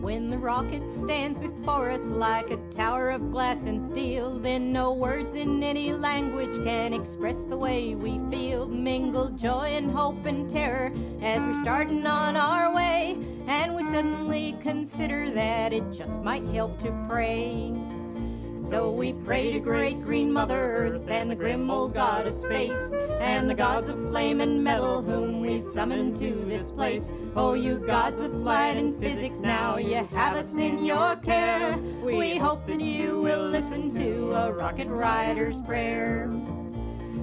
When the rocket stands before us like a tower of glass and steel, then no words in any language can express the way we feel. Mingle joy and hope and terror as we're starting on our way, and we suddenly consider that it just might help to pray. So we pray to great green Mother Earth and the grim old god of space, and the gods of flame and metal whom we've summoned to this place. Oh, you gods of flight and physics, now you have us in your care. We hope that you will listen to a rocket rider's prayer.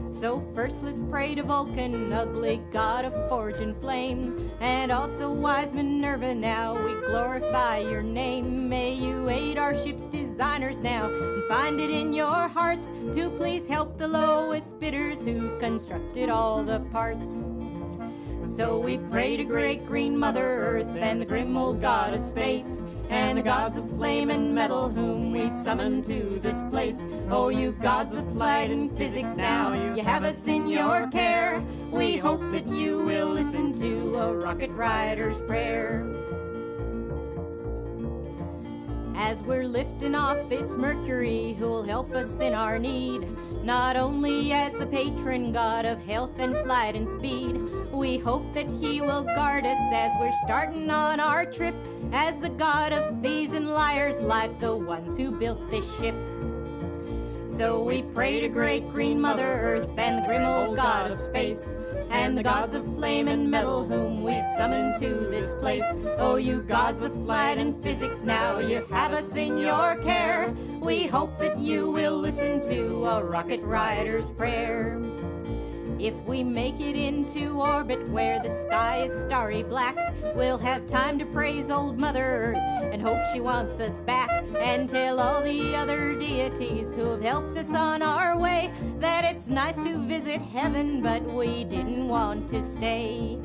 So first let's pray to Vulcan, ugly god of forge and flame, and also wise Minerva, now we glorify your name. May you aid our ship's designers now, and find it in your hearts to please help the lowest bidders who've constructed all the parts. So we pray to great green Mother Earth and the grim old god of space, and the gods of flame and metal whom we've summoned to this place. Oh, you gods of flight and physics, now you have us in your care. We hope that you will listen to a rocket rider's prayer. As we're lifting off, it's Mercury who'll help us in our need, not only as the patron god of health and flight and speed. We hope that he will guard us as we're starting on our trip, as the god of thieves and liars like the ones who built this ship. So we pray to great green Mother Earth and the grim old god of space, and the gods of flame and metal whom we've summoned to this place. Oh, you gods of flight and physics, now you have us in your care. We hope that you will listen to a rocket rider's prayer. If we make it into orbit where the sky is starry black, we'll have time to praise old Mother Earth and hope she wants us back, and tell all the other deities who have helped us on our way that it's nice to visit heaven, but we didn't want to stay.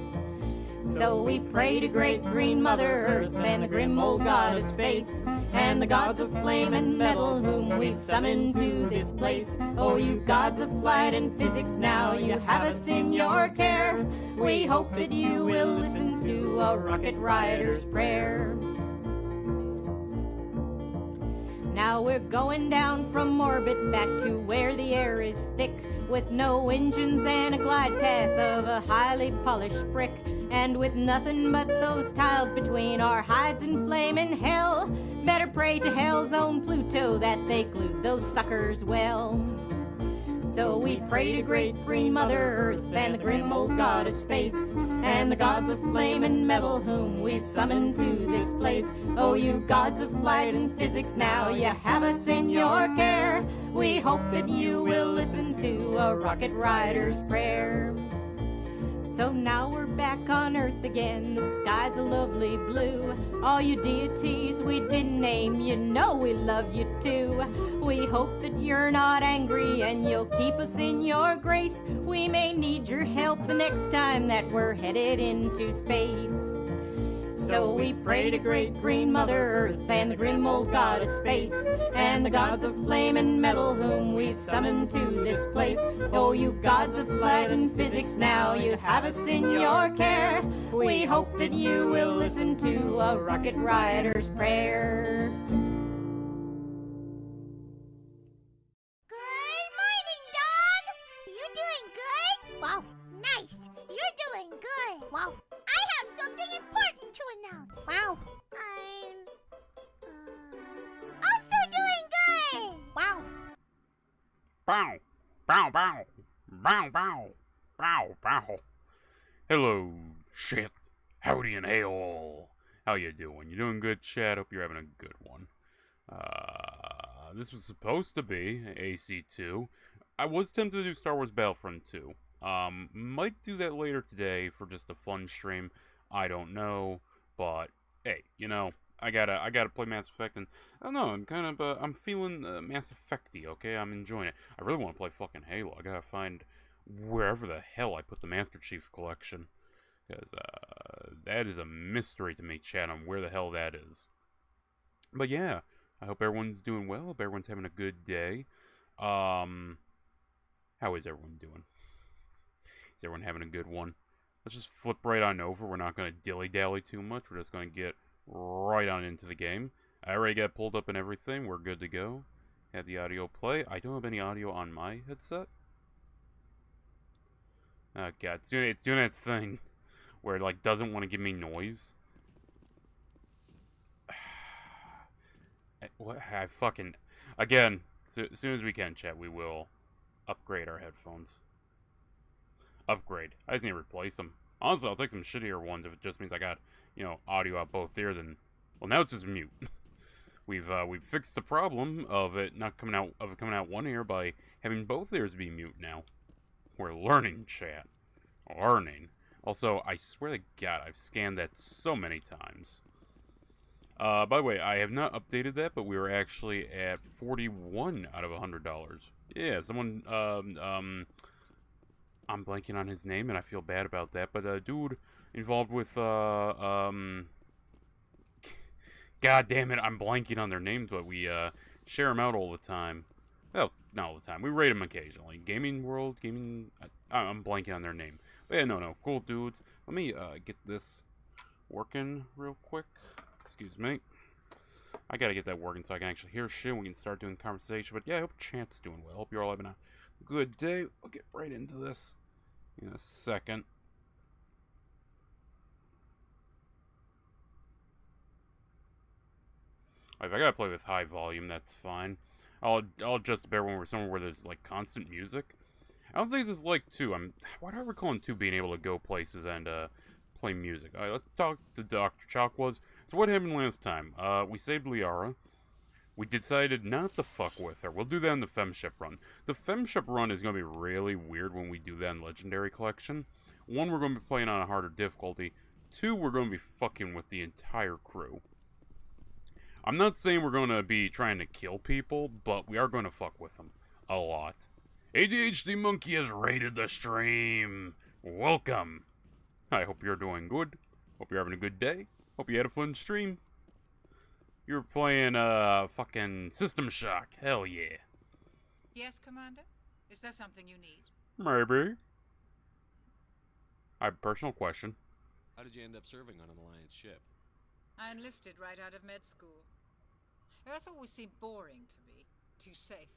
So we pray to great green Mother Earth and the grim old god of space, and the gods of flame and metal whom we've summoned to this place. Oh, you gods of flight and physics, now you have us in your care. We hope that you will listen to a rocket rider's prayer. Now we're going down from orbit back to where the air is thick, with no engines and a glide path of a highly polished brick, and with nothing but those tiles between our hides and flame and hell. Better pray to hell's own Pluto that they glued those suckers well. So we pray to great green Mother Earth and the grim old god of space, and the gods of flame and metal whom we've summoned to this place. Oh, you gods of flight and physics, now you have us in your care. We hope that you will listen to a rocket rider's prayer. So now we're back on Earth again, the sky's a lovely blue. All you deities we didn't name, you know we love you too. We hope that you're not angry and you'll keep us in your grace. We may need your help the next time that we're headed into space. So we pray to great green Mother Earth and the grim old god of space, and the gods of flame and metal whom we've summoned to this place. Oh, you gods of flight and physics, now you have us in your care. We hope that you will listen to a rocket rider's prayer. Good morning, dog! You doing good? Wow, nice! You're doing good! Wow! I have something important to announce! Wow! I'm... also doing good! Wow! Bow, bow, bow, bow, bow, bow, bow. Hello, shit. Howdy and hey all. How you doing? You doing good, chat? Hope you're having a good one. This was supposed to be AC2. I was tempted to do Star Wars Battlefront 2. Might do that later today for just a fun stream. I don't know, but hey, you know, I gotta play Mass Effect, and I don't know, I'm kind of, I'm feeling Mass Effect-y, okay? I'm enjoying it. I really want to play fucking Halo. I gotta find wherever the hell I put the Master Chief Collection, because that is a mystery to me, chat, on where the hell that is. But yeah, I hope everyone's doing well. Hope everyone's having a good day. How is everyone doing? Is everyone having a good one? Let's just flip right on over. We're not going to dilly-dally too much. We're just going to get right on into the game. I already got pulled up and everything. We're good to go. Have the audio play. I don't have any audio on my headset. Oh god, it's doing that thing where it like doesn't want to give me noise. What? I fucking again. As soon as we can, chat, we will upgrade our headphones. Upgrade. I just need to replace them. Honestly, I'll take some shittier ones if it just means I got, you know, audio out both ears and, well, now it's just mute. We've fixed the problem of it not coming out one ear by having both ears be mute now. We're learning, chat. Learning. Also, I swear to God, I've scanned that so many times. By the way, I have not updated that, but we were actually at 41 out of $100. Yeah, someone, I'm blanking on his name, and I feel bad about that, but a dude involved with, God damn it, I'm blanking on their names, but we, share them out all the time. Well, not all the time. We rate them occasionally. I'm blanking on their name. But yeah, no, cool dudes. Let me, get this working real quick. Excuse me. I gotta get that working so I can actually hear shit and we can start doing conversation. But yeah, I hope chat's doing well. Hope you're all having a good day. We'll get right into this in a second. If I gotta play with high volume, that's fine. I'll just bear when we're somewhere where there's like constant music. I don't think this is like 2. Why do I recall in 2 being able to go places and play music? Alright, let's talk to Dr. Chakwas. So what happened last time? We saved Liara. We decided not to fuck with her. We'll do that in the Femship run. The Femship run is going to be really weird when we do that in Legendary Collection. 1, we're going to be playing on a harder difficulty. 2, we're going to be fucking with the entire crew. I'm not saying we're going to be trying to kill people, but we are going to fuck with them. A lot. ADHD Monkey has raided the stream. Welcome. I hope you're doing good. Hope you're having a good day. Hope you had a fun stream. You're playing, fucking System Shock. Hell yeah. Yes, Commander? Is there something you need? Maybe. I have a personal question. How did you end up serving on an Alliance ship? I enlisted right out of med school. Earth always seemed boring to me. Too safe.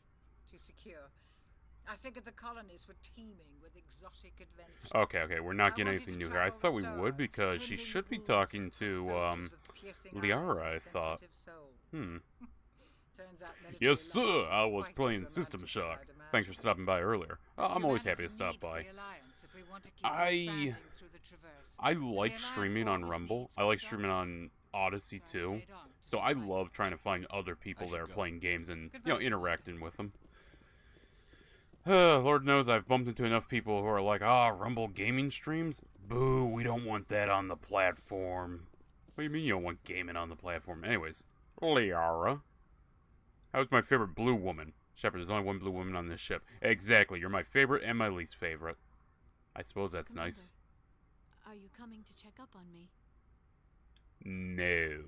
Too secure. I figured the colonies were teeming with exotic adventures. Okay, we're not getting anything new here. I thought we would because she should be talking to, Liara, I thought. Yes, sir, I was playing System Shock. Thanks for stopping by earlier. I'm always happy to stop by. I like streaming on Rumble. I like streaming on Odyssey too. So I love trying to find other people that are playing games and, you know, interacting with them. Lord knows I've bumped into enough people who are like, Rumble gaming streams? Boo, we don't want that on the platform. What do you mean you don't want gaming on the platform? Anyways, Liara. How's my favorite blue woman? Shepard, there's only one blue woman on this ship. Exactly, you're my favorite and my least favorite. I suppose that's Commander, nice. Are you coming to check up on me? No.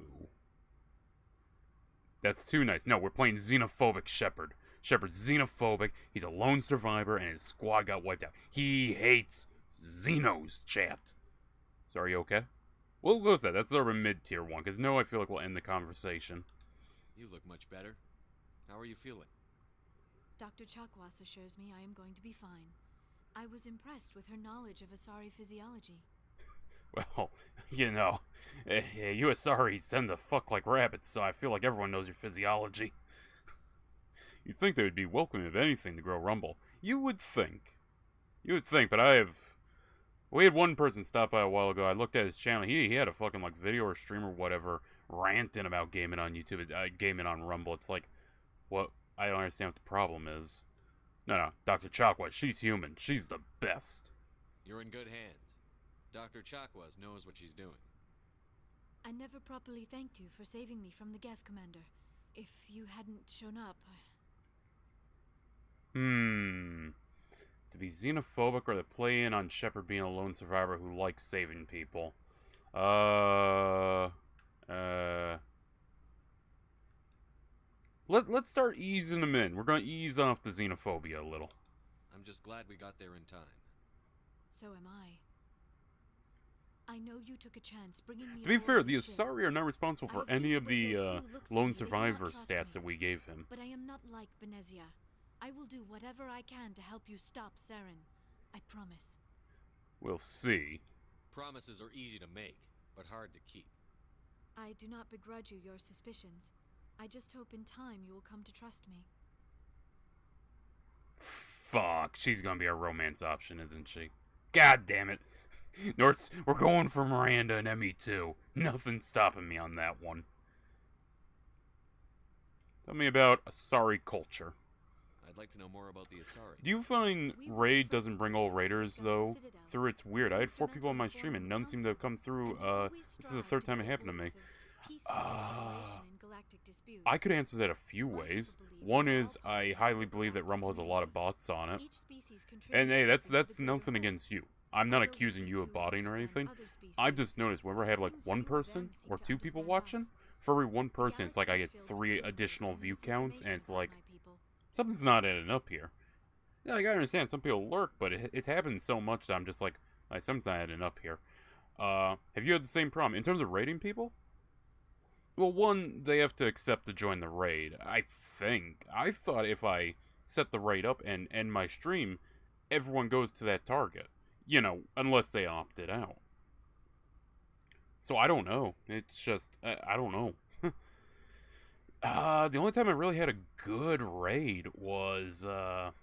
That's too nice. No, we're playing xenophobic Shepard. Shepard's xenophobic, he's a lone survivor, and his squad got wiped out. He hates Xenos, chat. So are you okay? We'll go with that. That's sort of a mid-tier one, because no, I feel like we'll end the conversation. You look much better. How are you feeling? Dr. Chakwas assures me I am going to be fine. I was impressed with her knowledge of Asari physiology. Well, you know, you Asaris tend to fuck like rabbits, so I feel like everyone knows your physiology. You'd think they would be welcoming of anything to grow Rumble. You would think. You would think, but we had one person stop by a while ago. I looked at his channel. He had a fucking, like, video or stream or whatever ranting about gaming on YouTube, gaming on Rumble. It's like, what? I don't understand what the problem is. No, Dr. Chakwas, she's human. She's the best. You're in good hands. Dr. Chakwas knows what she's doing. I never properly thanked you for saving me from the Geth, Commander. If you hadn't shown up, To be xenophobic or to play in on Shepard being a lone survivor who likes saving people. Let's start easing them in. We're gonna ease off the xenophobia a little. I'm just glad we got there in time. so am I. I know you took a chance bringing me To be aboard fair, the this ship. Asari are not responsible I for have any seen of the way the your crew looks at lone me. They do not survivor trust stats me. that we gave him. But I am not like Benezia. I will do whatever I can to help you stop Saren. I promise. We'll see. Promises are easy to make, but hard to keep. I do not begrudge you your suspicions. I just hope in time you will come to trust me. Fuck, she's gonna be a romance option, isn't she? God damn it. North, we're going for Miranda and Emmy too. Nothing's stopping me on that one. Tell me about Asari culture. I'd like to know more about the Asari. Do you find Raid doesn't bring all raiders, though, through? It's weird. I had 4 people on my stream and none seem to have come through. This is the 3rd time it happened to me. I could answer that a few ways. One is, I highly believe that Rumble has a lot of bots on it. And hey, that's nothing against you. I'm not accusing you of botting or anything. I've just noticed whenever I have like 1 person or 2 people watching, for every 1 person, it's like I get 3 additional view counts, and it's like, something's not adding up here. Yeah, like, I understand some people lurk, but it's happened so much that I'm just like something's not adding up here. Have you had the same problem? In terms of raiding people? Well, one, they have to accept to join the raid, I think. I thought if I set the raid up and end my stream, everyone goes to that target. You know, unless they opted out. So I don't know. It's just, I don't know. The only time I really had a good raid was, one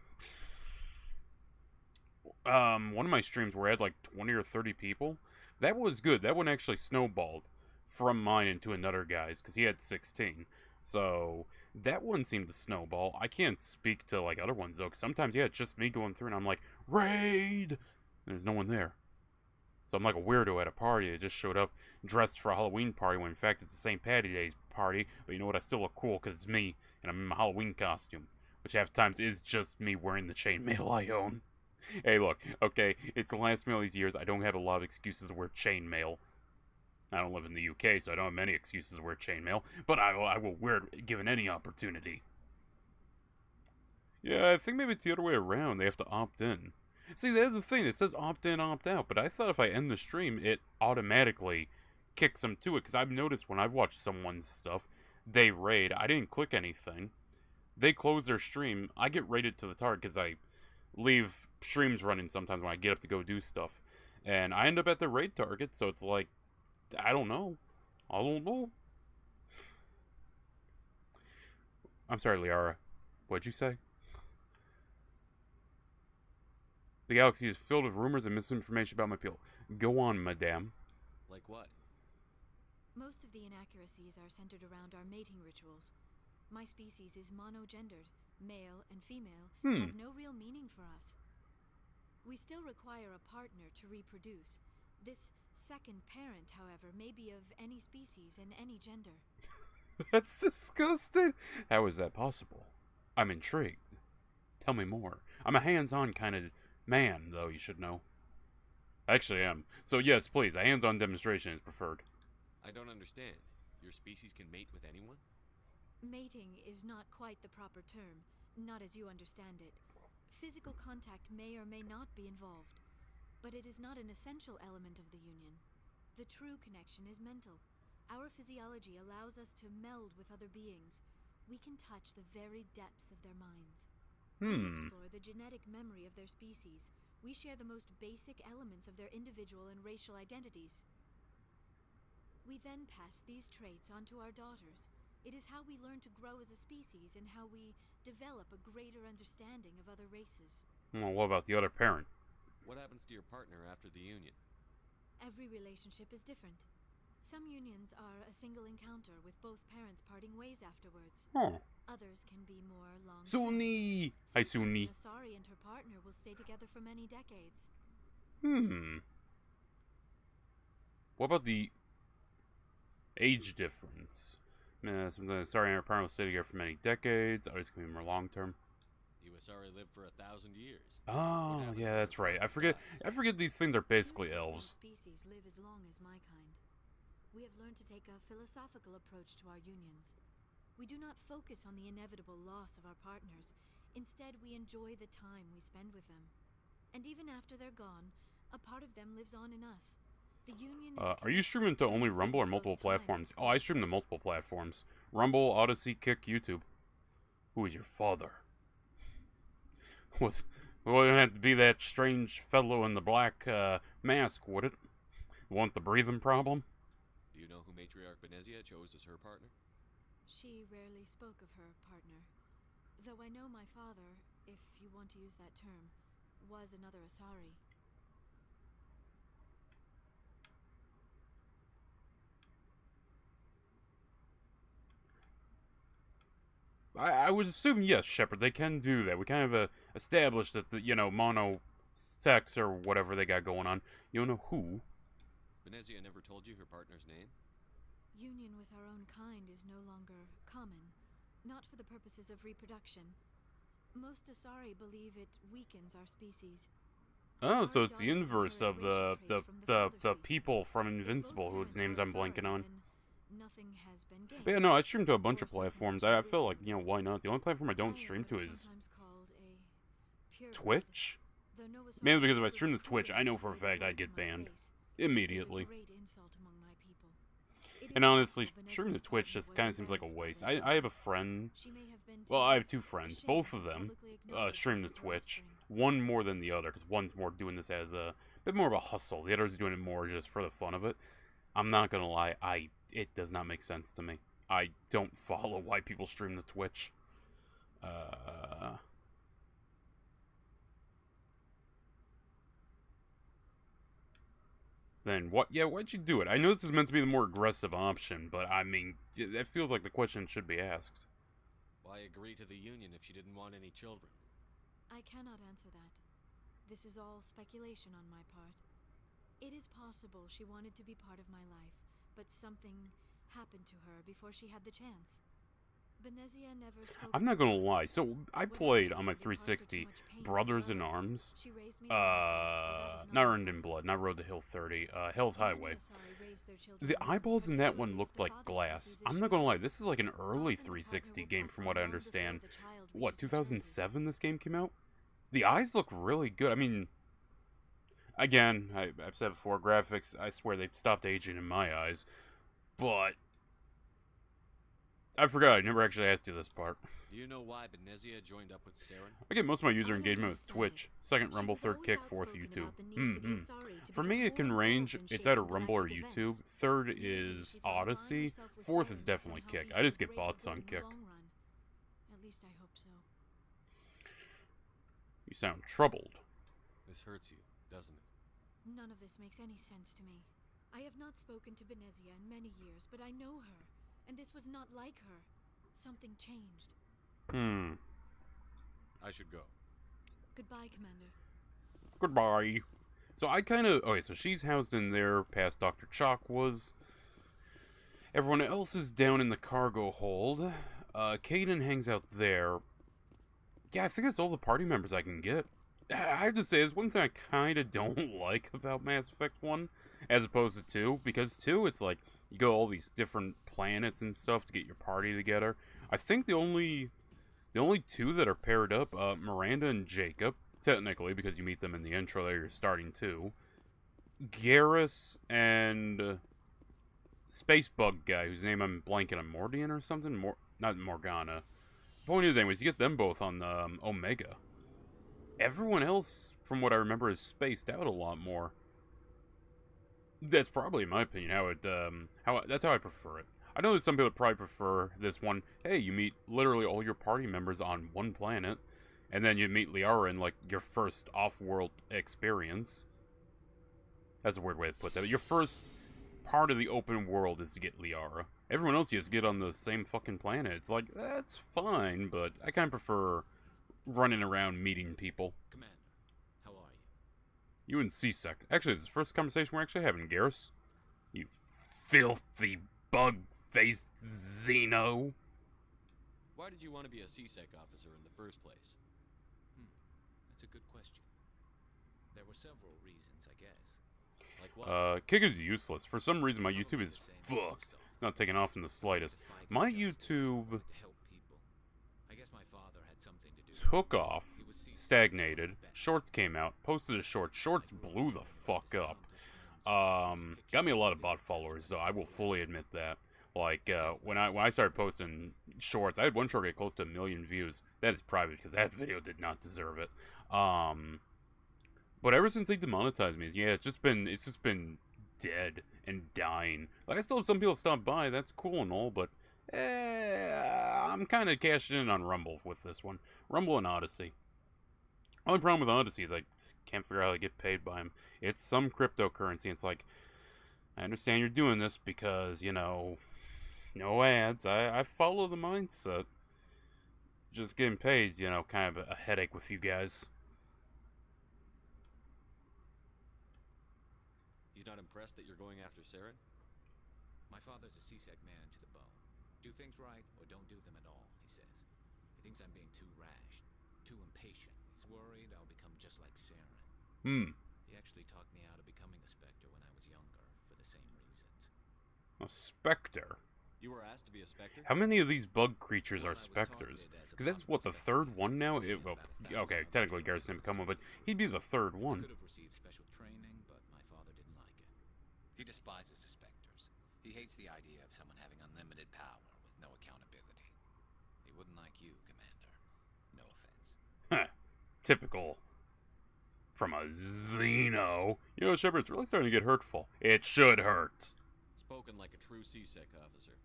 of my streams where I had like 20 or 30 people. That was good. That one actually snowballed from mine into another guy's, because he had 16. So, that one seemed to snowball. I can't speak to, like, other ones, though, because sometimes, yeah, it's just me going through, and I'm like, raid! And there's no one there. So I'm like a weirdo at a party that just showed up dressed for a Halloween party, when in fact it's the St. Patty's Day party, but you know what, I still look cool because it's me, and I'm in my Halloween costume, which half the times is just me wearing the chainmail I own. Hey look, okay, it's the last meal of these years, I don't have a lot of excuses to wear chainmail. I don't live in the UK, so I don't have many excuses to wear chainmail, but I will wear it given any opportunity. Yeah, I think maybe it's the other way around, they have to opt in. See, there's the thing, it says opt in, opt out, but I thought if I end the stream, it automatically kicks them to it, because I've noticed when I've watched someone's stuff, they raid, I didn't click anything, they close their stream, I get raided to the target, because I leave streams running sometimes when I get up to go do stuff, and I end up at the raid target, so it's like, I don't know. I'm sorry, Liara. What'd you say? The galaxy is filled with rumors and misinformation about my people. Go on, madame. Like what? Most of the inaccuracies are centered around our mating rituals. My species is monogendered. Male and female have no real meaning for us. We still require a partner to reproduce. This second parent, however, may be of any species and any gender. That's disgusting. How is that possible? I'm intrigued. Tell me more. I'm a hands-on kind of man, though, you should know. I actually am. So yes, please, a hands-on demonstration is preferred. I don't understand. Your species can mate with anyone? Mating is not quite the proper term, not as you understand it. Physical contact may or may not be involved, but it is not an essential element of the union. The true connection is mental. Our physiology allows us to meld with other beings. We can touch the very depths of their minds. We explore the genetic memory of their species. We share the most basic elements of their individual and racial identities. We then pass these traits on to our daughters. It is how we learn to grow as a species and how we develop a greater understanding of other races. Well, what about the other parent? What happens to your partner after the union? Every relationship is different. Some unions are a single encounter with both parents parting ways afterwards. Oh. Others can be more long. Sunni! Hi, Sunni. Asari and her partner will stay together for many decades. What about the age difference? Sometimes Asari and her partner will stay together for many decades. Others can be more long-term. You Asari lived for 1,000 years. Oh, yeah, that's right. I forget these things are basically elves. Species live as long as my kind. We have learned to take a philosophical approach to our unions. We do not focus on the inevitable loss of our partners. Instead, we enjoy the time we spend with them. And even after they're gone, a part of them lives on in us. The Union is Are you streaming to only Rumble or multiple platforms? Oh, I stream to multiple platforms. Rumble, Odyssey, Kick, YouTube. Who is your father? Well, it wouldn't have to be that strange fellow in the black mask, would it? Want the breathing problem? Do you know who Matriarch Benezia chose as her partner? She rarely spoke of her partner. Though I know my father, if you want to use that term, was another Asari. I would assume yes, Shepard. They can do that. We kind of established that the mono sex or whatever they got going on. You don't know who? Benezia never told you her partner's name? Union with our own kind is no longer common, not for the purposes of reproduction. Most Asari believe it weakens our species. Oh, so it's the inverse of the people from Invincible, whose names I'm blanking on. Nothing has been gained. But yeah, no, I stream to a bunch of platforms. I feel like, why not? The only platform I don't stream to is Twitch. Mainly because if I stream to Twitch, I know for a fact I'd get banned. Immediately. And honestly, streaming to Twitch just kind of seems like a waste. I have a friend. Well, I have two friends. Both of them stream to Twitch. One more than the other, because one's more doing this as a bit more of a hustle. The other's doing it more just for the fun of it. I'm not gonna lie, it does not make sense to me. I don't follow why people stream to Twitch. Then what? Yeah, why'd you do it? I know this is meant to be the more aggressive option, but I mean, that feels like the question should be asked. Why agree to the Union if she didn't want any children? I cannot answer that. This is all speculation on my part. It is possible she wanted to be part of my life, but something happened to her before she had the chance. Benezia never spoke. I'm not gonna lie. So I played on my 360 Brothers in Arms. Not Earned in Blood, not Road to Hill 30. Hell's Highway. The eyeballs in that one looked like glass. I'm not gonna lie. This is like an early 360 game, from what I understand. What, 2007? This game came out. The eyes look really good. I mean, again, I've said before, graphics. I swear they stopped aging in my eyes, but. I forgot, I never actually asked you this part. Do you know why Benezia joined up with Saren? I get most of my user engagement with Twitch. Second, Rumble. Third, Kick. Fourth, YouTube. For me, it can range. It's either Rumble or YouTube. Third is Odyssey. Fourth is definitely Kick. I just get bots on Kick. At least I hope so. You sound troubled. This hurts you, doesn't it? None of this makes any sense to me. I have not spoken to Benezia in many years, but I know her. And this was not like her. Something changed. I should go. Goodbye, Commander. Goodbye. So I kind of... Okay, so she's housed in there past Dr. Chalk was. Everyone else is down in the cargo hold. Caden hangs out there. Yeah, I think that's all the party members I can get. I have to say, there's one thing I kind of don't like about Mass Effect 1, as opposed to 2, because 2, it's like, you go all these different planets and stuff to get your party together. I think the only two that are paired up, Miranda and Jacob, technically, because you meet them in the intro there, you're starting 2. Garrus and Space Bug guy, whose name I'm blanking on, Mordian or something? Not Morgana. The point is, anyways, you get them both on the Omega. Everyone else, from what I remember, is spaced out a lot more. That's probably, in my opinion, that's how I prefer it. I know there's some people that probably prefer this one. Hey, you meet literally all your party members on one planet, and then you meet Liara in, like, your first off-world experience. That's a weird way to put that. Your first part of the open world is to get Liara. Everyone else you just get on the same fucking planet. It's like, that's fine, but I kind of prefer running around meeting people. Commander, how are you? You and C-Sec. Actually, it's the first conversation we're actually having, Garrus. You filthy bug-faced Xeno. Why did you want to be a C-Sec officer in the first place? That's a good question. There were several reasons, I guess. Like what? Kick is useless. For some reason, my YouTube is fucked. Not taking off in the slightest. My YouTube I guess my father had something to do. took off, stagnated, shorts came out, posted a short, shorts blew the fuck up. got me a lot of bot followers, though. I will fully admit that. Like, when I started posting shorts, I had one short get close to 1 million views. That is private, because that video did not deserve it. But ever since they demonetized me, yeah, it's just been dead and dying. Like, I still have some people stop by, that's cool and all, but, I'm kind of cashing in on Rumble with this one. Rumble and Odyssey. Only problem with Odyssey is I just can't figure out how to get paid by them. It's some cryptocurrency. It's like, I understand you're doing this because, you know, no ads. I follow the mindset. Just getting paid, you know, kind of a headache with you guys. He's not impressed that you're going after Saren? My father's a CSEC man to the bone. Do things right or don't do them at all, he says. He thinks I'm being too rash, too impatient. He's worried I'll become just like Saren. He actually talked me out of becoming a Spectre when I was younger, for the same reasons. A Spectre? You were asked to be a Spectre? How many of these bug creatures are Spectres? Because that's, what, the third one now? Well, okay, technically Garrus didn't become one, but he'd be the third one. Could have received special training, but my father didn't like it. He despises the Spectres. He hates the idea of someone having unlimited power with no accountability. He wouldn't like you, Commander. No offense. Huh. Typical. From a Xeno. You know, Shepard, it's really starting to get hurtful. It should hurt. Spoken like a true CSEC officer.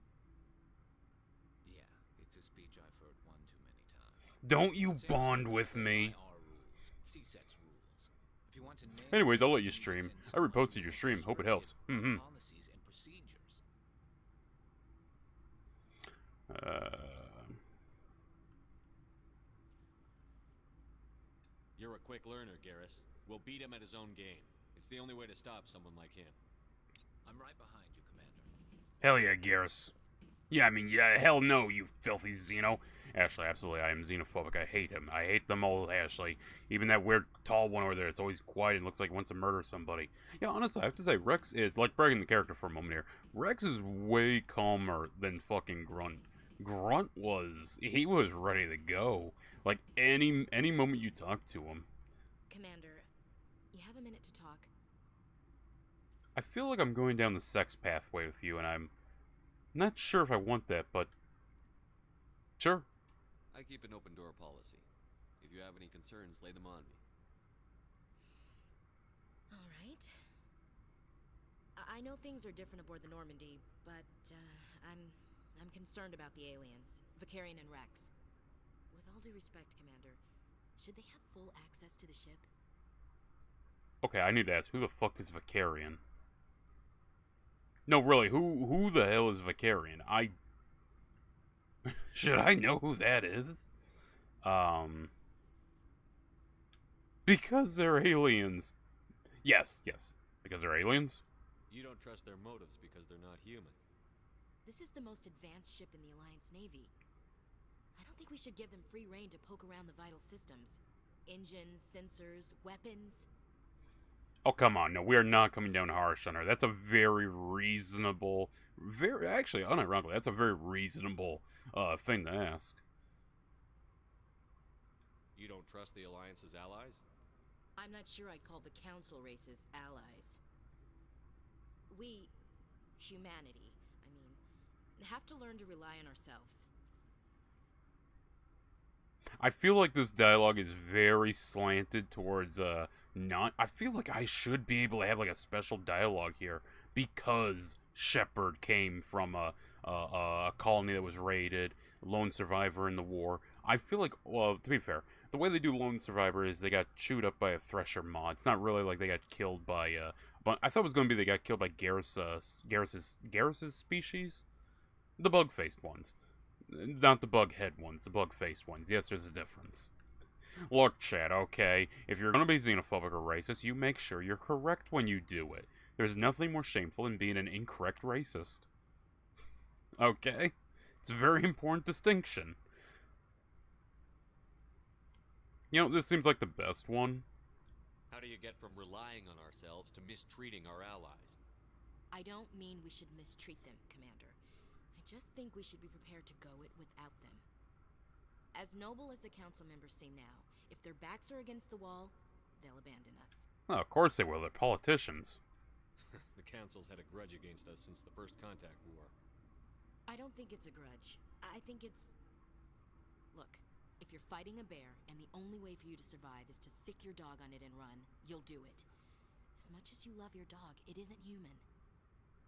Yeah, it's a speech I've heard one too many times. Don't you bond with me. CSEC's rules. If you want to nail Anyways, I'll let you stream. I reposted your stream. Hope it helps. policies and procedures. You're a quick learner, Garrus. We'll beat him at his own game. It's the only way to stop someone like him. I'm right behind you, Commander. Hell yeah, Garrus. Yeah, I mean, yeah, hell no, you filthy Xeno. Ashley, absolutely, I am xenophobic. I hate him. I hate them all, Ashley. Even that weird tall one over there, it's always quiet and looks like he wants to murder somebody. Yeah, honestly, I have to say, Rex is, like, bragging the character for a moment here, Rex is way calmer than fucking Grunt. Grunt he was ready to go. Like, any moment you talk to him. Commander, you have a minute to talk? I feel like I'm going down the sex pathway with you, and I'm not sure if I want that, but sure. I keep an open door policy. If you have any concerns, lay them on me. All right. I know things are different aboard the Normandy, but I'm concerned about the aliens, Vicarian and Rex. With all due respect, Commander, should they have full access to the ship? Okay, I need to ask, who the fuck is Vicarian? No, really, who the hell is Vicarian? Should I know who that is? Because they're aliens. Yes, because they're aliens. You don't trust their motives because they're not human. This is the most advanced ship in the Alliance Navy. I don't think we should give them free rein to poke around the vital systems. Engines, sensors, weapons. Oh, come on. No, we are not coming down harsh on her. That's a very reasonable, actually, unironically, that's a very reasonable thing to ask. You don't trust the Alliance's allies? I'm not sure I'd call the Council races allies. We, humanity, have to learn to rely on ourselves. I feel like this dialogue is very slanted towards, I feel like I should be able to have, like, a special dialogue here, because Shepard came from a colony that was raided, lone survivor in the war. I feel like, well, to be fair, the way they do lone survivor is they got chewed up by a Thresher mod. It's not really like they got killed by, but I thought it was going to be they got killed by Garrus's species? The bug-faced ones. Not the bug-head ones, the bug-faced ones. Yes, there's a difference. Look, Chad, okay, if you're going to be xenophobic or racist, you make sure you're correct when you do it. There's nothing more shameful than being an incorrect racist. Okay? It's a very important distinction. You know, this seems like the best one. How do you get from relying on ourselves to mistreating our allies? I don't mean we should mistreat them, Commander. I just think we should be prepared to go it without them. As noble as the council members seem now, if their backs are against the wall, they'll abandon us. Oh, of course they will. They're politicians. The Council's had a grudge against us since the First Contact War. I don't think it's a grudge. I think it's... Look, if you're fighting a bear and the only way for you to survive is to sick your dog on it and run, you'll do it. As much as you love your dog, it isn't human.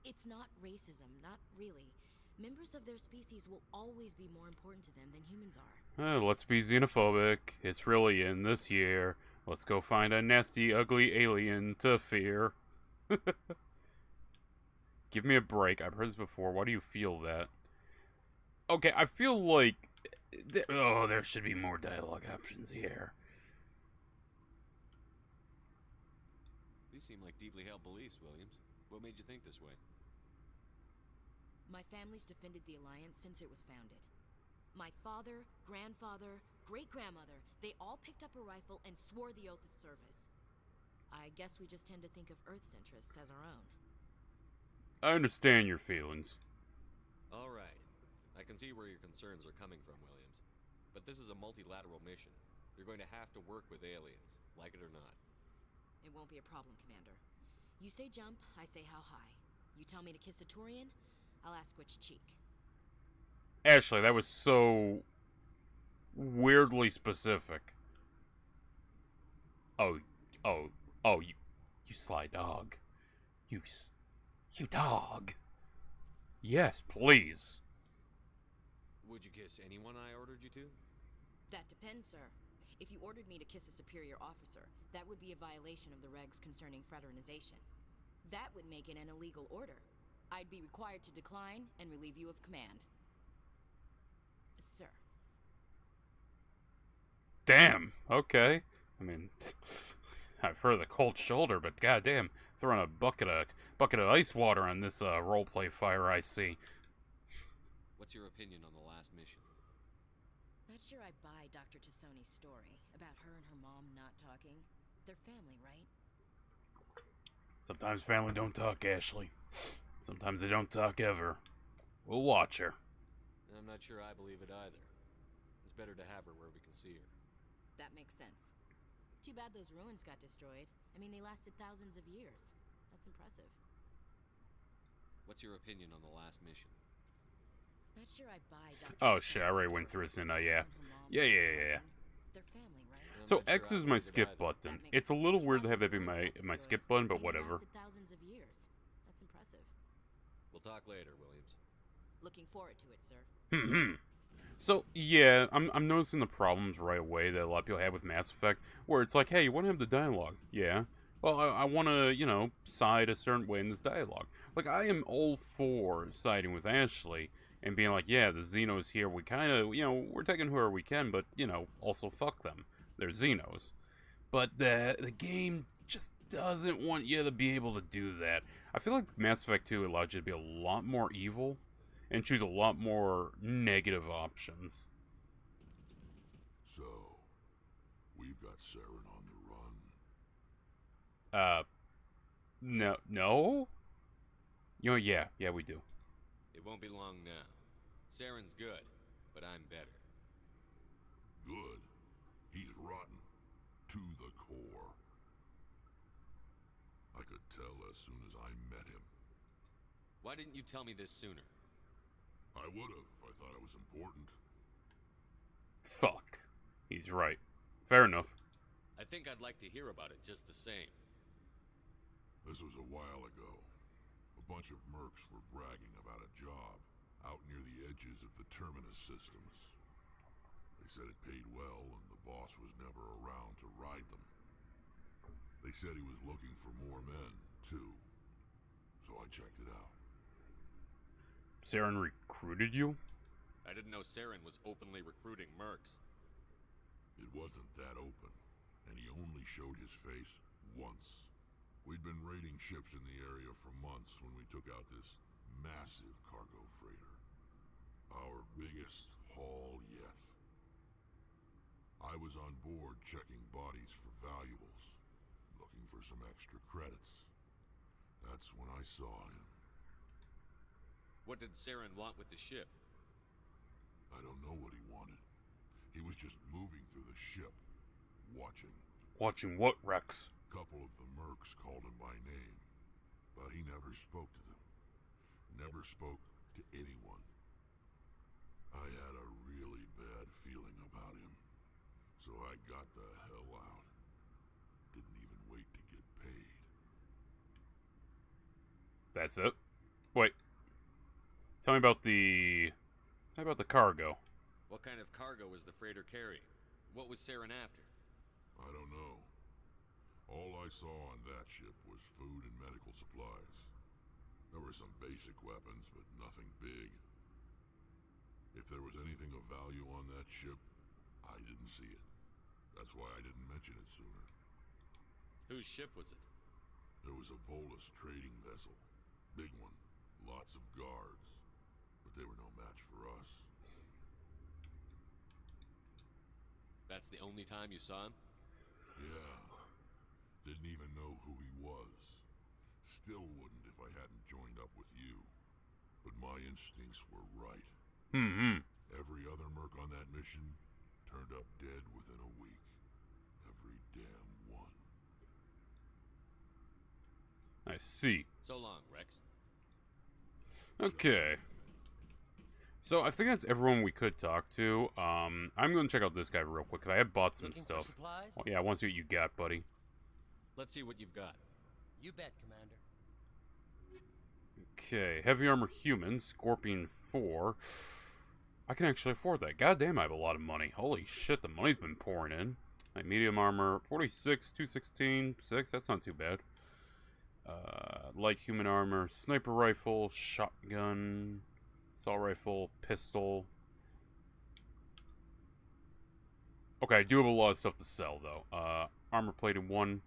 It's not racism, not really. Members of their species will always be more important to them than humans are. Let's be xenophobic. It's really in this year. Let's go find a nasty, ugly alien to fear. Give me a break. I've heard this before. Why do you feel that? Okay, I feel like... there should be more dialogue options here. These seem like deeply held beliefs, Williams. What made you think this way? My family's defended the Alliance since it was founded. My father, grandfather, great-grandmother, they all picked up a rifle and swore the oath of service. I guess we just tend to think of Earth's interests as our own. I understand your feelings. All right. I can see where your concerns are coming from, Williams. But this is a multilateral mission. You're going to have to work with aliens, like it or not. It won't be a problem, Commander. You say jump, I say how high. You tell me to kiss a Turian, I'll ask which cheek. Ashley, that was so weirdly specific. Oh, you sly dog. You dog. Yes, please. Would you kiss anyone I ordered you to? That depends, sir. If you ordered me to kiss a superior officer, that would be a violation of the regs concerning fraternization. That would make it an illegal order. I'd be required to decline and relieve you of command. Sir. Damn, okay. I mean, I've heard of the cold shoulder, but goddamn, throwing a bucket of ice water on this roleplay fire I see. What's your opinion on the last mission? Not sure I buy Dr. Tassoni's story about her and her mom not talking. They're family, right? Sometimes family don't talk, Ashley. Sometimes they don't talk ever. We'll watch her. I'm not sure I believe it either. It's better to have her where we can see her. That makes sense. Too bad those ruins got destroyed. I mean, they lasted thousands of years. That's impressive. What's your opinion on the last mission? Not sure I buy Dr. Oh shit, I already went through this, didn't I? Yeah. Yeah. They're family, right? So X is my skip button. It's a little weird to have that be my skip button, but whatever. Thousands of years. That's impressive. We'll talk later, Williams. Looking forward to it, sir. So, yeah, I'm noticing the problems right away that a lot of people have with Mass Effect, where it's like, hey, you want to have the dialogue? Yeah. Well, I want to, side a certain way in this dialogue. Like, I am all for siding with Ashley and being like, yeah, the Xenos here, we kind of, we're taking whoever we can, but, also fuck them. They're Xenos. But the game just doesn't want you to be able to do that. I feel like Mass Effect 2 allowed you to be a lot more evil and choose a lot more negative options. So, we've got Saren on the run. No? Yeah, we do. It won't be long now. Saren's good, but I'm better. Good. He's rotten. To the core. I could tell as soon as I met him. Why didn't you tell me this sooner? I would've if I thought it was important. Fuck. He's right. Fair enough. I think I'd like to hear about it just the same. This was a while ago. A bunch of mercs were bragging about a job out near the edges of the Terminus systems. They said it paid well and the boss was never around to ride them. They said he was looking for more men, too. So I checked it out. Saren recruited you? I didn't know Saren was openly recruiting mercs. It wasn't that open, and he only showed his face once. We'd been raiding ships in the area for months when we took out this massive cargo freighter. Our biggest haul yet. I was on board checking bodies for valuables, looking for some extra credits. That's when I saw him. What did Saren want with the ship? I don't know what he wanted. He was just moving through the ship, watching. Watching what, Rex? A couple of the mercs called him by name. but he never spoke to them. Never spoke to anyone. I had a really bad feeling about him, so I got the hell out. Didn't even wait to get paid. That's it? Wait. Tell me about the cargo. What kind of cargo was the freighter carrying? What was Saren after? I don't know. All I saw on that ship was food and medical supplies. There were some basic weapons, but nothing big. If there was anything of value on that ship, I didn't see it. That's why I didn't mention it sooner. Whose ship was it? There was a Volus trading vessel. Big one. Lots of guards. But they were no match for us. That's the only time you saw him? Yeah. Didn't even know who he was. Still wouldn't if I hadn't joined up with you. But my instincts were right. Every other merc on that mission turned up dead within a week. Every damn one. I see. So long, Rex. Okay. So I think that's everyone we could talk to. I'm going to check out this guy real quick, because I have bought some Looking stuff. for supplies? Oh, yeah, I want to see what you got, buddy. Let's see what you've got. You bet, Commander. Okay, heavy armor human, Scorpion 4. I can actually afford that. God damn, I have a lot of money. Holy shit, the money's been pouring in. Like, medium armor, 46, 216, 6, that's not too bad. Light human armor, sniper rifle, shotgun, assault rifle, pistol. Okay, I do have a lot of stuff to sell, though. Armor plated 1.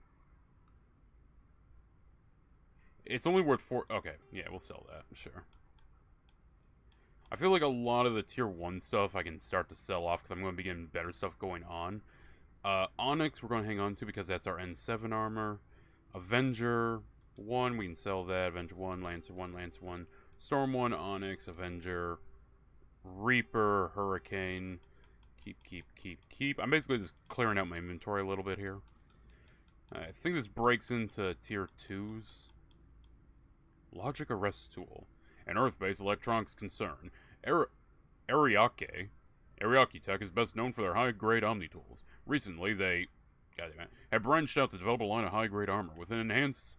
It's only worth 4... Okay, yeah, we'll sell that, sure. I feel like a lot of the tier 1 stuff I can start to sell off, because I'm going to be getting better stuff going on. Onyx, we're going to hang on to, because that's our N7 armor. Avenger 1, we can sell that. Avenger 1, Lancer 1, Lancer 1. Storm 1, Onyx, Avenger, Reaper, Hurricane. Keep. I'm basically just clearing out my inventory a little bit here. I think this breaks into tier 2s. Logic Arrest Tool. An Earth-based electronics concern. Ariake Tech is best known for their high-grade Omni tools. Recently, they have branched out to develop a line of high-grade armor with an enhanced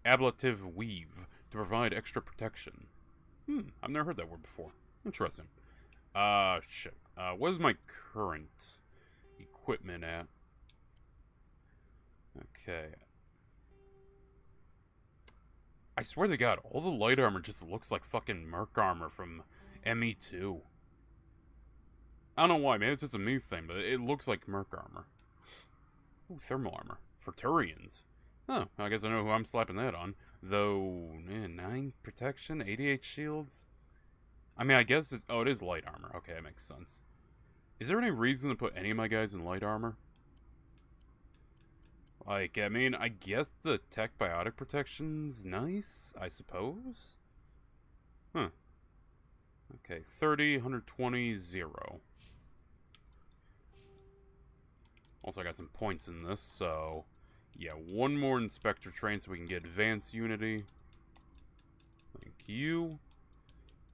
ablative weave to provide extra protection. I've never heard that word before. Interesting. Shit. What is my current equipment at? Okay. I swear to God, all the light armor just looks like fucking Merc armor from ME2. I don't know why, maybe it's just a me thing, but it looks like Merc armor. Ooh, thermal armor. For Turians. Oh, I guess I know who I'm slapping that on. Though, 9 protection, 88 shields? I mean, I guess it's... Oh, it is light armor. Okay, that makes sense. Is there any reason to put any of my guys in light armor? Like, I mean, I guess the tech biotic protection's nice, I suppose? Huh. Okay, 30, 120, 0. Also, I got some points in this, so... Yeah, one more Inspector Train so we can get Advanced Unity. Thank you.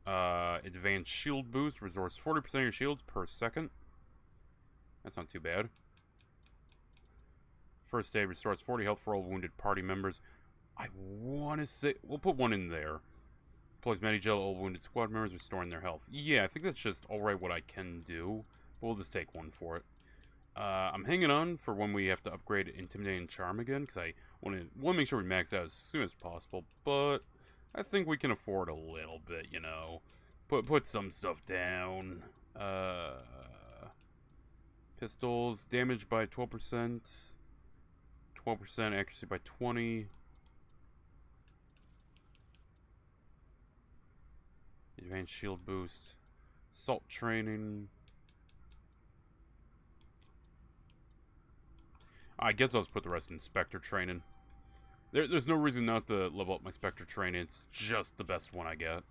Advanced Shield Boost. Restores 40% of your shields per second. That's not too bad. First aid restores 40 health for all wounded party members. I want to say... We'll put one in there. Deploys Medigel all wounded squad members, restoring their health. Yeah, I think that's just alright what I can do. But we'll just take one for it. I'm hanging on for when we have to upgrade Intimidate and Charm again, because I want to make sure we max out as soon as possible, but I think we can afford a little bit, you know. Put some stuff down. Pistols, damage by 12%. 12% accuracy by 20. Advanced shield boost. Assault training. I guess I'll just put the rest in Spectre training. There's no reason not to level up my Spectre training. It's just the best one I get.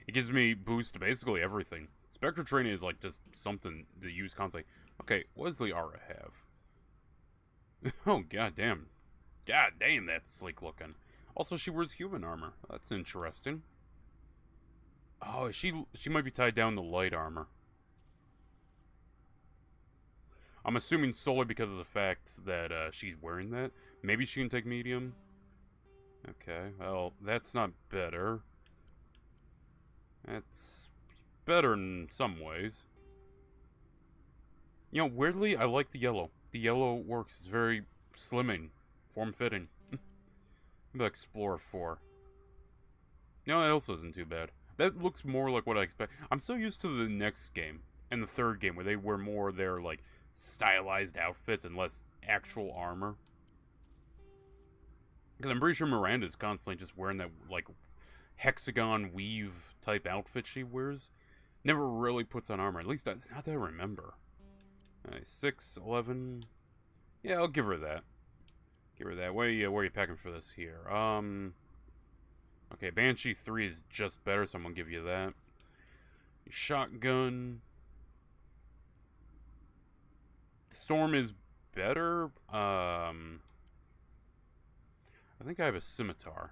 It gives me boost to basically everything. Spectre training is like just something to use constantly. Okay, what does the aura have? Oh, god damn. God damn, that's sleek looking. Also, she wears human armor. That's interesting. Oh, she might be tied down to light armor. I'm assuming solely because of the fact that she's wearing that. Maybe she can take medium. Okay, well, that's not better. That's better in some ways. You know, weirdly, I like the yellow. The yellow works. It's very slimming, form-fitting. Maybe Explorer 4. No, that also isn't too bad. That looks more like what I expect. I'm so used to the next game and the third game where they wear more of their, like, stylized outfits and less actual armor. Because I'm pretty sure Miranda's constantly just wearing that, like, hexagon weave type outfit she wears. Never really puts on armor. At least not that I remember. Alright, 6, 11. Yeah, I'll give her that. Give her that. Where are you packing for this here? Okay, Banshee 3 is just better, so I'm gonna give you that. Shotgun. Storm is better. I think I have a scimitar.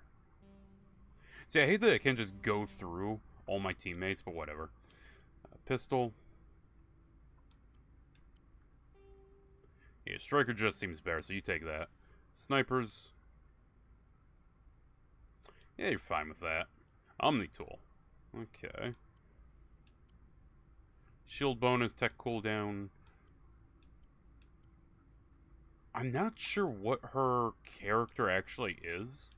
See, I hate that I can't just go through all my teammates, but whatever. Pistol. Yeah, Striker just seems better, so you take that. Snipers. Yeah, you're fine with that. Omni-tool. Okay. Shield bonus, tech cooldown. I'm not sure what her character actually is.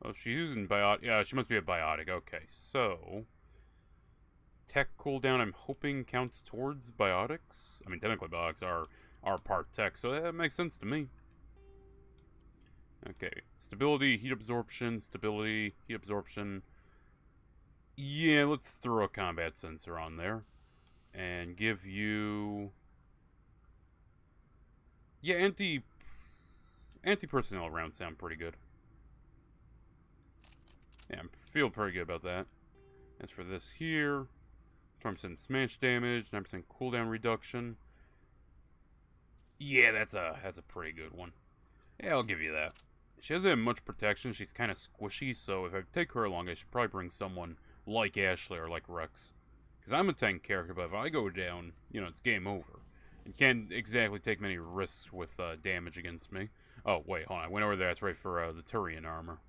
Oh, she's using biotic. Yeah, she must be a biotic. Okay, so tech cooldown, I'm hoping counts towards biotics. I mean, technically biotics are part tech, so that makes sense to me. Okay, stability, heat absorption, stability, heat absorption. Yeah, let's throw a combat sensor on there and give you. Yeah, anti-personnel rounds sound pretty good. Yeah, I feel pretty good about that. As for this here, 20% smash damage, 9% cooldown reduction. Yeah, that's a pretty good one. Yeah, I'll give you that. She doesn't have much protection. She's kind of squishy, so if I take her along, I should probably bring someone like Ashley or like Rex. Because I'm a tank character, but if I go down, you know, it's game over. You can't exactly take many risks with damage against me. Oh, wait, hold on. I went over there. That's right for the Turian armor.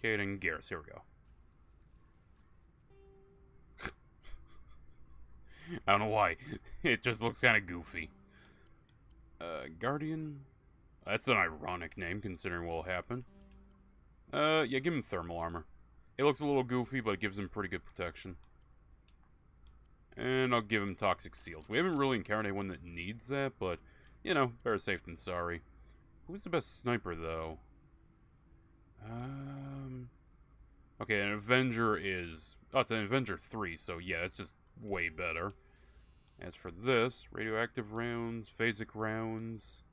Caden Garrus. Here we go. I don't know why. It just looks kind of goofy. Guardian. That's an ironic name, considering what will happen. Yeah, give him thermal armor. It looks a little goofy, but it gives him pretty good protection. And I'll give him toxic seals. We haven't really encountered anyone that needs that, but, you know, better safe than sorry. Who's the best sniper, though? Okay, an Avenger is... Oh, it's an Avenger 3, so yeah, that's just way better. As for this, radioactive rounds, phasic rounds...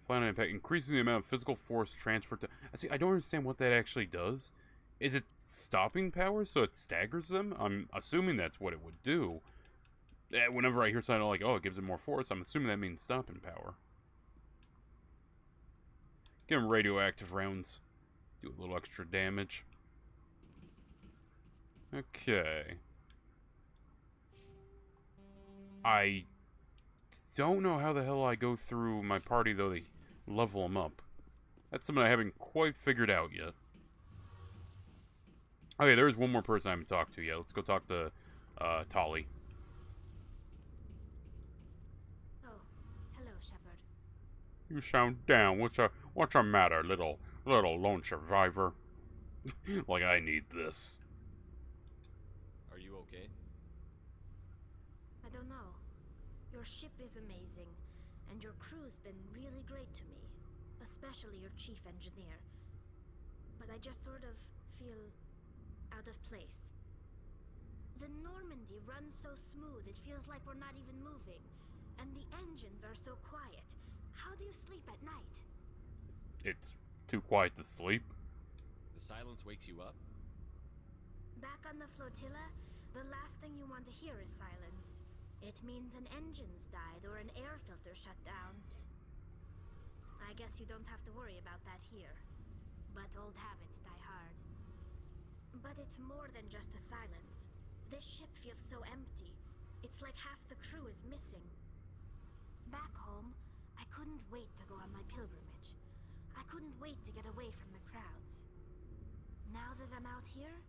Flying impact, increasing the amount of physical force transferred to... See, I don't understand what that actually does. Is it stopping power, so it staggers them? I'm assuming that's what it would do. Whenever I hear something like, oh, it gives it more force, I'm assuming that means stopping power. Give him radioactive rounds. Do a little extra damage. Okay. I don't know how the hell I go through my party, though, they level them up. That's something I haven't quite figured out yet. Okay, there's one more person I haven't talked to yet. Let's go talk to Tolly. Oh, hello, Shepard. You sound down. What's a matter, little lone survivor? Like I need this. Are you okay? I don't know. Your ship is amazing, and your crew's been really great to me, especially your chief engineer. But I just sort of feel out of place. The Normandy runs so smooth it feels like we're not even moving, and the engines are so quiet. How do you sleep at night? It's too quiet to sleep. The silence wakes you up? Back on the flotilla, The last thing you want to hear is silence. It means an engine's died or an air filter shut down. I guess you don't have to worry about that here. But old habits die hard. But it's more than just the silence. This ship feels so empty. It's like half the crew is missing. Back home, I couldn't wait to go on my pilgrimage. I couldn't wait to get away from the crowds. Now that I'm out here,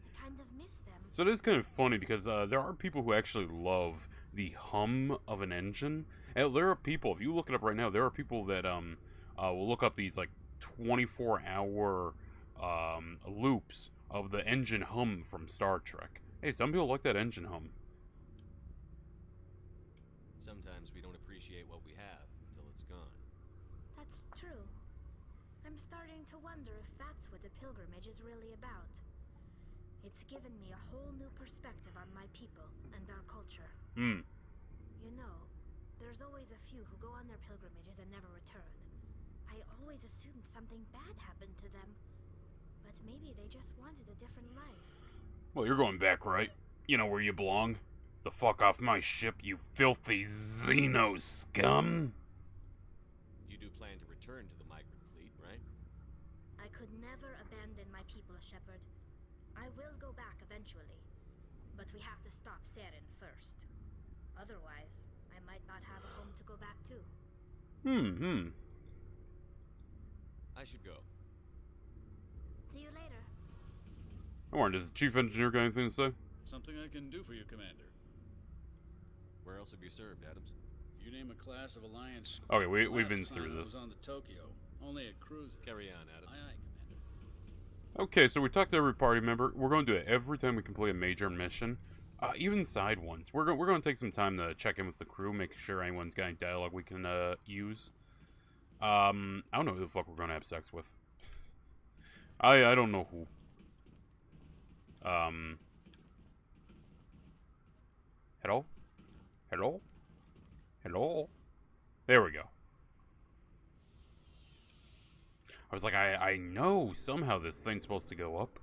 I kind of miss them. So it is kind of funny because there are people who actually love the hum of an engine. And there are people, if you look it up right now, there are people that will look up these like 24-hour loops of the engine hum from Star Trek. Hey, some people like that engine hum. Sometimes we don't appreciate what we have until it's gone. That's true. I'm starting to wonder if that's what the pilgrimage is really about. It's given me a whole new perspective on my people and our culture. Hmm. You know, there's always a few who go on their pilgrimages and never return. I always assumed something bad happened to them. But maybe they just wanted a different life. Well, you're going back, right? You know where you belong. The fuck off my ship, you filthy Xeno scum! You do plan to return to the migrant fleet, right? I could never abandon my people, Shepard. I will go back eventually. But we have to stop Saren first. Otherwise, I might not have a home to go back to. I should go. See you later. I wonder, does the chief engineer got anything to say? Something I can do for you, Commander. Where else have you served, Adams? If you name a class of Alliance... Okay, we've Last been time through I this. was on the Tokyo, only a cruiser. Carry on, Adams. Aye, aye, Commander. Okay, so we talked to every party member. We're going to do it every time we complete a major mission. Even side ones. We're going to take some time to check in with the crew, make sure anyone's got any dialogue we can use. I don't know who the fuck we're going to have sex with. I don't know who. Hello? Hello? Hello? There we go. I was like, I know somehow this thing's supposed to go up.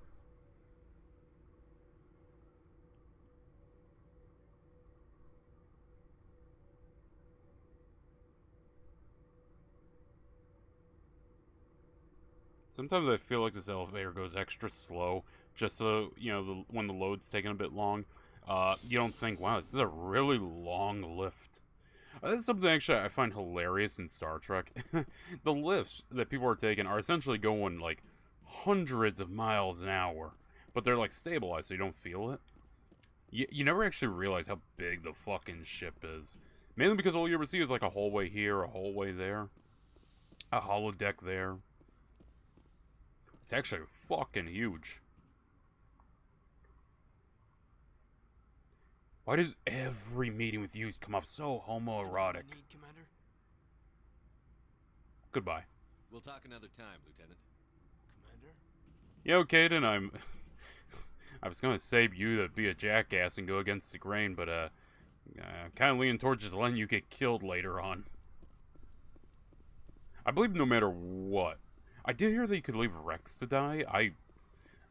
Sometimes I feel like this elevator goes extra slow, just so, you know, when the load's taking a bit long, you don't think, wow, this is a really long lift. This is something actually I find hilarious in Star Trek. The lifts that people are taking are essentially going, like, hundreds of miles an hour, but they're, like, stabilized so you don't feel it. You never actually realize how big the fucking ship is. Mainly because all you ever see is, like, a hallway here, a hallway there, a holodeck there. It's actually fucking huge. Why does every meeting with you come off so homoerotic? Commander? Goodbye. We'll talk another time, Lieutenant. Commander? Yeah, okay, then I was gonna save you to be a jackass and go against the grain, but, I'm kinda leaning towards just letting you get killed later on. I believe no matter what. I did hear that you could leave Rex to die. I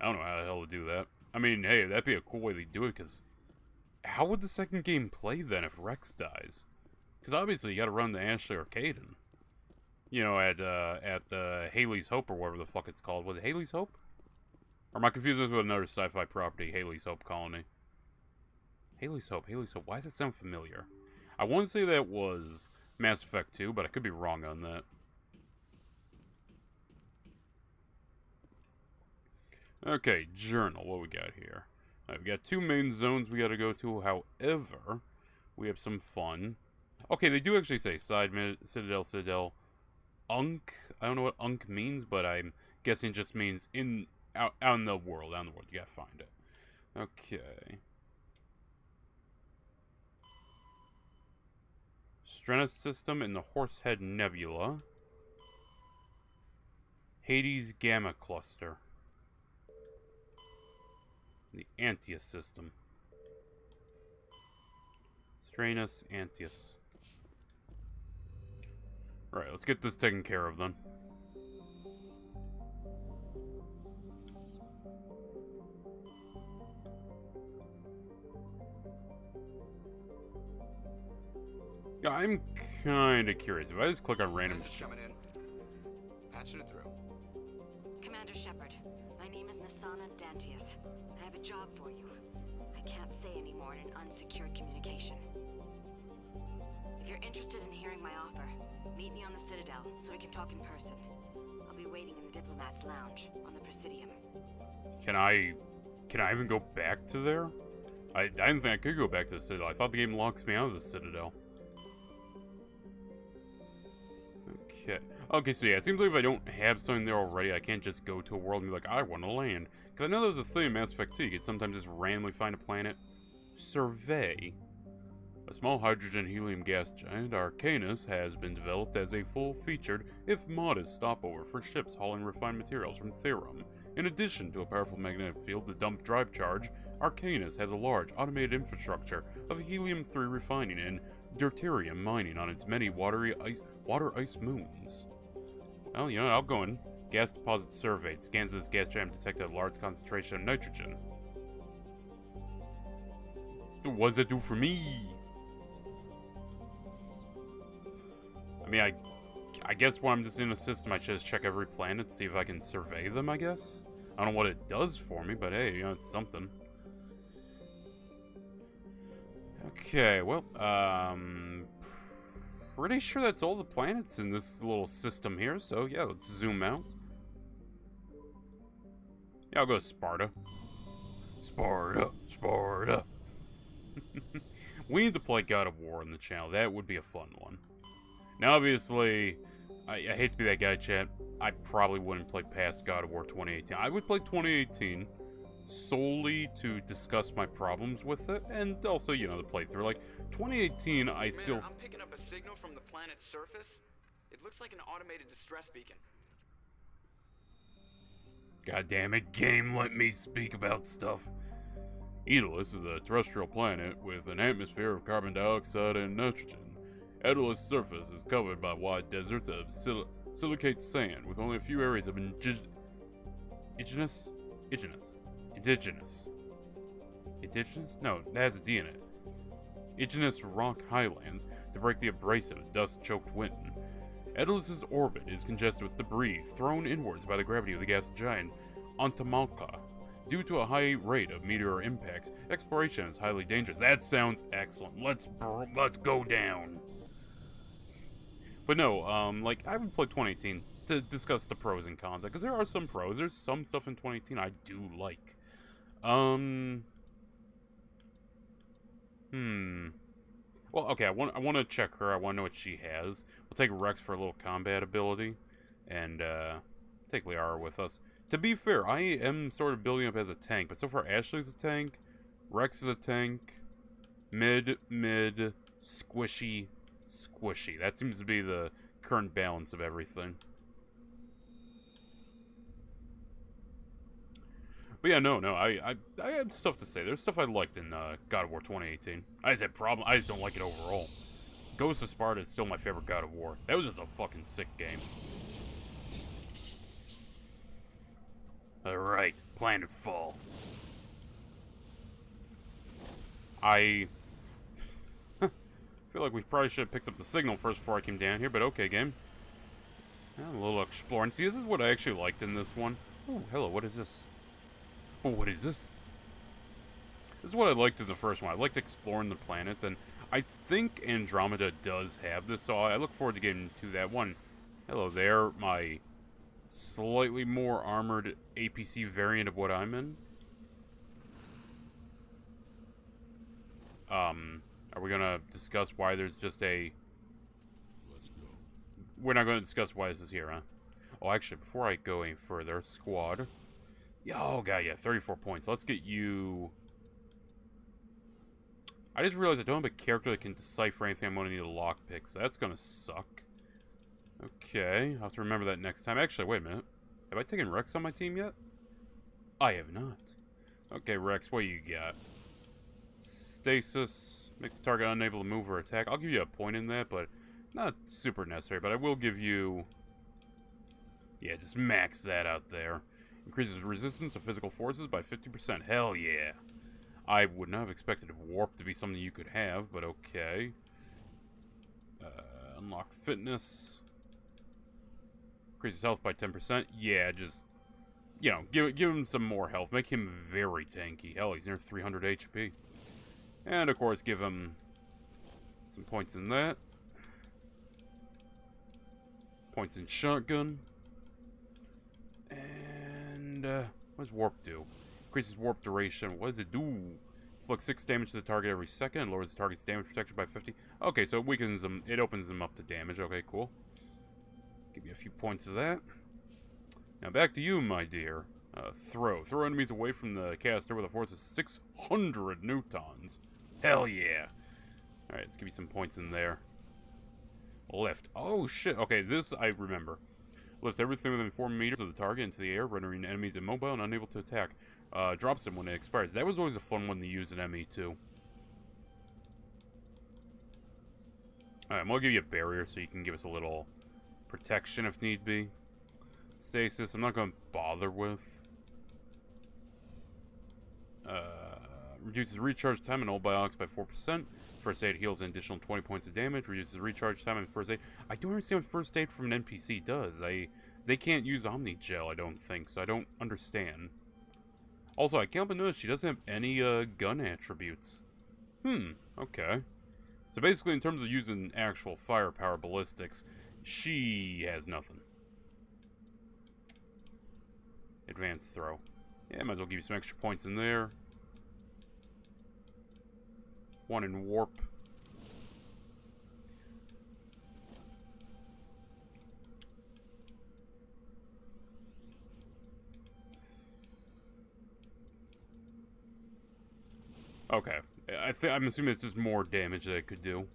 don't know how the hell to do that. I mean, hey, that'd be a cool way to do it, because how would the second game play then if Rex dies? Because obviously you gotta run to Ashley or Caden. You know, at Haley's Hope, or whatever the fuck it's called. Was it Haley's Hope? Or am I confusing this with another sci-fi property, Haley's Hope Colony? Haley's Hope. Why does it sound familiar? I want to say that was Mass Effect 2, but I could be wrong on that. Okay, journal. What we got here? We got 2 main zones we got to go to. However, we have some fun. Okay, they do actually say side citadel. Unk. I don't know what Unk means, but I'm guessing it just means out in the world. Out in the world, you gotta find it. Okay. Strenna system in the Horsehead Nebula. Hades Gamma Cluster. The Antaeus system. Stranus Antaeus. Right, let's get this taken care of then. Yeah, I'm kinda curious. If I just click on random Message coming in. Patching it through. Commander Shepard, my name is Nasana Dantius. I have a job for you. I can't say any more in an unsecured communication. If you're interested in hearing my offer, meet me on the Citadel so we can talk in person. I'll be waiting in the Diplomat's Lounge on the Presidium. Can I even go back to there? I didn't think I could go back to the Citadel. I thought the game locks me out of the Citadel. Okay, so yeah, it seems like if I don't have something there already, I can't just go to a world and be like, I want to land. Because I know there's a thing in Mass Effect 2, you could sometimes just randomly find a planet. Survey. A small hydrogen-helium gas giant, Arcanus, has been developed as a full-featured, if modest, stopover for ships hauling refined materials from Therum. In addition to a powerful magnetic field to dump drive charge, Arcanus has a large, automated infrastructure of helium-3 refining and deuterium mining on its many water ice moons. Well, you know what, I'll go in. Gas deposit surveyed. Scans of this gas giant detected a large concentration of nitrogen. What does that do for me? I mean, I guess when I'm just in a system, I should just check every planet, see if I can survey them, I guess? I don't know what it does for me, but hey, you know, it's something. Okay, well, pretty sure that's all the planets in this little system here, so yeah, let's zoom out. Yeah, I'll go to Sparta. Sparta. We need to play God of War on the channel. That would be a fun one. Now, obviously, I hate to be that guy, chat. I probably wouldn't play past God of War 2018. I would play 2018 solely to discuss my problems with it, and also, you know, the playthrough. Like, 2018, I still... I'm picking up a signal from the planet's surface. It looks like an automated distress beacon. God damn it, game, let me speak about stuff. Aeolus is a terrestrial planet with an atmosphere of carbon dioxide and nitrogen. Aeolus' surface is covered by wide deserts of silicate sand, with only a few areas of indigenous? No, that has a D in it. Indigenous rock highlands to break the abrasive, dust-choked wind. Aeolus' orbit is congested with debris thrown inwards by the gravity of the gas giant Antamalka. Due to a high rate of meteor impacts, exploration is highly dangerous. That sounds excellent. Let's go down. But no, like, I would play 2018 to discuss the pros and cons, because there are some pros. There's some stuff in 2018 I do like. Well, okay, I want to check her. I want to know what she has. We'll take Rex for a little combat ability, and take Liara with us. To be fair, I am sort of building up as a tank, but so far Ashley's a tank, Rex is a tank, mid, squishy. That seems to be the current balance of everything. But yeah, no, I had stuff to say. There's stuff I liked in God of War 2018. I just had problem. I just don't like it overall. Ghost of Sparta is still my favorite God of War. That was just a fucking sick game. Alright, Planetfall. I feel like we probably should have picked up the signal first before I came down here, but okay, game. A little exploring. See, this is what I actually liked in this one. Oh, hello, what is this? Oh, what is this? This is what I liked in the first one. I liked exploring the planets, and I think Andromeda does have this, so I look forward to getting to that one. Hello there, my slightly more armored APC variant of what I'm in. Are we gonna discuss why there's just a... Let's go. We're not gonna discuss why this is here, huh? Oh, actually, before I go any further, squad. Oh, God, yeah, 34 points. Let's get you... I just realized I don't have a character that can decipher anything. I'm gonna need a lockpick, so that's gonna suck. Okay, I'll have to remember that next time. Actually, wait a minute. Have I taken Rex on my team yet? I have not. Okay, Rex, what you got? Stasis. Makes the target unable to move or attack. I'll give you a point in that, but not super necessary. But I will give you... Yeah, just max that out there. Increases resistance to physical forces by 50%. Hell yeah. I would not have expected Warp to be something you could have, but okay. unlock fitness. Increases health by 10%. Yeah, just, you know, give him some more health. Make him very tanky. Hell, he's near 300 HP. And, of course, give him some points in that. Points in shotgun. And, what does warp do? Increases warp duration. What does it do? Inflicts 6 damage to the target every second. And lowers the target's damage protection by 50. Okay, so it weakens them. It opens them up to damage. Okay, cool. Give you a few points of that. Now back to you, my dear. Throw. Throw enemies away from the caster with a force of 600 newtons. Hell yeah. Alright, let's give you some points in there. Lift. Oh, shit. Okay, this I remember. Lifts everything within 4 meters of the target into the air, rendering enemies immobile and unable to attack. Drops them when it expires. That was always a fun one to use in ME2. Alright, I'm gonna give you a barrier so you can give us a little protection if need be. Stasis, I'm not gonna bother with. Reduces recharge time and old biotics by 4%. First aid heals an additional 20 points of damage. Reduces recharge time and first aid. I don't understand what first aid from an NPC does. They can't use Omni Gel, I don't think, so I don't understand. Also, I can't but notice she doesn't have any gun attributes. Okay. So basically, in terms of using actual firepower ballistics, she has nothing. Advanced throw. Yeah, might as well give you some extra points in there. 1 in warp. Okay. I'm assuming it's just more damage that it could do.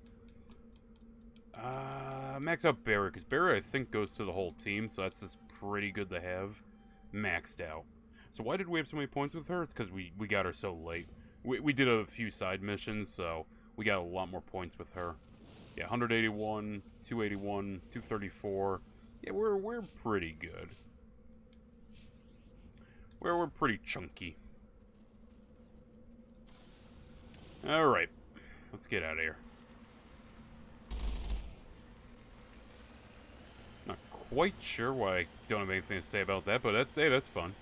Max out Barry, because Barry I think goes to the whole team, so that's just pretty good to have. Maxed out. So why did we have so many points with her? It's because we got her so late. We did a few side missions, so we got a lot more points with her. Yeah, 181, 281, 234. Yeah, we're pretty good. We're pretty chunky. Alright, let's get out of here. Not quite sure why I don't have anything to say about that, but hey, that's fun.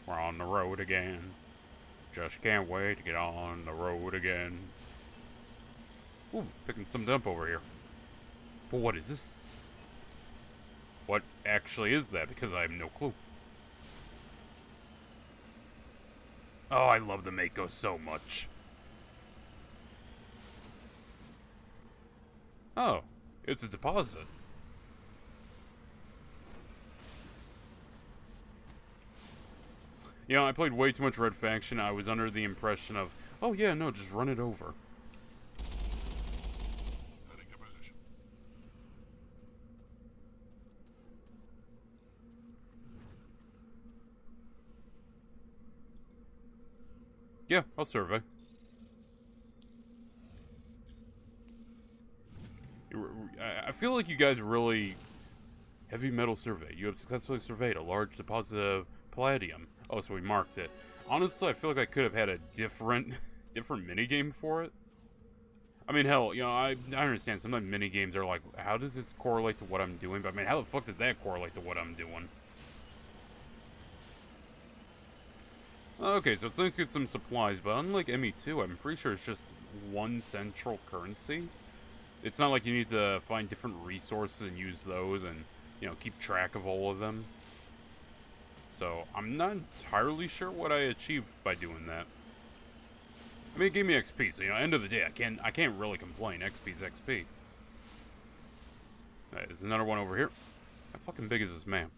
We're on the road again. Just can't wait to get on the road again. Ooh, picking something up over here. But what is this? What actually is that? Because I have no clue. Oh, I love the Mako so much. Oh, it's a deposit. You know, I played way too much Red Faction. I was under the impression of, oh yeah, no, just run it over. Heading to position. Yeah, I'll survey. I feel like you guys really... Heavy metal survey. You have successfully surveyed a large deposit of palladium. Oh, so we marked it. Honestly, I feel like I could have had a different minigame for it. I mean, hell, you know, I understand sometimes minigames are like, how does this correlate to what I'm doing? But I mean, how the fuck did that correlate to what I'm doing? Okay, so it's nice to get some supplies, but unlike ME2, I'm pretty sure it's just one central currency. It's not like you need to find different resources and use those and, you know, keep track of all of them. So, I'm not entirely sure what I achieved by doing that. I mean, it gave me XP, so, you know, end of the day, I can't really complain. XP's XP. Alright, there's another one over here. How fucking big is this map?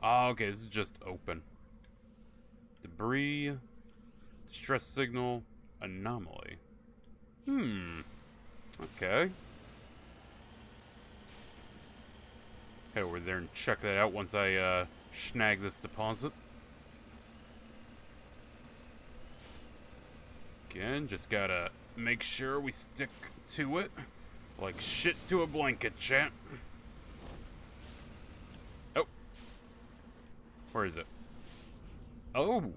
Ah, okay, this is just open. Debris. Distress signal. Anomaly. Okay. Head over there and check that out once I snag this deposit. Again, just gotta make sure we stick to it. Like shit to a blanket, chat. Oh. Where is it? Oh.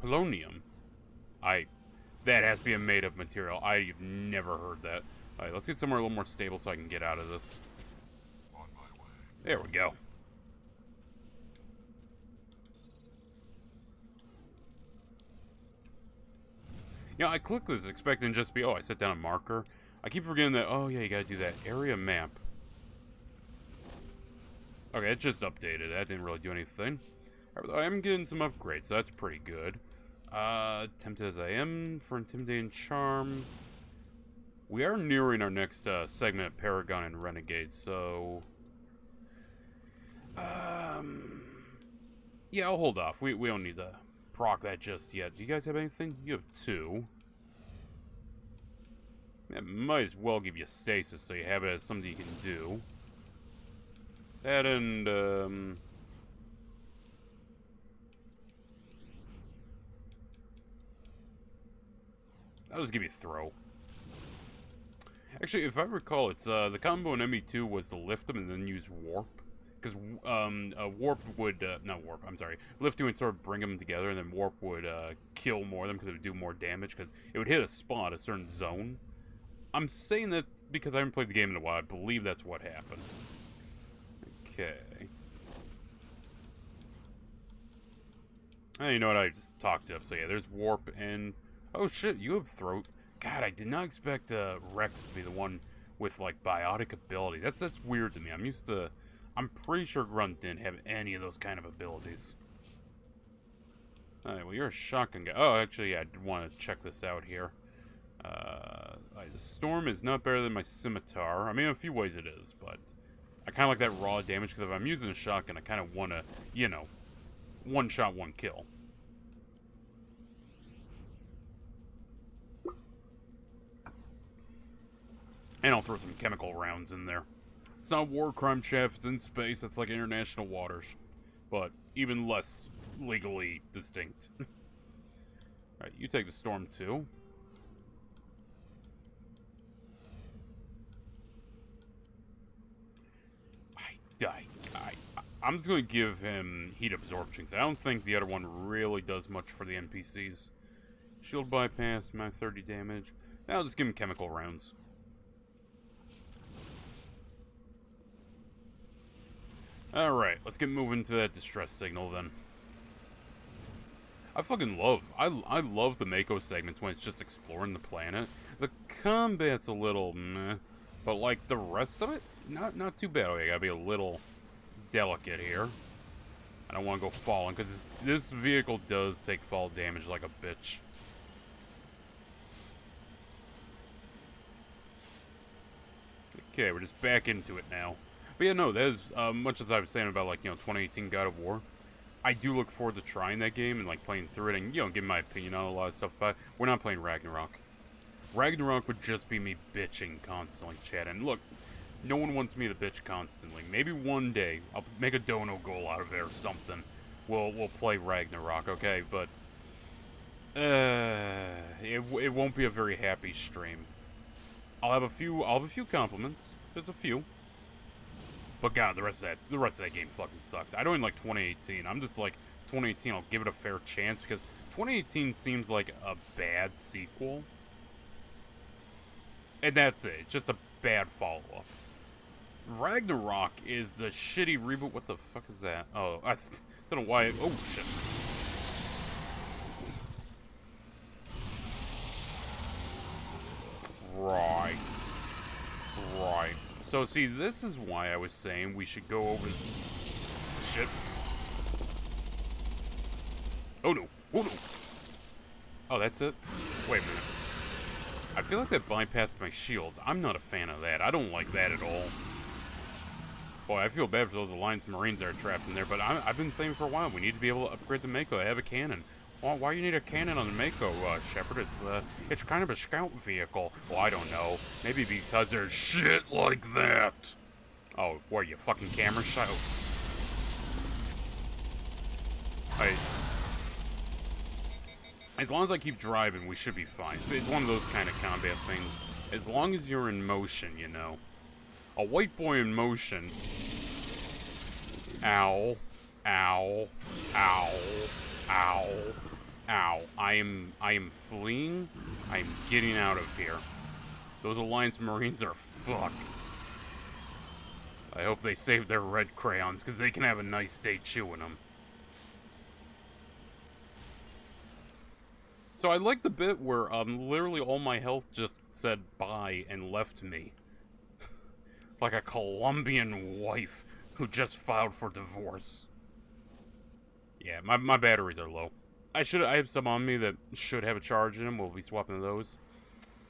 Polonium. That has to be a made-up material. I've never heard that. Alright, let's get somewhere a little more stable so I can get out of this. On my way. There we go. You know, I click this expecting just to be, oh, I set down a marker. I keep forgetting that, oh yeah, you gotta do that area map. Okay, it just updated. That didn't really do anything. I am getting some upgrades, so that's pretty good. Tempted as I am for Intimidating Charm. We are nearing our next segment of Paragon and Renegade, so... yeah, I'll hold off. We don't need to proc that just yet. Do you guys have anything? You have 2. It might as well give you stasis so you have it as something you can do. That and, I'll just give you throw. Actually, if I recall, it's, the combo in ME2 was to lift them and then use warp. Because, warp would, not warp, I'm sorry. Lifting would sort of bring them together, and then warp would, kill more of them because it would do more damage, because it would hit a spot, a certain zone. I'm saying that because I haven't played the game in a while. I believe that's what happened. Okay. You know what? I just talked up. So yeah, there's warp and... Oh shit, you have throat. God, I did not expect Rex to be the one with, like, biotic ability. That's weird to me. I'm used to... I'm pretty sure Grunt didn't have any of those kind of abilities. Alright, well, you're a shotgun guy. Oh, actually, yeah, I did want to check this out here. The Storm is not better than my Scimitar. I mean, in a few ways it is, but I kind of like that raw damage, because if I'm using a shotgun, I kind of want to, you know, one shot, one kill. And I'll throw some chemical rounds in there. It's not war crime, chef. It's in space. It's like international waters. But even less legally distinct. Alright, you take the Storm too. I'm just going to give him heat absorption, because I don't think the other one really does much for the NPCs. Shield bypass, my 30 damage. Now I'll just give him chemical rounds. Alright, let's get moving to that distress signal then. I fucking love, I love the Mako segments when it's just exploring the planet. The combat's a little meh, but like the rest of it, not too bad. Okay, I gotta be a little delicate here. I don't want to go falling, because this vehicle does take fall damage like a bitch. Okay, we're just back into it now. But yeah, no, that is much as I was saying about, like, you know, 2018 God of War. I do look forward to trying that game and, like, playing through it and, you know, giving my opinion on a lot of stuff about it. We're not playing Ragnarok. Ragnarok would just be me bitching constantly, chat. And look, no one wants me to bitch constantly. Maybe one day I'll make a dono goal out of it or something. We'll play Ragnarok, okay? But it won't be a very happy stream. I'll have a few compliments. There's a few. But God, the rest of that game fucking sucks. I don't even like 2018. I'm just like 2018. I'll give it a fair chance because 2018 seems like a bad sequel. And that's it. It's just a bad follow-up. Ragnarok is the shitty reboot. What the fuck is that? Oh, I don't know why. Oh, shit. Right. Right. So, see, this is why I was saying we should go over... Shit. Oh, no. Oh, no. Oh, that's it? Wait a minute. I feel like that bypassed my shields. I'm not a fan of that. I don't like that at all. Boy, I feel bad for those Alliance Marines that are trapped in there, but I've been saying for a while, we need to be able to upgrade the Mako. I have a cannon. Well, why do you need a cannon on the Mako, Shepard? It's kind of a scout vehicle. Well, I don't know. Maybe because there's shit like that. Oh, what are you, fucking camera shy? As long as I keep driving, we should be fine. It's one of those kind of combat things. As long as you're in motion, you know. A white boy in motion. Ow. Ow. Ow. Ow. Ow. I am fleeing. I am getting out of here. Those Alliance Marines are fucked. I hope they save their red crayons, because they can have a nice day chewing them. So I like the bit where literally all my health just said bye and left me. Like a Colombian wife who just filed for divorce. Yeah, my batteries are low. I have some on me that should have a charge in them. We'll be swapping those.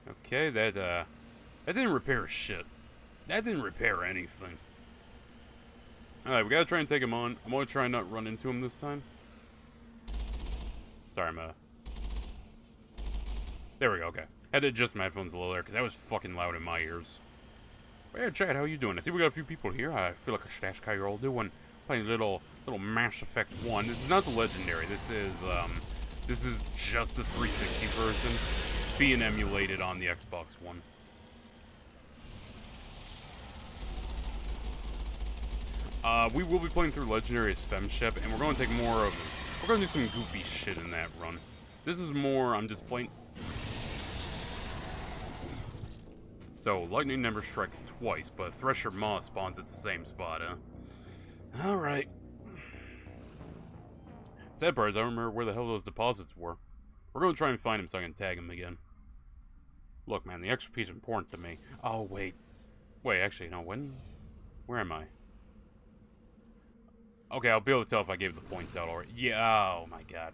Okay, that didn't repair shit. That didn't repair anything. Alright, we gotta try and take him on. I'm gonna try and not run into him this time. Sorry, there we go, okay. Had to adjust my headphones a little there, because that was fucking loud in my ears. But yeah, Chad, how you doing? I see we got a few people here. I feel like a stash guy you're all doing. Playing a little Mass Effect 1. This is not the Legendary. This is just the 360 version being emulated on the Xbox One. We will be playing through Legendary as Femshep, and we're going to take more of... We're going to do some goofy shit in that run. This is more, I'm just playing... So, Lightning never strikes twice, but Thresher Maw spawns at the same spot, huh? Alright. Sad part is I don't remember where the hell those deposits were. We're going to try and find him so I can tag him again. Look, man, the XP is important to me. Oh, wait. Wait, actually, no, when... Where am I? Okay, I'll be able to tell if I gave the points out already. Yeah, oh my god.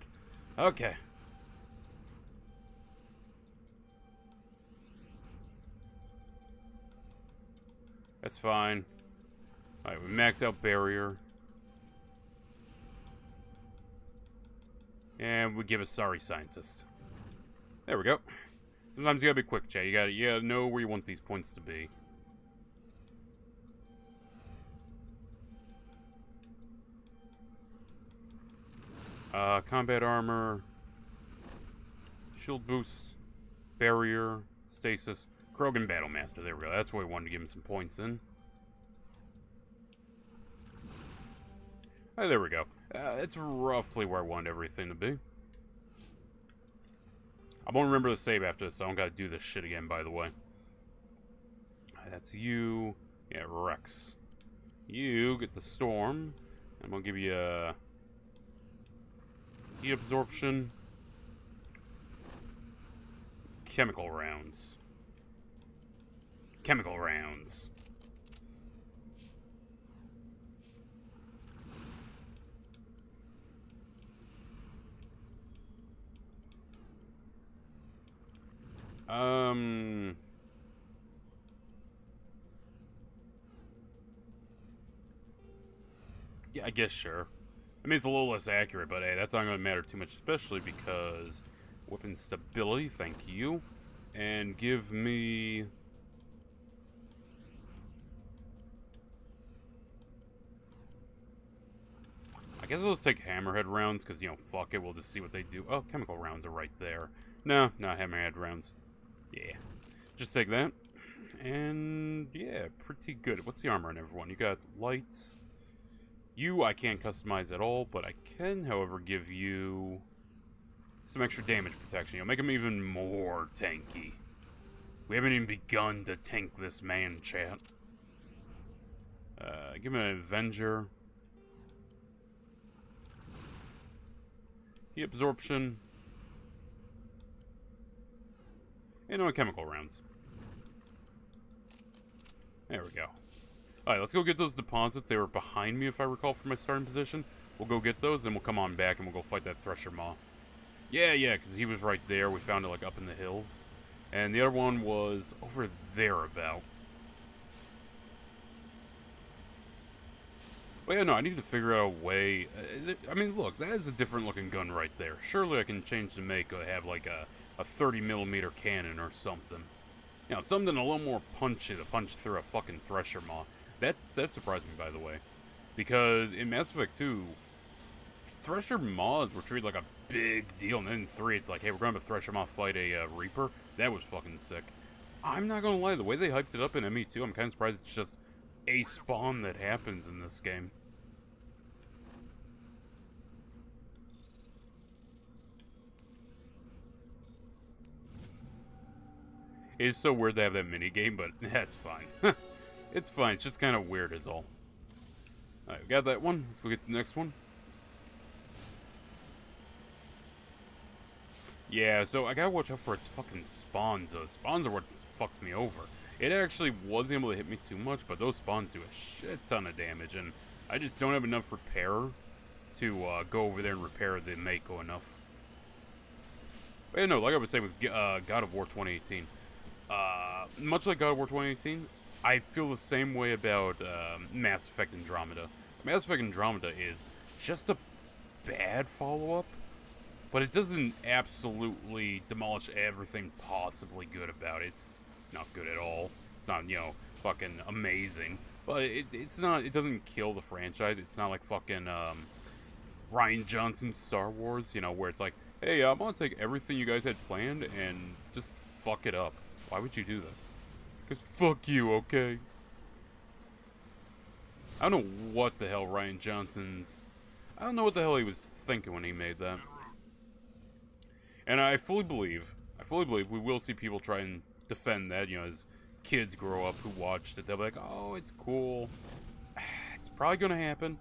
Okay. That's fine. Alright, we max out barrier. And we give a sorry scientist. There we go. Sometimes you gotta be quick, Jay. You gotta know where you want these points to be. Combat armor, shield boost, barrier, stasis, Krogan Battlemaster. There we go. That's what we wanted to give him some points in. Oh, there we go. It's roughly where I want everything to be. I won't remember the save after this, so I don't gotta do this shit again, by the way. That's you. Yeah, Rex. You get the Storm. I'm gonna give you a... heat absorption. Chemical rounds. Chemical rounds. Yeah, I guess sure. I mean, it's a little less accurate, but hey, that's not going to matter too much, especially because weapon stability, thank you. And give me... I guess I'll just take hammerhead rounds, because, you know, fuck it, we'll just see what they do. Oh, chemical rounds are right there. No, hammerhead rounds. Yeah. Just take that. And, yeah, pretty good. What's the armor on everyone? You got light... You, I can't customize at all, but I can, however, give you some extra damage protection. You'll make him even more tanky. We haven't even begun to tank this man, chat. Give him an Avenger. Heat absorption. And on chemical rounds. There we go. Alright, let's go get those deposits. They were behind me, if I recall, from my starting position. We'll go get those, then we'll come on back and we'll go fight that Thresher Maw. Yeah, because he was right there. We found it, like, up in the hills. And the other one was over there about. But yeah, no, I need to figure out a way. I mean, look, that is a different looking gun right there. Surely I can change the make or have, like, a 30mm cannon or something. You know, something a little more punchy to punch through a fucking Thresher Maw. That surprised me, by the way. Because in Mass Effect 2, Thresher Maws were treated like a big deal. And then in 3, it's like, hey, we're going to have a Thresher Maw fight a Reaper. That was fucking sick. I'm not going to lie, the way they hyped it up in ME2, I'm kind of surprised it's just a spawn that happens in this game. It is so weird to have that minigame, but that's fine. It's fine, it's just kind of weird is all. Alright, we got that one. Let's go get the next one. Yeah, so I gotta watch out for its fucking spawns. Those spawns are what fucked me over. It actually was able to hit me too much, but those spawns do a shit ton of damage, and I just don't have enough repair to go over there and repair the Mako enough. But yeah, no, like I was saying with God of War 2018, much like God of War 2018, I feel the same way about Mass Effect Andromeda. Mass Effect Andromeda is just a bad follow-up, but it doesn't absolutely demolish everything possibly good about it. It's not good at all. It's not, you know, fucking amazing. But it's not, it doesn't kill the franchise. It's not like fucking Rian Johnson's Star Wars, you know, where it's like, hey, I'm gonna take everything you guys had planned and just fuck it up. Why would you do this? Because fuck you, okay? I don't know what the hell Rian Johnson's... I don't know what the hell he was thinking when he made that. And I fully believe we will see people try and defend that, you know, as kids grow up who watched it. They'll be like, oh, it's cool. It's probably gonna happen.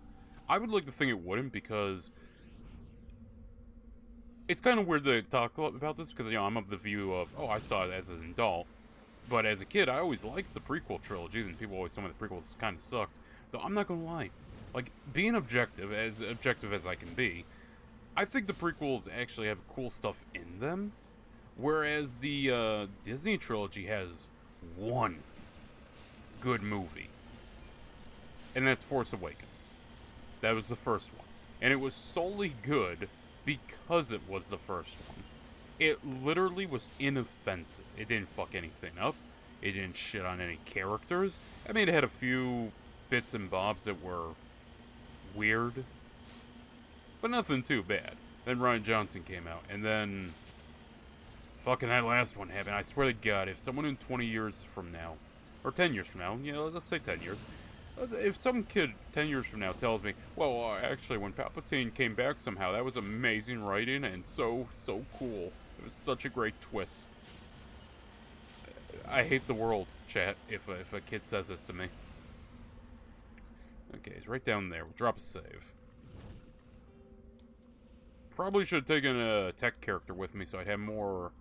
I would like to think it wouldn't, because it's kind of weird to talk about this, because, you know, I'm of the view of, oh, I saw it as an adult. But as a kid, I always liked the prequel trilogies, and people always told me the prequels kind of sucked. Though I'm not gonna lie. Like, being objective as I can be, I think the prequels actually have cool stuff in them. Whereas the Disney trilogy has one good movie. And that's Force Awakens. That was the first one. And it was solely good because it was the first one. It literally was inoffensive. It didn't fuck anything up. It didn't shit on any characters. I mean, it had a few bits and bobs that were weird, but nothing too bad. Then Rian Johnson came out, and then fucking that last one happened. I swear to God, if someone in 20 years from now, or 10 years from now, you know, let's say 10 years, if some kid 10 years from now tells me, well, actually, when Palpatine came back somehow, that was amazing writing and so cool. It was such a great twist. I hate the world, chat, if a kid says this to me. Okay, it's right down there. We'll drop a save. Probably should have taken a tech character with me so I'd have more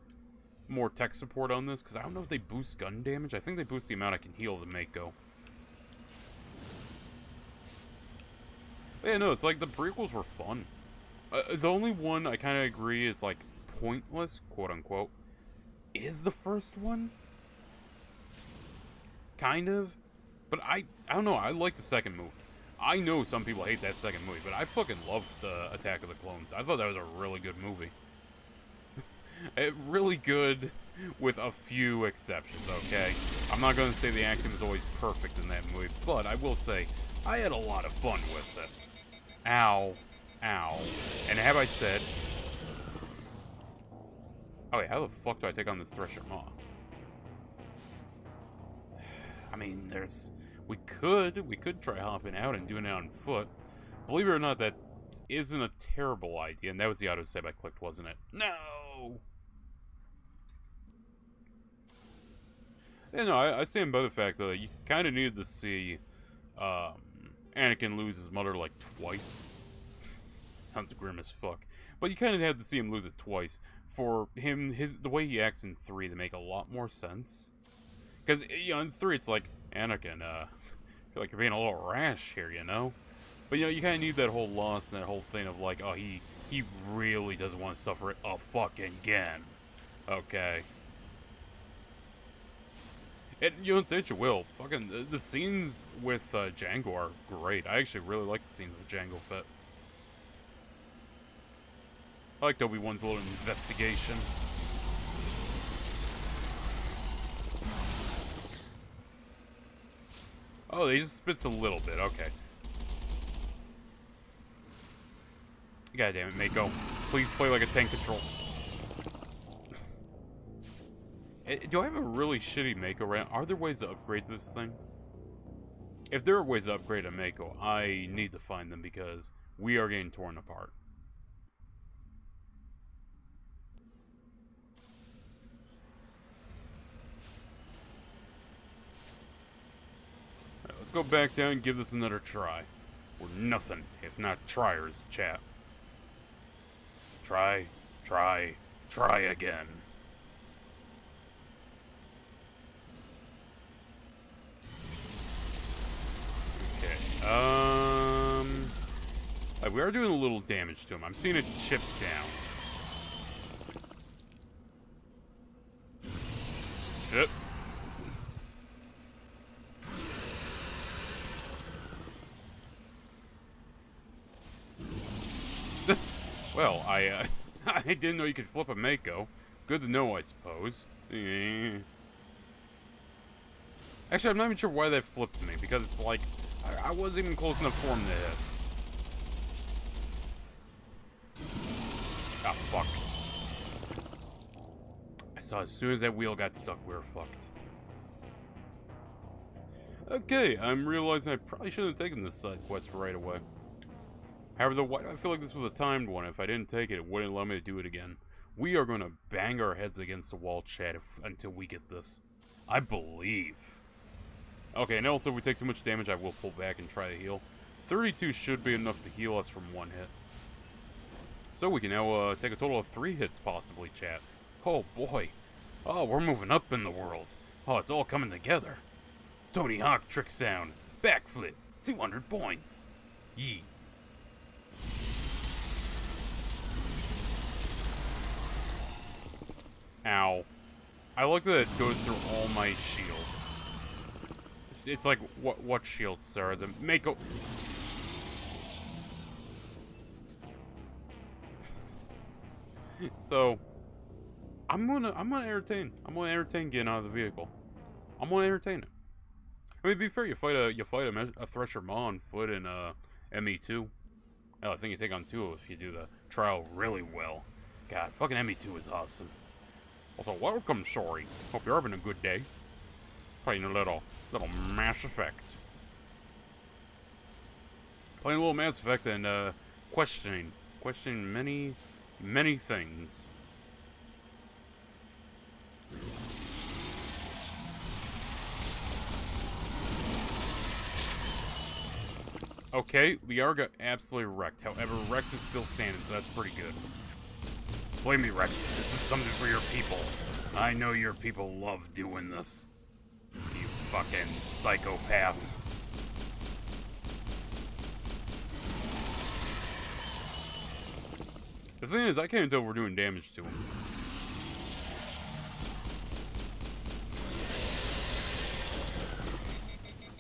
tech support on this, because I don't know if they boost gun damage. I think they boost the amount I can heal the Mako. Yeah, no, it's like the prequels were fun. The only one I kind of agree is, like, pointless, quote-unquote, is the first one. Kind of. But I don't know, I like the second movie. I know some people hate that second movie, but I fucking loved Attack of the Clones. I thought that was a really good movie. Really good, with a few exceptions, okay? I'm not going to say the acting was always perfect in that movie, but I will say, I had a lot of fun with it. Ow. Ow. And have I said... Oh wait, how the fuck do I take on this Thresher Maw? I mean, we could try hopping out and doing it on foot. Believe it or not, that isn't a terrible idea. And that was the autosave I clicked, wasn't it? No! Yeah, no, I stand by the fact that you kind of needed to see Anakin lose his mother, like, twice. Sounds grim as fuck. But you kind of had to see him lose it twice for him, the way he acts in 3 to make a lot more sense. Because, you know, in 3 it's like, Anakin, I feel like you're being a little rash here, you know? But, you know, you kind of need that whole loss and that whole thing of, like, oh, he really doesn't want to suffer it a fucking again. Okay. And, you know, say what you will, fucking, the scenes with Django are great. I actually really like the scenes with Django Fett. I liked Obi-Wan's little investigation. Oh, he just spits a little bit, okay. God damn it, Mako. Please play like a tank control. Do I have a really shitty Mako right now? Are there ways to upgrade this thing? If there are ways to upgrade a Mako, I need to find them because we are getting torn apart. Let's go back down and give this another try. We're nothing if not triers, chat. Try again. Okay, we are doing a little damage to him. I'm seeing it chip down. Shit. Well, I didn't know you could flip a Mako. Good to know, I suppose. Actually, I'm not even sure why that flipped me, because it's like, I wasn't even close enough for him to hit. Ah, fuck. I saw as soon as that wheel got stuck, we were fucked. Okay, I'm realizing I probably shouldn't have taken this side quest right away. However, why do I feel like this was a timed one? If I didn't take it, it wouldn't allow me to do it again. We are going to bang our heads against the wall, chat, until we get this. I believe. Okay, and also if we take too much damage, I will pull back and try to heal. 32 should be enough to heal us from one hit. So we can now take a total of 3 hits, possibly, chat. Oh, boy. Oh, we're moving up in the world. Oh, it's all coming together. Tony Hawk trick sound. Backflip. 200 points. Yee. Ow. I like that it goes through all my shields. It's like, what shields, sir? The Mako... So, I'm gonna entertain getting out of the vehicle. I'm gonna entertain it. I mean, to be fair, you fight a Thresher Maw on foot in ME2. Hell, I think you take on 2 if you do the trial really well. God, fucking ME2 is awesome. Also, welcome, sorry. Hope you're having a good day. Playing a little Mass Effect. Playing a little Mass Effect and questioning many things. Okay, Liara got absolutely wrecked. However, Rex is still standing, so that's pretty good. Blame me, Rex. This is something for your people. I know your people love doing this. You fucking psychopaths. The thing is, I can't tell if we're doing damage to him.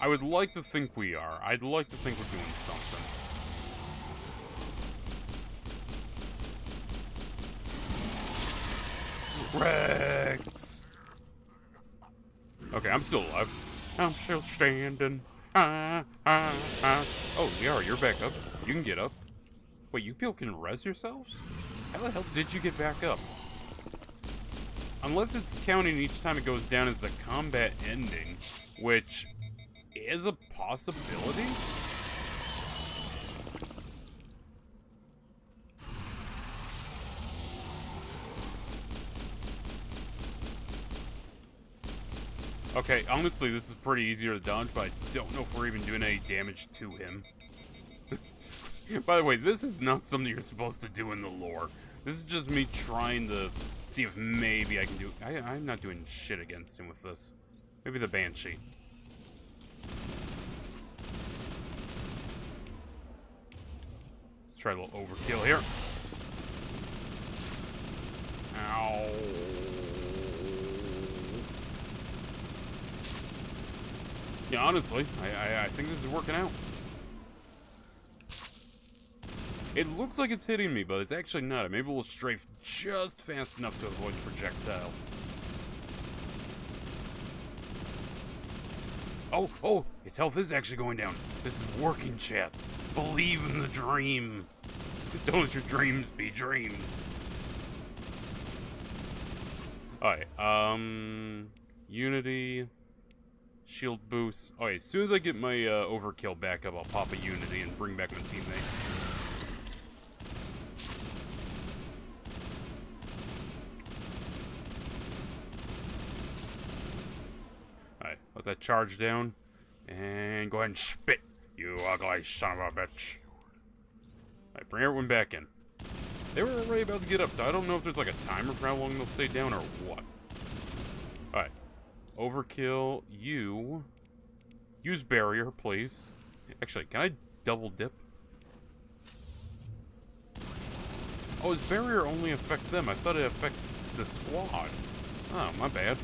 I would like to think we are. I'd like to think we're doing something. Rex! Okay, I'm still alive. I'm still standing. Oh, yeah, you're back up. You can get up. Wait, you people can res yourselves? How the hell did you get back up? Unless it's counting each time it goes down as a combat ending, which is a possibility? Okay, honestly, this is pretty easier to dodge, but I don't know if we're even doing any damage to him. By the way, this is not something you're supposed to do in the lore. This is just me trying to see if maybe I can do... I'm not doing shit against him with this. Maybe the Banshee. Let's try a little overkill here. Ow. Yeah, honestly, I think this is working out. It looks like it's hitting me, but it's actually not. I'm able to strafe just fast enough to avoid the projectile. Oh, its health is actually going down. This is working, chat. Believe in the dream. Don't let your dreams be dreams. Alright, Unity... Shield boost. Okay, as soon as I get my overkill back up, I'll pop a Unity and bring back my teammates. Alright, let that charge down. And go ahead and spit, you ugly son of a bitch. Alright, bring everyone back in. They were already about to get up, so I don't know if there's like a timer for how long they'll stay down or what. Alright. Overkill, you. Use barrier, please. Actually, can I double dip? Oh, does barrier only affect them? I thought it affects the squad. Oh, my bad.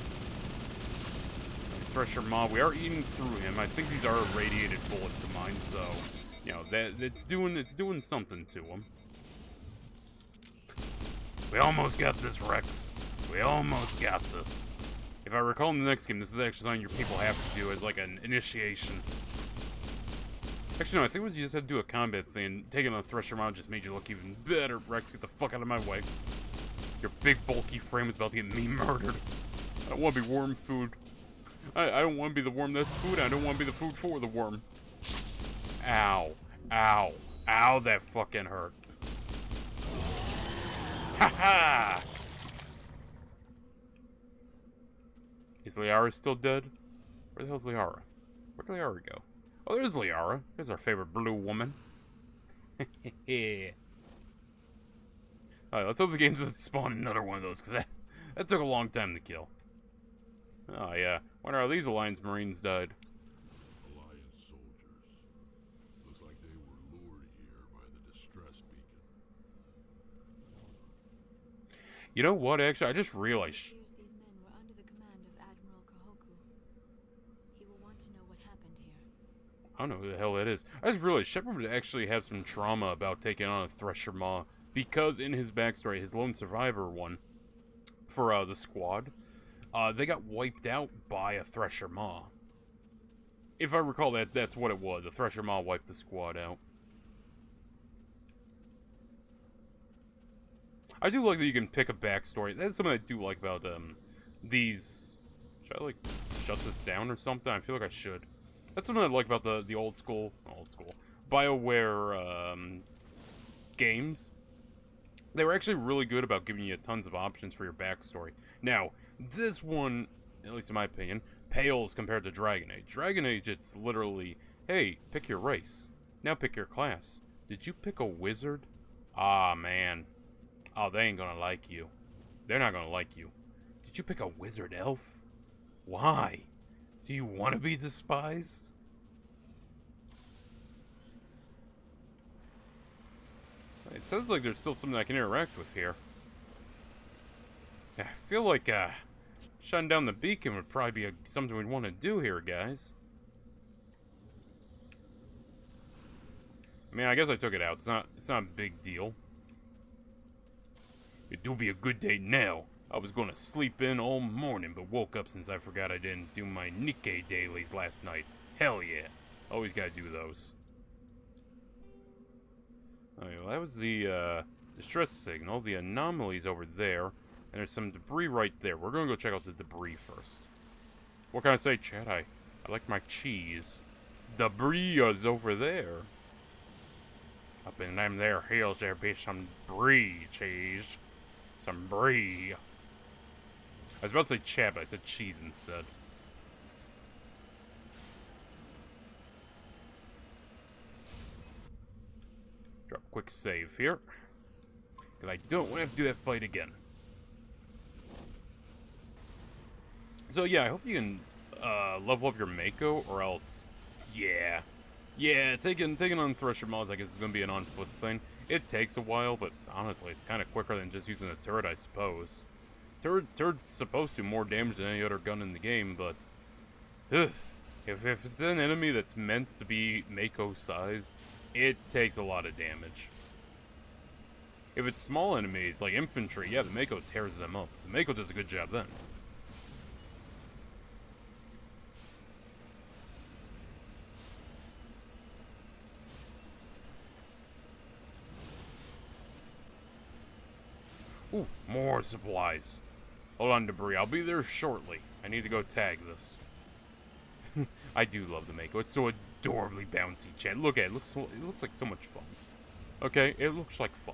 Thresher Maw, we are eating through him. I think these are irradiated bullets of mine, so you know that it's doing something to him. We almost got this, Rex. We almost got this. If I recall in the next game, this is actually something your people have to do as like an initiation. Actually, no, I think it was you just had to do a combat thing. Taking on a Thresher Maw just made you look even better. Rex, get the fuck out of my way. Your big bulky frame is about to get me murdered. I don't want to be worm food. I don't want to be the worm that's food. I don't want to be the food for the worm. Ow. Ow. Ow, that fucking hurt. Ha ha! Is Liara still dead? Where the hell's Liara? Where'd Liara go? Oh, there's Liara. There's our favorite blue woman. Alright, let's hope the game doesn't spawn another one of those, because that took a long time to kill. Oh, yeah. Wonder how these Alliance Marines died. Alliance soldiers. Looks like they were lured here by the distress beacon. You know what, actually? I just realized... These men were under the command of Admiral Kahoku. He will want to know what happened here. I don't know who the hell that is. I just realized Shepard would actually have some trauma about taking on a Thresher Maw, because in his backstory, his lone survivor one, for the squad, they got wiped out by a Thresher Maw. If I recall that's what it was. A Thresher Maw wiped the squad out. I do like that you can pick a backstory. That's something I do like about these. Should I like shut this down or something? I feel like I should. That's something I like about the old school BioWare games. They were actually really good about giving you tons of options for your backstory. Now, this one, at least in my opinion, pales compared to Dragon Age. Dragon Age, it's literally, hey, pick your race. Now pick your class. Did you pick a wizard? Ah, man. Oh, they ain't gonna like you. They're not gonna like you. Did you pick a wizard elf? Why? Do you want to be despised? It sounds like there's still something I can interact with here. I feel like shutting down the beacon would probably be something we'd want to do here, guys. I mean, I guess I took it out. It's not a big deal. It do be a good day now. I was gonna sleep in all morning, but woke up since I forgot I didn't do my Nikkei dailies last night. Hell yeah. Always gotta do those. Okay, well, that was the distress signal. The anomaly's over there. And there's some debris right there. We're gonna go check out the debris first. What can I say, Chad? I like my cheese. Debris is over there. Up in them there hills there be some brie cheese. Some brie. I was about to say Chad, but I said cheese instead. Drop a quick save here. Because I don't want to have to do that fight again. So yeah, I hope you can level up your Mako, or else, yeah, taking on Thresher Maws, I guess is gonna be an on-foot thing. It takes a while, but honestly, it's kind of quicker than just using a turret, I suppose. Turret's supposed to do more damage than any other gun in the game, but if it's an enemy that's meant to be Mako-sized, it takes a lot of damage. If it's small enemies like infantry, yeah, the Mako tears them up. The Mako does a good job then. Ooh, more supplies. Hold on, debris. I'll be there shortly. I need to go tag this. I do love the Mako. It's so adorably bouncy, Chad. Look at it. It looks like so much fun. Okay, it looks like fun.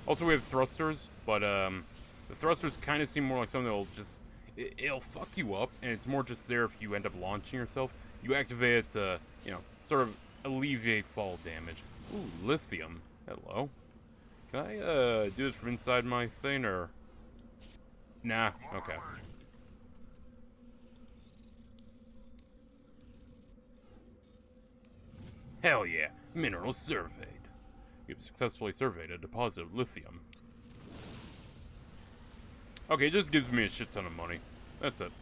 Also, we have thrusters, but the thrusters kind of seem more like something that'll just... it'll fuck you up, and it's more just there if you end up launching yourself. You activate it to, you know, sort of alleviate fall damage. Ooh, lithium. Hello. Can I, do this from inside my thing, or... Nah, okay. Hell yeah, mineral surveyed. You've successfully surveyed a deposit of lithium. Okay, it just gives me a shit ton of money. That's it.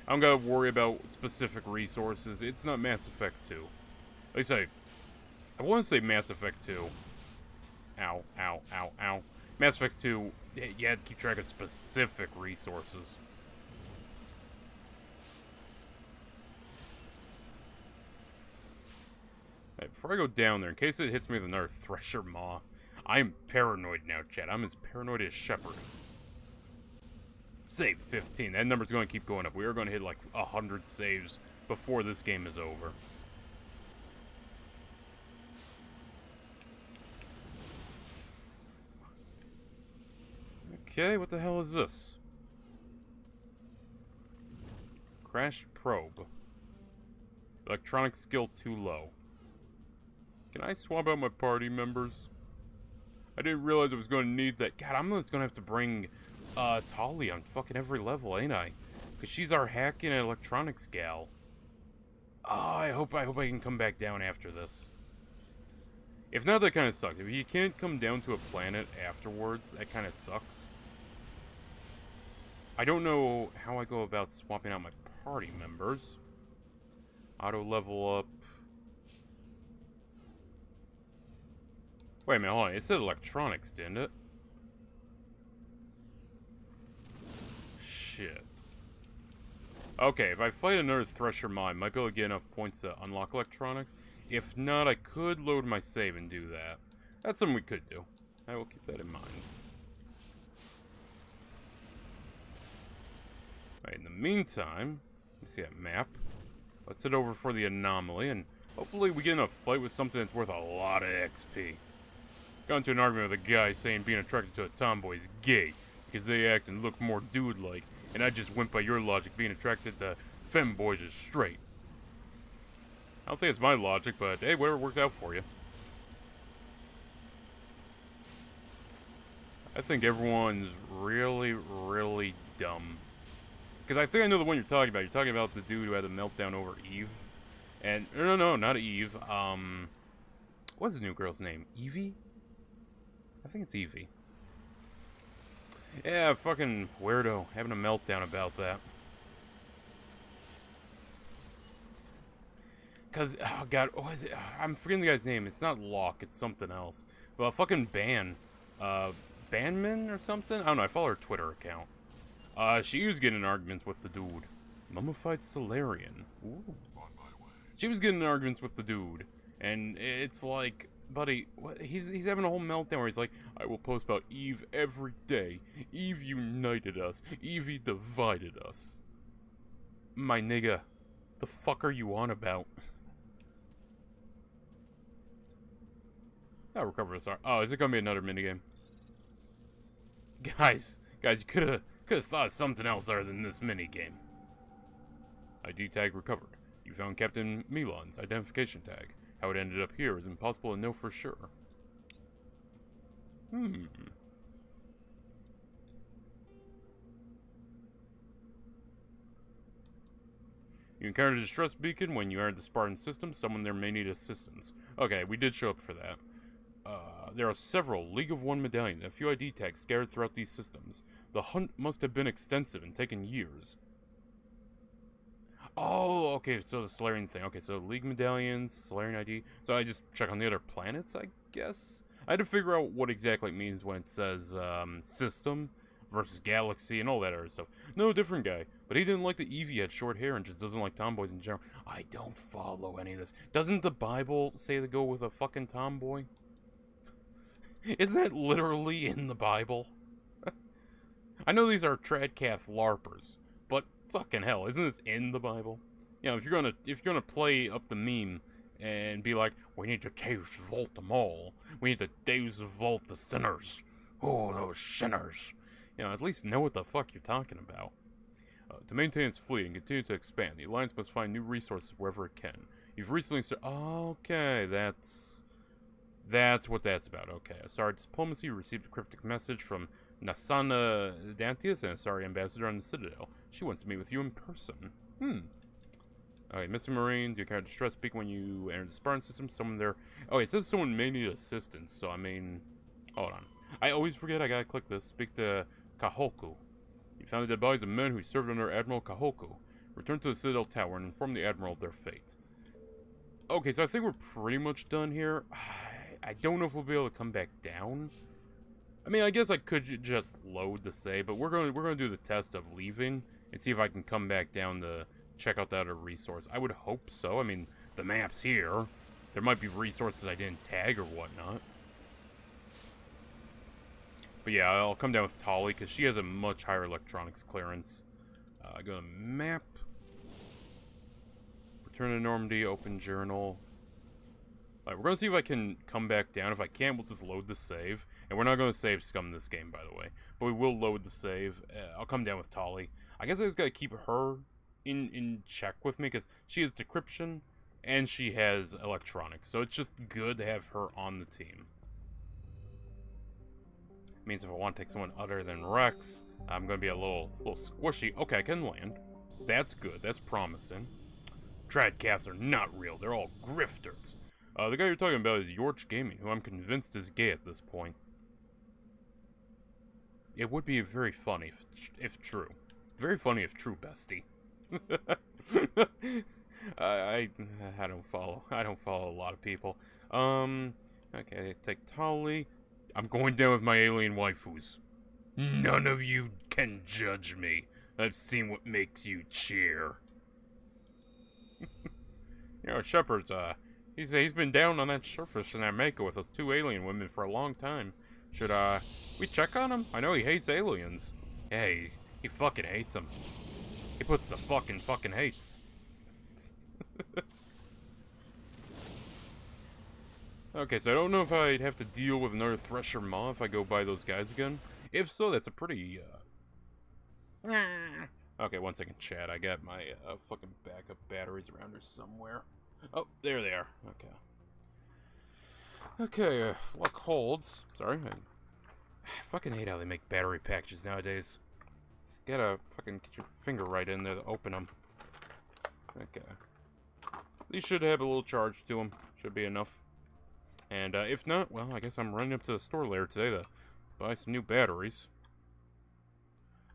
I don't gotta worry about specific resources. It's not Mass Effect 2. At least I want to say Mass Effect 2. Ow, ow, ow, ow. Mass Effect 2, you had to keep track of specific resources. Right, before I go down there, in case it hits me with another Thresher Maw, I'm paranoid now, chat. I'm as paranoid as Shepard. Save 15. That number's going to keep going up. We are going to hit like 100 saves before this game is over. Okay, what the hell is this? Crash probe. Electronic skill too low. Can I swap out my party members? I didn't realize I was going to need that. God, I'm just going to have to bring Tali on fucking every level, ain't I? Because she's our hacking and electronics gal. Oh, I hope I can come back down after this. If not, that kind of sucks. If you can't come down to a planet afterwards, that kind of sucks. I don't know how I go about swapping out my party members. Auto level up. Wait a minute, hold on. It said electronics, didn't it? Shit. Okay, if I fight another Thresher Maw, I might be able to get enough points to unlock electronics. If not, I could load my save and do that. That's something we could do. I will keep that in mind. Right, in the meantime, let me see that map. Let's head over for the anomaly, and hopefully we get in a fight with something that's worth a lot of XP. Got into an argument with a guy saying being attracted to a tomboy is gay, because they act and look more dude-like, and I just went by your logic being attracted to femboys is straight. I don't think it's my logic, but hey, whatever works out for you. I think everyone's really, really dumb. Because I think I know the one you're talking about. You're talking about the dude who had the meltdown over Eve. And, no, not Eve. What's the new girl's name? Evie? I think it's Evie. Yeah, fucking weirdo. Having a meltdown about that. Because, oh god, what is it? I'm forgetting the guy's name. It's not Locke, it's something else. Well, fucking Banman or something? I don't know, I follow her Twitter account. She was getting in arguments with the dude. Mummified Solarian. Ooh. She was getting in arguments with the dude. And it's like, buddy, what? He's having a whole meltdown where he's like, I will post about Eve every day. Eve united us. Evie divided us. My nigga, the fuck are you on about? I'll recover this. Oh, is it gonna be another minigame? Guys, you could have thought of something else other than this minigame. ID tag recovered. You found Captain Milan's identification tag. How it ended up here is impossible to know for sure. You encountered a distress beacon when you entered the Spartan system. Someone there may need assistance. Okay, we did show up for that. There are several League of One medallions and a few ID tags scattered throughout these systems. The hunt must have been extensive and taken years. Oh, okay, so the Solarian thing. Okay, so League medallions, Solarian ID. So I just check on the other planets, I guess? I had to figure out what exactly it means when it says, system versus galaxy and all that other stuff. No, different guy. But he didn't like that Evie had short hair and just doesn't like tomboys in general. I don't follow any of this. Doesn't the Bible say to go with a fucking tomboy? Isn't that literally in the Bible? I know these are Tradcath LARPers, but fucking hell, isn't this in the Bible? You know, if you're gonna play up the meme and be like, we need to Deus Vault them all. We need to Deus Vault the sinners. Oh, those sinners. You know, at least know what the fuck you're talking about. To maintain its fleet and continue to expand, the Alliance must find new resources wherever it can. You've recently okay, that's what that's about. Okay, Asari Diplomacy received a cryptic message from Nasana Dantius, an Asari ambassador on the Citadel. She wants to meet with you in person. Alright, missing Marines, you encounter distress peak when you enter the Spartan system. Someone there... Oh, it says someone may need assistance, so I mean... Hold on. I always forget I gotta click this. Speak to Kahoku. You found the dead bodies of men who served under Admiral Kahoku. Return to the Citadel Tower and inform the Admiral of their fate. Okay, so I think we're pretty much done here. I don't know if we'll be able to come back down. I mean, I guess I could just load the save, but we're gonna do the test of leaving and see if I can come back down to check out that other resource. I would hope so. I mean, the map's here. There might be resources I didn't tag or whatnot. But yeah, I'll come down with Tali because she has a much higher electronics clearance. Go to map. Return to Normandy, open journal. Alright, we're going to see if I can come back down. If I can, we'll just load the save. And we're not going to save scum this game, by the way. But we will load the save. I'll come down with Tali. I guess I just got to keep her in check with me, because she has decryption, and she has electronics. So it's just good to have her on the team. Means if I want to take someone other than Rex, I'm going to be a little squishy. Okay, I can land. That's good. That's promising. Tradcasts are not real. They're all grifters. The guy you're talking about is Yorch Gaming, who I'm convinced is gay at this point. It would be very funny if true. Very funny if true, bestie. I don't follow. I don't follow a lot of people. Okay, take Tali. I'm going down with my alien waifus. None of you can judge me. I've seen what makes you cheer. You know, Shepard's, he's been down on that surface in that Mako with those 2 alien women for a long time. Should, we check on him? I know he hates aliens. Yeah, he fucking hates them. He puts the fucking hates. Okay, so I don't know if I'd have to deal with another Thresher Maw if I go by those guys again. If so, that's a pretty, Okay, one second, chat. I got my, fucking backup batteries around here somewhere. Oh, there they are. Okay. Okay, luck holds. Sorry, I fucking hate how they make battery packages nowadays. Just gotta fucking get your finger right in there to open them. Okay. These should have a little charge to them. Should be enough. And if not, well, I guess I'm running up to the store later today to buy some new batteries.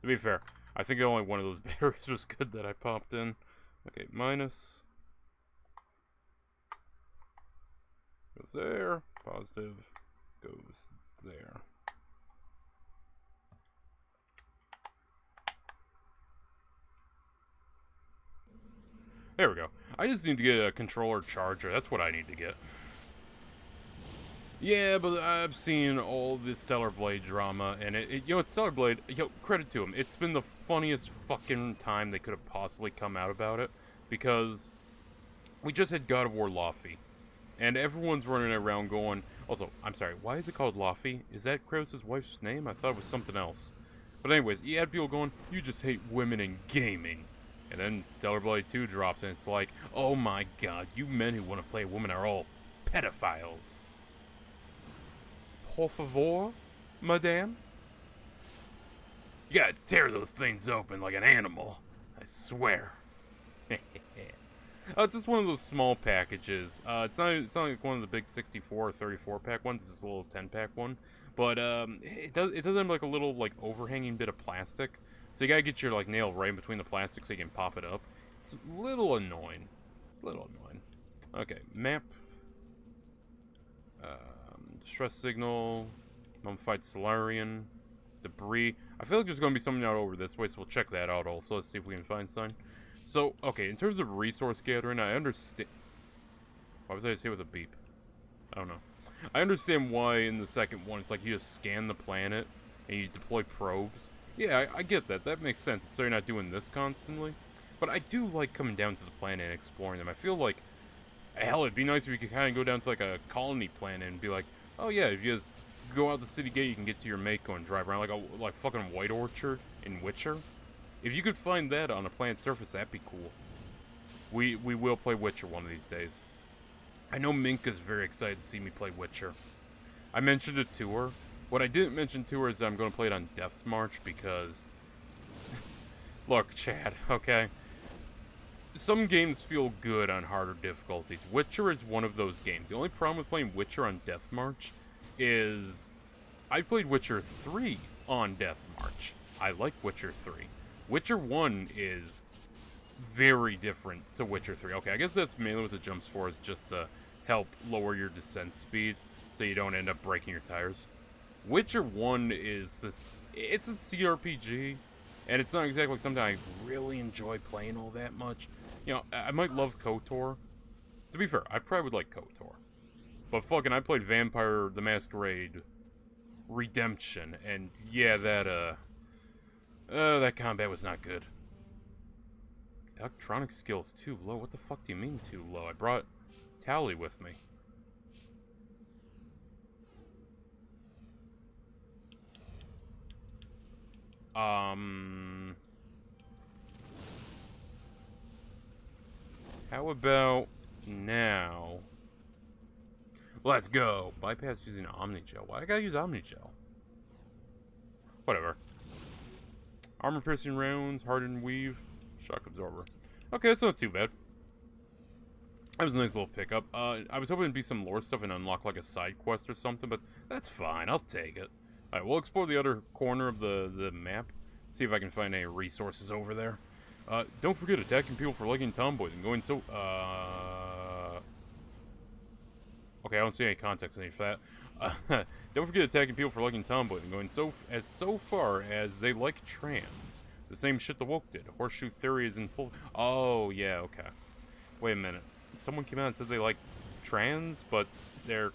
To be fair, I think only one of those batteries was good that I popped in. Okay, minus. Goes there. Positive. Goes there. There we go. I just need to get a controller charger. That's what I need to get. Yeah, but I've seen all this Stellar Blade drama, and you know, it's Stellar Blade, yo, credit to them. It's been the funniest fucking time they could have possibly come out about it, because we just had God of War Laufey, and everyone's running around going, also, I'm sorry, why is it called Laufey? Is that Kratos' wife's name? I thought it was something else. But anyways, you had people going, you just hate women in gaming. And then Stellar Blade 2 drops, and it's like, oh my god, you men who want to play women are all pedophiles. Por favor, madame? You gotta tear those things open like an animal. I swear. It's just one of those small packages. It's not like one of the big 64 or 34 pack ones. It's just a little 10 pack one. But it does have like a little like overhanging bit of plastic. So you gotta get your like nail right in between the plastic so you can pop it up. It's a little annoying. Okay, map. Distress signal. Mummified Solarian. Debris. I feel like there's gonna be something out over this way, so we'll check that out also. Let's see if we can find something. So, okay, in terms of resource gathering, I understand. Why was I say with a beep? I don't know. I understand why in the second one it's like you just scan the planet and you deploy probes. Yeah, I get that. That makes sense. So you're not doing this constantly. But I do like coming down to the planet and exploring them. I feel like, hell, it'd be nice if you could kind of go down to like a colony planet and be like, oh yeah, if you just go out the city gate, you can get to your Mako and drive around like fucking White Orchard in Witcher. If you could find that on a planet's surface, that'd be cool. We will play Witcher one of these days. I know Minka's very excited to see me play Witcher. I mentioned it to her. What I didn't mention to her is that I'm going to play it on Death March because... Look, Chad, okay? Some games feel good on harder difficulties. Witcher is one of those games. The only problem with playing Witcher on Death March is... I played Witcher 3 on Death March. I like Witcher 3. Witcher 1 is very different to Witcher 3. Okay, I guess that's mainly what the jumps for, is just to help lower your descent speed so you don't end up breaking your tires. Witcher 1 is this... It's a CRPG, and it's not exactly something I really enjoy playing all that much. You know, I might love KOTOR. To be fair, I probably would like KOTOR. But fucking, I played Vampire the Masquerade Redemption, and yeah, that combat was not good. Electronic skills too low? What the fuck do you mean too low? I brought Tally with me. How about now? Let's go. Bypass using Omnigel. Why I gotta use Omnigel? Whatever. Armor piercing rounds, hardened weave, shock absorber. Okay, that's not too bad. That was a nice little pickup. I was hoping it'd be some lore stuff and unlock like a side quest or something, but that's fine. I'll take it. Alright, we'll explore the other corner of the map. See if I can find any resources over there. Don't forget attacking people for liking tomboys and going so... Okay, I don't see any context in for that. Don't forget attacking people for liking tomboys and going so far as they like trans. The same shit the woke did. Horseshoe theory is in full... Oh, yeah, okay. Wait a minute. Someone came out and said they like trans, but they're...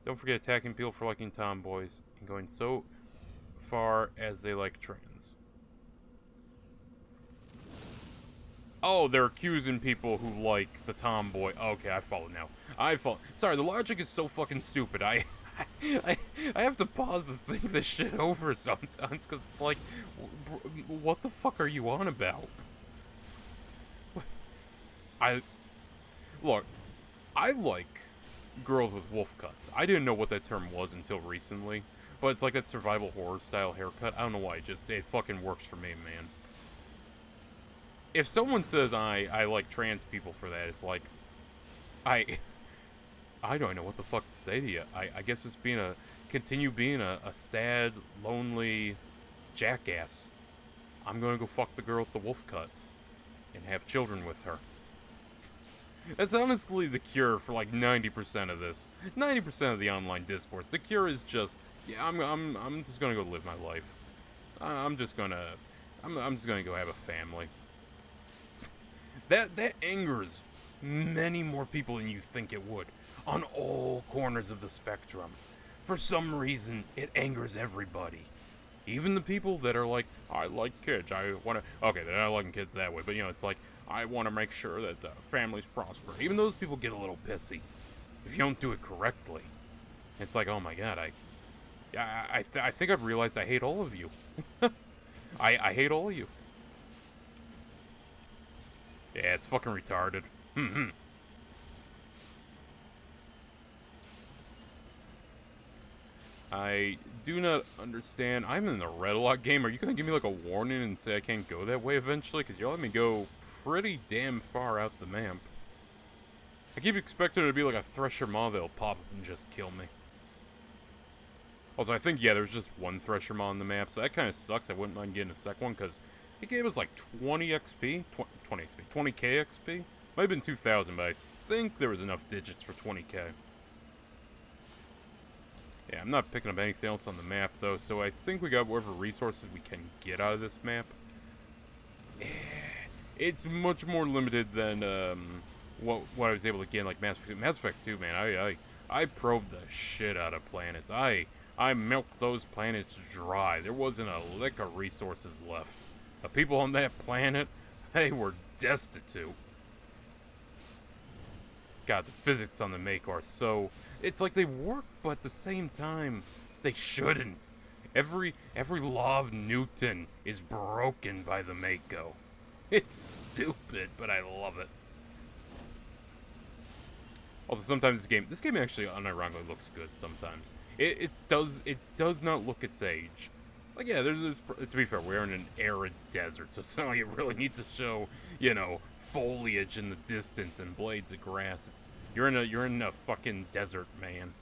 Don't forget attacking people for liking tomboys and going so far as they like trans. Oh, they're accusing people who like the tomboy. Okay, I follow now. I follow. Sorry, the logic is so fucking stupid. I have to pause to think this shit over sometimes, because it's like, what the fuck are you on about? Look, I like girls with wolf cuts. I didn't know what that term was until recently, but it's like that survival horror style haircut. I don't know why, it fucking works for me, man. If someone says I like trans people for that, it's like, I don't know what the fuck to say to you. I guess it's continue being a sad, lonely jackass. I'm gonna go fuck the girl with the wolf cut and have children with her. That's honestly the cure for like 90% of this. 90% of the online discourse. The cure is just, yeah, I'm just gonna go live my life. I'm just gonna go have a family. That angers many more people than you think it would, on all corners of the spectrum. For some reason, it angers everybody. Even the people that are like, I like kids, I wanna... Okay, they're not liking kids that way, but you know, it's like, I wanna make sure that families prosper. Even those people get a little pissy if you don't do it correctly. It's like, oh my god, I think I've realized I hate all of you. I hate all of you. Yeah, it's fucking retarded. I do not understand. I'm in the red lock game. Are you gonna give me like a warning and say I can't go that way eventually? Because you'll let me go pretty damn far out the map. I keep expecting there to be like a Thresher Maw that'll pop up and just kill me. Also, I think, yeah, there's just one Thresher Maw on the map, so that kind of sucks. I wouldn't mind getting a second one, because it gave us like 20 XP? 20 XP. 20k XP? Might have been 2,000, but I think there was enough digits for 20k. Yeah, I'm not picking up anything else on the map, though, so I think we got whatever resources we can get out of this map. It's much more limited than what I was able to get in, like, Mass Effect. Mass Effect 2, man, I probed the shit out of planets. I milked those planets dry. There wasn't a lick of resources left. The people on that planet, they were destitute. God, the physics on the make are so... It's like they work, but at the same time, they shouldn't. Every law of Newton is broken by the Mako. It's stupid, but I love it. Also, sometimes this game actually unironically looks good sometimes. It does not look its age. Like, yeah, there's to be fair, we're in an arid desert, so it's not like it really needs to show, you know, foliage in the distance and blades of grass. You're in a fucking desert, man.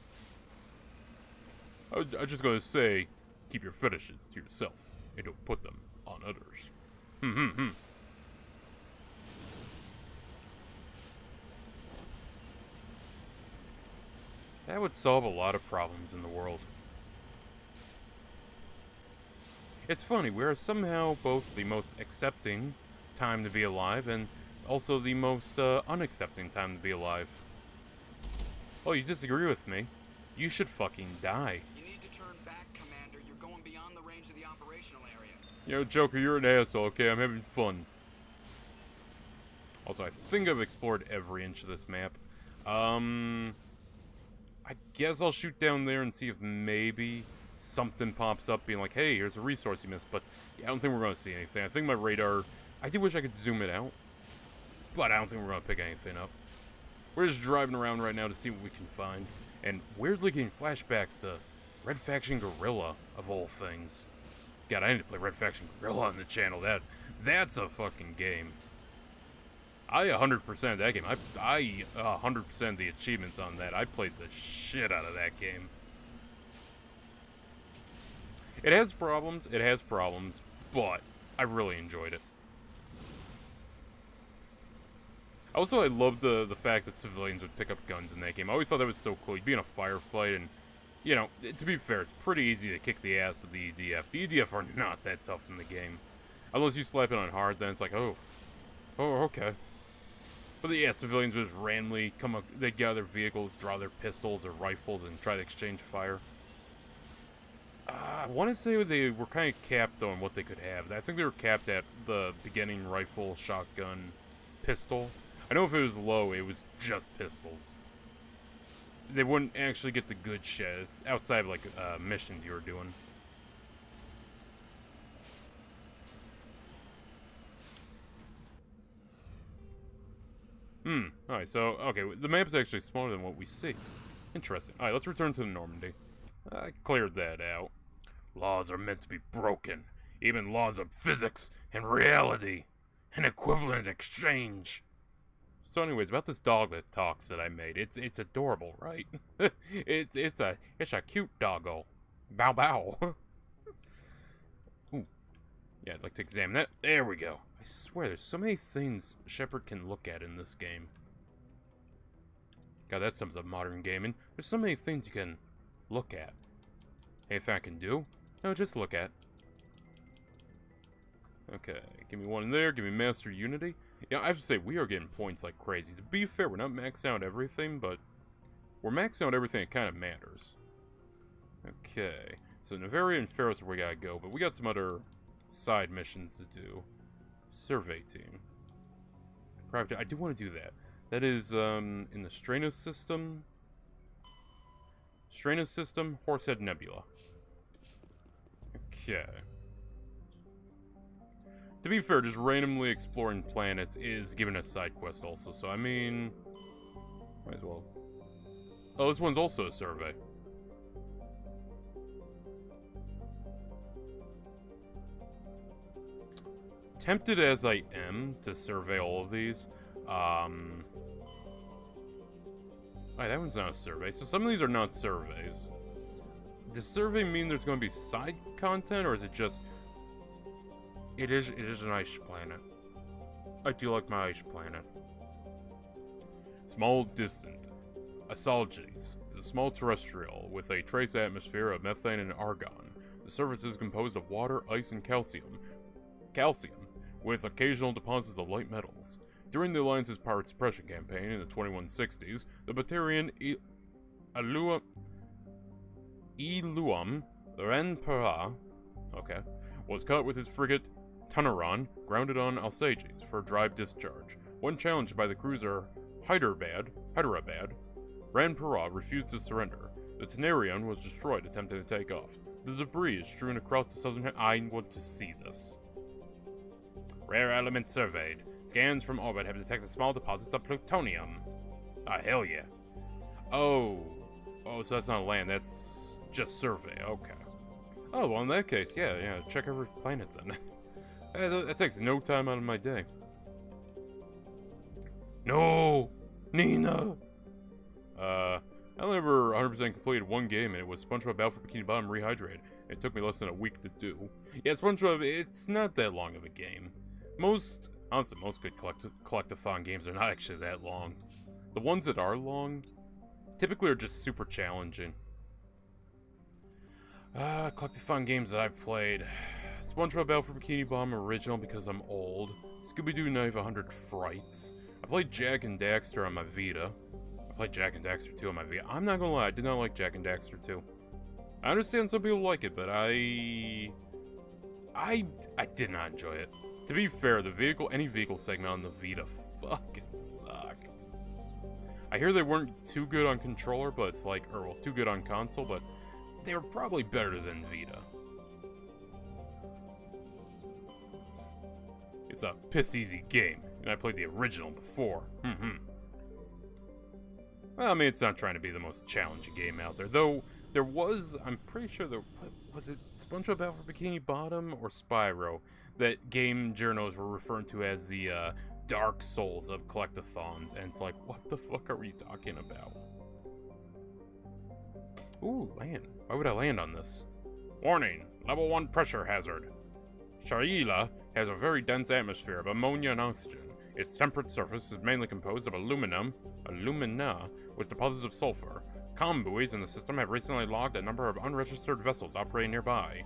I was just gonna say, keep your fetishes to yourself and don't put them on others. That would solve a lot of problems in the world. It's funny, we are somehow both the most accepting time to be alive and also the most unaccepting time to be alive. Oh, you disagree with me? You should fucking die. You need to turn back, Commander. You're going beyond the range of the operational area. Yo, Joker, you're an asshole, okay? I'm having fun. Also, I think I've explored every inch of this map. I guess I'll shoot down there and see if maybe something pops up being like, hey, here's a resource you missed, but yeah, I don't think we're going to see anything. I think my radar, I do wish I could zoom it out, but I don't think we're going to pick anything up. We're just driving around right now to see what we can find, and weirdly getting flashbacks to Red Faction Guerrilla, of all things. God, I need to play Red Faction Guerrilla on the channel. That's a fucking game. I 100% that game. I 100% the achievements on that. I played the shit out of that game. It has problems, but I really enjoyed it. Also, I loved the fact that civilians would pick up guns in that game. I always thought that was so cool. You'd be in a firefight, and, you know, to be fair, it's pretty easy to kick the ass of the EDF. The EDF are not that tough in the game. Unless you slap it on hard, then it's like, oh, okay. But yeah, civilians would just randomly come up, they'd get out of their vehicles, draw their pistols or rifles, and try to exchange fire. I want to say they were kind of capped on what they could have. I think they were capped at the beginning rifle, shotgun, pistol. I know if it was low, it was just pistols. They wouldn't actually get the good shit outside of, like, missions you were doing. Alright, so, okay, the map is actually smaller than what we see. Interesting. Alright, let's return to the Normandy. I cleared that out. Laws are meant to be broken. Even laws of physics and reality. An equivalent exchange. So anyways, about this dog that talks that I made. It's adorable, right? it's a cute doggo. Bow bow. Ooh. Yeah, I'd like to examine that. There we go. I swear, there's so many things Shepard can look at in this game. God, that sums up modern gaming. There's so many things you can look at. Anything I can do? No, just look at. Okay, give me one there. Give me Master Unity. Yeah, I have to say, we are getting points like crazy. To be fair, we're not maxing out everything, but we're maxing out everything that kind of matters. Okay, so Navaria and Ferris are where we gotta go, but we got some other side missions to do. Survey team. I do want to do that. That is, in the Stranos system. Stranos system, Horsehead Nebula. Okay. To be fair, just randomly exploring planets is giving us side quest also, so I mean, might as well. Oh, this one's also a survey. Tempted as I am to survey all of these, alright, that one's not a survey, so some of these are not surveys. Does survey mean there's going to be side content, or is it just... It is an ice planet. I do like my ice planet. Small distant. Asalges is a small terrestrial with a trace atmosphere of methane and argon. The surface is composed of water, ice, and calcium, with occasional deposits of light metals. During the Alliance's pirate suppression campaign in the 2160s, the Batarian Iluam Renpera, was caught with his frigate Tunaran grounded on Alsages for drive discharge. When challenged by the cruiser Hyderabad, Ranpera refused to surrender. The Tenarian was destroyed attempting to take off. The debris is strewn across the southern... I want to see this. Rare element surveyed. Scans from orbit have detected small deposits of plutonium. Ah, hell yeah. Oh. Oh, so that's not land. That's just survey. Okay. Oh, well, in that case, yeah. Check every planet then. That takes no time out of my day. No! Nina! I only ever 100% completed one game, and it was SpongeBob Battle for Bikini Bottom Rehydrated. It took me less than a week to do. Yeah, SpongeBob, it's not that long of a game. Honestly, most good collectathon games are not actually that long. The ones that are long, typically are just super challenging. Collectathon games that I've played. SpongeBob Battle for Bikini Bottom Original because I'm old. Scooby-Doo Knife 100 Frights. I played Jak and Daxter on my Vita. I played Jak and Daxter 2 on my Vita. I'm not gonna lie, I did not like Jak and Daxter 2. I understand some people like it, but I did not enjoy it. To be fair, any vehicle segment on the Vita fucking sucked. I hear they weren't too good on controller, but it's like, too good on console, but they were probably better than Vita. It's a piss-easy game, and I played the original before. Well, I mean, it's not trying to be the most challenging game out there, though there was, I'm pretty sure was it SpongeBob Battle for Bikini Bottom or Spyro that game journals were referring to as the Dark Souls of collectathons, and it's like, what the fuck are we talking about? Ooh, land. Why would I land on this? Warning, level 1 pressure hazard. Shaila has a very dense atmosphere of ammonia and oxygen. Its temperate surface is mainly composed of alumina, with deposits of sulfur. Comm buoys in the system have recently logged a number of unregistered vessels operating nearby.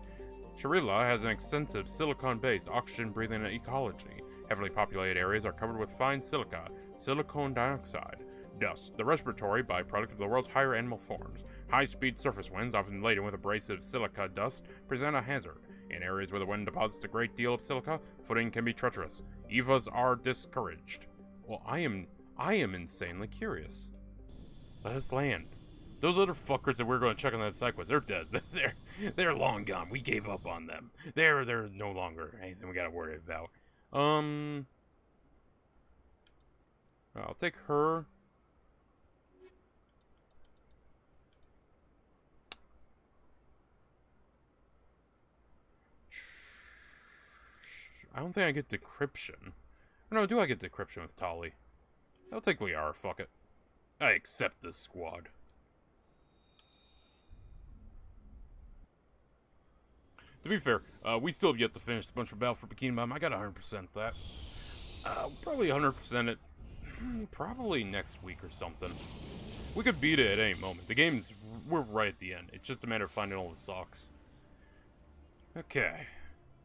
Shaila has an extensive silicon-based oxygen-breathing ecology. Heavily populated areas are covered with fine silica, silicon dioxide, dust, the respiratory byproduct of the world's higher animal forms. High-speed surface winds, often laden with abrasive silica dust, present a hazard. In areas where the wind deposits a great deal of silica, footing can be treacherous. EVAs are discouraged. Well, I am insanely curious. Let us land. Those other fuckers that we're going to check on that side quest, they're dead. They're long gone. We gave up on them. They're no longer anything we gotta worry about. I'll take her. I don't think I get decryption. Or no, do I get decryption with Tali? I'll take Liara, fuck it. I accept this squad. To be fair, we still have yet to finish the bunch of Battle for Bikini Bottom. I got 100% that. Probably 100% it. Probably next week or something. We could beat it at any moment. The game's... we're right at the end. It's just a matter of finding all the socks. Okay.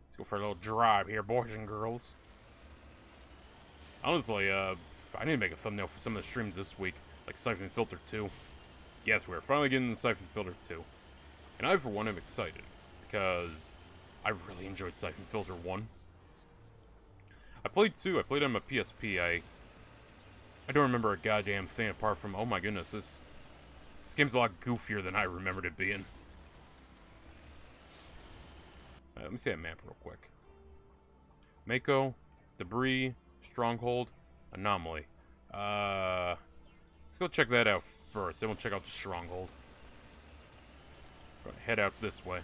Let's go for a little drive here, boys and girls. Honestly, I need to make a thumbnail for some of the streams this week. Like Siphon Filter 2. Yes, we're finally getting the Siphon Filter 2. And I, for one, am excited. Because I really enjoyed Siphon Filter 1. I played 2. I played on my PSP. I don't remember a goddamn thing apart from, oh my goodness, this game's a lot goofier than I remembered it being. Let me see that map real quick. Mako, Debris, Stronghold, Anomaly. Let's go check that out first. Then we'll check out the Stronghold. Gonna head out this way.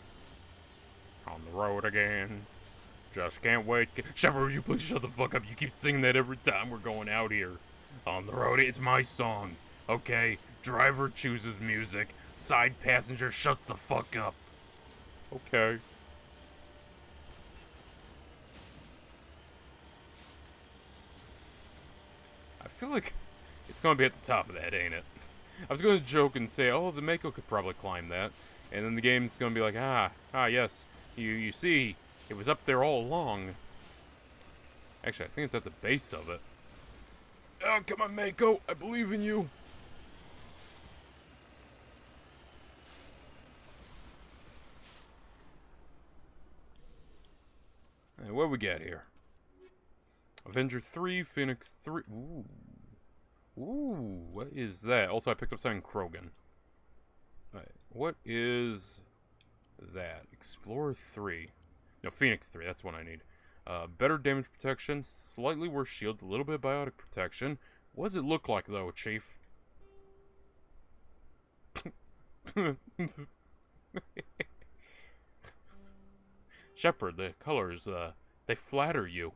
On the road again. Just can't wait. Shepard, would you please shut the fuck up? You keep singing that every time we're going out here. On the road, it's my song. Okay, driver chooses music. Side passenger shuts the fuck up. Okay. I feel like it's gonna be at the top of that, ain't it? I was gonna joke and say, oh, the Mako could probably climb that. And then the game's gonna be like, yes. You see, it was up there all along. Actually, I think it's at the base of it. Oh, come on, Mako. I believe in you. Hey, what we got here? Avenger 3, Phoenix 3. Ooh. Ooh, what is that? Also, I picked up something Krogan. Alright, what is that. Explorer 3. No, Phoenix 3. That's what I need. Better damage protection. Slightly worse shield. A little bit of biotic protection. What does it look like, though, Chief? Shepard, the colors, they flatter you.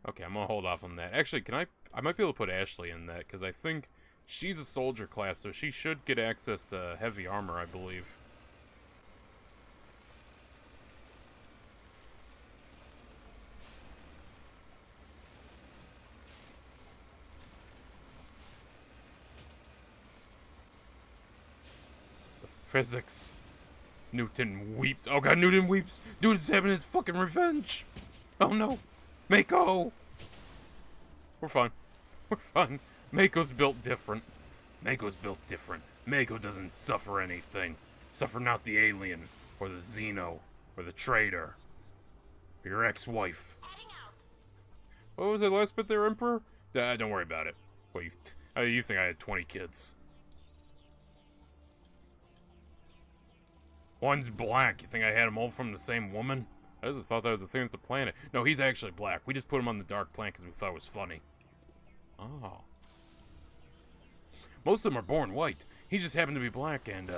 Okay, I'm gonna hold off on that. Actually, I might be able to put Ashley in that, because I think she's a soldier class, so she should get access to heavy armor, I believe. The physics. Newton weeps. Oh god, Newton weeps! Newton's having his fucking revenge! Oh no! Mako! We're fine. We're fine. Mako's built different. Mako's built different. Mako doesn't suffer anything. Suffer not the alien, or the Xeno, or the traitor. Or your ex-wife. What was that last bit there, Emperor? Don't worry about it. What, you think I had 20 kids? One's black. You think I had them all from the same woman? I just thought that was the thing with the planet. No, he's actually black. We just put him on the dark planet because we thought it was funny. Oh. Most of them are born white. He just happened to be black, and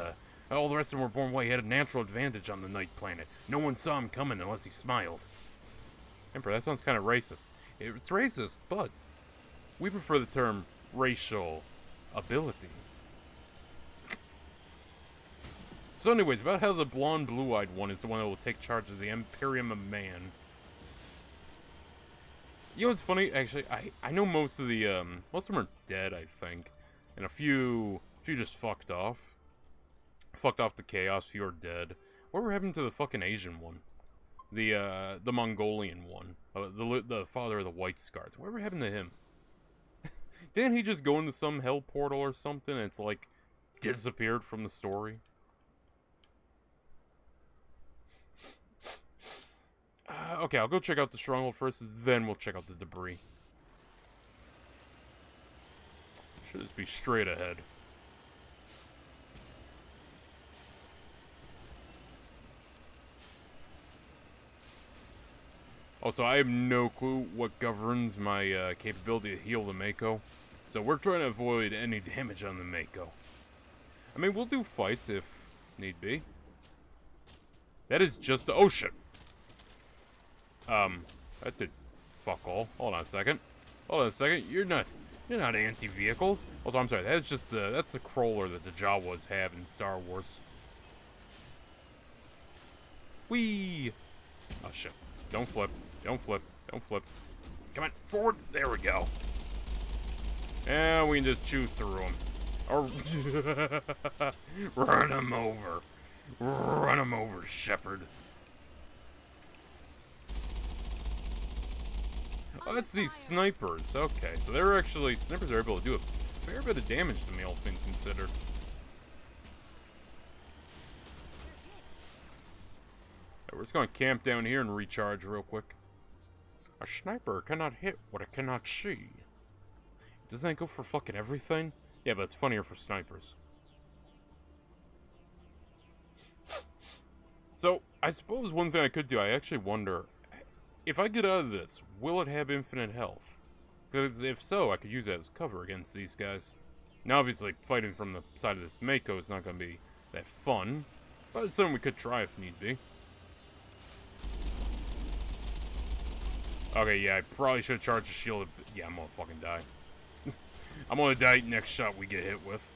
all the rest of them were born white. He had a natural advantage on the night planet. No one saw him coming unless he smiled. Emperor, that sounds kind of racist. It's racist, but we prefer the term racial ability. So anyways, about how the blonde, blue-eyed one is the one that will take charge of the Imperium of Man. You know what's funny? Actually, I know most of them are dead, I think. And a few just fucked off. Fucked off to Chaos, few are dead. Whatever happened to the fucking Asian one? The Mongolian one. The father of the White Scars. Whatever happened to him? Didn't he just go into some hell portal or something and it's like disappeared from the story? Okay, I'll go check out the stronghold first, then we'll check out the debris. Should just be straight ahead. Also, I have no clue what governs my capability to heal the Mako, so we're trying to avoid any damage on the Mako. I mean, we'll do fights if need be. That is just the— oh shit! That did fuck all. Hold on a second. Hold on a second. You're not anti-vehicles. Also, I'm sorry. That's just that's a crawler that the Jawas have in Star Wars. Whee! Oh shit! Don't flip. Don't flip. Don't flip. Come on, forward. There we go. And we can just chew through them. Or run them over. Run them over, Shepard. Oh, that's these snipers. Okay, so they're actually— snipers are able to do a fair bit of damage to me, all things considered. Right, we're just gonna camp down here and recharge real quick. A sniper cannot hit what it cannot see. Doesn't that go for fucking everything? Yeah, but it's funnier for snipers. So, I suppose one thing I could do, I actually wonder— if I get out of this, will it have infinite health? Because if so, I could use that as cover against these guys. Now, obviously, fighting from the side of this Mako is not going to be that fun, but it's something we could try if need be. Okay, yeah, I probably should have charged the shield. Yeah, I'm going to fucking die. I'm going to die next shot we get hit with.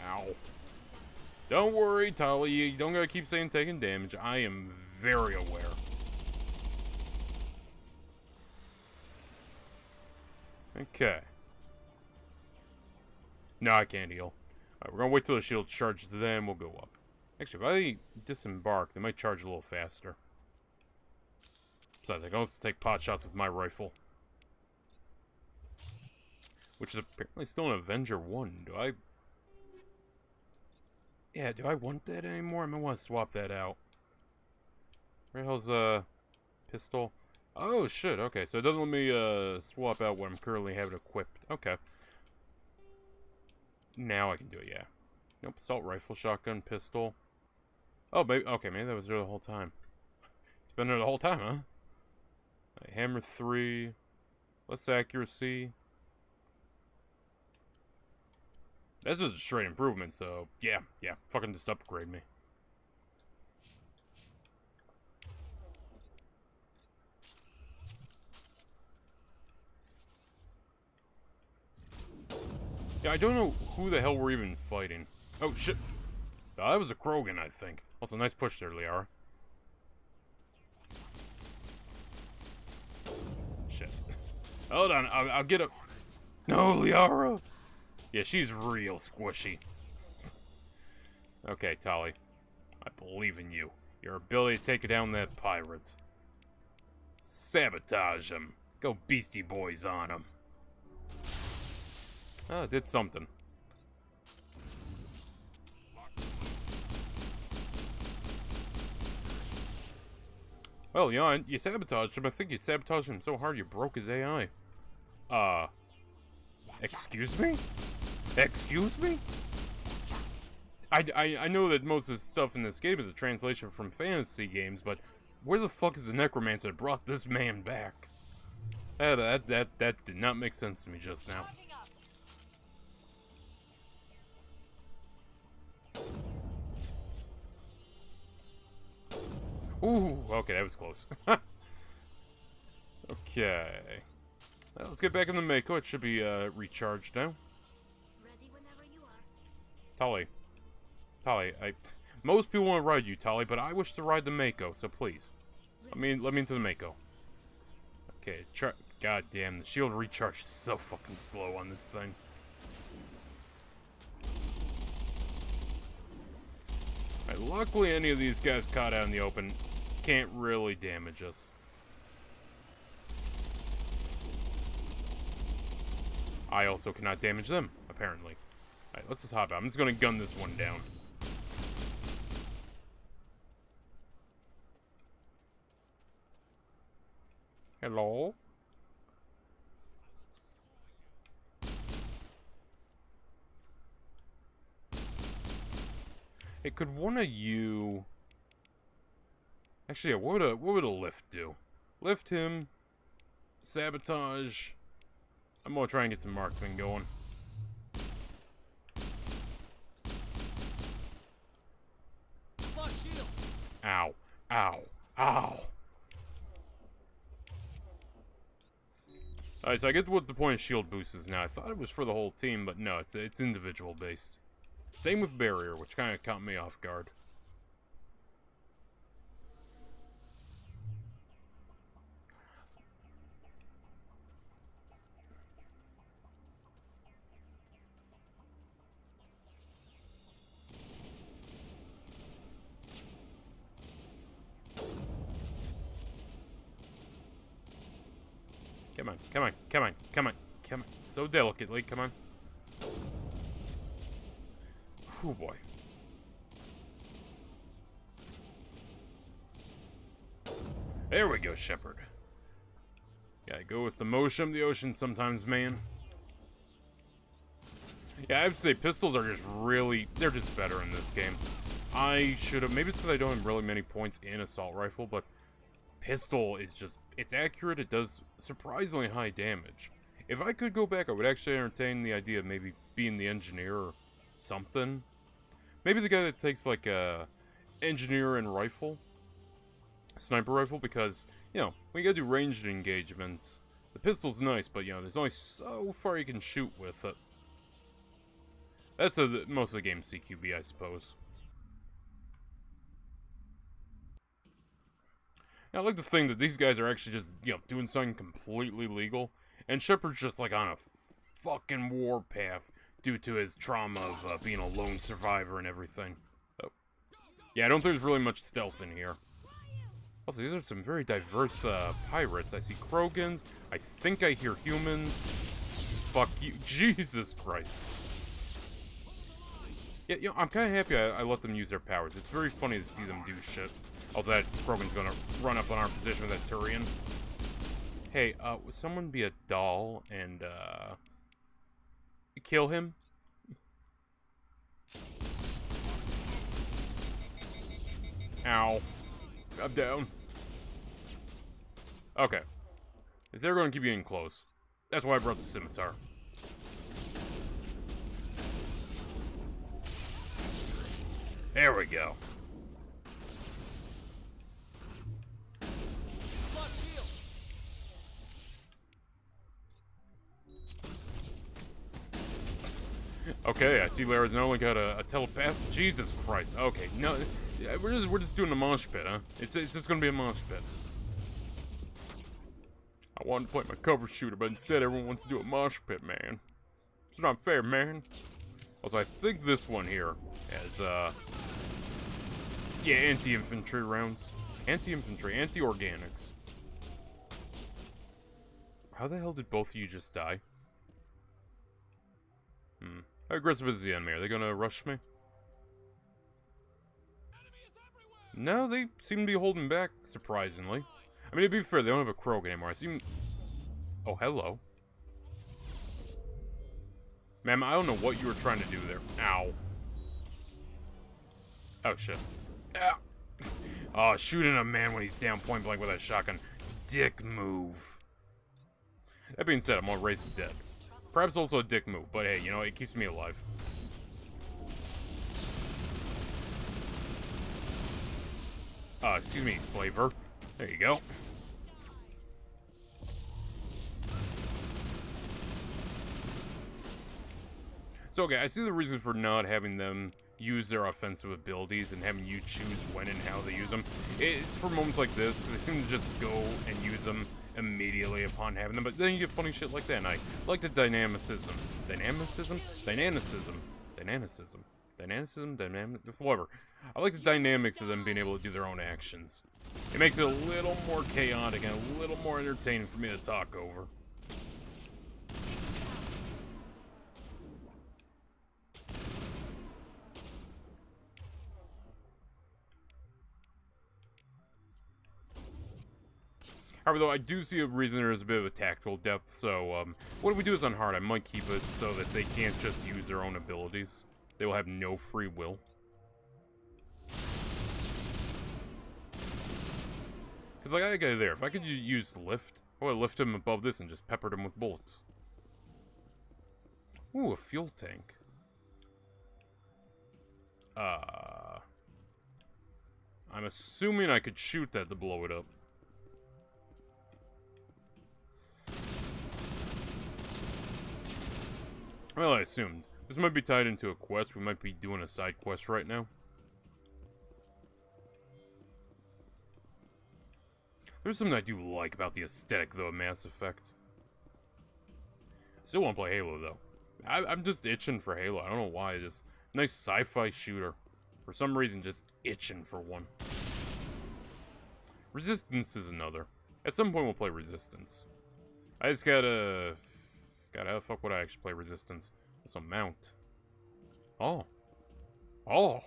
Ow. Don't worry, Tali, you don't gotta keep saying taking damage. I am very aware. Okay. No, I can't heal. Alright, we're gonna wait till the shield charges, then we'll go up. Actually, if I disembark, they might charge a little faster. Besides, I can also take pot shots with my rifle. Which is apparently still an Avenger 1. Do I... yeah, do I want that anymore? I might want to swap that out. Where the hell's pistol? Oh shit, okay, so it doesn't let me swap out what I'm currently having equipped. Okay. Now I can do it, yeah. Nope, assault rifle, shotgun, pistol. Oh, maybe, okay, maybe that was there the whole time. It's been there the whole time, huh? Right, hammer 3. Less accuracy. That's just a straight improvement, so yeah, fucking just upgrade me. Yeah, I don't know who the hell we're even fighting. Oh, shit. So that was a Krogan, I think. Also, nice push there, Liara. Shit. Hold on, I'll get up. No, Liara! Yeah, she's real squishy. Okay, Tali. I believe in you. Your ability to take down that pirate. Sabotage him. Go Beastie Boys on him. Oh, did something. Well, yeah, you sabotaged him. I think you sabotaged him so hard you broke his AI. Excuse me? Excuse me? I know that most of the stuff in this game is a translation from fantasy games, but where the fuck is the necromancer that brought this man back? That did not make sense to me just now. Ooh, okay, that was close. Okay. Well, let's get back in the Mako. It should be recharged now. Ready whenever you are. Tali, most people want to ride you, Tali, but I wish to ride the Mako, so please. Let me into the Mako. Okay, god damn, the shield recharge is so fucking slow on this thing. Alright, luckily any of these guys caught out in the open can't really damage us. I also cannot damage them, apparently. Alright, let's just hop out. I'm just gonna gun this one down. Hello? Hey, could one of you... Actually, yeah, what would a lift do? Lift him. Sabotage. I'm gonna try and get some marksmen going. Ow. Ow. Ow. Alright, so I get what the point of shield boost is now. I thought it was for the whole team, but no, it's individual based. Same with barrier, which kind of caught me off guard. Come on, come on, come on, come on, come on. So delicately, come on. Oh boy. There we go, Shepard. Gotta go with the motion of the ocean sometimes, man. Yeah, I would say pistols are just really... They're just better in this game. I should have... Maybe it's because I don't have really many points in assault rifle, but... Pistol is just... It's accurate, it does surprisingly high damage. If I could go back, I would actually entertain the idea of maybe being the engineer or something. Maybe the guy that takes, like, engineer and rifle. Sniper rifle, because, you know, when you gotta do ranged engagements, the pistol's nice, but, you know, there's only so far you can shoot with it. That's most of the game's CQB, I suppose. I like to think that these guys are actually just, you know, doing something completely legal, and Shepard's just, like, on a fucking warpath due to his trauma of being a lone survivor and everything. Oh. Yeah, I don't think there's really much stealth in here. Also, these are some very diverse pirates. I see Krogans. I think I hear humans. Fuck you. Jesus Christ. Yeah, you know, I'm kind of happy I let them use their powers. It's very funny to see them do shit. Also, that Krogan's gonna run up on our position with that Turian. Hey, would someone be a doll and, kill him? Ow. I'm down. Okay. If they're going to keep getting close, that's why I brought the scimitar. There we go. Okay, I see Lara's not only got a telepath. Jesus Christ. Okay, no, we're just doing a mosh pit, huh? It's just gonna be a mosh pit. I wanted to play my cover shooter, but instead everyone wants to do a mosh pit, man. It's not fair, man. Also, I think this one here has yeah, anti-infantry rounds, anti-infantry, anti-organics. How the hell did both of you just die? How aggressive is the enemy? Are they gonna rush me? No, they seem to be holding back, surprisingly. I mean, to be fair, they don't have a Krog anymore. I seem... Oh, hello. Ma'am, I don't know what you were trying to do there. Ow. Oh, shit. Ow. Oh, shooting a man when he's down point blank with a shotgun. Dick move. That being said, I'm gonna raise the dead. Perhaps also a dick move, but hey, you know, it keeps me alive. Excuse me, slaver. There you go. So, okay, I see the reason for not having them use their offensive abilities and having you choose when and how they use them. It's for moments like this, because they seem to just go and use them immediately upon having them, but then you get funny shit like that, and I like the dynamicism. Whatever. I like the dynamics of them being able to do their own actions. It makes it a little more chaotic and a little more entertaining for me to talk over. However, though, I do see a reason there is a bit of a tactical depth, so, what we do is on hard, I might keep it so that they can't just use their own abilities. They will have no free will. Because, like, I got there, if I could use lift, I would lift him above this and just peppered him with bullets. Ooh, a fuel tank. I'm assuming I could shoot that to blow it up. Well, I assumed. This might be tied into a quest. We might be doing a side quest right now. There's something I do like about the aesthetic, though, of Mass Effect. Still want to play Halo, though. I'm just itching for Halo. I don't know why. Just nice sci-fi shooter. For some reason, just itching for one. Resistance is another. At some point, we'll play Resistance. I just gotta... God, how the fuck would I actually play Resistance? It's a mount. Oh. Oh.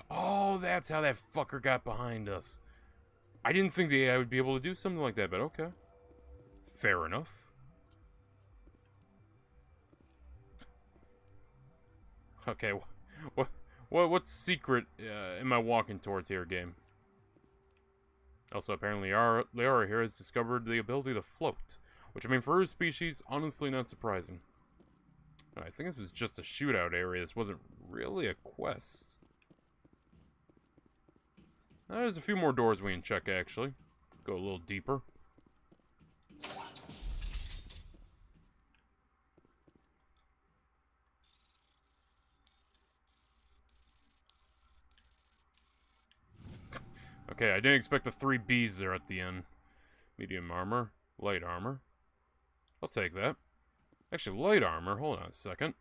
Oh, that's how that fucker got behind us. I didn't think the AI would be able to do something like that, but okay. Fair enough. Okay, what secret am I walking towards here, game? Also, apparently, Liara here has discovered the ability to float. Which, I mean, for her species, honestly not surprising. I think this was just a shootout area. This wasn't really a quest. There's a few more doors we can check, actually. Go a little deeper. Okay, I didn't expect the 3 Bs there at the end. Medium armor, light armor. I'll take that. Actually, light armor, hold on a second.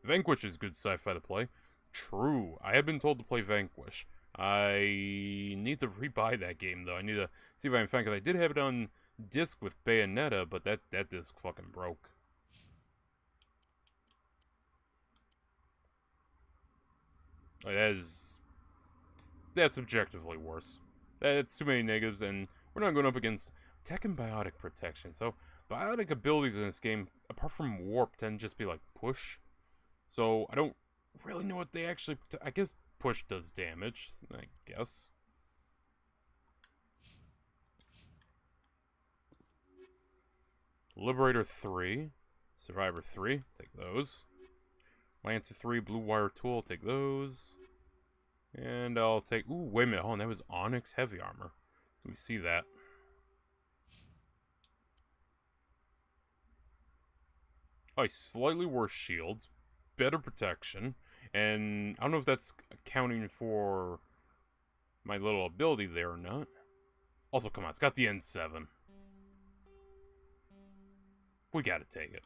Vanquish is good sci-fi to play. True, I have been told to play Vanquish. I need to rebuy that game, though. I need to see if I can find it, because I did have it on disc with Bayonetta, but that disc fucking broke. That's objectively worse. That's too many negatives, and we're not going up against tech and biotic protection, so biotic abilities in this game, apart from warp, tend to just be like push. So I don't really know what they actually... I guess push does damage, I guess. Liberator 3. Survivor 3. Take those. Lancer 3. Blue Wire Tool. Take those. And I'll take... Ooh, wait a minute. Oh, and that was Onyx Heavy Armor. Let me see that. Oh, slightly worse shields. Better protection. And I don't know if that's accounting for my little ability there or not. Also, come on. It's got the N7. We gotta take it.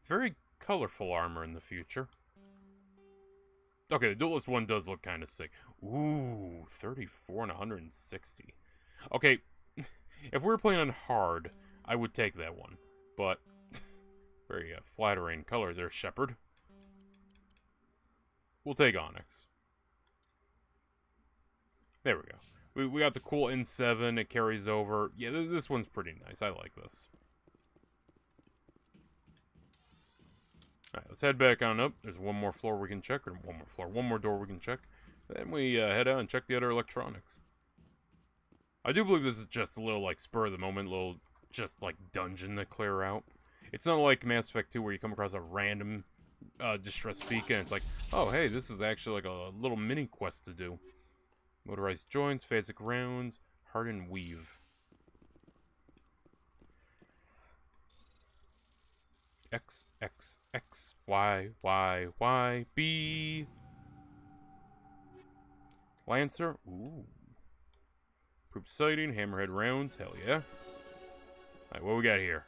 Very colorful armor in the future. Okay, the Duelist one does look kind of sick. Ooh, 34 and 160. Okay, if we were playing on hard, I would take that one. But, very flattering colors there, Shepard. We'll take Onyx. There we go. We got the cool N7, it carries over. Yeah, this one's pretty nice. I like this. Alright, let's head back on up. There's one more floor we can check, or one more door we can check. Then we head out and check the other electronics. I do believe this is just a little, like, spur of the moment, little, just, like, dungeon to clear out. It's not like Mass Effect 2 where you come across a random distress beacon and it's like, oh, hey, this is actually like a little mini quest to do. Motorized joints, phasic rounds, hardened weave. X, X, X, Y, Y, Y, B. Lancer, ooh. Improved sighting, hammerhead rounds, hell yeah. Alright, what we got here?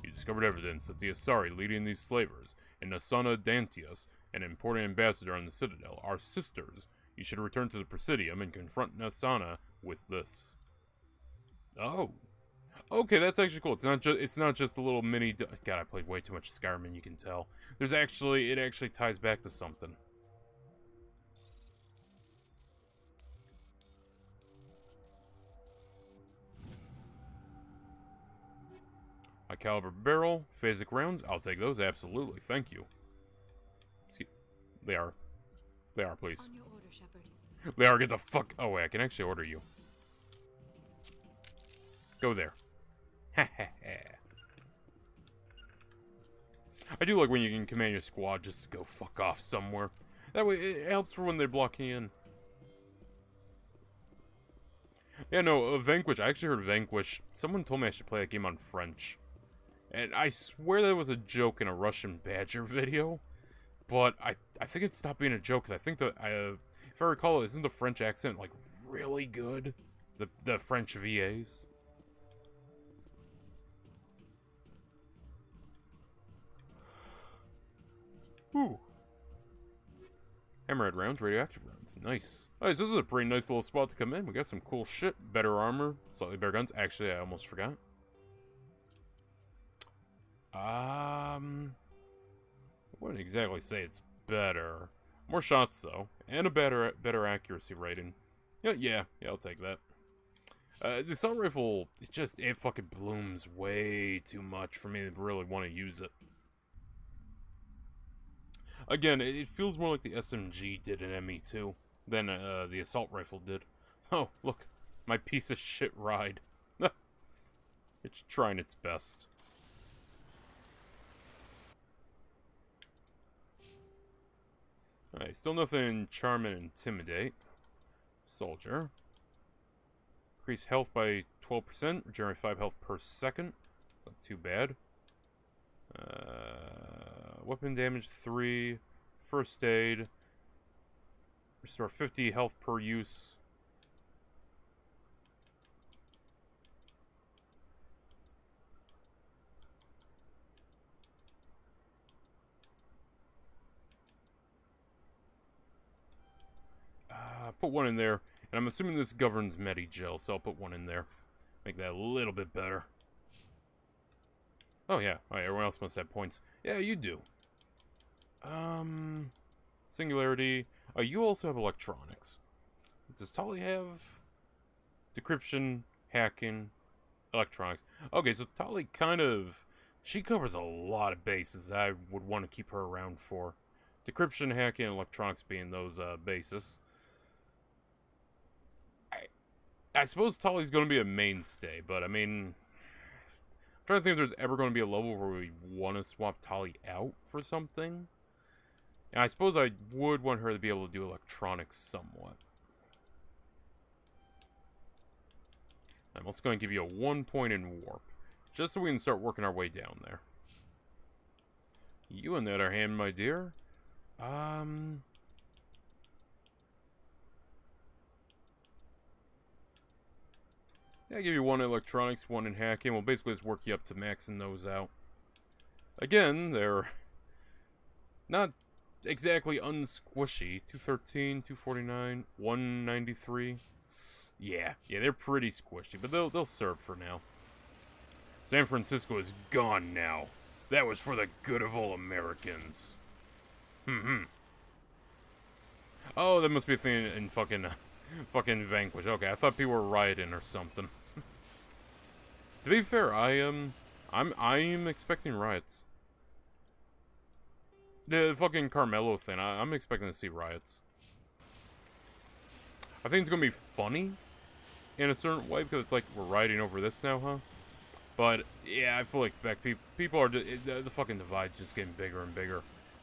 You discovered evidence that the Asari leading these slavers, and Nasana Dantius, an important ambassador on the Citadel, are sisters. You should return to the Presidium and confront Nasana with this. Oh. Okay, that's actually cool. It's not just a little mini... God, I played way too much Skyrim, and you can tell. It actually ties back to something. High caliber barrel, phasic rounds, I'll take those, absolutely, thank you. They are, please. On your order, Shepard. They are, get the fuck... Oh, wait, I can actually order you. Go there. Ha ha ha. I do like when you can command your squad just to go fuck off somewhere. That way, it helps for when they're blocking in. Yeah, no, Vanquish, I actually heard Vanquish. Someone told me I should play that game on French. And I swear that was a joke in a Russian Badger video. But I think it stopped being a joke, because I think that, if I recall, isn't the French accent, like, really good? The French VAs? Ooh. Hammerhead rounds, radioactive rounds. Nice. Alright, so this is a pretty nice little spot to come in. We got some cool shit. Better armor, slightly better guns. Actually, I almost forgot. I wouldn't exactly say it's better. More shots, though. And a better accuracy rating. Yeah, I'll take that. The assault rifle, it fucking blooms way too much for me to really want to use it. Again, it feels more like the SMG did in ME2 than the assault rifle did. Oh, look, my piece of shit ride. It's trying its best. Alright, still nothing in Charm and Intimidate. Soldier. Increase health by 12%, regenerate 5 health per second. It's not too bad. Weapon damage 3. First aid. Restore 50 health per use. Put one in there. And I'm assuming this governs Medi-Gel, so I'll put one in there. Make that a little bit better. Oh, yeah. Alright, everyone else must have points. Yeah, you do. Singularity. Oh, you also have electronics. Does Tali have decryption, hacking? Electronics. Okay, so Tali kind of... She covers a lot of bases I would want to keep her around for. Decryption, hacking, and electronics being those bases. I suppose Tali's going to be a mainstay, but I mean... I'm trying to think if there's ever going to be a level where we want to swap Tali out for something. And I suppose I would want her to be able to do electronics somewhat. I'm also going to give you a 1 point in warp, just so we can start working our way down there. You, on the other hand, my dear, yeah, I give you 1 in electronics, 1 in hacking. We'll basically just work you up to maxing those out. Again, they're not exactly unsquishy. 213, 249, 193. Yeah, they're pretty squishy, but they'll serve for now. San Francisco is gone now. That was for the good of all Americans. Oh, that must be a thing in fucking Vanquish. Okay, I thought people were rioting or something. To be fair, I'm expecting riots. The fucking Carmelo thing, I'm expecting to see riots. I think it's gonna be funny in a certain way, because it's like, we're riding over this now, huh? But, yeah, I fully expect people are, the fucking divide's just getting bigger and bigger.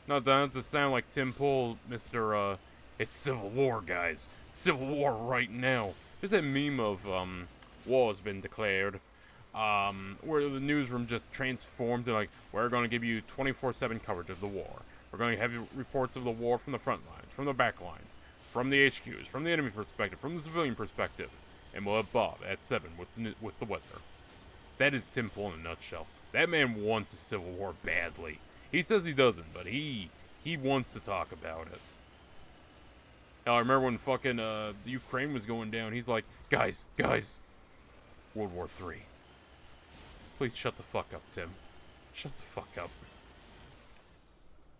Not to sound like Tim Pool, Mr. It's Civil War, guys. Civil War right now. There's that meme of, war has been declared, where the newsroom just transformed to like, we're gonna give you 24/7 coverage of the war. We're going to have reports of the war from the front lines, from the back lines, from the HQs, from the enemy perspective, from the civilian perspective. And we'll have Bob at 7 with the weather. That is Tim Pool in a nutshell. That man wants a civil war badly. He says he doesn't, but he wants to talk about it. Hell, I remember when fucking the Ukraine was going down, he's like, guys, World War III. Please shut the fuck up, Tim. Shut the fuck up.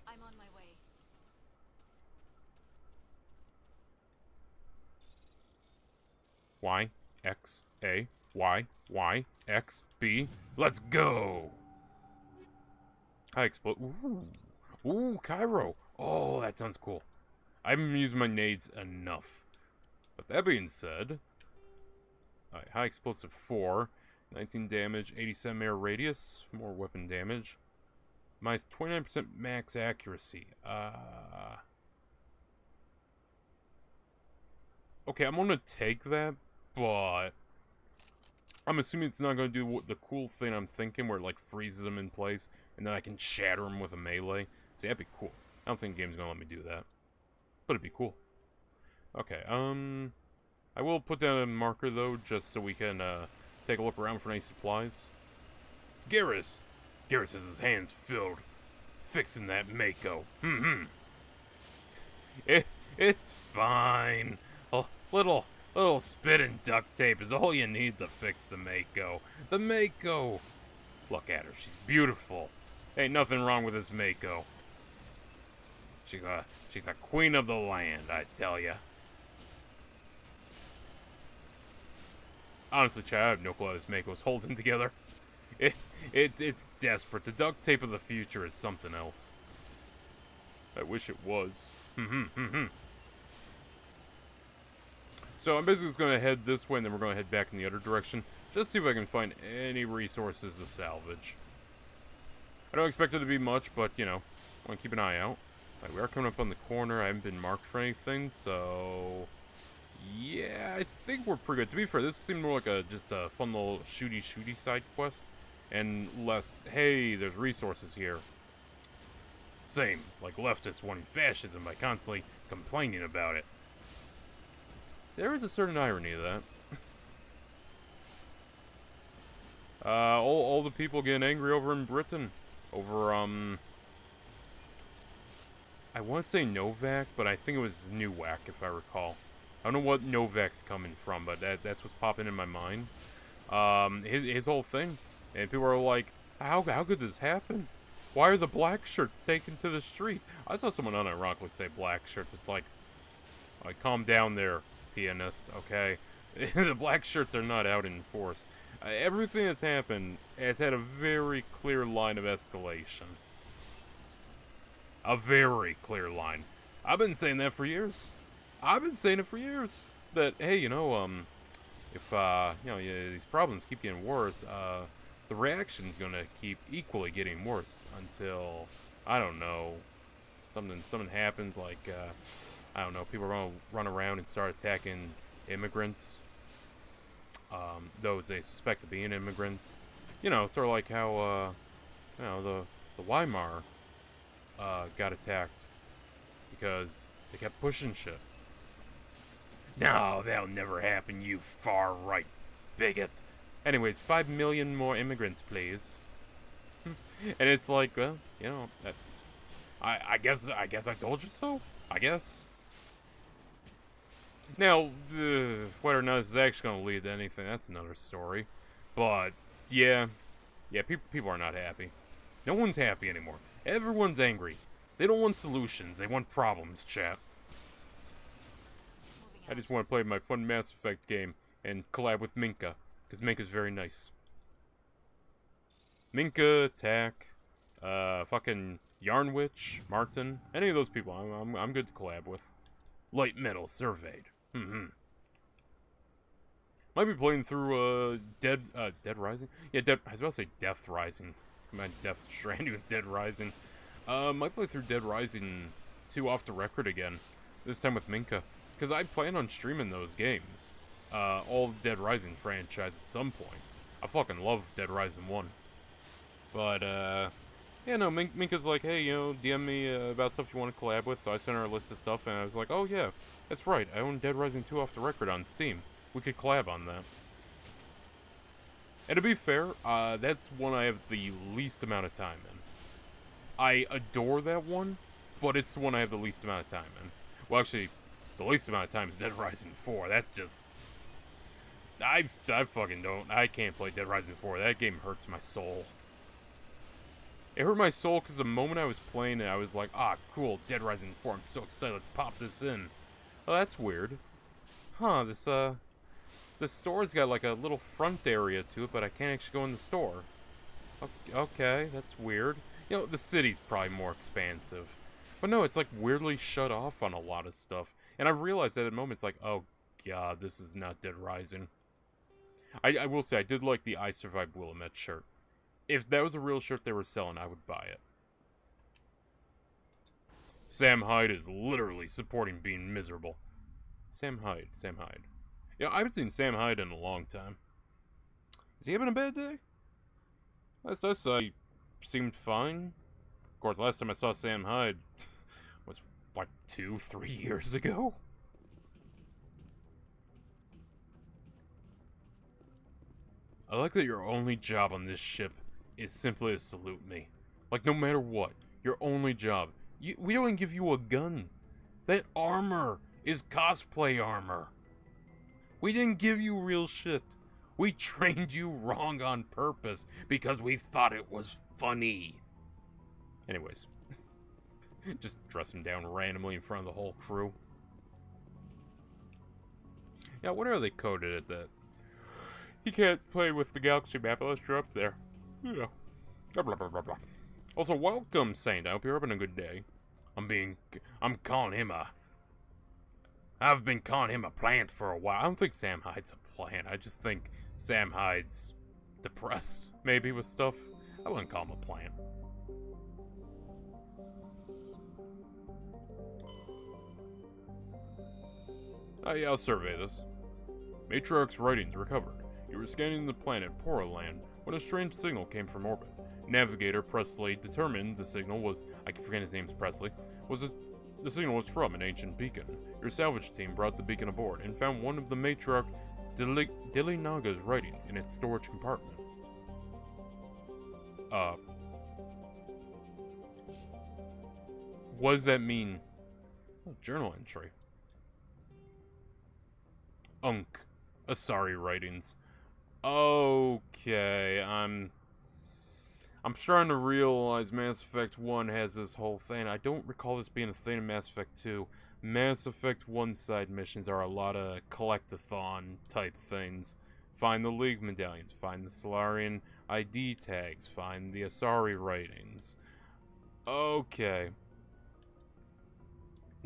I'm on my way. Y, X, A, Y, Y, X, B. Let's go! I explode. Ooh, Cairo. Oh, that sounds cool. I haven't used my nades enough. But that being said... Alright, high explosive 4. 19 damage, 87 air radius. More weapon damage. Minus 29% max accuracy. Okay, I'm gonna take that, but... I'm assuming it's not gonna do the cool thing I'm thinking, where it, like, freezes them in place, and then I can shatter them with a melee. See, that'd be cool. I don't think the game's gonna let me do that. But it'd be cool. Okay, I will put down a marker, though, just so we can, take a look around for any supplies. Garrus! Garrus has his hands filled fixing that Mako. It's fine. A little spit and duct tape is all you need to fix the Mako. The Mako! Look at her, she's beautiful. Ain't nothing wrong with this Mako. She's a queen of the land, I tell ya. Honestly, Chad, I have no clue how this Mako's holding together. It's desperate. The duct tape of the future is something else. I wish it was. So I'm basically just going to head this way, and then we're going to head back in the other direction. Just see if I can find any resources to salvage. I don't expect it to be much, but, you know, I want to keep an eye out. Right, we are coming up on the corner. I haven't been marked for anything, so... Yeah, I think we're pretty good. To be fair, this seemed more like just a fun little shooty side quest. And less, hey, there's resources here. Same, like leftists wanting fascism by constantly complaining about it. There is a certain irony to that. All the people getting angry over in Britain. Over, I want to say Novak, but I think it was Newak, if I recall. I don't know what Novak's coming from, but that's what's popping in my mind. His whole thing. And people are like, how could this happen? Why are the black shirts taken to the street? I saw someone unironically say black shirts. It's like calm down there, pianist, okay? The black shirts are not out in force. Everything that's happened has had a very clear line of escalation. A very clear line. I've been saying that for years. I've been saying it for years. That, hey, if, these problems keep getting worse, the reaction's gonna keep equally getting worse until, I don't know, something happens, like, I don't know, people are gonna run around and start attacking immigrants. Those they suspect of being immigrants. Sort of like how, the Weimar, got attacked because they kept pushing shit. No, that'll never happen, you far-right bigot. Anyways, 5 million more immigrants, please. And it's like, well, that's... I guess I told you so. I guess. Now, whether or not this is actually going to lead to anything, that's another story. But, yeah, people are not happy. No one's happy anymore. Everyone's angry. They don't want solutions, they want problems, chat. I just want to play my fun Mass Effect game and collab with Minka, because Minka's very nice. Minka, Tack, fucking Yarnwitch, Martin, any of those people I'm good to collab with. Light Metal Surveyed. Might be playing through Dead Rising? Yeah, I was about to say Death Rising. Let's combine Death Stranding with Dead Rising. Might play through Dead Rising 2 off the record again. This time with Minka. Because I plan on streaming those games. All the Dead Rising franchise at some point. I fucking love Dead Rising 1. But, yeah, no, Minka's like, hey, DM me about stuff you want to collab with. So I sent her a list of stuff, and I was like, oh, yeah, that's right. I own Dead Rising 2 off the record on Steam. We could collab on that. And to be fair, that's one I have the least amount of time in. I adore that one, but it's the one I have the least amount of time in. Well, actually, the least amount of time is Dead Rising 4. That just... I fucking don't. I can't play Dead Rising 4. That game hurts my soul. It hurt my soul because the moment I was playing it, I was like, ah, cool, Dead Rising 4. I'm so excited. Let's pop this in. Oh, that's weird. Huh, this store's got like a little front area to it, but I can't actually go in the store. Okay, that's weird. The city's probably more expansive. But no, it's like weirdly shut off on a lot of stuff. And I realized at the moment, it's like, oh god, this is not Dead Rising. I will say, I did like the I Survived Willamette shirt. If that was a real shirt they were selling, I would buy it. Sam Hyde is literally supporting being miserable. Sam Hyde. Yeah, I haven't seen Sam Hyde in a long time. Is he having a bad day? Last I saw, he seemed fine. Of course, last time I saw Sam Hyde was like 2-3 years ago. I like that your only job on this ship is simply to salute me. Like, no matter what, your only job. We don't even give you a gun. That armor is cosplay armor. We didn't give you real shit. We trained you wrong on purpose because we thought it was funny. Anyways. Just dress him down randomly in front of the whole crew. Yeah, what are they coded at that? He can't play with the galaxy map unless you're up there. Yeah. Blah, blah, blah, blah, blah. Also, welcome, Saint. I hope you're having a good day. I've been calling him a plant for a while. I don't think Sam Hyde's a plant. I just think Sam Hyde's depressed, maybe, with stuff. I wouldn't call him a plant. Oh yeah, I'll survey this. Matriarch's writings recovered. You were scanning the planet Poroland when a strange signal came from orbit. Navigator Presley determined the signal was... I can forget his name's Presley. The signal was from an ancient beacon. Your salvage team brought the beacon aboard and found one of the Matriarch Dilinaga's writings in its storage compartment. What does that mean? Oh, journal entry. Asari writings. Okay, I'm starting to realize Mass Effect 1 has this whole thing. I don't recall this being a thing in Mass Effect 2. Mass Effect 1 side missions are a lot of collect-a-thon type things. Find the League medallions. Find the Solarian ID tags. Find the Asari writings. Okay.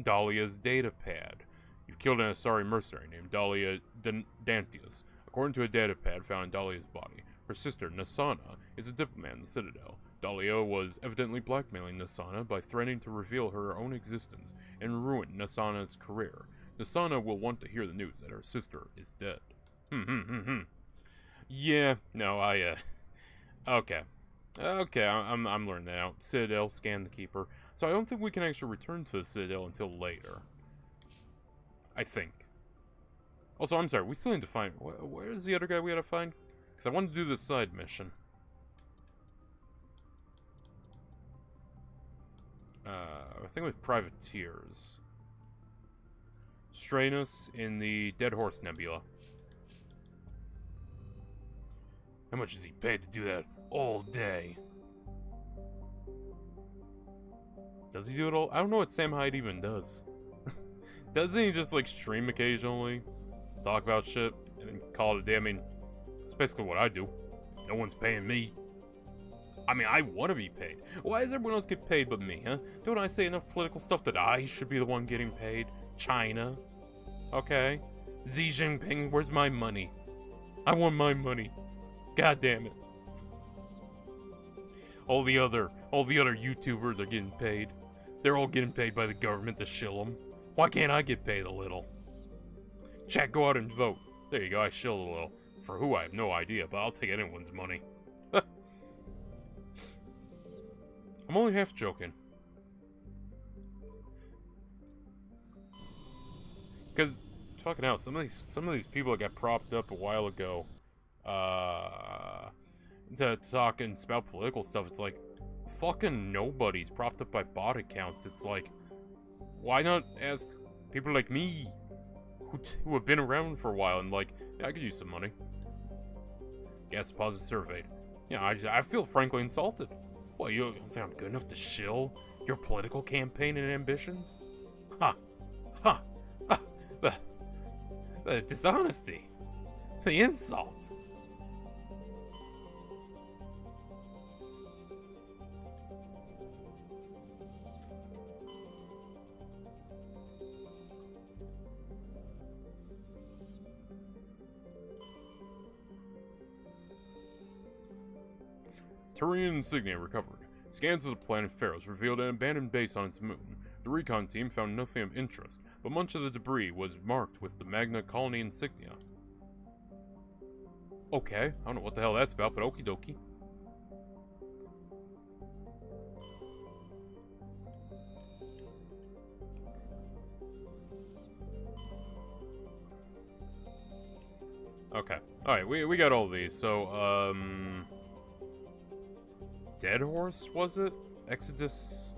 Dahlia's datapad. You've killed an Asari mercenary named Dahlia Dantius. According to a datapad found in Dahlia's body, her sister, Nasana, is a diplomat in the Citadel. Dahlia was evidently blackmailing Nasana by threatening to reveal her own existence and ruin Nasana's career. Nasana will want to hear the news that her sister is dead. Yeah, no, okay. Okay, I'm learning that out. Citadel, scan the Keeper. So I don't think we can actually return to the Citadel until later. I think. Also, I'm sorry, we still need to find... Where's the other guy we gotta find? Because I want to do this side mission. I think with privateers. Stranus in the Dead Horse Nebula. How much is he paid to do that all day? Does he do it all? I don't know what Sam Hyde even does. Doesn't he just like stream occasionally? Talk about shit and then call it a day? I mean, that's basically what I do. No one's paying me. I mean, I want to be paid. Why does everyone else get paid but me, huh? Don't I say enough political stuff that I should be the one getting paid? China. Okay. Xi Jinping, where's my money? I want my money. God damn it. All the other YouTubers are getting paid. They're all getting paid by the government to shill them. Why can't I get paid a little? Chat, go out and vote. There you go, I shilled a little. For who, I have no idea, but I'll take anyone's money. I'm only half joking. Because, fucking hell, some of these people that got propped up a while ago, to talk and spout political stuff, it's like, fucking nobody's propped up by bot accounts. It's like, why not ask people like me, who have been around for a while, and like, yeah, I could use some money. Gas deposit surveyed. Yeah, I feel frankly insulted. Well, you don't think I'm good enough to shill your political campaign and ambitions? Ha! Ha! The dishonesty. The insult. Turian insignia recovered. Scans of the planet Pharos revealed an abandoned base on its moon. The recon team found nothing of interest, but much of the debris was marked with the Magna Colony insignia. Okay, I don't know what the hell that's about, but okie dokie. Okay, alright, we got all these, so, Dead Horse, was it? Exodus?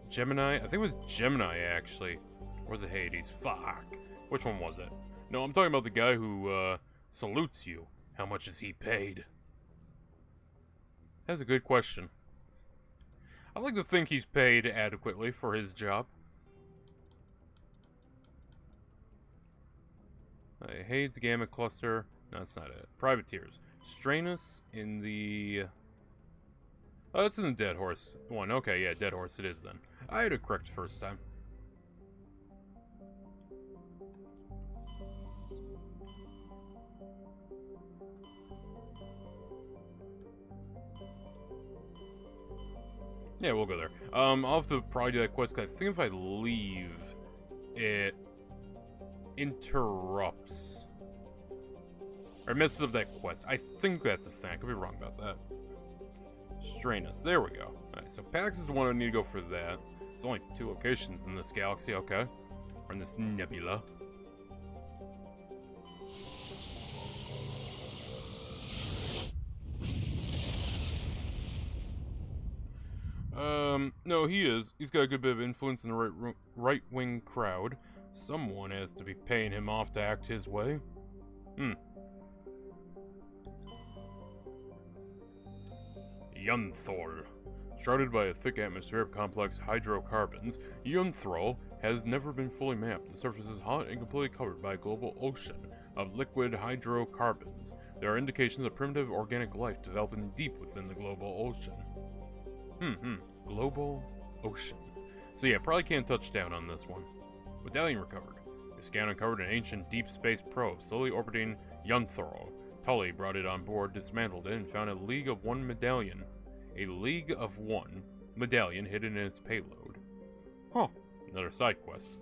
Gemini? I think it was Gemini, actually. Or was it Hades? Fuck. Which one was it? No, I'm talking about the guy who, salutes you. How much is he paid? That's a good question. I like to think he's paid adequately for his job. Hades Gamma Cluster. No, that's not it. Privateers. Stranus in the... Oh, it's in the Dead Horse one. Okay, yeah, Dead Horse it is then. I had it correct first time. Yeah, we'll go there. I'll have to probably do that quest, because I think if I leave, it interrupts. Or messes up that quest. I think that's a thing. I could be wrong about that. Stranus. There we go. Alright, so Pax is the one I need to go for that. There's only 2 locations in this galaxy, okay. Or in this nebula. No, he is. He's got a good bit of influence in the right-wing crowd. Someone has to be paying him off to act his way. Yunthor. Shrouded by a thick atmosphere of complex hydrocarbons, Yunthral has never been fully mapped. The surface is hot and completely covered by a global ocean of liquid hydrocarbons. There are indications of primitive organic life developing deep within the global ocean. Global ocean. So yeah, probably can't touch down on this one. Medallion recovered. The scan uncovered an ancient deep space probe slowly orbiting Yunthral. Tully brought it on board, dismantled it, and found a League of One medallion. A League of One medallion hidden in its payload. Huh. Another side quest.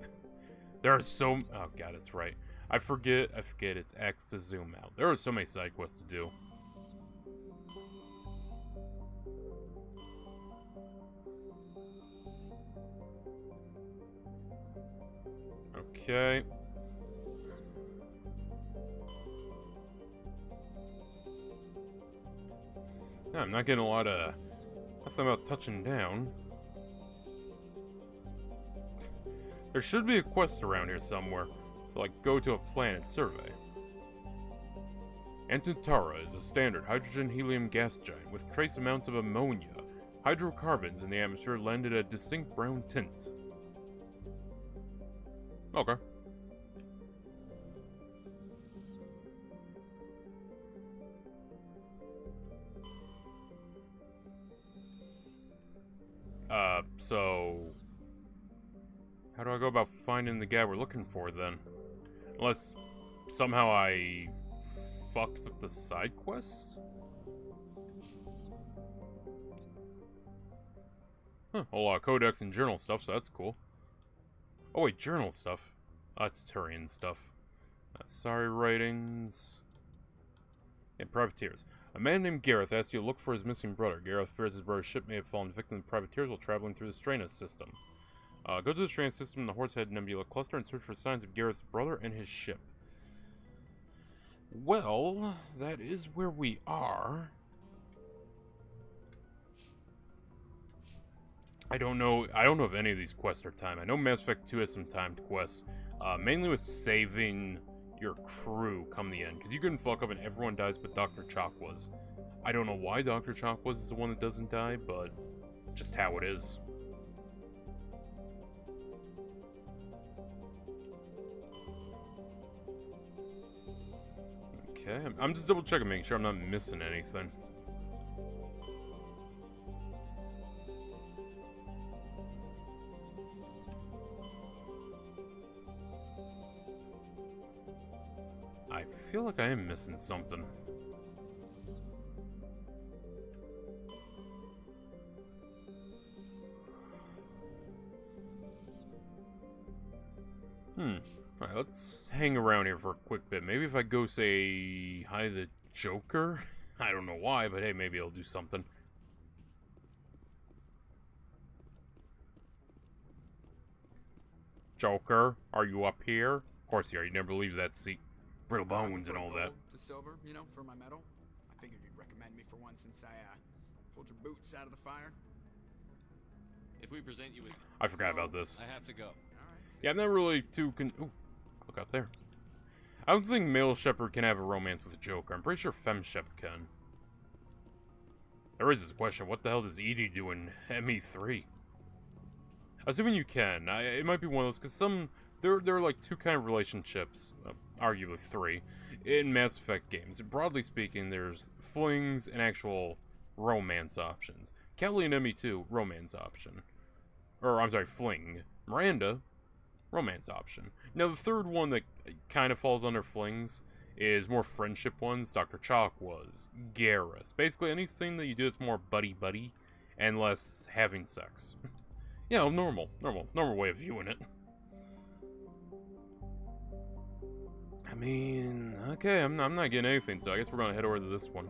There are so... Oh god, that's right. I forget it's X to zoom out. There are so many side quests to do. Okay. Yeah, I'm not getting a lot of... Nothing about touching down. There should be a quest around here somewhere to, like, go to a planet survey. Antantara is a standard hydrogen-helium gas giant with trace amounts of ammonia. Hydrocarbons in the atmosphere lend it a distinct brown tint. Okay. So... How do I go about finding the guy we're looking for, then? Unless somehow I fucked up the side quest? Huh, a lot of codex and journal stuff, so that's cool. Oh wait, journal stuff. Oh, that's Turian stuff. Sorry writings. And privateers. A man named Gareth asked you to look for his missing brother. Gareth fears his brother's ship may have fallen victim to privateers while traveling through the Stranus system. Go to the Stranus system in the Horsehead Nebula cluster and search for signs of Gareth's brother and his ship. Well, that is where we are. I don't know if any of these quests are timed. I know Mass Effect 2 has some timed quests, mainly with saving your crew come the end, because you couldn't fuck up and everyone dies but Dr. Chalk was. I don't know why Dr. Chalk was the one that doesn't die, but just how it is. Okay, I'm just double checking, making sure I'm not missing anything. I feel like I am missing something. Alright, let's hang around here for a quick bit. Maybe if I go say hi to the Joker? I don't know why, but hey, maybe I'll do something. Joker, are you up here? Of course you are. You never leave that seat. Brittle bones and all that. To silver, you know, for my medal. I figured you'd recommend me for one since I pulled your boots out of the fire. If we present you with... I forgot about this. I have to go. All right. Yeah, I'm not really too Ooh, look out there. I don't think male Shepard can have a romance with Joker. I'm pretty sure femme Shepard can. That raises a question. What the hell does Edie do in ME3? Assuming you can. It might be one of those, because some... There are like two kind of relationships, arguably three, in Mass Effect games. Broadly speaking, there's flings and actual romance options. Kelly in ME2, romance option. Or, I'm sorry, fling. Miranda, romance option. Now, the third one that kind of falls under flings is more friendship ones. Dr. Chalk was. Garrus. Basically, anything that you do that's more buddy-buddy and less having sex. Yeah, normal way of viewing it. I mean, okay, I'm not getting anything, so I guess we're gonna head over to this one.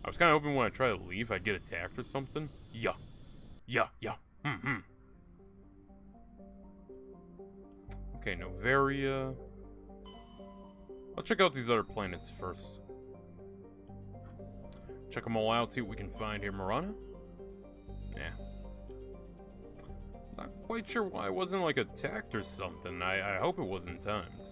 I was kind of hoping when I try to leave, I'd get attacked or something. Yeah. Okay, Novaria. I'll check out these other planets first. Check them all out, see what we can find here. Marana? Yeah. Not quite sure why I wasn't, like, attacked or something. I hope it wasn't timed.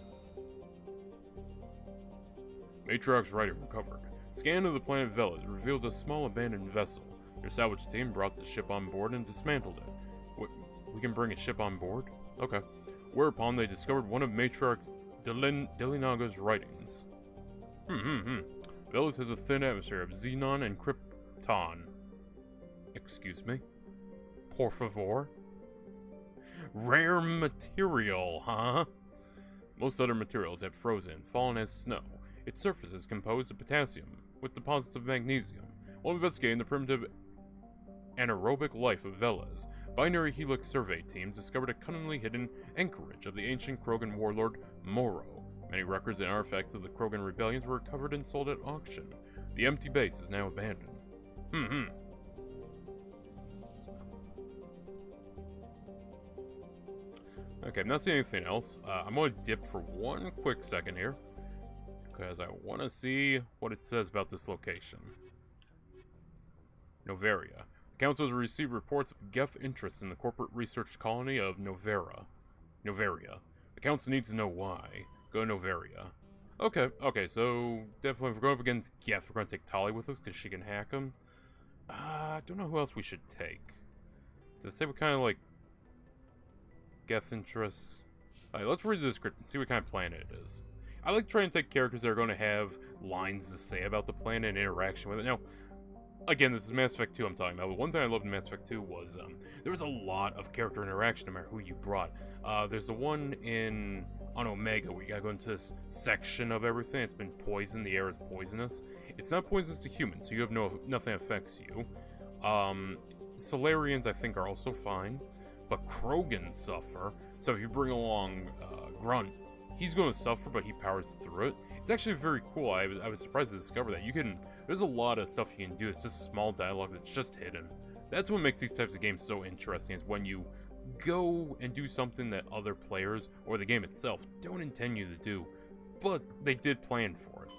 Matriarch's writing recovered. Scan of the planet Velas revealed a small abandoned vessel. Your salvage team brought the ship on board and dismantled it. We can bring a ship on board? Okay. Whereupon they discovered one of Matriarch Delinaga's writings. Velas has a thin atmosphere of xenon and krypton. Excuse me? Por favor? Rare material, huh? Most other materials have frozen, fallen as snow. Its surface is composed of potassium, with deposits of magnesium. While investigating the primitive anaerobic life of Velas, Binary Helix Survey Team discovered a cunningly hidden anchorage of the ancient Krogan warlord Moro. Many records and artifacts of the Krogan rebellions were recovered and sold at auction. The empty base is now abandoned. Okay, I'm not seeing anything else. I'm going to dip for one quick second here, because I want to see what it says about this location. Noveria. The Council has received reports of Geth interest in the corporate research colony of Noveria. The Council needs to know why. Go to Noveria. Okay, so definitely if we're going up against Geth, we're going to take Tali with us, because she can hack him. I don't know who else we should take. Does it say what kind of, like, Geth interests? Alright, let's read the description, see what kind of planet it is. I like trying to take characters that are going to have lines to say about the planet and interaction with it. Now, again, this is Mass Effect 2 I'm talking about, but one thing I loved in Mass Effect 2 was, there was a lot of character interaction no matter who you brought. There's the one on Omega where you gotta go into this section of everything. It's been poisoned, the air is poisonous. It's not poisonous to humans, so you have nothing affects you. Solarians, I think, are also fine. But Krogan suffer, so if you bring along Grunt, he's going to suffer, but he powers through it. It's actually very cool. I was surprised to discover that. There's a lot of stuff you can do. It's just small dialogue that's just hidden. That's what makes these types of games so interesting, is when you go and do something that other players, or the game itself, don't intend you to do, but they did plan for it.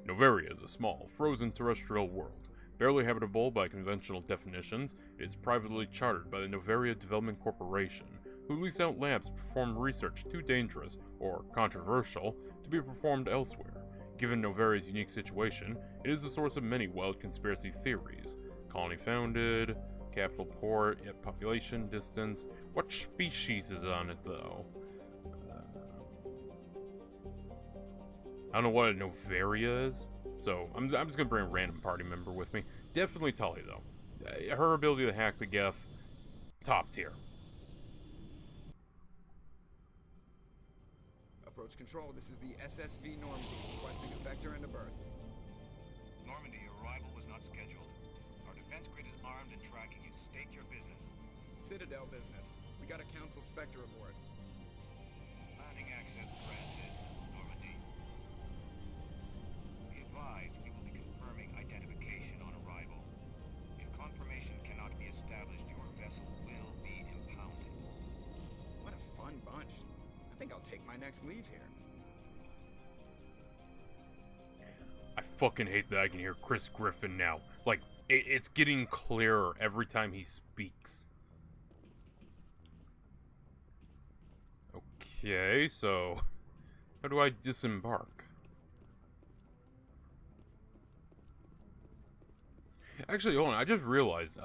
Noveria is a small, frozen terrestrial world. Barely habitable by conventional definitions, it is privately chartered by the Noveria Development Corporation, who lease out labs to perform research too dangerous or controversial to be performed elsewhere. Given Noveria's unique situation, it is the source of many wild conspiracy theories. Colony founded, capital port, yet population distance. What species is on it, though? I don't know what a Noveria is. So, I'm just gonna bring a random party member with me. Definitely Tali, though. Her ability to hack the Geth, top tier. Approach control, this is the SSV Normandy, requesting a vector and a berth. Normandy, your arrival was not scheduled. Our defense grid is armed and tracking you. State your business. Citadel business. We got a Council Spectre aboard. Landing access granted, Normandy. Be advised, we will be confirming identification on arrival. If confirmation cannot be established, your vessel will be impounded. What a fun bunch. I think I'll take my next leave here. I fucking hate that I can hear Chris Griffin now. Like, it's getting clearer every time he speaks. Okay, so how do I disembark? Actually, hold on, I just realized,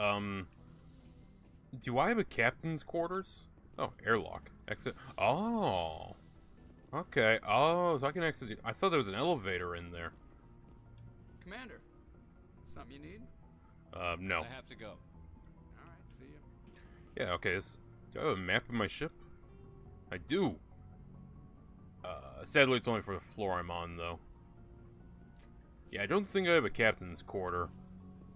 do I have a captain's quarters? Oh, airlock. Exit. Oh. Okay. Oh, so I can exit. I thought there was an elevator in there. Commander, something you need? No. I have to go. Alright, see ya. Yeah, okay. Do I have a map of my ship? I do. Sadly, it's only for the floor I'm on, though. Yeah, I don't think I have a captain's quarter,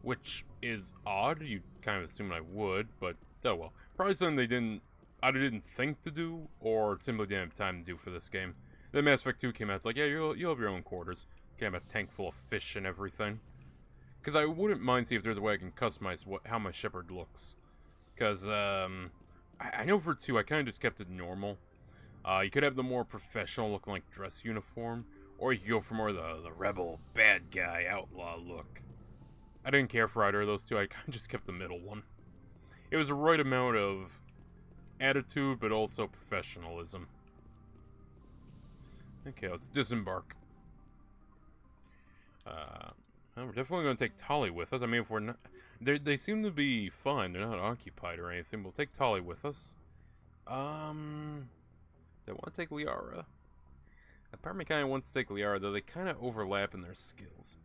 which is odd. You'd kind of assume I would, but oh well. Probably something they either didn't think to do, or simply didn't have time to do for this game. Then Mass Effect 2 came out, it's like, yeah, you'll have your own quarters. You can have a tank full of fish and everything. Because I wouldn't mind see if there's a way I can customize how my Shepard looks. Because, I know for 2, I kind of just kept it normal. You could have the more professional looking, like, dress uniform, or you could go for more the rebel, bad guy, outlaw look. I didn't care for either of those two, I kind of just kept the middle one. It was the right amount of attitude, but also professionalism. Okay, let's disembark. We're definitely going to take Tali with us. I mean, if we're not... They seem to be fine. They're not occupied or anything. We'll take Tali with us. Do I want to take Liara? A part of me kind of wants to take Liara, though they kind of overlap in their skills.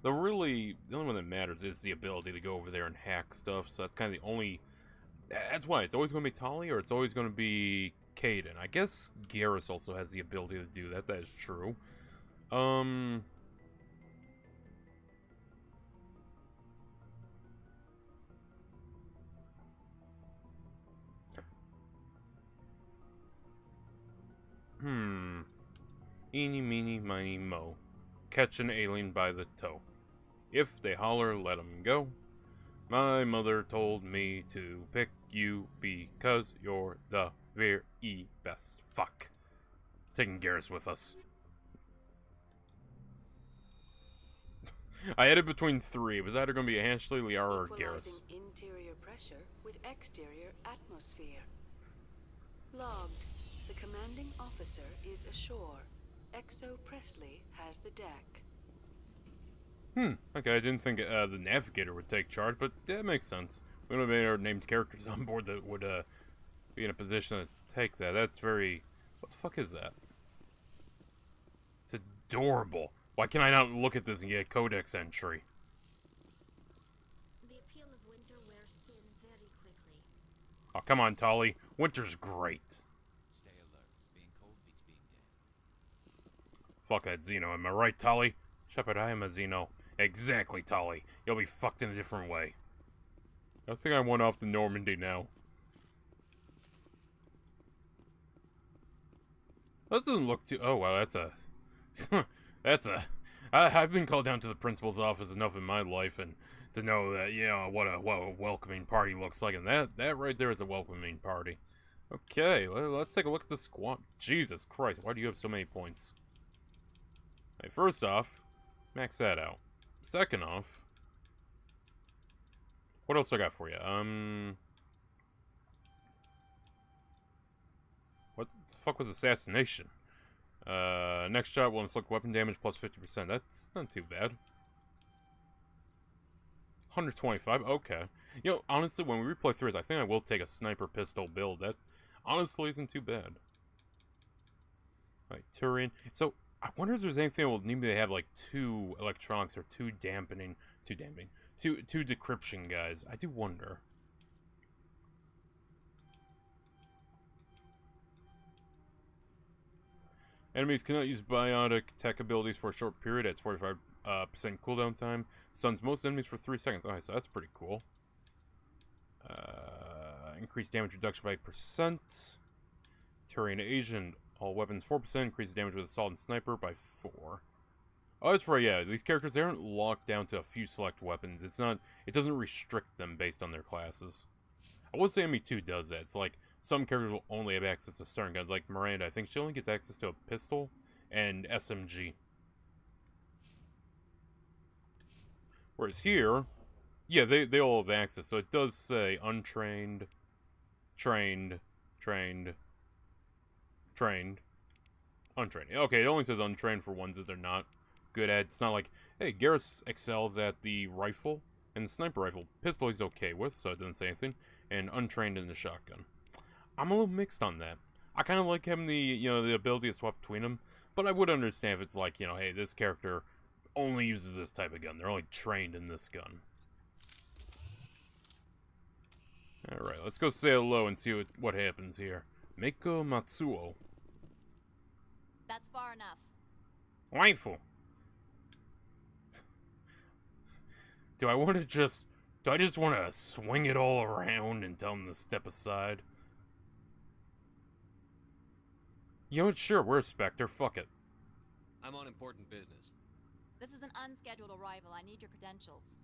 The only one that matters is the ability to go over there and hack stuff, so that's kind of the only... That's why. It's always going to be Tali, or it's always going to be Caden. I guess Garrus also has the ability to do that. That is true. Eeny, meeny, miny, mo. Catch an alien by the toe. If they holler, let 'em go. My mother told me to pick you because you're the very best. Fuck. Taking Garrus with us. I had it between three. It was either going to be Ashley, Liara, or Garrus. Interior pressure with exterior atmosphere. Logged. The commanding officer is ashore. Exo Presley has the deck. Okay, I didn't think the navigator would take charge, but that makes sense. We don't have any other named characters on board that would be in a position to take that. That's very... What the fuck is that? It's adorable. Why can I not look at this and get a codex entry? The appeal of winter wears thin very quickly. Oh, come on, Tali. Winter's great. Stay alert. Being cold beats being dead. Fuck that Xeno, am I right, Tali? Shepard, I am a Xeno. Exactly, Tali. You'll be fucked in a different way. I think I went off to Normandy now. That doesn't look too... Oh, wow, that's a... I've been called down to the principal's office enough in my life and to know that, you know, what a welcoming party looks like. And that right there is a welcoming party. Okay, let's take a look at the squad. Jesus Christ, why do you have so many points? Hey, first off, max that out. Second off, what else I got for you? What the fuck was assassination? Next shot will inflict weapon damage plus 50%. That's not too bad. 125, okay. You know, honestly, when we replay through this, I think I will take a sniper pistol build. That honestly isn't too bad. Alright, Turian. So, I wonder if there's anything that will need me to have, like, two electronics or two decryption guys. I do wonder. Enemies cannot use biotic tech abilities for a short period. It's 45% cooldown time. Stuns most enemies for 3 seconds. Okay, so that's pretty cool. Increased damage reduction by %. Turian Agent. All weapons 4%. Increases damage with assault and sniper by 4. Oh, that's right, yeah. These characters, they aren't locked down to a few select weapons. It doesn't restrict them based on their classes. I would say ME2 does that. It's like, some characters will only have access to certain guns. Like Miranda, I think she only gets access to a pistol and SMG. Whereas here, yeah, they all have access. So it does say untrained, trained, untrained. Okay, it only says untrained for ones that they're not good at. It's not like, hey, Garrus excels at the rifle and the sniper rifle. Pistol he's okay with, so it doesn't say anything. And untrained in the shotgun. I'm a little mixed on that. I kind of like having the ability to swap between them, but I would understand if it's like, hey, this character only uses this type of gun. They're only trained in this gun. Alright, let's go say hello and see what happens here. Meiko Matsuo. That's far enough. Waifu. Do I just want to swing it all around and tell them to step aside? You know what? Sure, we're a Spectre. Fuck it. I'm on important business. This is an unscheduled arrival. I need your credentials.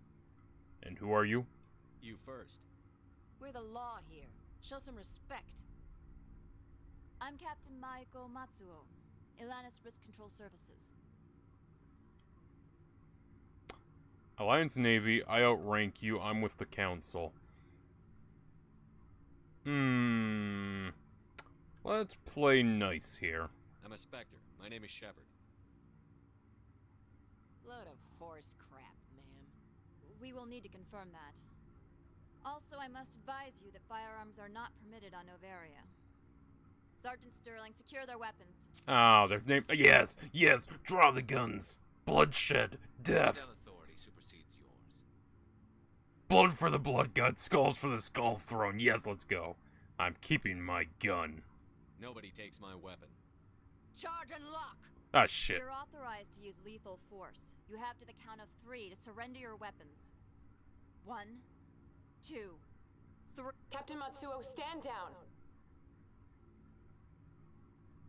And who are you? You first. We're the law here. Show some respect. I'm Captain Maiko Matsuo, Ilanis Risk Control Services. Alliance Navy, I outrank you. I'm with the Council. Let's play nice here. I'm a Spectre. My name is Shepard. Load of horse crap, ma'am. We will need to confirm that. Also, I must advise you that firearms are not permitted on Novaria. Sergeant Sterling, secure their weapons. Oh, their name. Yes, yes. Draw the guns. Bloodshed, death. Cell authority supersedes yours. Blood for the blood god, skulls for the skull throne. Yes, let's go. I'm keeping my gun. Nobody takes my weapon. Charge and lock! Ah, shit. You're authorized to use lethal force. You have to the count of 3 to surrender your weapons. 1, 2, 3. Captain Matsuo, stand down.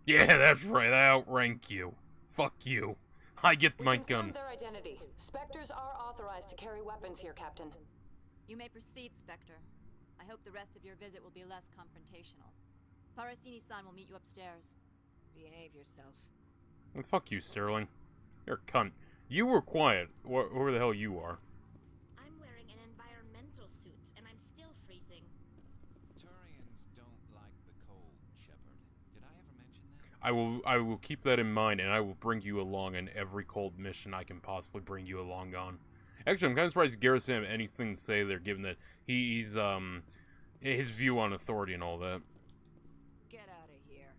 Yeah, that's right. I outrank you. Fuck you. I get my gun. Their identity. Spectres are authorized to carry weapons here, Captain. You may proceed, Spectre. I hope the rest of your visit will be less confrontational. Parasini-san will meet you upstairs. Behave yourself. And fuck you, Sterling. You're a cunt. You were quiet. Who the hell you are? I'm wearing an environmental suit, and I'm still freezing. Turians don't like the cold, Shepard. Did I ever mention that? I will keep that in mind, and I will bring you along on every cold mission I can possibly bring you along on. Actually, I'm kind of surprised Garrus didn't have anything to say there, given that he's his view on authority and all that. Get out of here.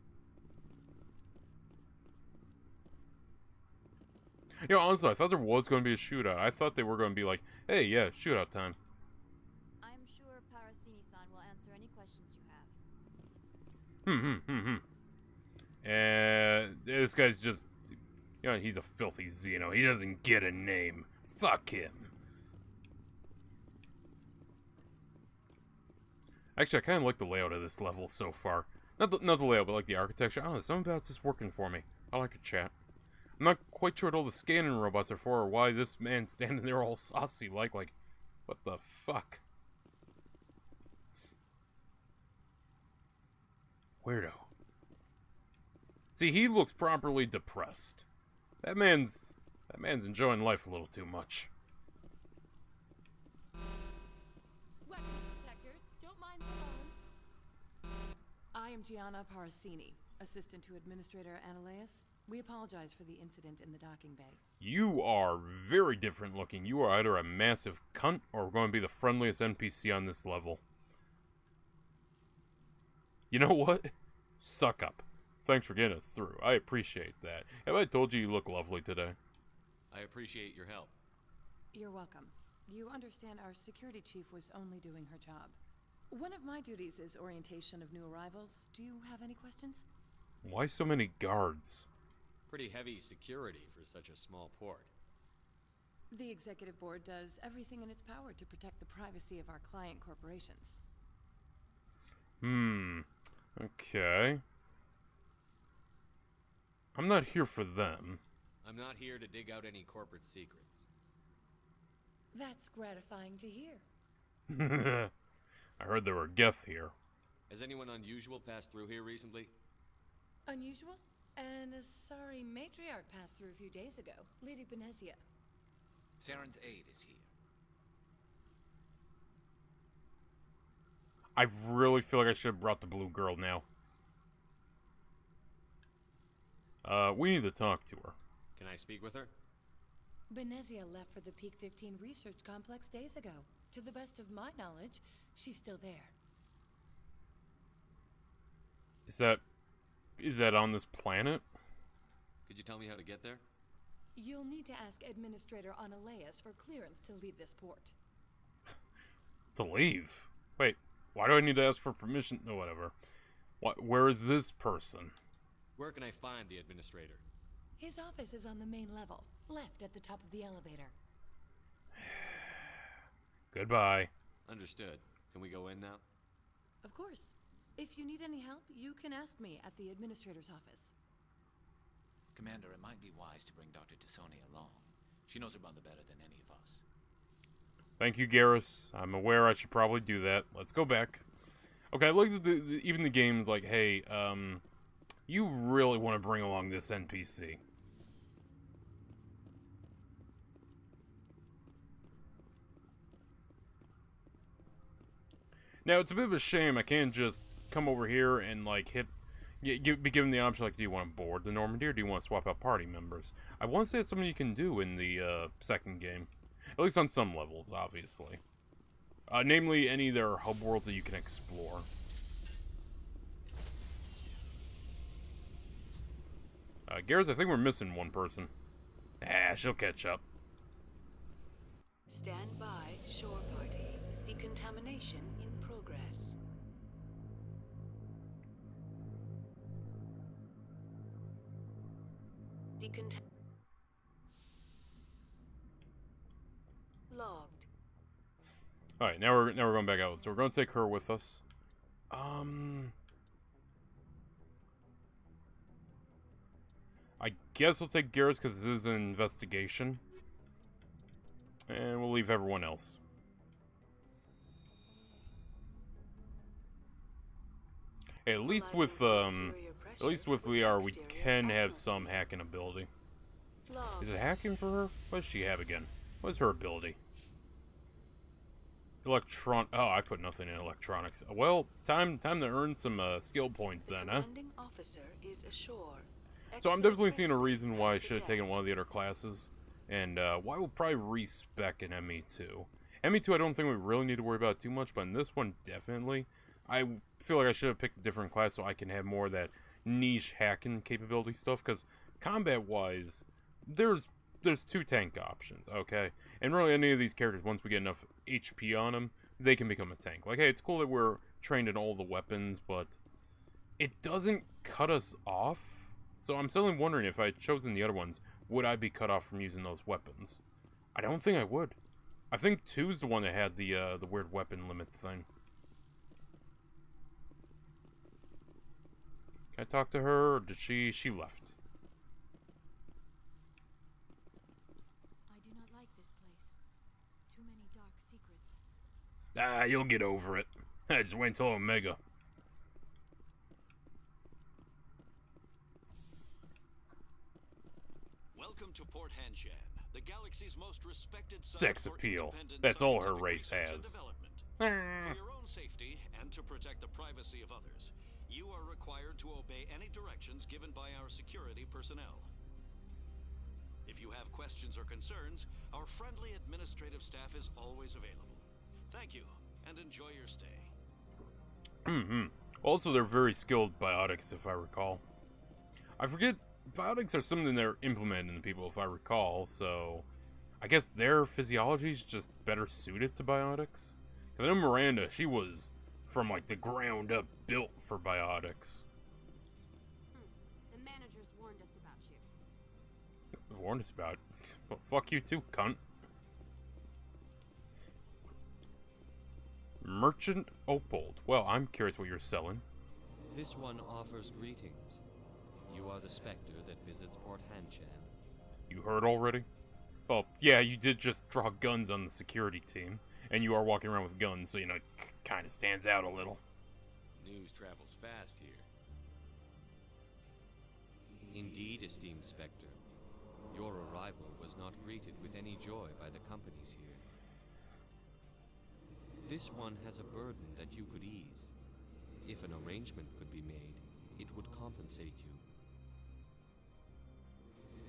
You know, honestly, I thought there was going to be a shootout. I thought they were going to be like, hey, yeah, shootout time. I'm sure Parasini-san will answer any questions you have. And this guy's just, you know, he's a filthy Xeno. He doesn't get a name. Fuck him. Actually, I kind of like the layout of this level so far. Not the layout, but like the architecture. I don't know, something about this working for me. I like it, chat. I'm not quite sure what all the scanning robots are for, or why this man's standing there all saucy like, what the fuck? Weirdo. See, he looks properly depressed. That man's enjoying life a little too much. Weapons detectors, don't mind the alarms. I am Gianna Parasini, assistant to Administrator Ananias. We apologize for the incident in the docking bay. You are very different looking. You are either a massive cunt or going to be the friendliest NPC on this level. You know what? Suck up. Thanks for getting us through. I appreciate that. Have I told you you look lovely today? I appreciate your help. You're welcome. You understand our security chief was only doing her job. One of my duties is orientation of new arrivals. Do you have any questions? Why so many guards? Pretty heavy security for such a small port. The executive board does everything in its power to protect the privacy of our client corporations. Okay. I'm not here for them. I'm not here to dig out any corporate secrets. That's gratifying to hear. I heard there were Geth here. Has anyone unusual passed through here recently? Unusual? And a sorry matriarch passed through a few days ago. Lady Benezia. Saren's aide is here. I really feel like I should have brought the blue girl now. We need to talk to her. Can I speak with her? Benezia left for the Peak 15 research complex days ago. To the best of my knowledge, she's still there. Is that on this planet? Could you tell me how to get there? You'll need to ask Administrator Ananias for clearance to leave this port. To leave? Wait, why do I need to ask for permission? No, whatever. Where is this person? Where can I find the Administrator? His office is on the main level, left at the top of the elevator. Goodbye. Understood. Can we go in now? Of course. If you need any help, you can ask me at the Administrator's office. Commander, it might be wise to bring Dr. Tassoni along. She knows her mother better than any of us. Thank you, Garrus. I'm aware I should probably do that. Let's go back. Okay, I like that even the game's like, hey, you really want to bring along this NPC. Now, it's a bit of a shame I can't just come over here and, like, be given the option, like, do you want to board the Normandy or do you want to swap out party members? I want to say it's something you can do in the second game. At least on some levels, obviously. Namely, any of their hub worlds that you can explore. Garrus, I think we're missing one person. Ah, she'll catch up. Stand by, shore party. Decontamination in progress. Logged. All right, now we're going back out. So we're going to take her with us. I guess we'll take Garrus because this is an investigation, and we'll leave everyone else. Hey, at least with Liara, we can have some hacking ability. Is it hacking for her? What does she have again? What is her ability? Oh, I put nothing in electronics. Well, time to earn some skill points then, huh? So I'm definitely seeing a reason why I should have taken one of the other classes, and why we'll probably respec in ME2. ME2 I don't think we really need to worry about too much, but in this one, definitely. I feel like I should have picked a different class so I can have more of that niche hacking capability stuff, because combat-wise, there's 2 tank options, okay? And really, any of these characters, once we get enough HP on them, they can become a tank. Like, hey, it's cool that we're trained in all the weapons, but it doesn't cut us off. So I'm suddenly wondering if I had chosen the other ones, would I be cut off from using those weapons? I don't think I would. I think 2's the one that had the weird weapon limit thing. Can I talk to her, or did she left? I do not like this place. Too many dark secrets. Ah, you'll get over it. Just wait until Omega. Welcome to Port Hanshan, the galaxy's most respected sex appeal. That's all her race has. For your own safety and to protect the privacy of others, you are required to obey any directions given by our security personnel. If you have questions or concerns, our friendly administrative staff is always available. Thank you, and enjoy your stay. Also, they're very skilled biotics, if I recall. I forget, biotics are something they're implemented in the people, if I recall, so I guess their physiology is just better suited to biotics. Because I know Miranda, she was from, like, the ground up built for biotics. The managers warned us about you. Warned us about it? Well, fuck you too, cunt. Merchant Opold. Well, I'm curious what you're selling. This one offers greetings. You are the Spectre that visits Port Hanshan. You heard already? Well, yeah, you did just draw guns on the security team, and you are walking around with guns, so, you know, it kind of stands out a little. News travels fast here. Indeed, esteemed Spectre. Your arrival was not greeted with any joy by the companies here. This one has a burden that you could ease. If an arrangement could be made, it would compensate you.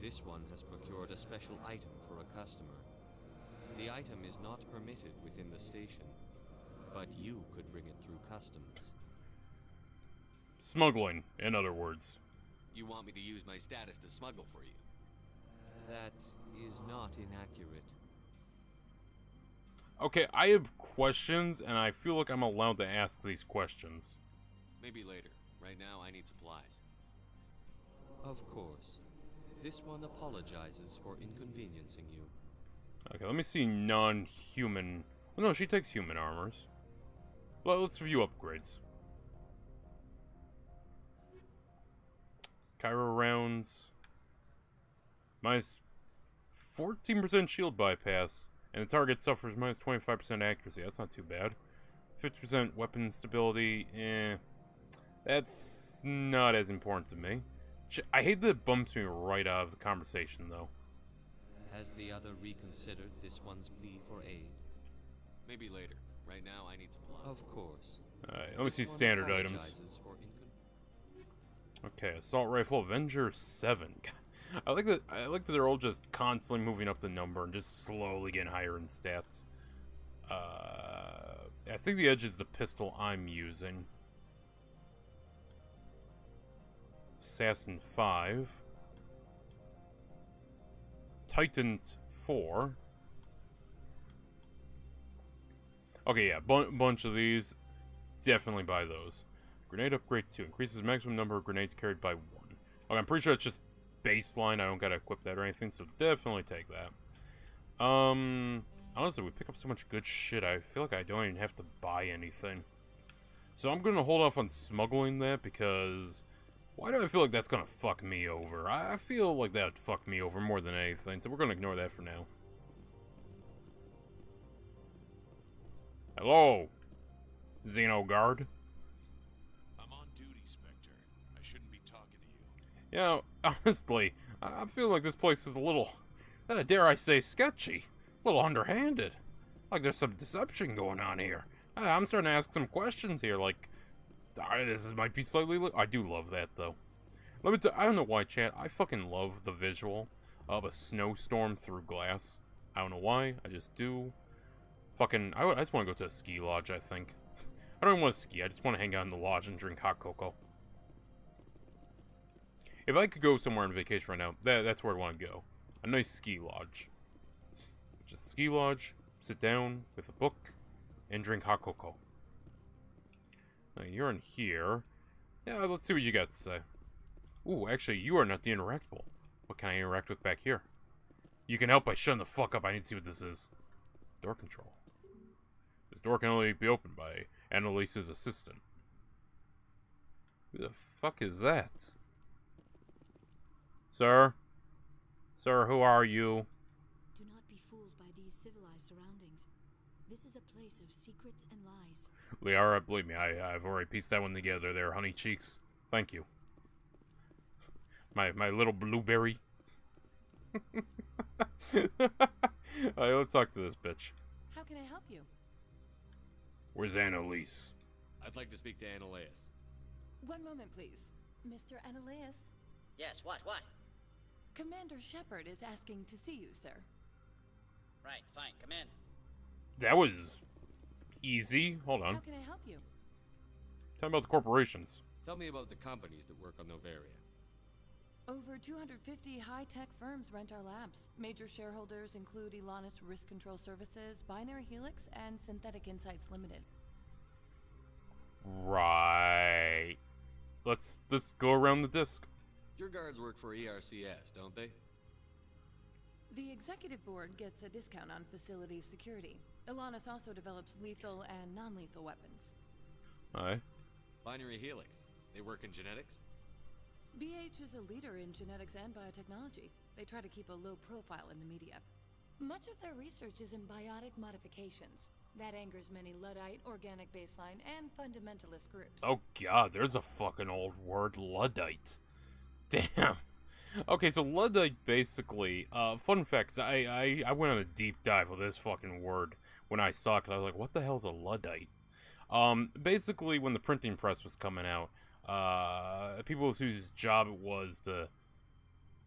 This one has procured a special item for a customer. The item is not permitted within the station, but you could bring it through customs. Smuggling, in other words. You want me to use my status to smuggle for you? That is not inaccurate. Okay, I have questions, and I feel like I'm allowed to ask these questions. Maybe later. Right now, I need supplies. Of course. This one apologizes for inconveniencing you. Okay, let me see non-human... Oh, no, she takes human armors. Well, let's review upgrades. Cairo rounds. Minus 14% shield bypass. And the target suffers minus 25% accuracy. That's not too bad. 50% weapon stability. That's not as important to me. I hate that it bumps me right out of the conversation, though. Has the other reconsidered this one's plea for aid? Maybe later. Right now, I need supplies. Of course. Alright, let me see standard items. Okay, assault rifle Avenger 7. I like that they're all just constantly moving up the number and just slowly getting higher in stats. I think the Edge is the pistol I'm using. Assassin 5. Titan 4. Okay, yeah, bunch of these. Definitely buy those. Grenade upgrade 2. Increases maximum number of grenades carried by 1. Okay, I'm pretty sure it's just baseline. I don't gotta equip that or anything, so definitely take that. Honestly, we pick up so much good shit, I feel like I don't even have to buy anything. So I'm gonna hold off on smuggling that, because why do I feel like that's gonna fuck me over? I feel like that would fuck me over more than anything, so we're gonna ignore that for now. Hello, Xeno Guard. I'm on duty, Spectre. I shouldn't be talking to you. You know, honestly, I feel like this place is a little, dare I say, sketchy. A little underhanded. Like there's some deception going on here. I'm starting to ask some questions here, like, this might be slightly... I do love that, though. Let me I don't know why, chat. I fucking love the visual of a snowstorm through glass. I don't know why. I just do. Fucking... I just want to go to a ski lodge, I think. I don't even want to ski. I just want to hang out in the lodge and drink hot cocoa. If I could go somewhere on vacation right now, that's where I want to go. A nice ski lodge. Just ski lodge, sit down with a book, and drink hot cocoa. Now, you're in here. Yeah, let's see what you got to say. Ooh, actually, you are not the interactable. What can I interact with back here? You can help by shutting the fuck up. I need to see what this is. Door control. This door can only be opened by Annalise's assistant. Who the fuck is that? Sir? Sir, who are you? Do not be fooled by these civilized surroundings. This is a place of secrets and lies. Liara, believe me, I've already pieced that one together there, honey cheeks. Thank you. My little blueberry. Alright, let's talk to this bitch. How can I help you? Where's Annalise? I'd like to speak to Annalise. One moment, please. Mr. Annalise? Yes, what? Commander Shepard is asking to see you, sir. Right, fine, come in. That was easy. Hold on. How can I help you? Tell me about the corporations. Tell me about the companies that work on Novaria. Over 250 high-tech firms rent our labs. Major shareholders include Elanus Risk Control Services, Binary Helix, and Synthetic Insights Limited. Right. Let's just go around the disc. Your guards work for ERCS, don't they? The executive board gets a discount on facility security. Elanus also develops lethal and non-lethal weapons. Aye. Binary Helix. They work in genetics? BH is a leader in genetics and biotechnology. They try to keep a low profile in the media. Much of their research is in biotic modifications. That angers many Luddite, organic baseline, and fundamentalist groups. Oh god, there's a fucking old word, Luddite. Damn. Okay, so Luddite basically, fun facts, I went on a deep dive of this fucking word when I saw it, 'cause I was like, what the hell's a Luddite? Basically, when the printing press was coming out, people whose job it was to,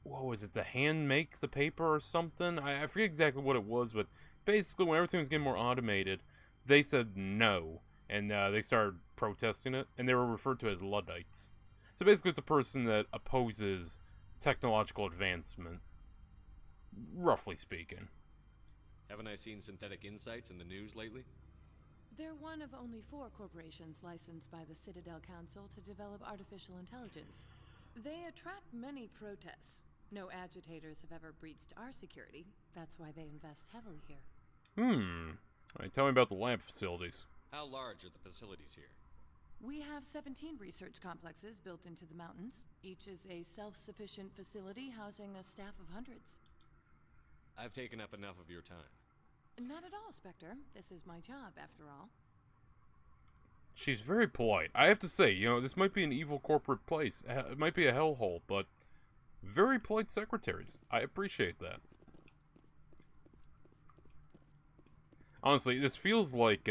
what was it, to hand make the paper or something? I forget exactly what it was, but basically when everything was getting more automated, they said no, and they started protesting it, and they were referred to as Luddites. So basically it's a person that opposes technological advancement, roughly speaking. Haven't I seen Synthetic Insights in the news lately? They're one of only 4 corporations licensed by the Citadel Council to develop artificial intelligence. They attract many protests. No agitators have ever breached our security. That's why they invest heavily here. Alright, tell me about the lab facilities. How large are the facilities here? We have 17 research complexes built into the mountains. Each is a self-sufficient facility housing a staff of hundreds. I've taken up enough of your time. Not at all, Spectre. This is my job, after all. She's very polite. I have to say, you know, this might be an evil corporate place. It might be a hellhole, but very polite secretaries. I appreciate that. Honestly, this feels like,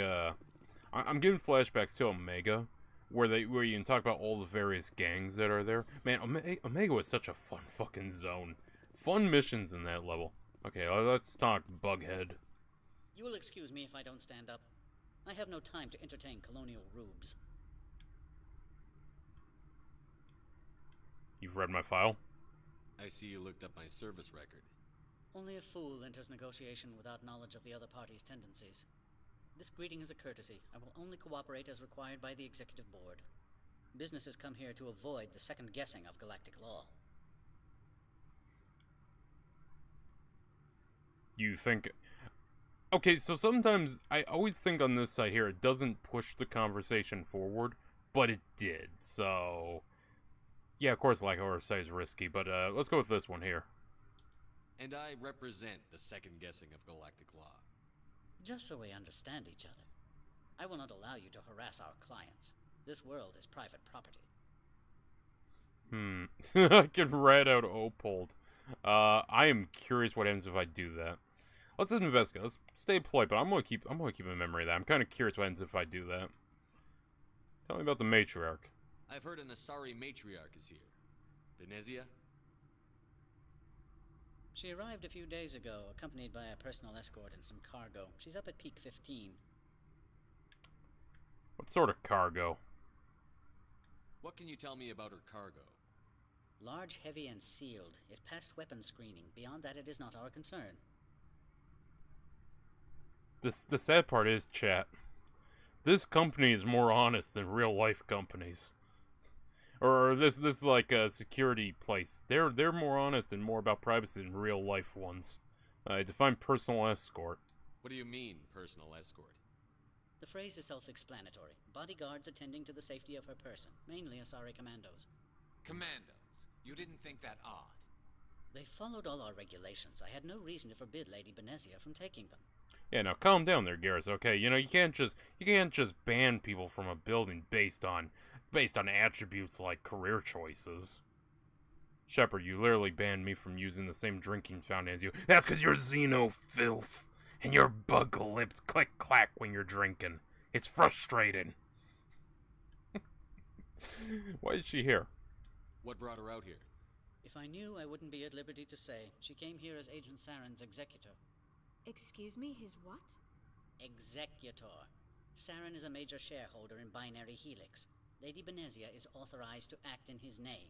I'm getting flashbacks to Omega, where you can talk about all the various gangs that are there. Man, Omega was such a fun fucking zone. Fun missions in that level. Okay, let's talk Bughead. You will excuse me if I don't stand up. I have no time to entertain colonial rubes. You've read my file? I see you looked up my service record. Only a fool enters negotiation without knowledge of the other party's tendencies. This greeting is a courtesy. I will only cooperate as required by the Executive Board. Businesses come here to avoid the second guessing of galactic law. You think... Okay, so sometimes, I always think on this side here, it doesn't push the conversation forward, but it did, so... Yeah, of course, like our side is risky, but let's go with this one here. And I represent the second guessing of galactic law. Just so we understand each other, I will not allow you to harass our clients. This world is private property. I can rat out Opold. I am curious what happens if I do that. Let's investigate. Let's stay polite, but I'm gonna keep in memory of that. I'm kind of curious what happens if I do that. Tell me about the matriarch. I've heard an Asari matriarch is here. Venezia? She arrived a few days ago, accompanied by a personal escort and some cargo. She's up at Peak 15. What sort of cargo? What can you tell me about her cargo? Large, heavy, and sealed. It passed weapons screening. Beyond that, it is not our concern. The sad part is, chat, this company is more honest than real-life companies. Or this like a security place. They're more honest and more about privacy than real-life ones. I define personal escort. What do you mean, personal escort? The phrase is self-explanatory. Bodyguards attending to the safety of her person, mainly Asari commandos. Commandos? You didn't think that odd? They followed all our regulations. I had no reason to forbid Lady Benezia from taking them. Yeah, now calm down there, Garrus. Okay, you know you can't just ban people from a building based on attributes like career choices. Shepard, you literally banned me from using the same drinking fountain as you. That's because you're XENO-FILTH, and your bug lips click-clack when you're drinking. It's frustrating. Why is she here? What brought her out here? If I knew, I wouldn't be at liberty to say. She came here as Agent Saren's executor. Excuse me, his what? Executor. Saren is a major shareholder in Binary Helix. Lady Benezia is authorized to act in his name.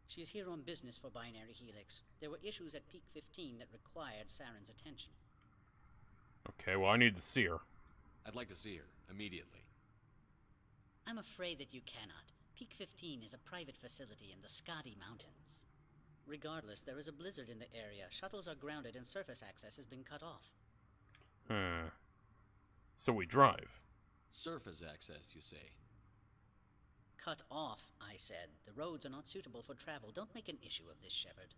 She is here on business for Binary Helix. There were issues at Peak 15 that required Saren's attention. Okay, well, I need to see her. I'd like to see her, immediately. I'm afraid that you cannot. Peak 15 is a private facility in the Skadi Mountains. Regardless, there is a blizzard in the area. Shuttles are grounded and surface access has been cut off. So we drive. Surface access, you say? Cut off, I said. The roads are not suitable for travel. Don't make an issue of this, Shepard.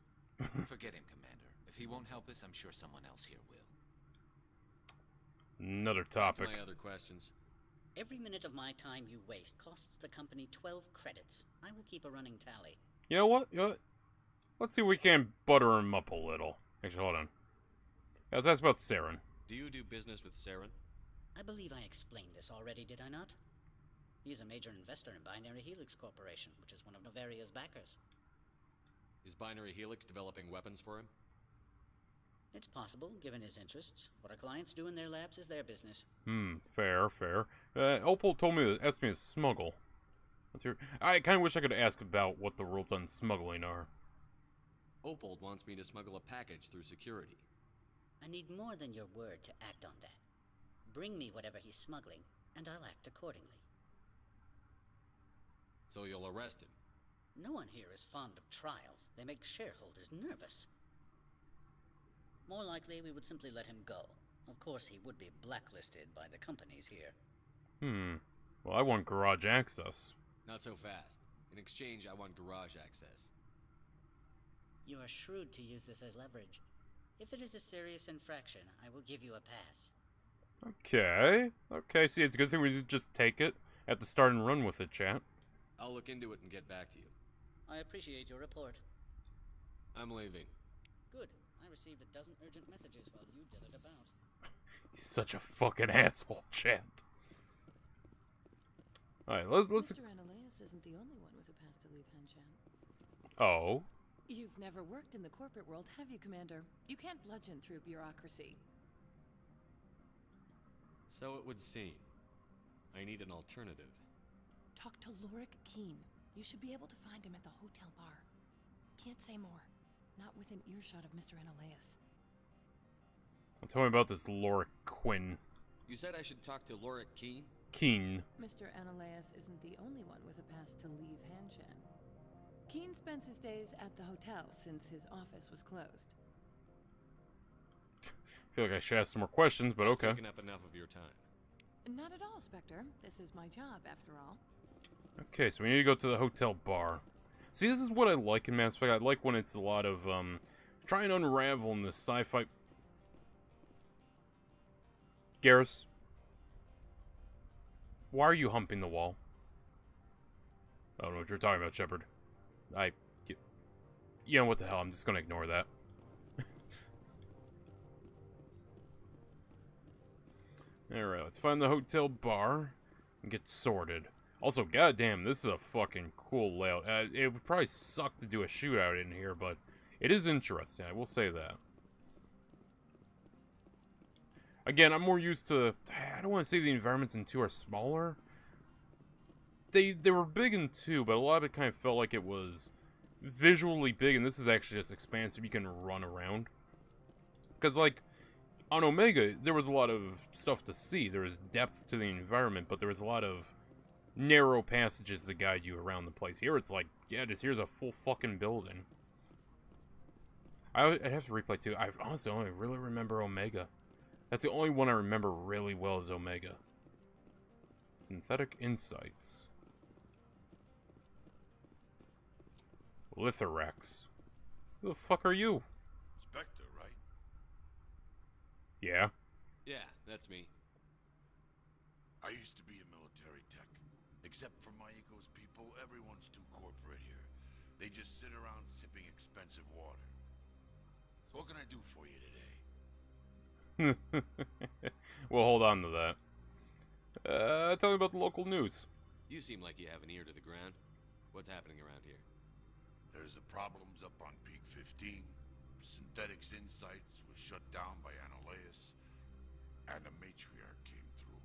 Forget him, Commander. If he won't help us, I'm sure someone else here will. Another topic. My other questions. Every minute of my time you waste costs the company 12 credits. I will keep a running tally. You know what? Let's see if we can butter him up a little. Actually, hold on. Let's ask about Saren. Do you do business with Saren? I believe I explained this already, did I not? He is a major investor in Binary Helix Corporation, which is one of Novaria's backers. Is Binary Helix developing weapons for him? It's possible, given his interests. What our clients do in their labs is their business. Fair. Opal told me to ask me to smuggle. I kind of wish I could ask about what the rules on smuggling are. Opold wants me to smuggle a package through security. I need more than your word to act on that. Bring me whatever he's smuggling, and I'll act accordingly. So you'll arrest him? No one here is fond of trials. They make shareholders nervous. More likely, we would simply let him go. Of course, he would be blacklisted by the companies here. Well, I want garage access. Not so fast. In exchange, I want garage access. You are shrewd to use this as leverage. If it is a serious infraction, I will give you a pass. Okay, see, it's a good thing we did just take it at the start and run with it, chat. I'll look into it and get back to you. I appreciate your report. I'm leaving. Good. I received a dozen urgent messages while you dithered about. He's such a fucking asshole, chat. Alright, let's... Mr. Analeus isn't the only one with a pass to leave Hanshan. Oh? You've never worked in the corporate world, have you, Commander? You can't bludgeon through bureaucracy. So it would seem. I need an alternative. Talk to Lorik Keen. You should be able to find him at the hotel bar. Can't say more. Not within earshot of Mr. Analeus. Tell me about this Lorik Quinn. You said I should talk to Lorik Keen? Keen. Mr. Analeus isn't the only one with a pass to leave Hanshan. Keen spends his days at the hotel since his office was closed. I feel like I should ask some more questions, but okay. Taking up enough of your time. Not at all, Spectre. This is my job, after all. Okay, so we need to go to the hotel bar. See, this is what I like in Mass Effect. I like when it's a lot of, try and unravel in this sci-fi... Garrus? Why are you humping the wall? I don't know what you're talking about, Shepard. You know what the hell, I'm just gonna ignore that. Alright, let's find the hotel bar and get sorted. Also, goddamn, this is a fucking cool layout. It would probably suck to do a shootout in here, but it is interesting, I will say that. Again, I'm more used to... I don't want to say the environments in 2 are smaller. They were big in 2, but a lot of it kind of felt like it was visually big, and this is actually just expansive. You can run around. Because, like, on Omega, there was a lot of stuff to see. There was depth to the environment, but there was a lot of narrow passages that guide you around the place. Here, it's like, yeah, here's a full fucking building. I'd have to replay, too. I honestly only really remember Omega. That's the only one I remember really well is Omega. Synthetic Insights. Lithorax. Who the fuck are you? Spectre, right? Yeah. Yeah, that's me. I used to be a military tech. Except for Maiko's people, everyone's too corporate here. They just sit around sipping expensive water. So what can I do for you today? We'll hold on to that. Tell me about the local news. You seem like you have an ear to the ground. What's happening around here? There's the problems up on Peak 15. Synthetics Insights was shut down by Analeus. And a matriarch came through.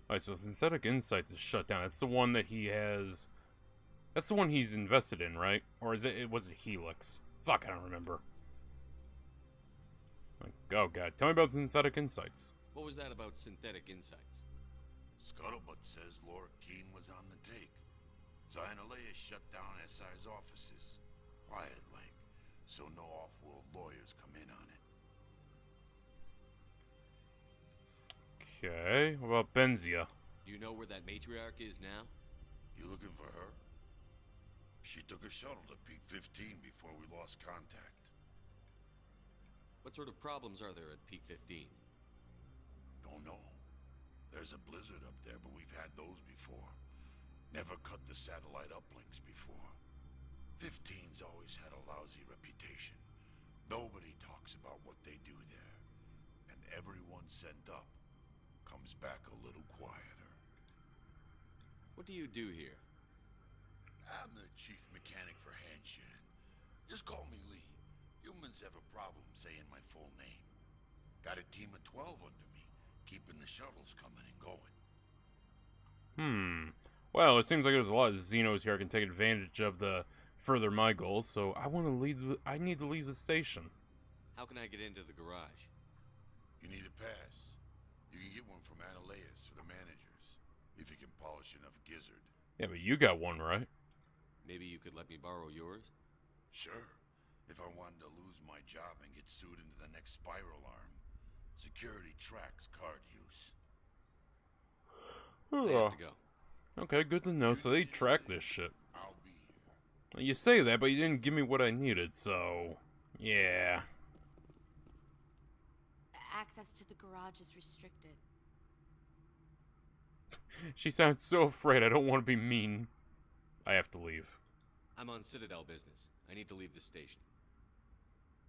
Alright, so Synthetic Insights is shut down. That's the one that he has... That's the one he's invested in, right? Or is it was it Helix? Fuck, I don't remember. Oh god, tell me about Synthetic Insights. What was that about Synthetic Insights? Scuttlebutt says Lorik Keen was on the take. So Analeus shut down SI's offices. Quiet like, so no off-world lawyers come in on it. Okay, what about Benzia? Do you know where that matriarch is now? You looking for her? She took a shuttle to Peak 15 before we lost contact. What sort of problems are there at Peak 15? Don't know. There's a blizzard up there, but we've had those before. Never cut the satellite uplinks before. 15's always had a lousy reputation. Nobody talks about what they do there. And everyone sent up comes back a little quieter. What do you do here? I'm the chief mechanic for Hanshan. Just call me Lee. Humans have a problem saying my full name. Got a team of 12 under me, keeping the shuttles coming and going. Well, it seems like there's a lot of Xenos here I can take advantage of to further my goals, so I need to leave the station. How can I get into the garage? You need a pass. You can get one from Analeus or the managers, if you can polish enough gizzard. Yeah, but you got one, right? Maybe you could let me borrow yours? Sure. If I wanted to lose my job and get sued into the next spiral arm. Security tracks card use. I have to go. Okay, good to know. So they track this shit. I'll be here. You say that, but you didn't give me what I needed, so... Yeah. Access to the garage is restricted. She sounds so afraid. I don't want to be mean. I have to leave. I'm on Citadel business. I need to leave the station.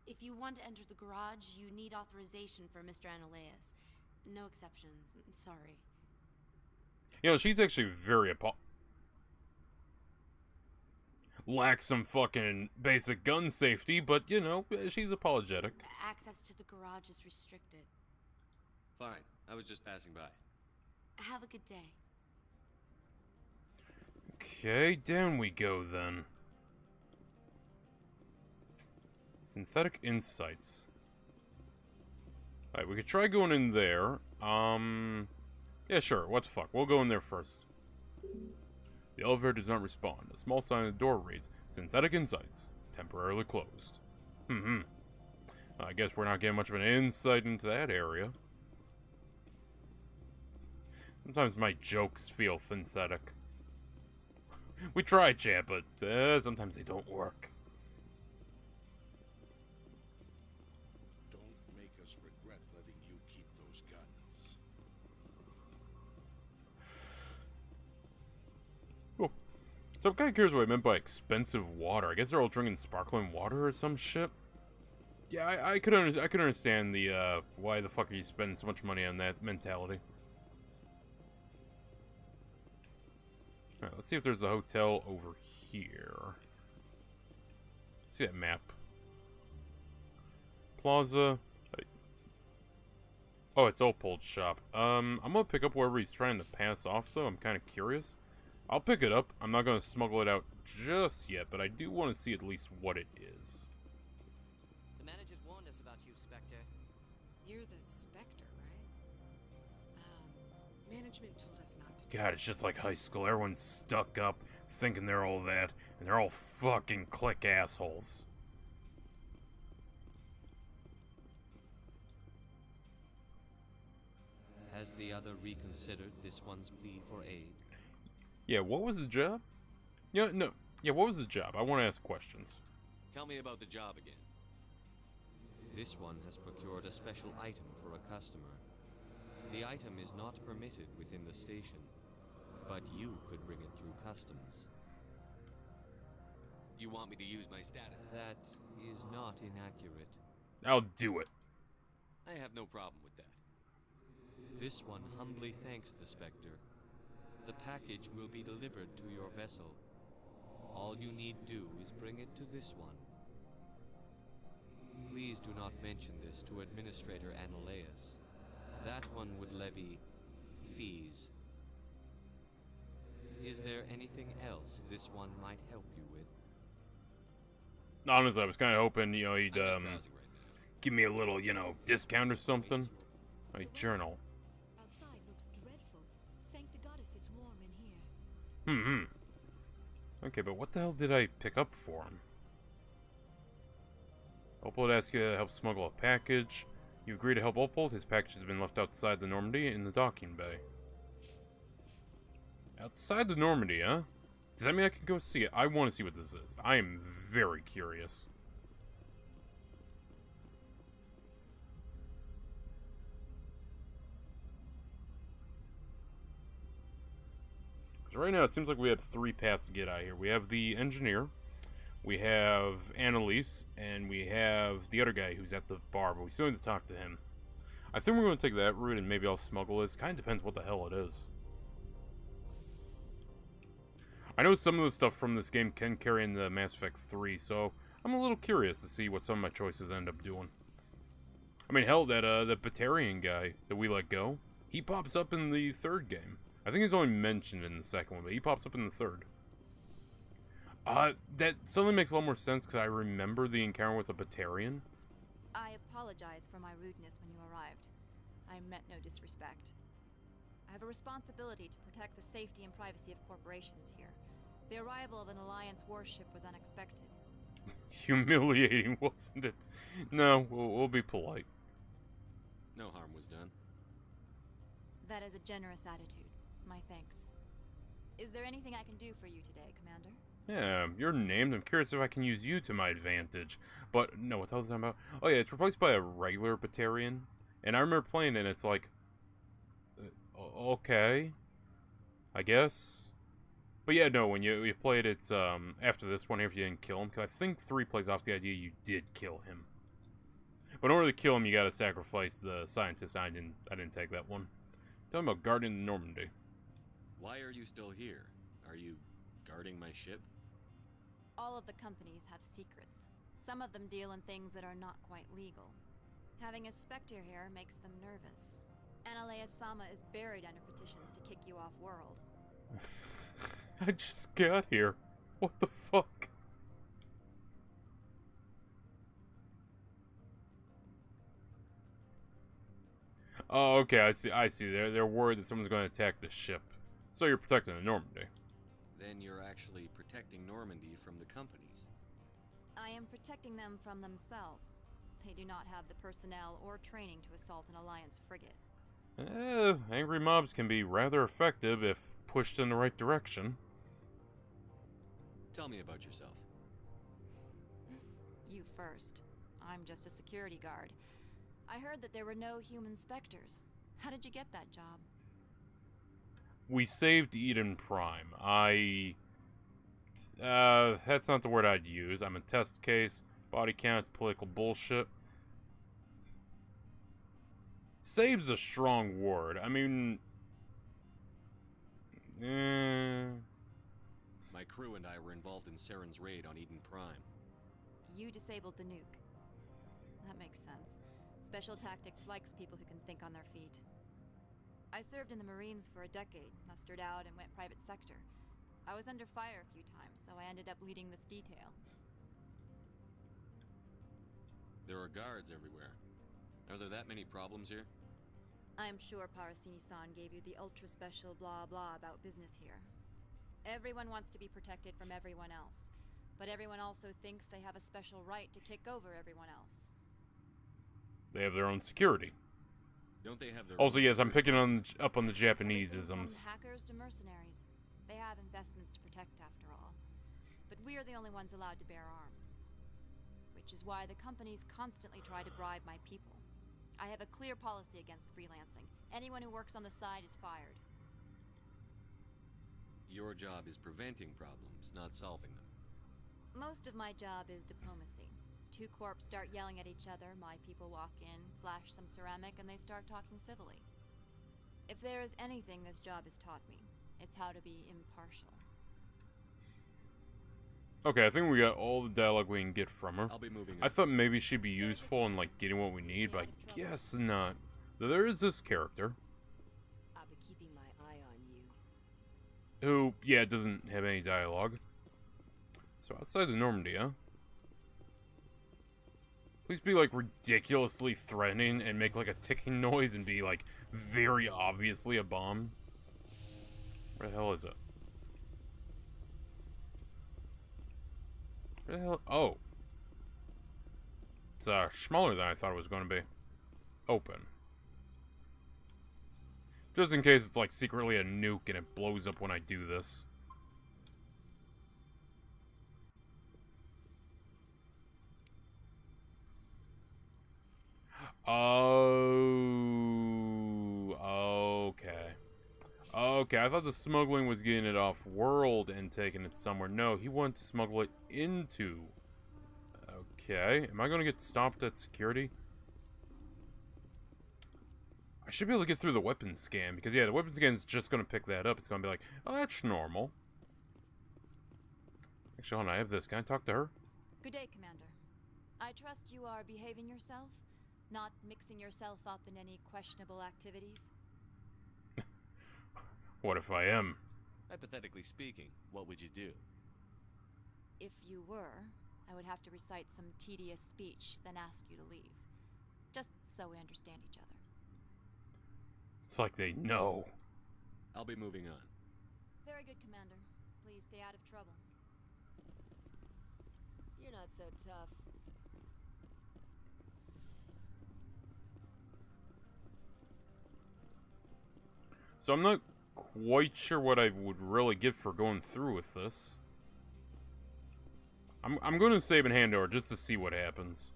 If you want to enter the garage, you need authorization for Mr. Analeus. No exceptions. I'm sorry. You know, she's actually very lacks some fucking basic gun safety, but, you know, she's apologetic. Access to the garage is restricted. Fine. I was just passing by. Have a good day. Okay, down we go then. Synthetic Insights. Alright, we could try going in there. Yeah, sure, what the fuck. We'll go in there first. The elevator does not respond. A small sign on the door reads, Synthetic Insights, temporarily closed. I guess we're not getting much of an insight into that area. Sometimes my jokes feel synthetic. We try, chat, but sometimes they don't work. Don't make us regret letting you keep those guns. Oh. So I'm kind of curious what I meant by expensive water. I guess they're all drinking sparkling water or some shit. Yeah, I could understand the why the fuck are you spending so much money on that mentality. Alright, let's see if there's a hotel over here. See that map. Plaza. Oh, it's Opal's shop. I'm gonna pick up wherever he's trying to pass off, though. I'm kind of curious. I'll pick it up. I'm not gonna smuggle it out just yet, but I do want to see at least what it is. The manager's warned us about you, Spectre. You're the Spectre, right? Management told us not to. God, it's just like high school. Everyone's stuck up, thinking they're all that, and they're all fucking clique assholes. Has the other reconsidered this one's plea for aid? Yeah, what was the job? Yeah, no. Yeah, what was the job? I want to ask questions. Tell me about the job again. This one has procured a special item for a customer. The item is not permitted within the station, but you could bring it through customs. You want me to use my status? That is not inaccurate. I'll do it. I have no problem with that. This one humbly thanks the Spectre. The package will be delivered to your vessel. All you need do is bring it to this one. Please do not mention this to Administrator Ananias. That one would levy fees. Is there anything else this one might help you with? Honestly, I was kind of hoping, you know, he'd give me a little, you know, discount or something. My journal. Outside looks dreadful. Thank the goddess it's warm in here. Okay, but what the hell did I pick up for him? Opal would ask you to help smuggle a package. You agree to help Opal. His package has been left outside the Normandy in the docking bay. Outside the Normandy, huh? Does that mean I can go see it? I want to see what this is. I am very curious. Because right now it seems like we had 3 paths to get out of here. We have the engineer, we have Annalise, and we have the other guy who's at the bar, but we still need to talk to him. I think we're going to take that route, and maybe I'll smuggle this. Kind of depends what the hell it is. I know some of the stuff from this game can carry into Mass Effect 3, so I'm a little curious to see what some of my choices end up doing. I mean, hell, that the Batarian guy that we let go, he pops up in the 3rd game. I think he's only mentioned in the 2nd one, but he pops up in the 3rd. That suddenly makes a lot more sense because I remember the encounter with a Batarian. I apologize for my rudeness when you arrived. I meant no disrespect. I have a responsibility to protect the safety and privacy of corporations here. The arrival of an Alliance warship was unexpected. Humiliating, wasn't it? No, we'll be polite. No harm was done. That is a generous attitude. My thanks. Is there anything I can do for you today, Commander? Yeah, you're named. I'm curious if I can use you to my advantage. But, no, what the hell is that about? Oh yeah, it's replaced by a regular Batarian. And I remember playing it, and it's like... okay. I guess. But yeah, no, when you play it, it's after this one, if you didn't kill him. Because I think 3 plays off the idea you did kill him. But in order to kill him, you gotta sacrifice the scientist. I didn't take that one. Talking about guarding the Normandy. Why are you still here? Are you guarding my ship? All of the companies have secrets. Some of them deal in things that are not quite legal. Having a Spectre here makes them nervous. Analea-sama is buried under petitions to kick you off world. I just got here. What the fuck? Oh, okay, I see. They're worried that someone's going to attack the ship. So you're protecting the Normandy. Then you're actually protecting Normandy from the companies. I am protecting them from themselves. They do not have the personnel or training to assault an Alliance frigate. Angry mobs can be rather effective if pushed in the right direction. Tell me about yourself. You first. I'm just a security guard. I heard that there were no human Spectres. How did you get that job? We saved Eden Prime. That's not the word I'd use. I'm a test case. Body count, political bullshit. Save's a strong word. I mean... My crew and I were involved in Saren's raid on Eden Prime. You disabled the nuke. That makes sense. Special Tactics likes people who can think on their feet. I served in the Marines for a decade, mustered out, and went private sector. I was under fire a few times, so I ended up leading this detail. There are guards everywhere. Are there that many problems here? I am sure Parasini-san gave you the ultra-special blah-blah about business here. Everyone wants to be protected from everyone else, but everyone also thinks they have a special right to kick over everyone else. They have their own security. Don't they have their Also, own yes, I'm security picking up on the Japanese-isms. From hackers to mercenaries. They have investments to protect after all. But we are the only ones allowed to bear arms. Which is why the companies constantly try to bribe my people. I have a clear policy against freelancing. Anyone who works on the side is fired. Your job is preventing problems, not solving them. Most of my job is diplomacy. Two corps start yelling at each other, my people walk in, flash some ceramic, and they start talking civilly. If there is anything this job has taught me, it's how to be impartial. Okay, I think we got all the dialogue we can get from her. I'll be moving I on. thut maybe she'd be useful in, like, getting what we need, but I guess not. There is this character. I'll be keeping my eye on you. Who, yeah, doesn't have any dialogue. So outside the Normandy, huh? Please be, like, ridiculously threatening and make, like, a ticking noise and be, like, very obviously a bomb. Where the hell is it? Where the hell? Oh. It's, smaller than I thought it was going to be. Open. Just in case it's, like, secretly a nuke and it blows up when I do this. Oh, okay. Okay, I thought the smuggling was getting it off-world and taking it somewhere. No, he wanted to smuggle it into... Okay, am I going to get stopped at security? I should be able to get through the weapons scan, because, yeah, the weapons scan is just going to pick that up. It's going to be like, oh, that's normal. Actually, hold on, I have this. Can I talk to her? Good day, Commander. I trust you are behaving yourself? Not mixing yourself up in any questionable activities? What if I am? Hypothetically speaking, what would you do? If you were, I would have to recite some tedious speech, then ask you to leave. Just so we understand each other. It's like they know. I'll be moving on. Very good, Commander. Please stay out of trouble. You're not so tough. So I'm not quite sure what I would really get for going through with this. I'm going to save and hand over just to see what happens.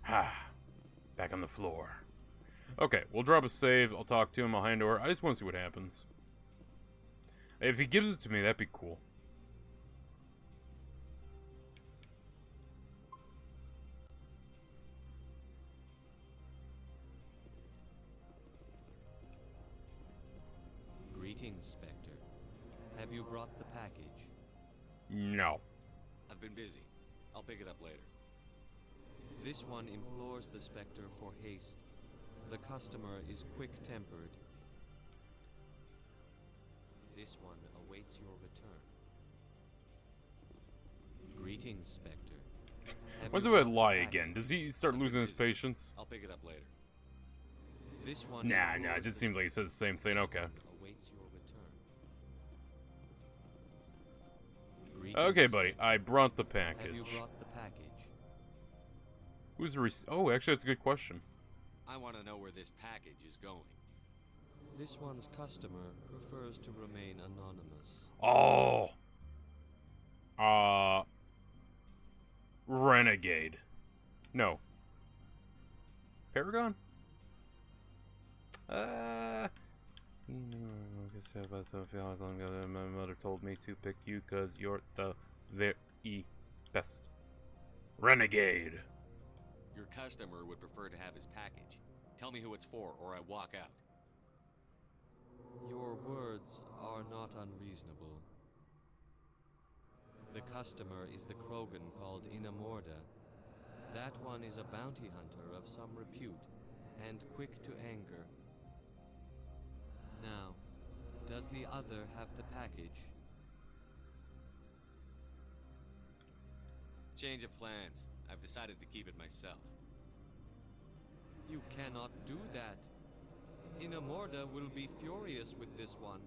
Ah, back on the floor. Okay, we'll drop a save. I'll talk to him. I'll hand over. I just want to see what happens. If he gives it to me, that'd be cool. Greetings, Spectre. Have you brought the package? No. I've been busy. I'll pick it up later. This one implores the Spectre for haste. The customer is quick-tempered. This one awaits your return. Greetings, Spectre. When's about lie again? Does he start losing his patience? I'll pick it up later. This one Nah, it just seems like he says the same thing. Okay. Awaits your return. Okay, buddy. I brought the package. Have you brought the package? Who's the Oh, actually, that's a good question. I want to know where this package is going. This one's customer prefers to remain anonymous. Oh. Renegade. No. Paragon? My mother told me to pick you because you're the very best. Renegade. Your customer would prefer to have his package. Tell me who it's for, or I walk out. Your words are not unreasonable. The customer is the Krogan called Inamorda. That one is a bounty hunter of some repute, and quick to anger. Now, does the other have the package? Change of plans. I've decided to keep it myself. You cannot do that. Inamorda will be furious with this one.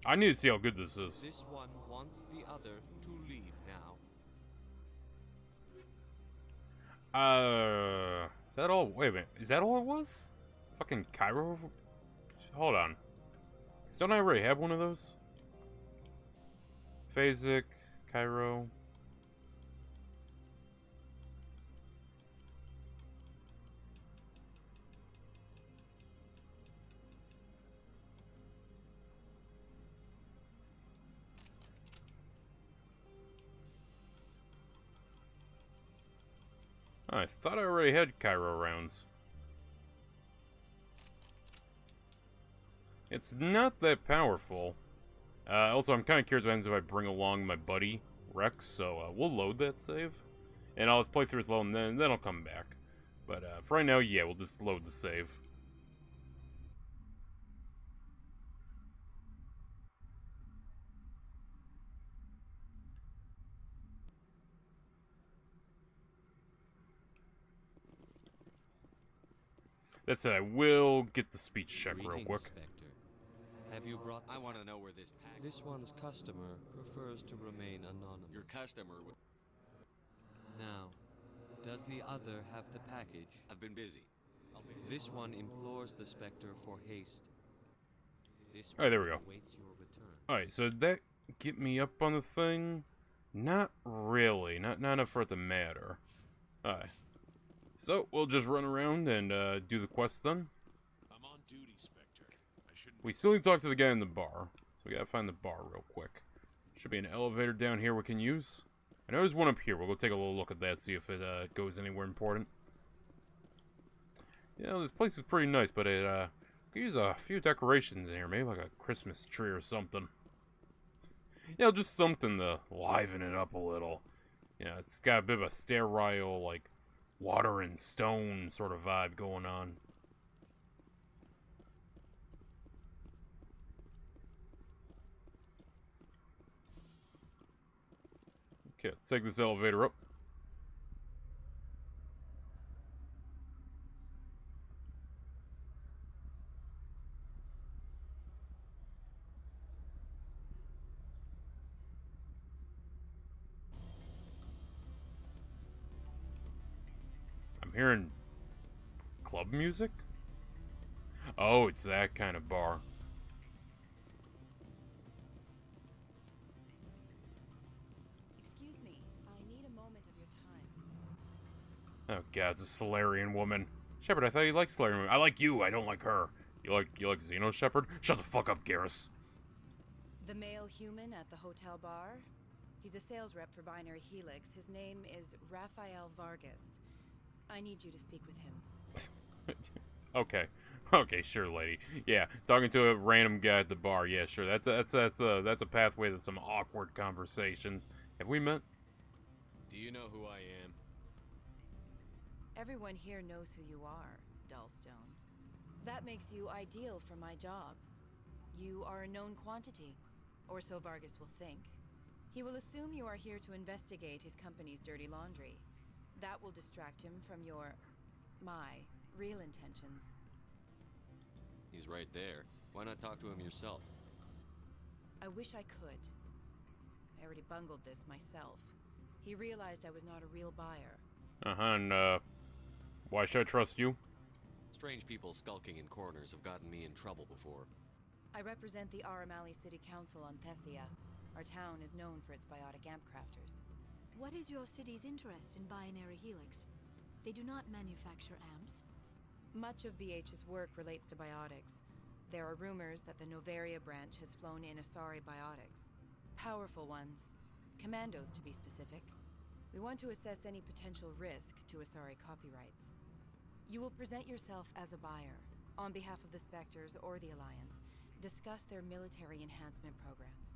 I need to see how good this is. This one wants the other to leave now. Is that all? Wait a minute. Is that all it was? Fucking Cairo? Hold on. Don't I already have one of those? Phasic, Cairo. I thought I already had Cairo rounds. It's not that powerful. Also, I'm kind of curious what happens if I bring along my buddy, Rex, so we'll load that save. And I'll just play through as well, and then I'll come back. But for right now, yeah, we'll just load the save. That said, I will get the speech check real quick. Spectre. Have you brought... I want to know where this package... This one's customer prefers to remain anonymous. Your customer would... Now, does the other have the package? I've been busy. This one implores the Spectre for haste. This Alright, there we go. Awaits your return. Alright, so did that get me up on the thing? Not really. Not enough for it to matter. Alright. So, we'll just run around and do the quest then. I'm on duty, Spectre. We still need to talk to the guy in the bar. So we gotta find the bar real quick. Should be an elevator down here we can use. I know there's one up here. We'll go take a little look at that, see if it goes anywhere important. Yeah, this place is pretty nice, but it could use a few decorations in here. Maybe like a Christmas tree or something. You know, just something to liven it up a little. You know, it's got a bit of a sterile, like, water and stone sort of vibe going on. Okay, let's take this elevator up. I'm hearing club music? Oh, it's that kind of bar. Excuse me, I need a moment of your time. Oh god, it's a Solarian woman. Shepard, I thought you liked Slayer Moon. I like you, I don't like her. You like Xeno, Shepard? Shut the fuck up, Garrus. The male human at the hotel bar? He's a sales rep for Binary Helix. His name is Rafael Vargas. I need you to speak with him. Okay. Okay, sure, lady. Yeah, talking to a random guy at the bar. Yeah, sure. That's a pathway to some awkward conversations. Have we met? Do you know who I am? Everyone here knows who you are, Dullstone. That makes you ideal for my job. You are a known quantity, or so Vargas will think. He will assume you are here to investigate his company's dirty laundry. That will distract him from my real intentions. He's right there. Why not talk to him yourself? I wish I could. I already bungled this myself. He realized I was not a real buyer. And, why should I trust you? Strange people skulking in corners have gotten me in trouble before. I represent the Aramali City Council on Thessia. Our town is known for its biotic amp crafters. What is your city's interest in Binary Helix? They do not manufacture amps. Much of BH's work relates to biotics. There are rumors that the Novaria branch has flown in Asari biotics. Powerful ones. Commandos, to be specific. We want to assess any potential risk to Asari copyrights. You will present yourself as a buyer, on behalf of the Spectres or the Alliance. Discuss their military enhancement programs.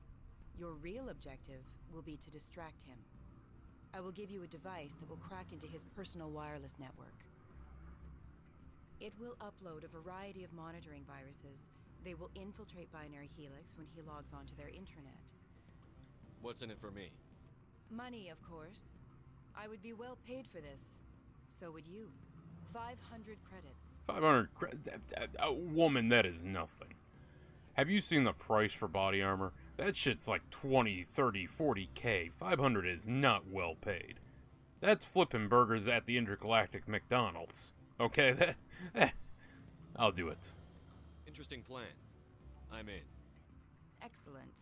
Your real objective will be to distract him. I will give you a device that will crack into his personal wireless network. It will upload a variety of monitoring viruses. They will infiltrate Binary Helix when he logs onto their intranet. What's in it for me? Money, of course. I would be well paid for this. So would you. 500 credits. 500 credits? Woman, that is nothing. Have you seen the price for body armor? That shit's like 20, 30, 40k. 500 is not well paid. That's flipping burgers at the intergalactic McDonald's. Okay, I'll do it. Interesting plan. I'm in. Excellent.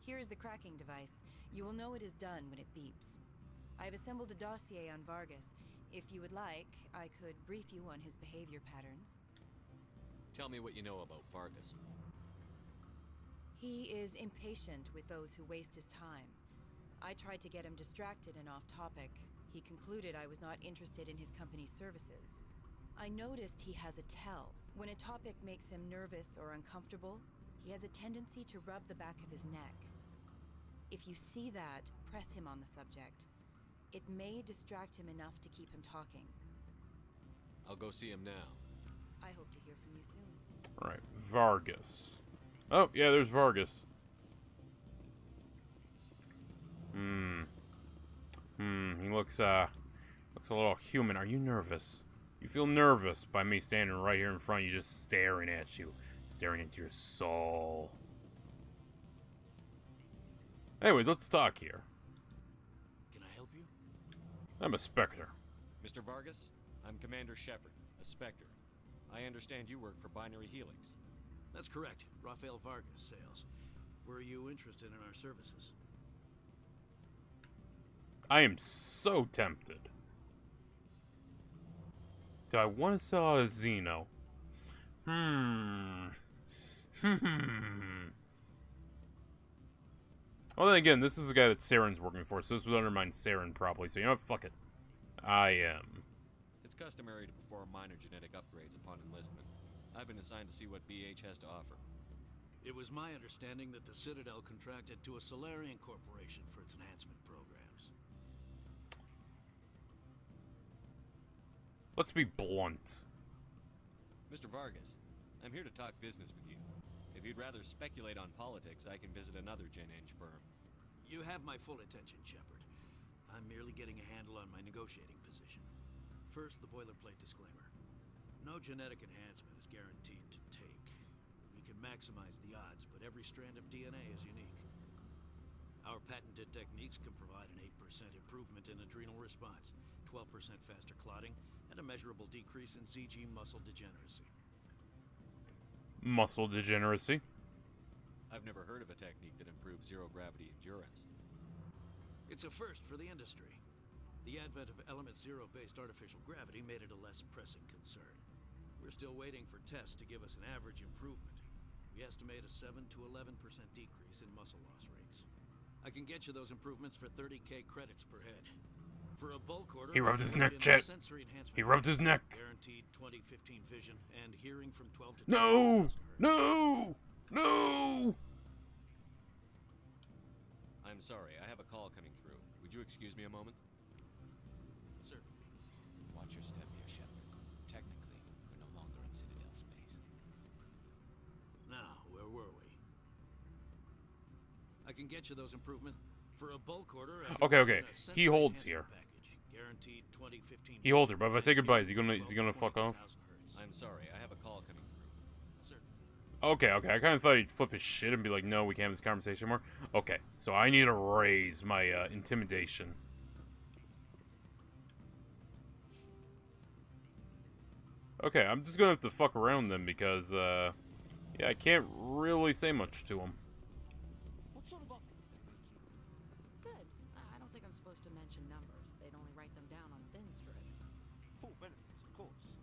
Here is the cracking device. You will know it is done when it beeps. I have assembled a dossier on Vargas. If you would like, I could brief you on his behavior patterns. Tell me what you know about Vargas. He is impatient with those who waste his time. I tried to get him distracted and off topic. He concluded I was not interested in his company's services. I noticed he has a tell. When a topic makes him nervous or uncomfortable, he has a tendency to rub the back of his neck. If you see that, press him on the subject. It may distract him enough to keep him talking. I'll go see him now. I hope to hear from you soon. Alright, Vargas. Oh, yeah, there's Vargas. He looks a little human. Are you nervous? You feel nervous by me standing right here in front of you, just staring at you. Staring into your soul. Anyways, let's talk here. Can I help you? I'm a Spectre. Mr. Vargas, I'm Commander Shepard, a Spectre. I understand you work for Binary Helix. That's correct. Rafael Vargas, sales. Were you interested in our services? I am so tempted. Do I want to sell out a Xeno? Well, then again, this is the guy that Saren's working for, so this would undermine Saren probably. So, you know what? Fuck it. I am. It's customary to perform minor genetic upgrades upon enlistment. I've been assigned to see what BH has to offer. It was my understanding that the Citadel contracted to a Solarian corporation for its enhancement programs. Let's be blunt. Mr. Vargas, I'm here to talk business with you. If you'd rather speculate on politics, I can visit another Gen Eng firm. You have my full attention, Shepard. I'm merely getting a handle on my negotiating position. First, the boilerplate disclaimer. No genetic enhancement is guaranteed to take. We can maximize the odds, but every strand of DNA is unique. Our patented techniques can provide an 8% improvement in adrenal response, 12% faster clotting, and a measurable decrease in ZG muscle degeneracy. Muscle degeneracy? I've never heard of a technique that improves zero-gravity endurance. It's a first for the industry. The advent of Element Zero-based artificial gravity made it a less pressing concern. We're still waiting for tests to give us an average improvement. We estimate a 7 to 11% decrease in muscle loss rates. I can get you those improvements for 30k credits per head. For a bulk order, He rubbed his I'll neck, put in a Chet. sensory enhancement He rubbed his neck. Guaranteed 20/15 vision and hearing from 12 to No! No! No! I'm sorry, I have a call coming through. Would you excuse me a moment? Certainly. Watch your step here, Shepard. Technically, we're no longer in Citadel space. Now, where were we? I can get you those improvements for a bulk order. Okay. He holds here. Guaranteed 20/15. He holds her, but if I say goodbye, is he gonna fuck off? I'm sorry, I have a call coming through. Okay. I kind of thought he'd flip his shit and be like, no, we can't have this conversation anymore. Okay, so I need to raise my intimidation. Okay, I'm just gonna have to fuck around then because, yeah, I can't really say much to him. What sort of offer did they make you? Good. I don't think I'm supposed to mention numbers. They'd only write them down on thin strip. Full benefits, of course.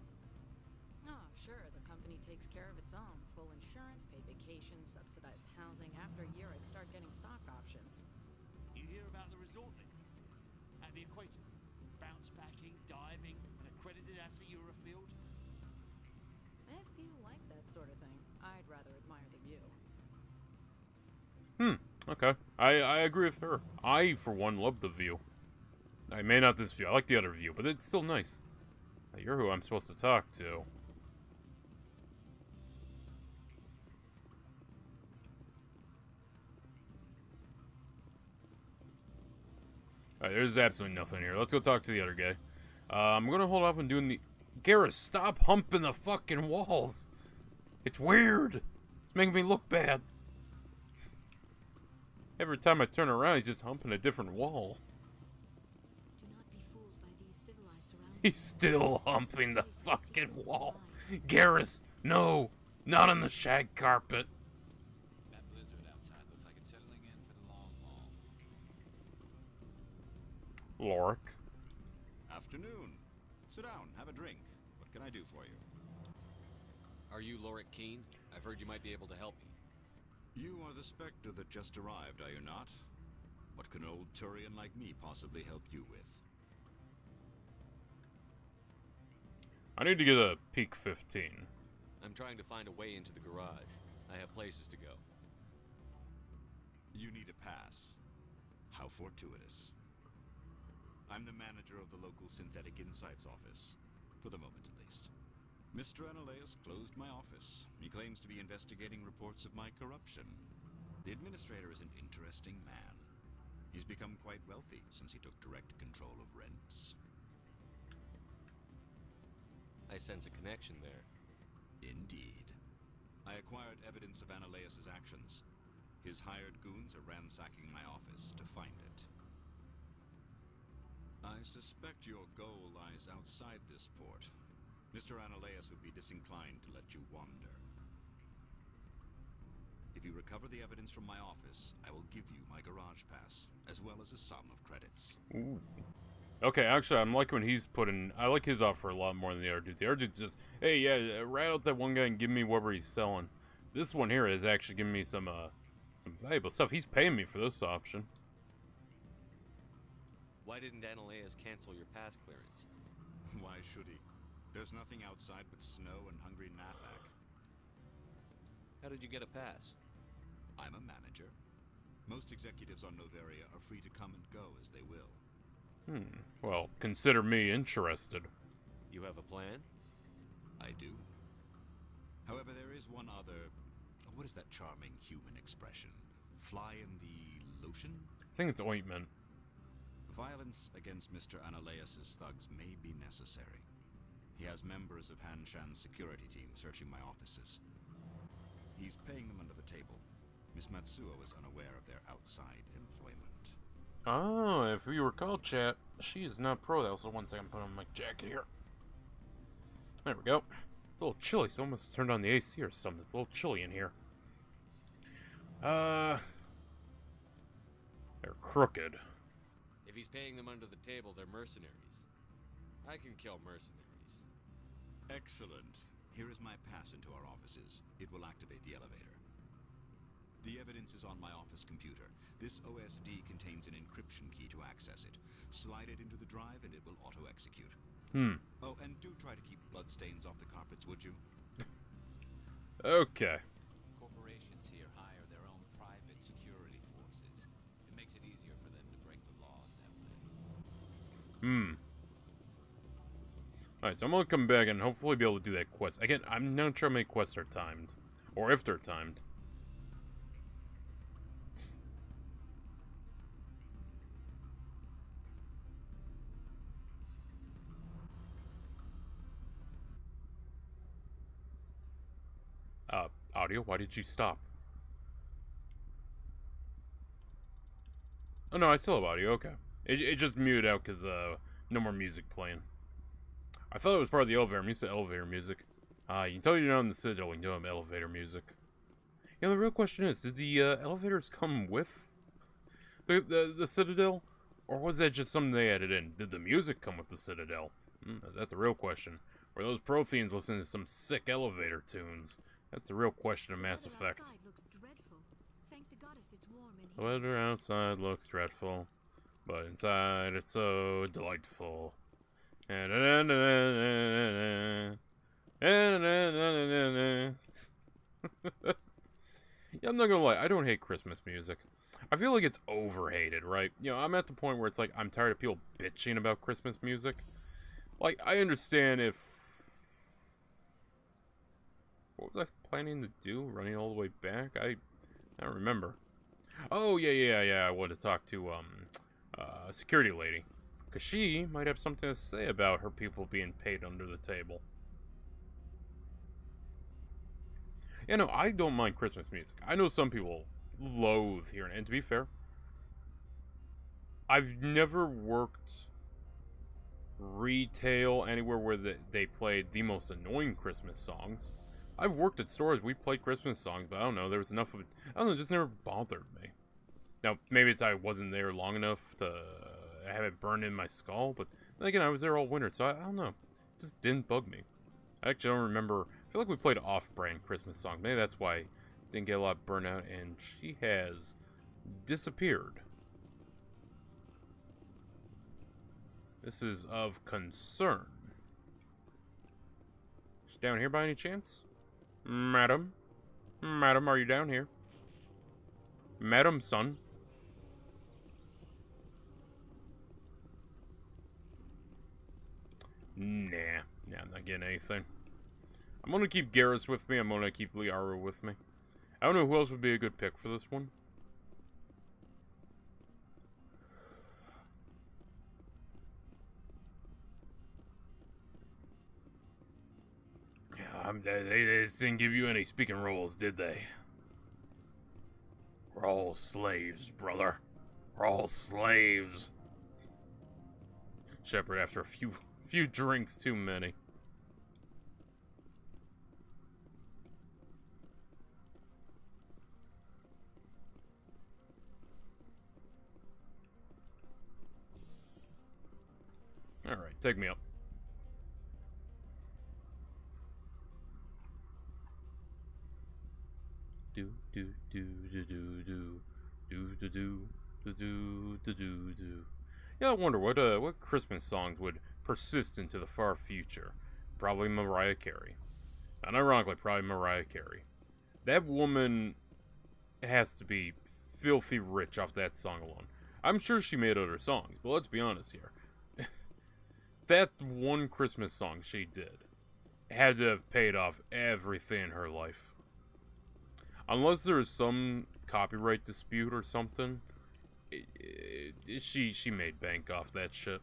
Oh, sure. The company takes care of its own. Full insurance, paid vacations, subsidized housing. After a year, I'd start getting stock options. You hear about the resort they've got here? At the equator. Bounce backing, diving, an accredited AC field. If you like that sort of thing, I'd rather admire the view. Okay. I agree with her. I, for one, love the view. I may not this view. I like the other view, but it's still nice. You're who I'm supposed to talk to. Alright, there's absolutely nothing here. Let's go talk to the other guy. I'm gonna hold off on doing the... Garrus, stop humping the fucking walls! It's weird! It's making me look bad. Every time I turn around, he's just humping a different wall. Do not be fooled by these civilized surroundings. He's still humping the fucking wall. Garrus, no! Not on the shag carpet. That blizzard outside looks like it's settling in for the long haul. Lorik. Afternoon. Sit down, have a drink. What can I do for you? Are you Lorik Keen? I've heard you might be able to help me. You are the Spectre that just arrived, are you not? What can an old Turian like me possibly help you with? I need to get a peak 15. I'm trying to find a way into the garage. I have places to go. You need a pass. How fortuitous. I'm the manager of the local Synthetic Insights office. For the moment, at least. Mr. Analeus closed my office. He claims to be investigating reports of my corruption. The administrator is an interesting man. He's become quite wealthy since he took direct control of rents. I sense a connection there. Indeed. I acquired evidence of Analeus' actions. His hired goons are ransacking my office to find it. I suspect your goal lies outside this port. Mr. Analeus would be disinclined to let you wander. If you recover the evidence from my office, I will give you my garage pass, as well as a sum of credits. Ooh. Okay, actually, I'm liking when he's putting... I like his offer a lot more than the other dude. The other dude's just, hey, yeah, rat out that one guy and give me whatever he's selling. This one here is actually giving me some valuable stuff. He's paying me for this option. Why didn't Analeus cancel your pass clearance? Why should he? There's nothing outside but snow and hungry Nathak. How did you get a pass? I'm a manager. Most executives on Noveria are free to come and go as they will. Well, consider me interested. You have a plan? I do. However, there is one other... what is that charming human expression? Fly in the lotion? I think it's ointment. Violence against Mr. Analeus' thugs may be necessary. He has members of Hanshan's security team searching my offices. He's paying them under the table. Miss Matsuo is unaware of their outside employment. Oh, if you recall, chat, she is not pro. That was the one second put on my jacket here. There we go. It's a little chilly, so I must have turned on the AC or something. It's a little chilly in here. They're crooked. If If he's paying them under the table, they're mercenaries. I can kill mercenaries. Excellent. Here is my pass into our offices. It will activate the elevator. The evidence is on my office computer. This OSD contains an encryption key to access it. Slide it into the drive and it will auto-execute. Oh, and do try to keep bloodstains off the carpets, would you? Okay. Corporations here hire their own private security forces. It makes it easier for them to break the laws that way. Alright, so I'm gonna come back and hopefully be able to do that quest. Again, I'm not sure how many quests are timed. Or if they're timed. Audio, why did you stop? Oh no, I still have audio, okay. It just muted out because, no more music playing. I thought it was part of the elevator. I'm used to elevator music. You can tell you're not in the Citadel when you don't have elevator music. You know, the real question is, did the, elevators come with the Citadel? Or was that just something they added in? Did the music come with the Citadel? Is that the real question? Were those Protheans listening to some sick elevator tunes? That's the real question of Mass Effect. Outside looks dreadful. Thank the goddess it's warm in The here. weather outside looks dreadful, but inside it's so delightful. Yeah, I'm not gonna lie, I don't hate Christmas music. I feel like it's overhated, right? You know, I'm at the point where it's like, I'm tired of people bitching about Christmas music. Like, I understand if... What was I planning to do? Running all the way back? I don't remember. Oh, yeah, I wanted to talk to, security lady. Because she might have something to say about her people being paid under the table. You know, I don't mind Christmas music. I know some people loathe hearing it. And to be fair, I've never worked retail anywhere where they played the most annoying Christmas songs. I've worked at stores, we played Christmas songs, but I don't know, there was enough of it. I don't know, it just never bothered me. Now, maybe it's I wasn't there long enough to have it burned in my skull, but then again, I was there all winter, so I don't know. It just didn't bug me. I actually don't remember. I feel like we played off-brand Christmas songs. Maybe that's why I didn't get a lot burnt out, and she has disappeared. This is of concern. She's down here by any chance? Madam? Madam, are you down here? Madam, son? Nah, I'm not getting anything. I'm gonna keep Garrus with me. I'm gonna keep Liara with me. I don't know who else would be a good pick for this one. Yeah, they just didn't give you any speaking roles, did they? We're all slaves, brother. We're all slaves. Shepard, after a few drinks too many. Alright, take me up. Do do do do do do do do do do do do do. Yeah, I wonder what Christmas songs would persist into the far future. Probably Mariah Carey. Unironically, probably Mariah Carey. That woman has to be filthy rich off that song alone. I'm sure she made other songs, but let's be honest here. That one Christmas song she did had to have paid off everything in her life. Unless there is some copyright dispute or something, she made bank off that shit.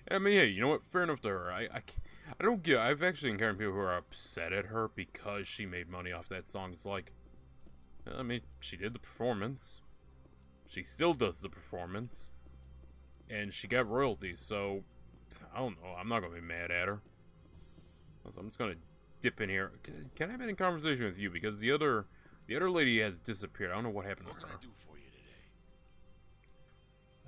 And I mean, hey, you know what? Fair enough to her. I don't get. I've actually encountered people who are upset at her because she made money off that song. It's like, I mean, she did the performance. She still does the performance. And she got royalties, so I don't know. I'm not gonna be mad at her. So I'm just gonna dip in here. Can I have any conversation with you? Because the other lady has disappeared. I don't know what happened to her. What can I do for you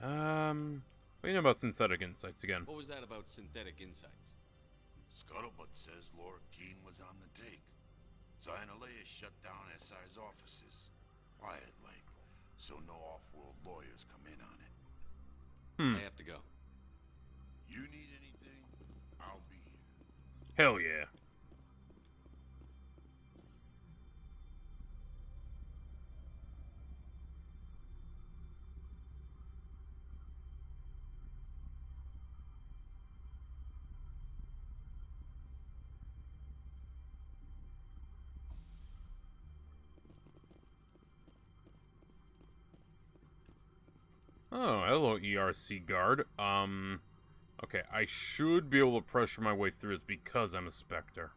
What do you know about synthetic insights again? What was that about synthetic insights? Scuttlebutt says Laura Keene was on the take. Zionalea shut down SI's offices. Quiet like, so no off-world lawyers come in on it. I have to go. You need anything, I'll be here. Hell yeah. Oh, hello, ERC guard. Okay, I should be able to pressure my way through this because I'm a Spectre.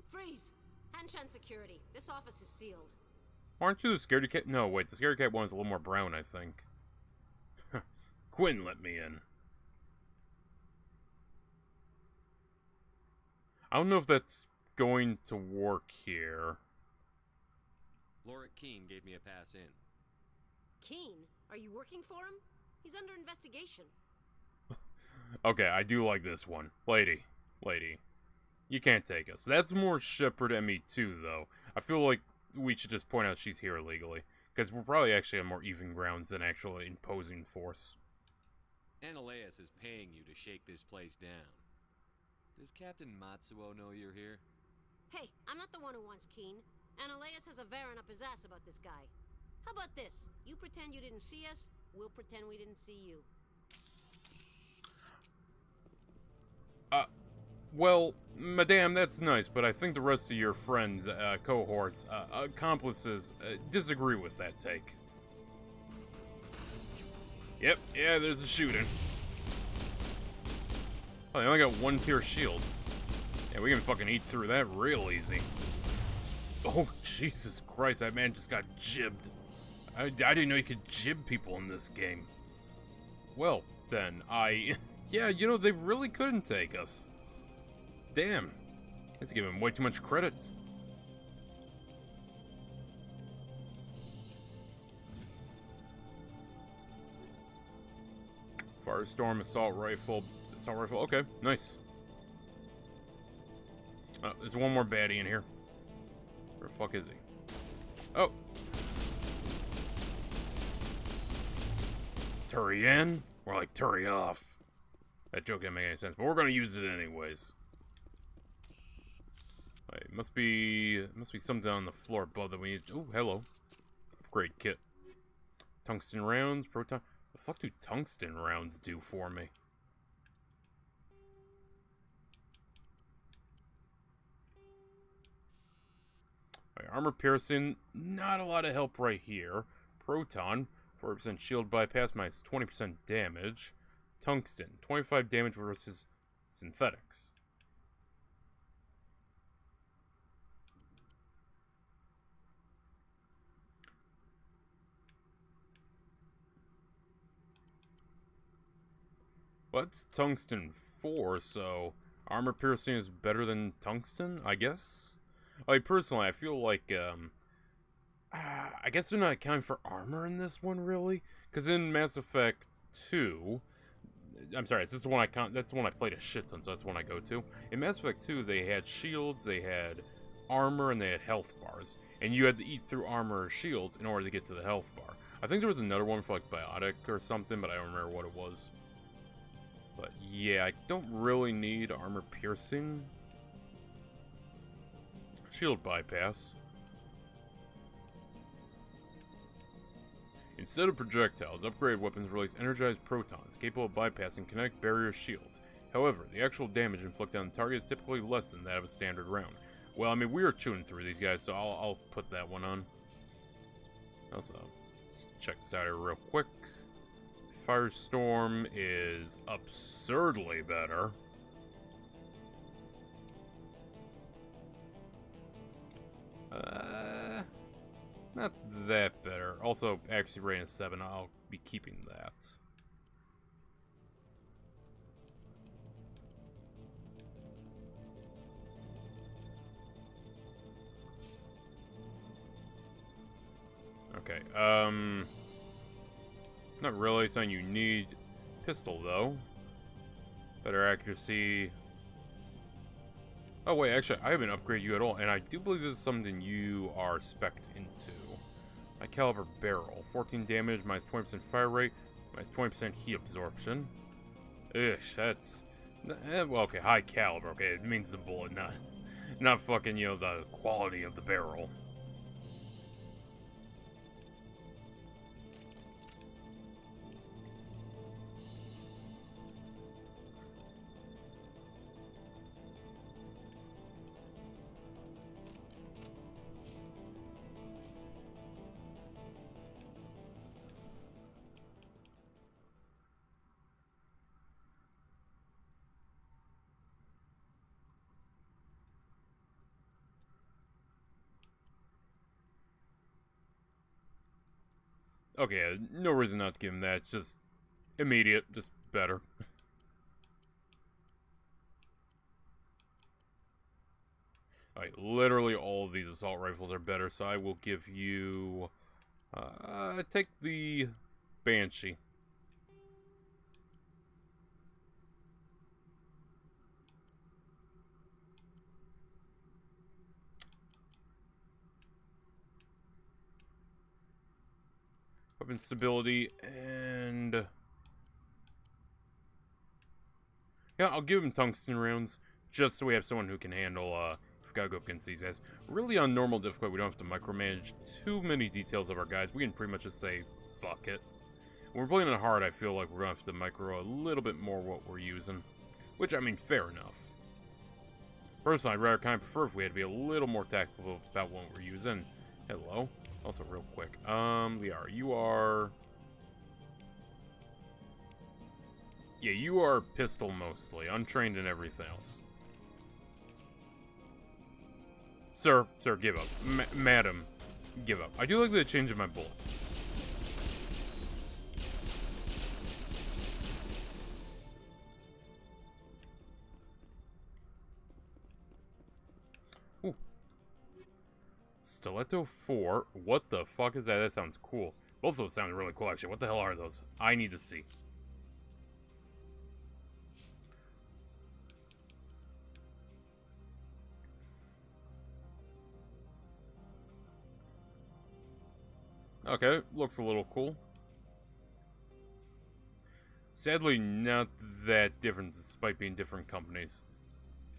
Freeze! Hanshan security. This office is sealed. Aren't you the scaredy cat? No, wait, the scaredy cat one is a little more brown, I think. Quinn let me in. I don't know if that's going to work here. Laura Keene gave me a pass in. Keene? Are you working for him? He's under investigation. Okay, I do like this one. Lady. You can't take us. That's more Shepard ME2, though. I feel like we should just point out she's here illegally. Because we're probably actually on more even grounds than actually imposing force. Analeus is paying you to shake this place down. Does Captain Matsuo know you're here? Hey, I'm not the one who wants Keene. Analeus has a Varen up his ass about this guy. How about this? You pretend you didn't see us, we'll pretend we didn't see you. Well, madame, that's nice, but I think the rest of your friends, cohorts, accomplices, disagree with that take. Yep, yeah, there's a shooting. Oh, they only got 1 tier shield. Yeah, we can fucking eat through that real easy. Oh, Jesus Christ, that man just got jibbed. I didn't know you could jib people in this game. Well, then, yeah, you know, they really couldn't take us. Damn. Let's give him way too much credit. Firestorm, assault rifle, okay, nice. Oh, there's one more baddie in here. Where the fuck is he? Oh! Turian? More like Turi off. That joke didn't make any sense, but we're gonna use it anyways. Wait, must be something on the floor above that we need. Oh, hello. Upgrade kit. Tungsten rounds, proton. The fuck do tungsten rounds do for me? Right, armor piercing, not a lot of help right here. Proton, 4% shield bypass, minus 20% damage. Tungsten, 25 damage versus synthetics. What's tungsten for? So armor piercing is better than tungsten, I guess? Like, personally, I feel like, I guess they're not accounting for armor in this one, really? Because in Mass Effect 2, I'm sorry, that's the one I played a shit ton, so that's the one I go to. In Mass Effect 2, they had shields, they had armor, and they had health bars. And you had to eat through armor or shields in order to get to the health bar. I think there was another one for, like, biotic or something, but I don't remember what it was. But yeah, I don't really need armor piercing. Shield bypass. Instead of projectiles, upgrade weapons release energized protons, capable of bypassing kinetic barrier shields. However, the actual damage inflicted on the target is typically less than that of a standard round. Well, I mean, we are chewing through these guys, so I'll put that one on. Also, let's check this out here real quick. Firestorm is absurdly better. Not that better. Also, accuracy rating is 7. I'll be keeping that. Okay, Not really something you need. Pistol, though. Better accuracy. Oh, wait, actually, I haven't upgraded you at all, and I do believe this is something you are spec'd into. High caliber barrel. 14 damage, minus 20% fire rate, minus 20% heat absorption. Ish, that's... well, okay, high caliber, okay, it means the bullet, not fucking, you know, the quality of the barrel. Okay, no reason not to give him that. Just immediate, just better. Alright, literally all of these assault rifles are better, so I will give you... take the Banshee. Weapon stability, and... yeah, I'll give him tungsten rounds, just so we have someone who can handle, if we gotta go up against these guys. Really, on normal difficulty, we don't have to micromanage too many details of our guys. We can pretty much just say, fuck it. When we're playing on hard, I feel like we're gonna have to micro a little bit more what we're using. Which, I mean, fair enough. Personally, I'd rather kind of prefer if we had to be a little more tactical about what we're using. Hello. Also, real quick, Liara, you are... yeah, you are pistol mostly, untrained in everything else. Sir, give up. Madam, give up. I do like the change of my bullets. Ooh. Stiletto 4. What the fuck is that? That sounds cool. Both of those sound really cool, actually. What the hell are those? I need to see. Okay, looks a little cool. Sadly, not that different despite being different companies.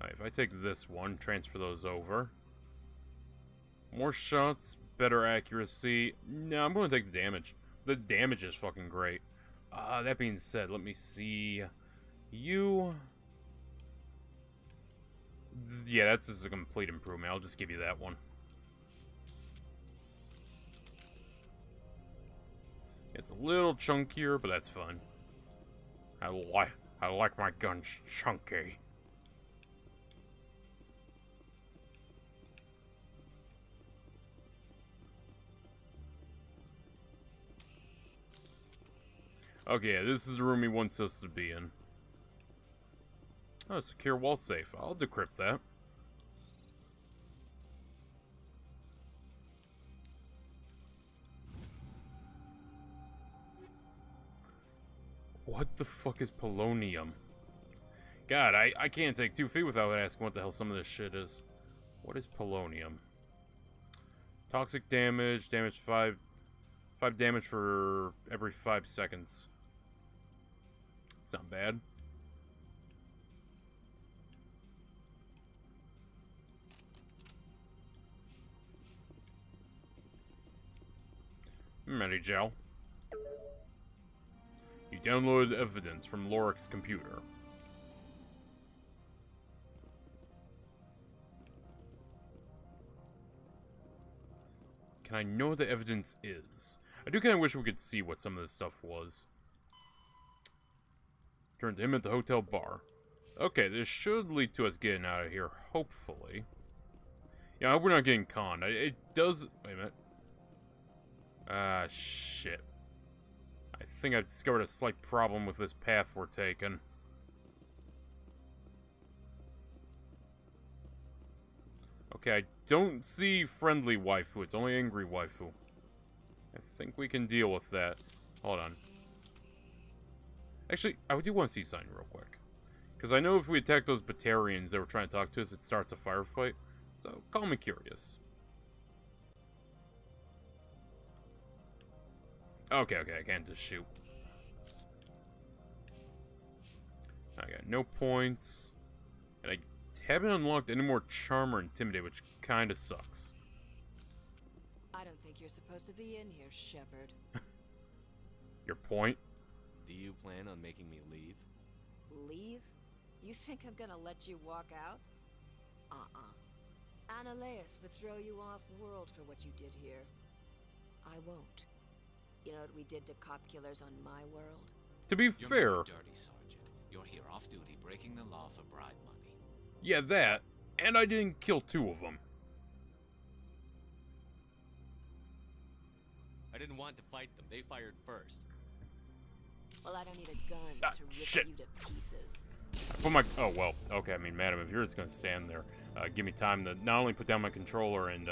Alright, if I take this one, transfer those over. More shots, better accuracy. No, I'm going to take the damage. The damage is fucking great. That being said, let me see. You... yeah, that's just a complete improvement. I'll just give you that one. It's a little chunkier, but that's fun. I like my guns chunky. Okay, this is the room he wants us to be in. Oh, secure wall safe. I'll decrypt that. What the fuck is polonium? God, I can't take 2 feet without asking what the hell some of this shit is. What is polonium? Toxic damage, damage 5 damage for every 5 seconds. It's not bad. Medigel. You downloaded evidence from Lorik's computer. Can I know what the evidence is? I do kind of wish we could see what some of this stuff was. Turned him at the hotel bar. Okay, this should lead to us getting out of here, hopefully. Yeah, I hope we're not getting conned. It does... wait a minute. Shit. I think I've discovered a slight problem with this path we're taking. Okay, I don't see friendly waifu. It's only angry waifu. I think we can deal with that. Hold on. Actually, I do want to see something real quick. Because I know if we attack those Batarians that were trying to talk to us, it starts a firefight. So, call me curious. Okay, I can't just shoot. I got no points. And I haven't unlocked any more Charm or Intimidate, which kind of sucks. I don't think you're supposed to be in here, Shepard. Your point? Do you plan on making me leave? Leave? You think I'm gonna let you walk out? Annaleus would throw you off-world for what you did here. I won't. You know what we did to cop killers on my world? To be fair... You're dirty, Sergeant. You're here off-duty, breaking the law for bribe money. Yeah, that. And I didn't kill 2 of them. I didn't want to fight them. They fired first. Well, I don't need a gun to rip you to pieces. I put my... Oh, well. Okay, I mean, madam, if you're just going to stand there, give me time to not only put down my controller and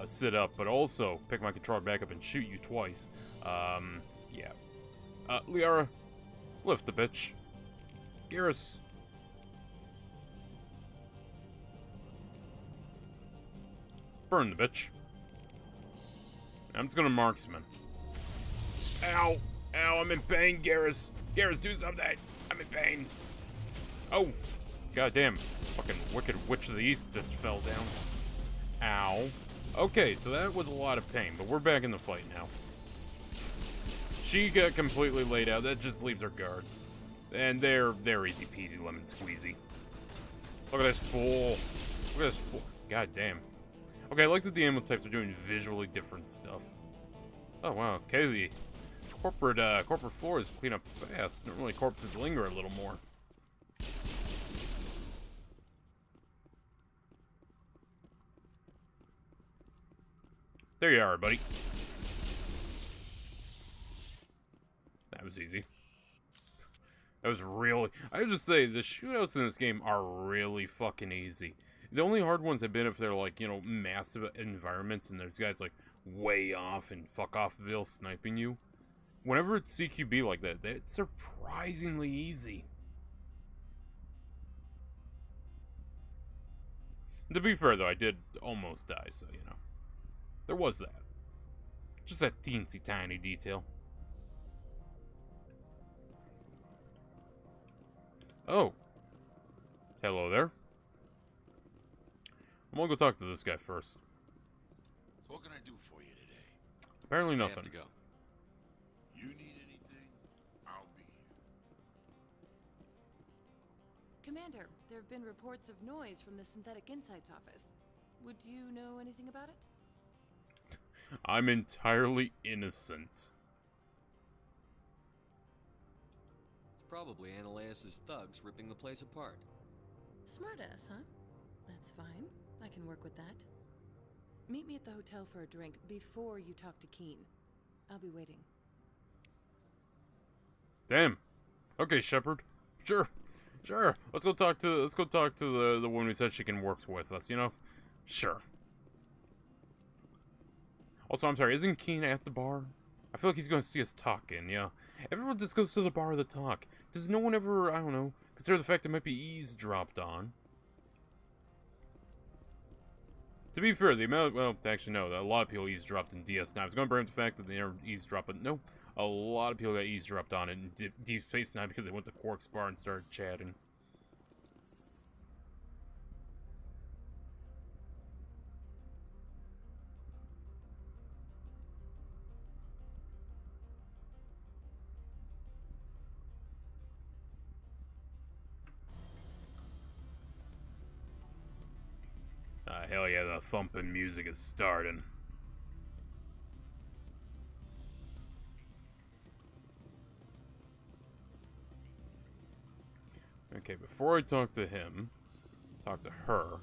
sit up, but also pick my controller back up and shoot you twice. Yeah. Liara, lift the bitch. Garrus. Burn the bitch. I'm just gonna marksman. Ow! Ow, I'm in pain, Garrus! Garrus, do something! I'm in pain! Oh! Goddamn. Fucking wicked witch of the east just fell down. Ow. Okay, so that was a lot of pain, but we're back in the fight now. She got completely laid out. That just leaves her guards. And they're easy peasy lemon squeezy. Look at this fool. Look at this fool. God damn. Okay, I like that the animal types are doing visually different stuff. Oh wow, okay, the corporate floors clean up fast. Normally corpses linger a little more. There you are, buddy. That was easy. That was really... I have to say, the shootouts in this game are really fucking easy. The only hard ones have been if they're, like, you know, massive environments and there's guys, like, way off and fuck-offville sniping you. Whenever it's CQB like that, it's surprisingly easy. To be fair, though, I did almost die, so, you know. There was that. Just that teensy tiny detail. Oh. Hello there. I'm gonna go talk to this guy first. So what can I do for you today? Apparently I nothing. have to go. You need anything? I'll be here. Commander, there have been reports of noise from the Synthetic Insights office. Would you know anything about it? I'm entirely innocent. It's probably Annaleus' thugs ripping the place apart. Smartass, huh? That's fine. I can work with that. Meet me at the hotel for a drink before you talk to Keen. I'll be waiting. Damn. Okay, Shepard. Sure. Let's go talk to the woman who said she can work with us, you know? Sure. Also, I'm sorry, isn't Keen at the bar? I feel like he's gonna see us talking, yeah. Everyone just goes to the bar to talk. Does no one ever, I don't know, consider the fact it might be eavesdropped on? To be fair, the amount, well, actually no, a lot of people eavesdropped in DS9. I was going to bring up the fact that they never eavesdropped, but no, a lot of people got eavesdropped on in Deep Space Nine because they went to Quark's bar and started chatting. Hell yeah, the thumping music is starting. Okay, before I talk to him, talk to her.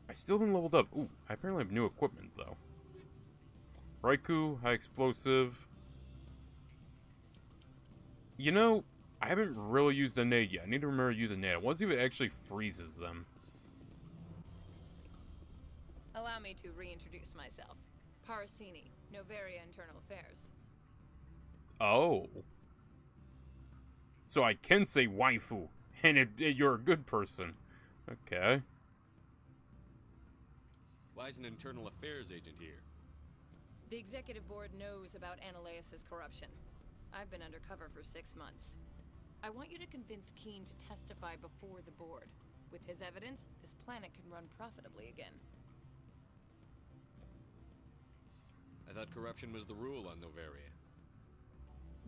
I still haven't leveled up. Ooh, I apparently have new equipment, though. Raikou, high explosive. You know, I haven't really used a nade yet. I need to remember to use a nade. I want to see if it actually freezes them. Allow me to reintroduce myself. Parasini, Novaria Internal Affairs. Oh. So I can say waifu, and you're a good person. Okay. Why is an internal affairs agent here? The executive board knows about Analeus' corruption. I've been undercover for 6 months. I want you to convince Keen to testify before the board. With his evidence, this planet can run profitably again. I thought corruption was the rule on Novaria.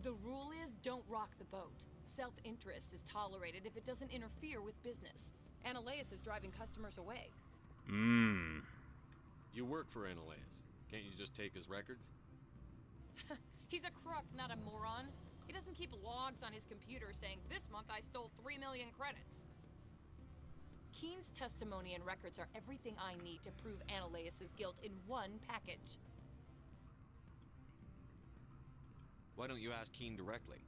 The rule is don't rock the boat. Self-interest is tolerated if it doesn't interfere with business. Analeus is driving customers away. You work for Analeus. Can't you just take his records? He's a crook, not a moron. He doesn't keep logs on his computer saying, this month I stole 3 million credits. Keen's testimony and records are everything I need to prove Analeus' guilt in one package. Why don't you ask Keen directly?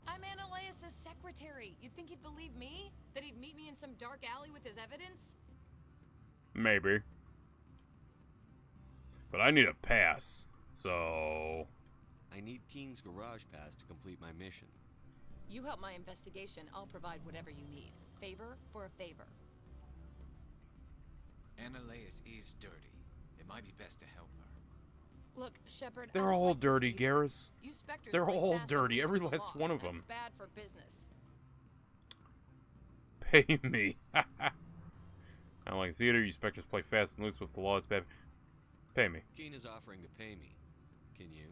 I'm Analeus' secretary. You'd think he'd believe me? That he'd meet me in some dark alley with his evidence? Maybe. But I need a pass, so... I need Keen's garage pass to complete my mission. You help my investigation, I'll provide whatever you need. Favor for a favor. Analeus is dirty. It might be best to help her. Look, Shepard, They're all dirty, Garrus. They're all dirty, every last one of them. Bad for business. Pay me. I don't like theater. You specters play fast and loose with the law. It's bad. Pay me. Keen is offering to pay me. Can you?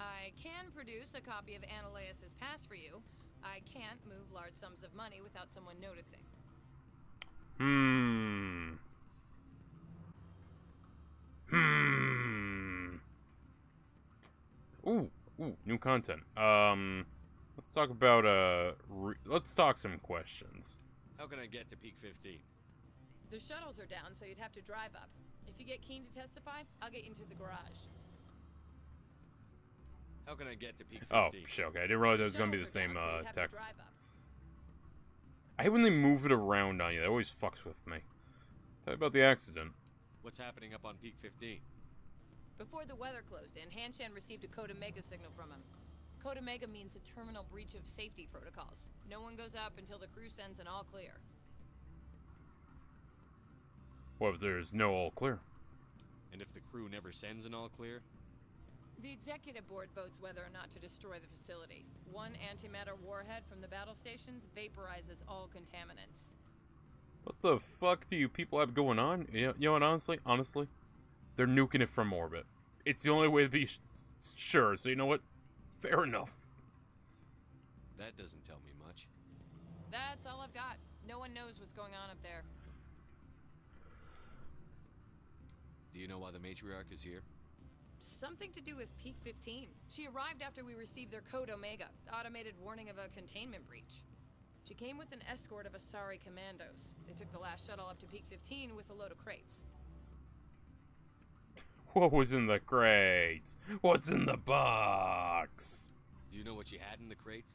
I can produce a copy of Analeus' pass for you. I can't move large sums of money without someone noticing. Ooh, new content. Let's talk about, let's talk some questions. How can I get to Peak 15? The shuttles are down, so you'd have to drive up. If you get Keen to testify, I'll get you into the garage. How can I get to Peak 15? Oh, shit, okay. I didn't realize it was going to be the same, text. I hate when they move it around on you. That always fucks with me. Tell me about the accident. What's happening up on Peak 15? Before the weather closed in, Hanshan received a Code Omega signal from him. Code Omega means a terminal breach of safety protocols. No one goes up until the crew sends an all clear. What if there's no all clear? And if the crew never sends an all clear? The executive board votes whether or not to destroy the facility. One antimatter warhead from the battle stations vaporizes all contaminants. What the fuck do you people have going on? You know what, honestly, they're nuking it from orbit. It's the only way to be sure, so you know what? Fair enough. That doesn't tell me much. That's all I've got. No one knows what's going on up there. Do you know why the matriarch is here? Something to do with Peak 15. She arrived after we received their Code Omega, automated warning of a containment breach. She came with an escort of Asari commandos. They took the last shuttle up to Peak 15 with a load of crates. What was in the crates? What's in the box? Do you know what she had in the crates?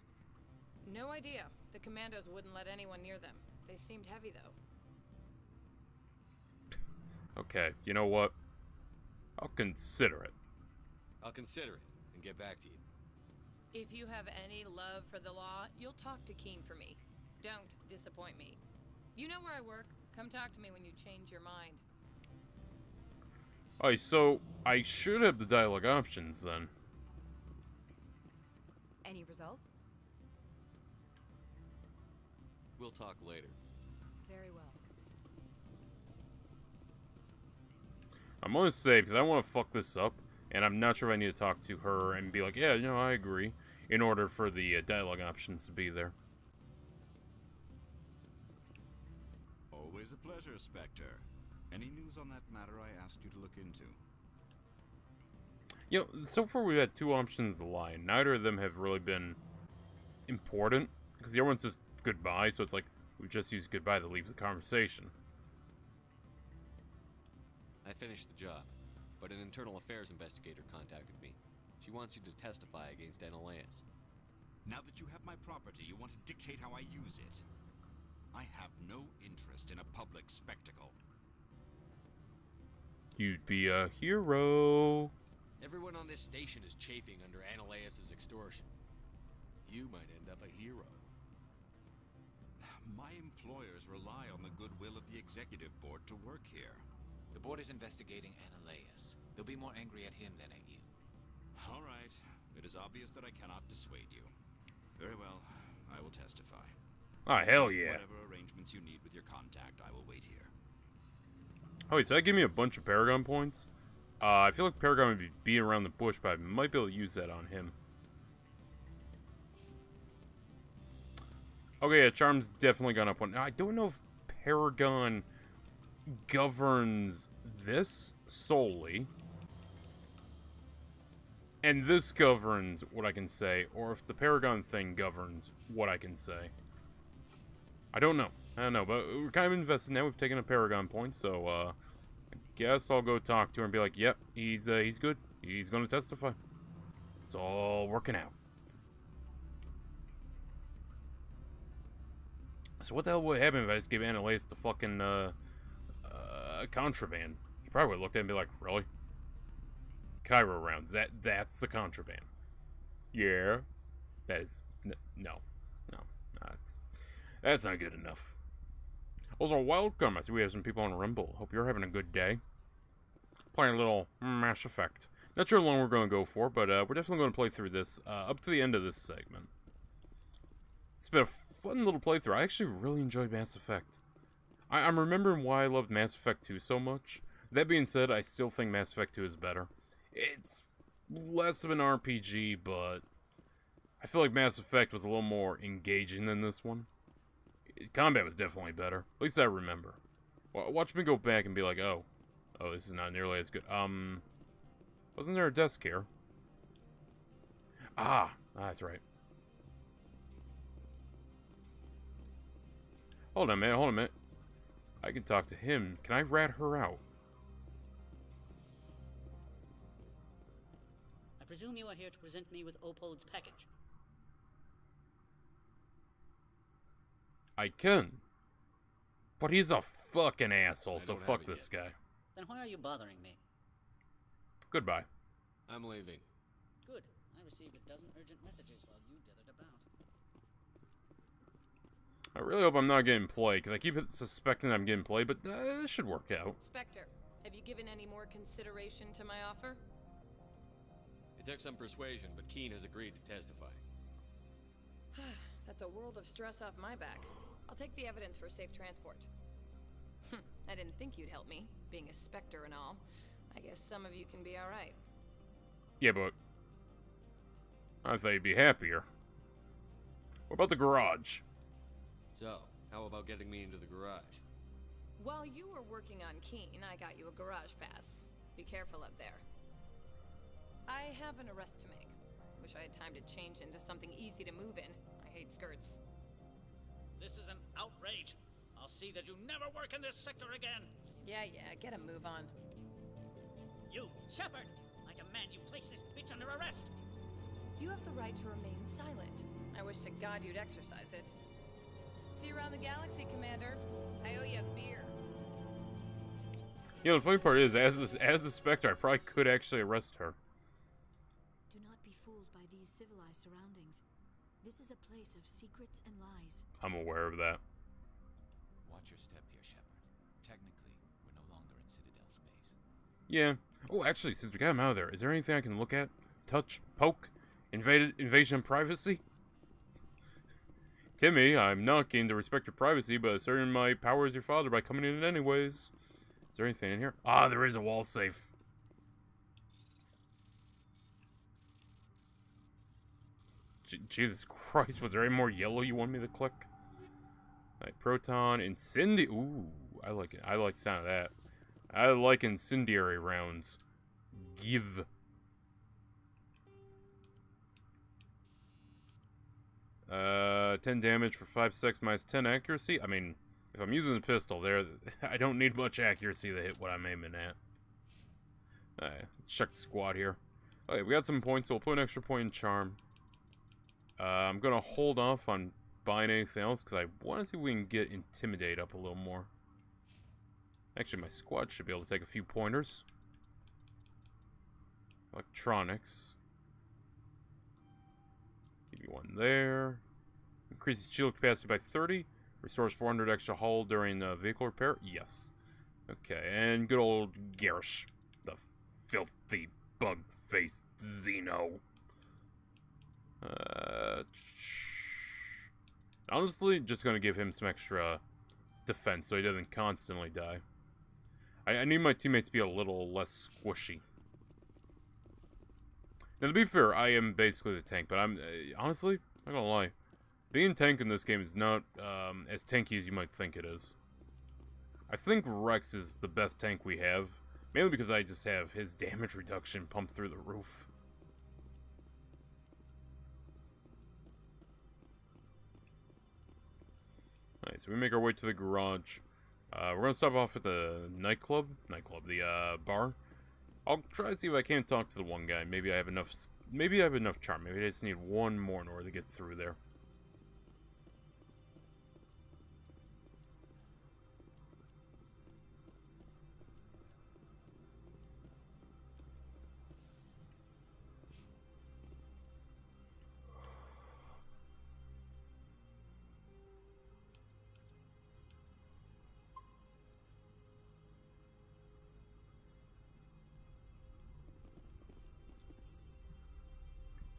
No idea. The commandos wouldn't let anyone near them. They seemed heavy, though. Okay, you know what? I'll consider it. I'll consider it and get back to you. If you have any love for the law, you'll talk to Keen for me. Don't disappoint me. You know where I work. Come talk to me when you change your mind. Alright, so I should have the dialogue options then. Any results? We'll talk later. Very well. I'm gonna say, because I want to fuck this up, and I'm not sure if I need to talk to her and be like, yeah, you know, I agree, in order for the dialogue options to be there. Always a pleasure, Spectre. Any news on that matter I asked you to look into? You know, so far we've had two options to lie, and neither of them have really been important, because the other one's just goodbye, so it's like, we just use goodbye to leave the conversation. I finished the job, but an internal affairs investigator contacted me. She wants you to testify against Analeus. Now that you have my property, you want to dictate how I use it. I have no interest in a public spectacle. You'd be a hero. Everyone on this station is chafing under Ananias' extortion. You might end up a hero. My employers rely on the goodwill of the executive board to work here. The board is investigating Ananias. They'll be more angry at him than at you. All right. It is obvious that I cannot dissuade you. Very well. I will testify. Oh, hell yeah. Whatever arrangements you need with your contact, I will wait here. Oh, wait, so that gave me a bunch of Paragon points? I feel like Paragon would be beating around the bush, but I might be able to use that on him. Okay, yeah, Charm's definitely gone up one. Now, I don't know if Paragon governs this solely. And this governs what I can say, or if the Paragon thing governs what I can say. I don't know. I don't know, but we're kind of invested now. We've taken a Paragon point, so, I guess I'll go talk to her and be like, yep, he's good. He's gonna testify. It's all working out. So what the hell would happen if I just gave Ananias the fucking, contraband? He probably would have looked at it and be like, really? Cairo rounds. That's the contraband. Yeah. That is... No. That's not good enough. Also, welcome. I see we have some people on Rumble. Hope you're having a good day. Playing a little Mass Effect. Not sure how long we're going to go for, but we're definitely going to play through this up to the end of this segment. It's been a fun little playthrough. I actually really enjoyed Mass Effect. I'm remembering why I loved Mass Effect 2 so much. That being said, I still think Mass Effect 2 is better. It's less of an RPG, but I feel like Mass Effect was a little more engaging than this one. Combat was definitely better. At least I remember. Watch me go back and be like, oh, this is not nearly as good. Wasn't there a desk here? That's right. Hold on a minute. I can talk to him. Can I rat her out? I presume you are here to present me with Opod's package. I can. But he's a fucking asshole, so fuck this guy. Then why are you bothering me? Goodbye. I'm leaving. Good. I received a dozen urgent messages while you dithered about. I really hope I'm not getting played, because I keep suspecting I'm getting played, but it should work out. Spectre, have you given any more consideration to my offer? It took some persuasion, but Keen has agreed to testify. That's a world of stress off my back. I'll take the evidence for safe transport. I didn't think you'd help me, being a Spectre and all. I guess some of you can be alright. Yeah, but I thought you'd be happier. What about the garage? So, how about getting me into the garage? While you were working on Keen, I got you a garage pass. Be careful up there. I have an arrest to make. Wish I had time to change into something easy to move in. I hate skirts. This is an outrage. I'll see that you never work in this sector again. Yeah, get a move on. You, Shepard! I demand you place this bitch under arrest! You have the right to remain silent. I wish to God you'd exercise it. See you around the galaxy, Commander. I owe you a beer. You know, the funny part is, as a Spectre, I probably could actually arrest her. Do not be fooled by these civilized surroundings. This is a place of secrets and lies. I'm aware of that. Watch your step here, Shepard. Technically, we're no longer in Citadel space. Yeah. Oh, actually, since we got him out of there, is there anything I can look at, touch, poke, invasion of privacy? Timmy, I'm not keen to respect your privacy, but asserting my power as your father by coming in anyways. Is there anything in here? Ah, there is a wall safe. Jesus Christ, was there any more yellow you want me to click? Alright, proton, incendiary. Ooh, I like it. I like the sound of that. I like incendiary rounds. Give. Uh, 10 damage for 5 seconds minus 10 accuracy. I mean, if I'm using a pistol there, I don't need much accuracy to hit what I'm aiming at. Alright, check the squad here. Okay, we got some points, so we'll put an extra point in charm. I'm gonna hold off on buying anything else, because I want to see if we can get Intimidate up a little more. Actually, my squad should be able to take a few pointers. Electronics. Give you one there. Increases shield capacity by 30. Restores 400 extra hull during vehicle repair. Yes. Okay, and good old Garish. The filthy, bug-faced Xeno. Honestly, just gonna give him some extra defense so he doesn't constantly die. I need my teammates to be a little less squishy. Now, to be fair, I am basically the tank, but I'm, honestly, not gonna lie. Being tank in this game is not as tanky as you might think it is. I think Rex is the best tank we have, mainly because I just have his damage reduction pumped through the roof. Alright, so we make our way to the garage. We're gonna stop off at the the bar. I'll try to see if I can't talk to the one guy. Maybe I have enough charm. Maybe I just need one more in order to get through there.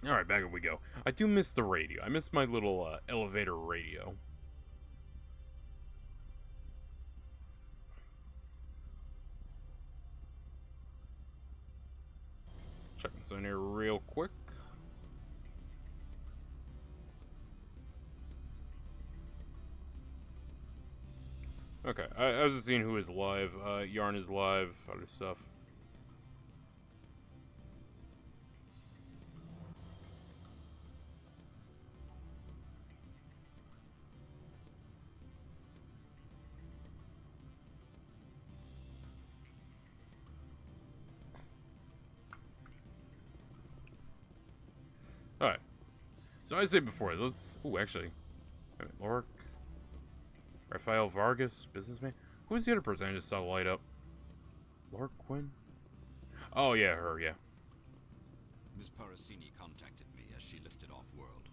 Alright, back up we go. I do miss the radio. I miss my little elevator radio. Checking this in here real quick. Okay, I was just seeing who is live. Yarn is live, other stuff. Alright. So I said before, let's... Ooh, actually. Lork. Rafael Vargas, businessman. Who's the other person I just saw light up? Lork Quinn? Oh, yeah, her, yeah. Ms. Parasini contacted me as she lifted off-world.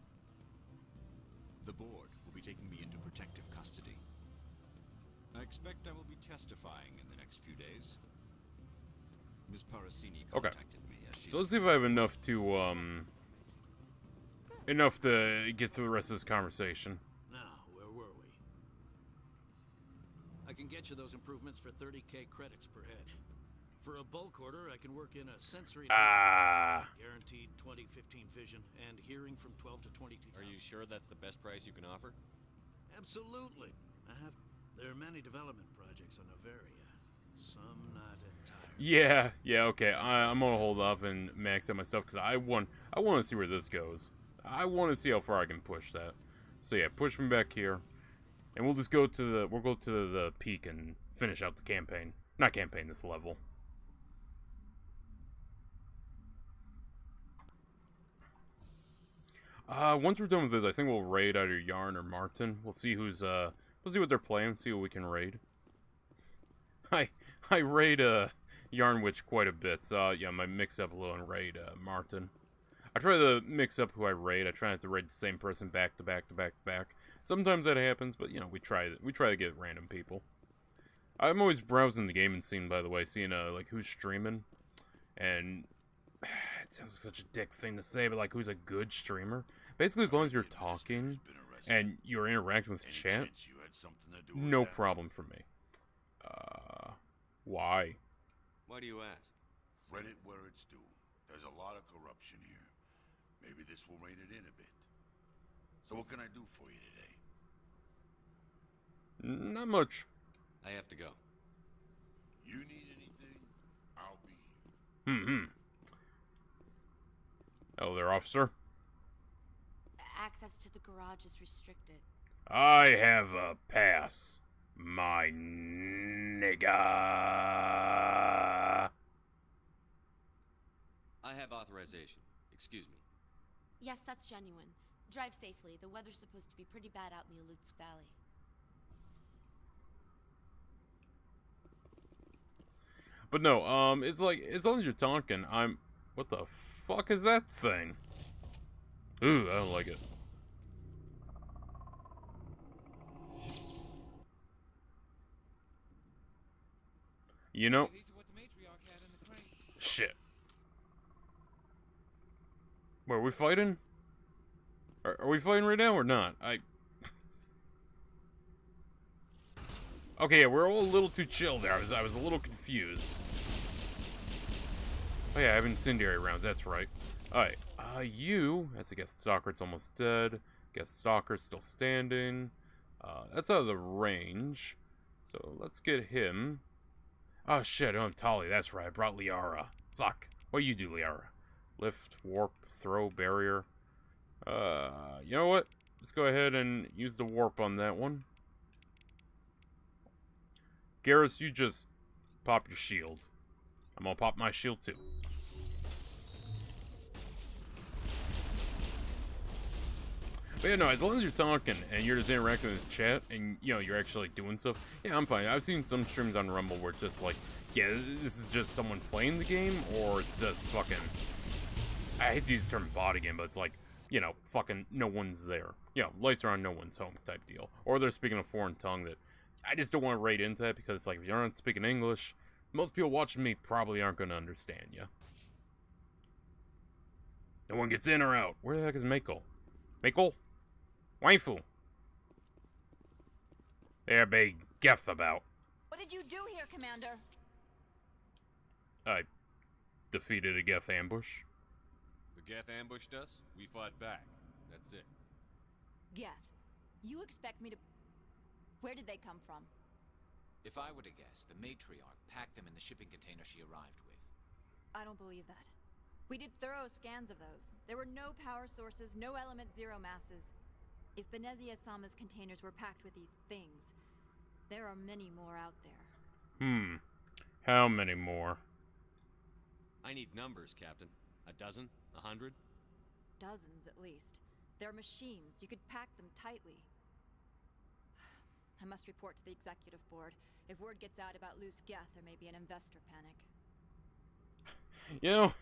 The board will be taking me into protective custody. I expect I will be testifying in the next few days. Ms. Parasini contacted me as she... So let's see if I have enough to get through the rest of this conversation. Now, where were we? I can get you those improvements for 30k credits per head. For a bulk order, I can work in a sensory guaranteed 20/15 vision and hearing from 12 to 22. Are you sure that's the best price you can offer? Absolutely. There are many development projects on Novaria. Some not entirely. Yeah, okay. I'm gonna hold off and max out my stuff because I want to see where this goes. I want to see how far I can push that. So yeah, push me back here, and we'll just go to the peak and finish out the campaign. Not campaign, this level. Once we're done with this, I think we'll raid either Yarn or Martin. We'll see who's we'll see what they're playing, see what we can raid. I raid Yarn Witch quite a bit, so yeah, I might mix up a little and raid Martin. I try to mix up who I raid. I try not to raid the same person back to back to back to back. Sometimes that happens, but you know, we try to get random people. I'm always browsing the gaming scene, by the way, seeing like who's streaming, and it sounds like such a dick thing to say, but like who's a good streamer. Basically, as long as you're talking and you're interacting with chat, no problem for me. Why? Why do you ask? Credit where it's due. There's a lot of corruption here. Maybe this will rein it in a bit. So what can I do for you today? Not much. I have to go. You need anything, I'll be here. Hello there, officer. Access to the garage is restricted. I have a pass, my nigga. I have authorization. Excuse me. Yes, that's genuine. Drive safely. The weather's supposed to be pretty bad out in the Alutsk Valley. But no, it's like, as long as you're talking, I'm What the fuck is that thing? Ooh, I don't like it. You know... Shit. Wait, are we fighting? Are we fighting right now or not? Okay, yeah, we're all a little too chill there. I was a little confused. Oh yeah, I have incendiary rounds, that's right. Alright, that's a Geth Stalker, it's almost dead. Geth Stalker still standing. That's out of the range. So let's get him. Oh shit, I don't have Tali, that's right, I brought Liara. Fuck. What do you do, Liara? Lift, warp, throw, barrier. You know what? Let's go ahead and use the warp on that one. Garrus, you just pop your shield. I'm gonna pop my shield too. But yeah, no, as long as you're talking and you're just interacting with the chat and, you know, you're actually doing stuff, yeah, I'm fine. I've seen some streams on Rumble where it's just like, yeah, this is just someone playing the game, or it's just fucking, I hate to use the term bot again, but it's like, you know, fucking no one's there. You know, lights are on, no one's home type deal. Or they're speaking a foreign tongue that I just don't want to rate into that, because it's like, if you're not speaking English, most people watching me probably aren't going to understand you. No one gets in or out. Where the heck is Mako? Mako? Waifu. There be Geth about. What did you do here, Commander? I defeated a Geth ambush. The Geth ambushed us, we fought back. That's it. Geth, you expect me to... Where did they come from? If I were to guess, the matriarch packed them in the shipping container she arrived with. I don't believe that. We did thorough scans of those. There were no power sources, no element zero masses. If Benezia-sama's containers were packed with these things, there are many more out there. How many more? I need numbers, Captain. A dozen? 100? Dozens, at least. They're machines. You could pack them tightly. I must report to the executive board. If word gets out about loose Geth, there may be an investor panic. You know,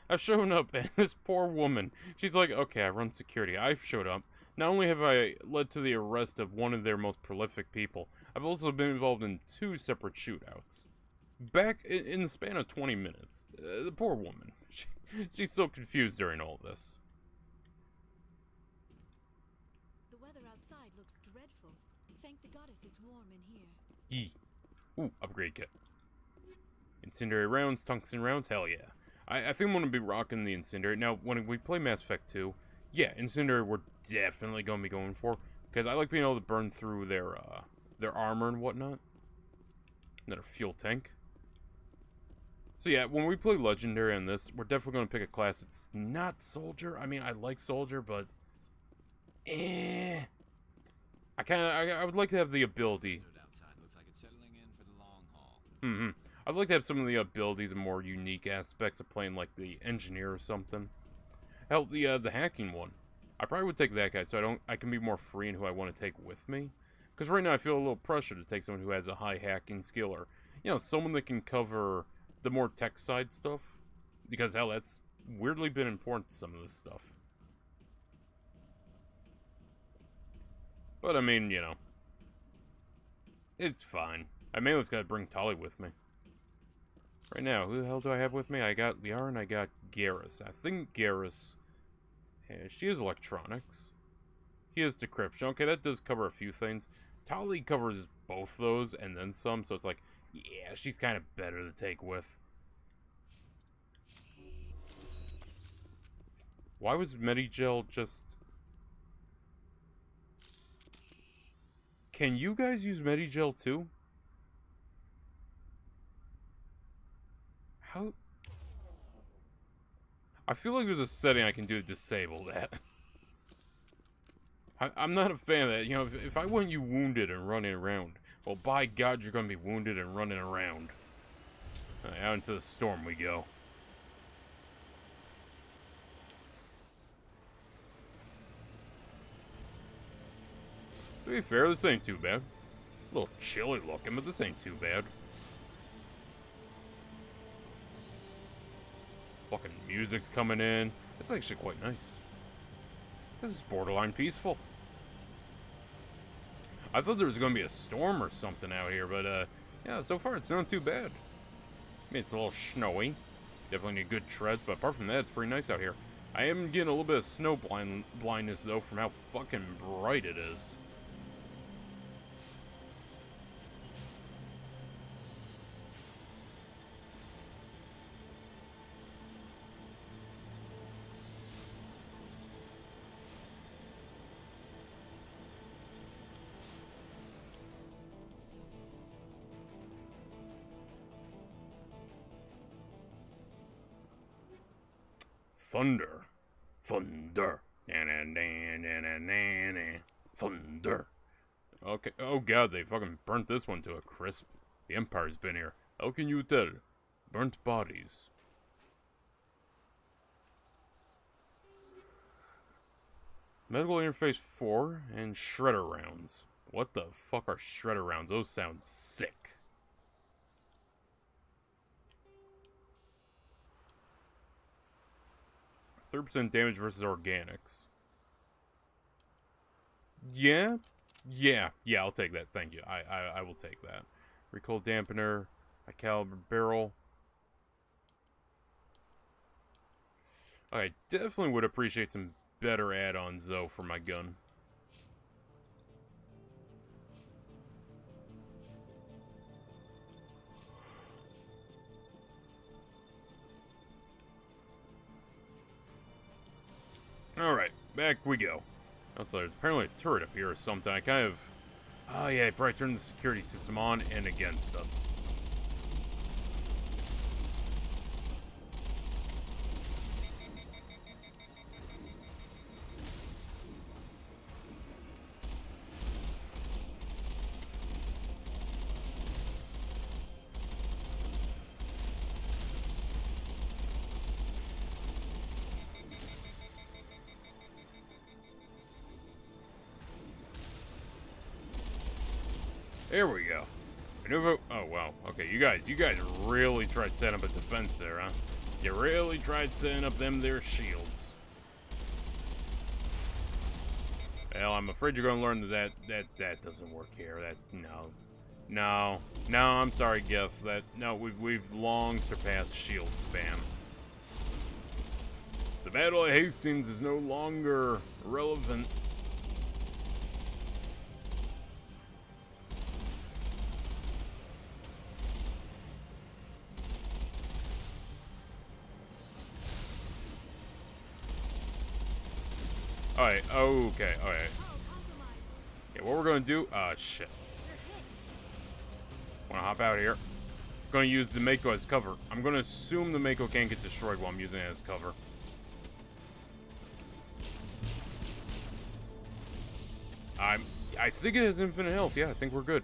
I've shown up, and this poor woman, she's like, okay, I run security. I've showed up. Not only have I led to the arrest of one of their most prolific people, I've also been involved in 2 separate shootouts. Back in the span of 20 minutes. The poor woman. She's so confused during all this. The weather outside looks dreadful. Thank the goddess it's warm in here. Yee. Ooh, upgrade kit. Incendiary rounds, tungsten rounds, hell yeah. I think I'm going to be rocking the incendiary. Now, when we play Mass Effect 2, yeah, incendiary we're definitely going to be going for. Because I like being able to burn through their armor and whatnot. And their fuel tank. So yeah, when we play Legendary on this, we're definitely going to pick a class that's not Soldier. I mean, I like Soldier, but... I would like to have the ability... I'd like to have some of the abilities and more unique aspects of playing like the engineer or something. Hell, the hacking one. I probably would take that guy so I can be more free in who I want to take with me. Because right now I feel a little pressure to take someone who has a high hacking skill, or, you know, someone that can cover the more tech side stuff. Because hell, that's weirdly been important to some of this stuff. But I mean, you know, it's fine. I mainly just gotta bring Tali with me. Right now, who the hell do I have with me? I got Liara and I got Garrus. I think Garrus... she is electronics. He is decryption. Okay, that does cover a few things. Tali covers both those and then some, so it's like, yeah, she's kind of better to take with. Why was Medigel just... Can you guys use Medigel too? How? I feel like there's a setting I can do to disable that. I'm not a fan of that. You know, if I want you wounded and running around, well, by God, you're going to be wounded and running around. Out into the storm we go. To be fair, this ain't too bad. A little chilly looking, but this ain't too bad. Fucking music's coming in. It's actually quite nice. This is borderline peaceful. I thought there was going to be a storm or something out here, but, yeah, so far it's not too bad. I mean, it's a little snowy. Definitely need good treads, but apart from that, it's pretty nice out here. I am getting a little bit of snow blindness, though, from how fucking bright it is. Thunder. Thunder. Thunder. Okay. Oh god, they fucking burnt this one to a crisp. The Empire's been here. How can you tell? Burnt bodies. Medical interface 4 and shredder rounds. What the fuck are shredder rounds? Those sound sick. %3 damage versus organics. Yeah? Yeah, I'll take that. Thank you. I will take that. Recoil dampener, high caliber barrel. I definitely would appreciate some better add-ons, though, for my gun. Alright, back we go. Also, there's apparently a turret up here or something. I kind of... Oh yeah, I probably turned the security system on and against us. There we go. Maneuver. Oh, wow. Okay, you guys really tried setting up a defense there, huh? You really tried setting up them there shields. Well, I'm afraid you're gonna learn that doesn't work here. No, I'm sorry, Geth. We've long surpassed shield spam. The Battle of Hastings is no longer relevant. Alright, okay, alright. Yeah, what we're gonna do, shit. Wanna hop out here. Gonna use the Mako as cover. I'm gonna assume the Mako can't get destroyed while I'm using it as cover. I think it has infinite health, yeah, I think we're good.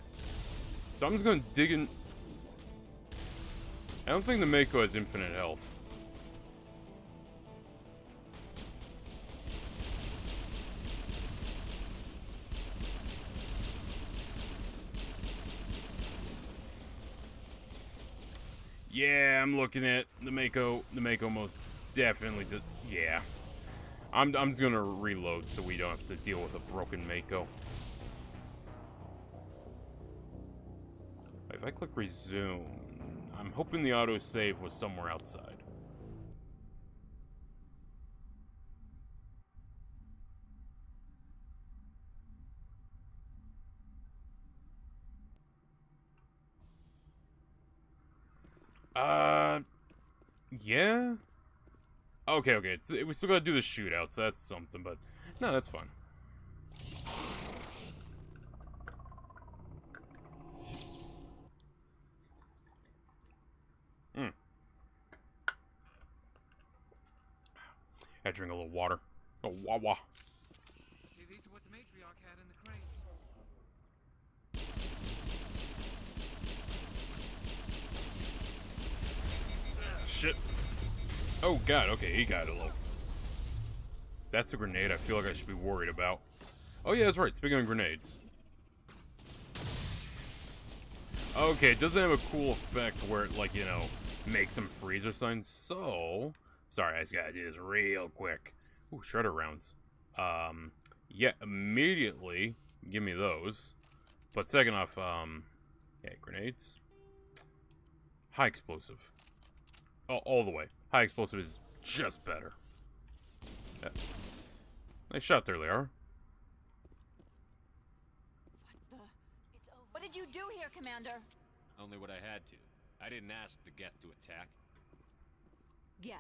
So I'm just gonna dig in. I don't think the Mako has infinite health. Yeah, I'm looking at the Mako. The Mako most definitely does. Yeah. I'm just gonna reload so we don't have to deal with a broken Mako. If I click resume, I'm hoping the autosave was somewhere outside. Yeah? Okay. We still gotta do the shootout, so that's something, but... No, that's fine. I drink a little water. A wah-wah. Hey, these are what the matriarch had in the crates. Shit. Oh god, okay, he got it low. That's a grenade I feel like I should be worried about. Oh yeah, that's right, speaking of grenades. Okay, it doesn't have a cool effect where it, like, you know, makes them freeze or something. So, Sorry, I just gotta do this real quick. Ooh, shredder rounds. Yeah, immediately give me those. But second off, yeah, grenades. High explosive. Oh, all the way. High explosive is just better. Yeah. Nice shot there, Liara. What did you do here, Commander? Only what I had to. I didn't ask the Geth to attack. Geth,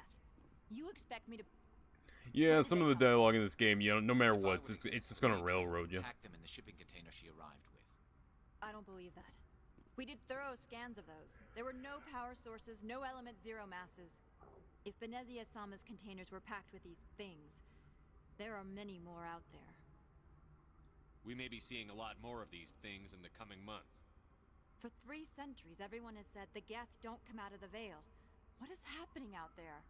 you expect me to... Yeah, some of the dialogue in this game, you know, no matter what, it's just gonna railroad you. Pack them in the shipping container she arrived with. I don't believe that. We did thorough scans of those. There were no power sources, no element zero masses. If Benezia-sama's containers were packed with these things, there are many more out there. We may be seeing a lot more of these things in the coming months. For 3 centuries, everyone has said the Geth don't come out of the Veil. What is happening out there?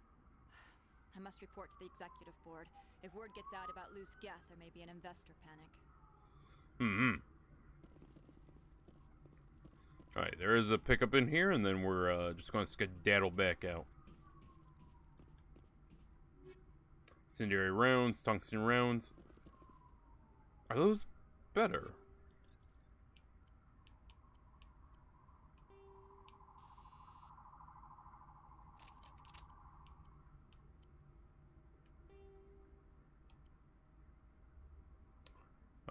I must report to the executive board. If word gets out about loose Geth, there may be an investor panic. Alright, there is a pickup in here, and then we're just going to skedaddle back out. Incendiary rounds, tungsten rounds. Are those better?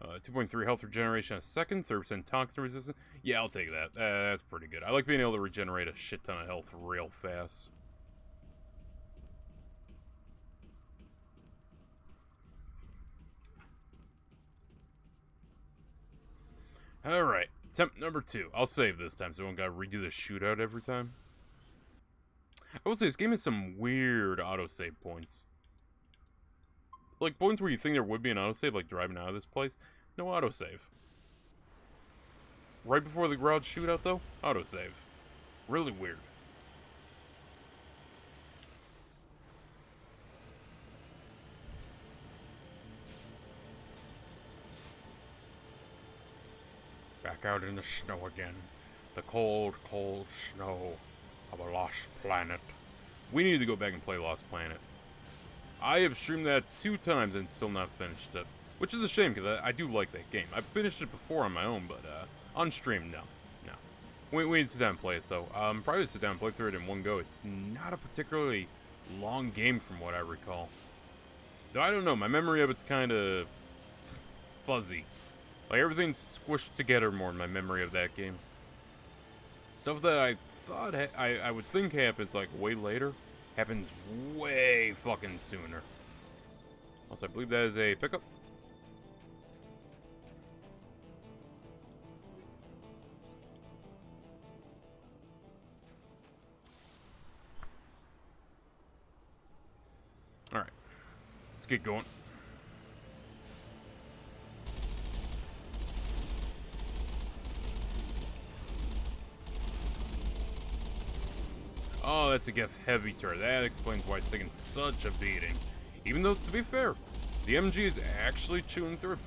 Uh, 2.3 health regeneration a second, 30% toxin resistance. Yeah, I'll take that. That's pretty good. I like being able to regenerate a shit ton of health real fast. Alright, attempt number 2. I'll save this time so I don't gotta redo the shootout every time. I will say, this game has some weird autosave points. Like, points where you think there would be an autosave, like driving out of this place. No autosave. Right before the garage shootout, though, autosave. Really weird. Back out in the snow again. The cold, cold snow of a lost planet. We need to go back and play Lost Planet. I have streamed that 2 times and still not finished it. Which is a shame, because I do like that game. I've finished it before on my own, but on stream, no. No. We need to sit down and play it, though. Probably sit down and play through it in one go. It's not a particularly long game from what I recall. Though I don't know, my memory of it's kind of fuzzy. Like, everything's squished together more in my memory of that game. Stuff that I thought I would think happens, like, way later, happens way fucking sooner. Also, I believe that is a pickup. Alright. Let's get going. Oh, that's a Geth heavy turret. That explains why it's taking such a beating. Even though, to be fair, the MG is actually chewing through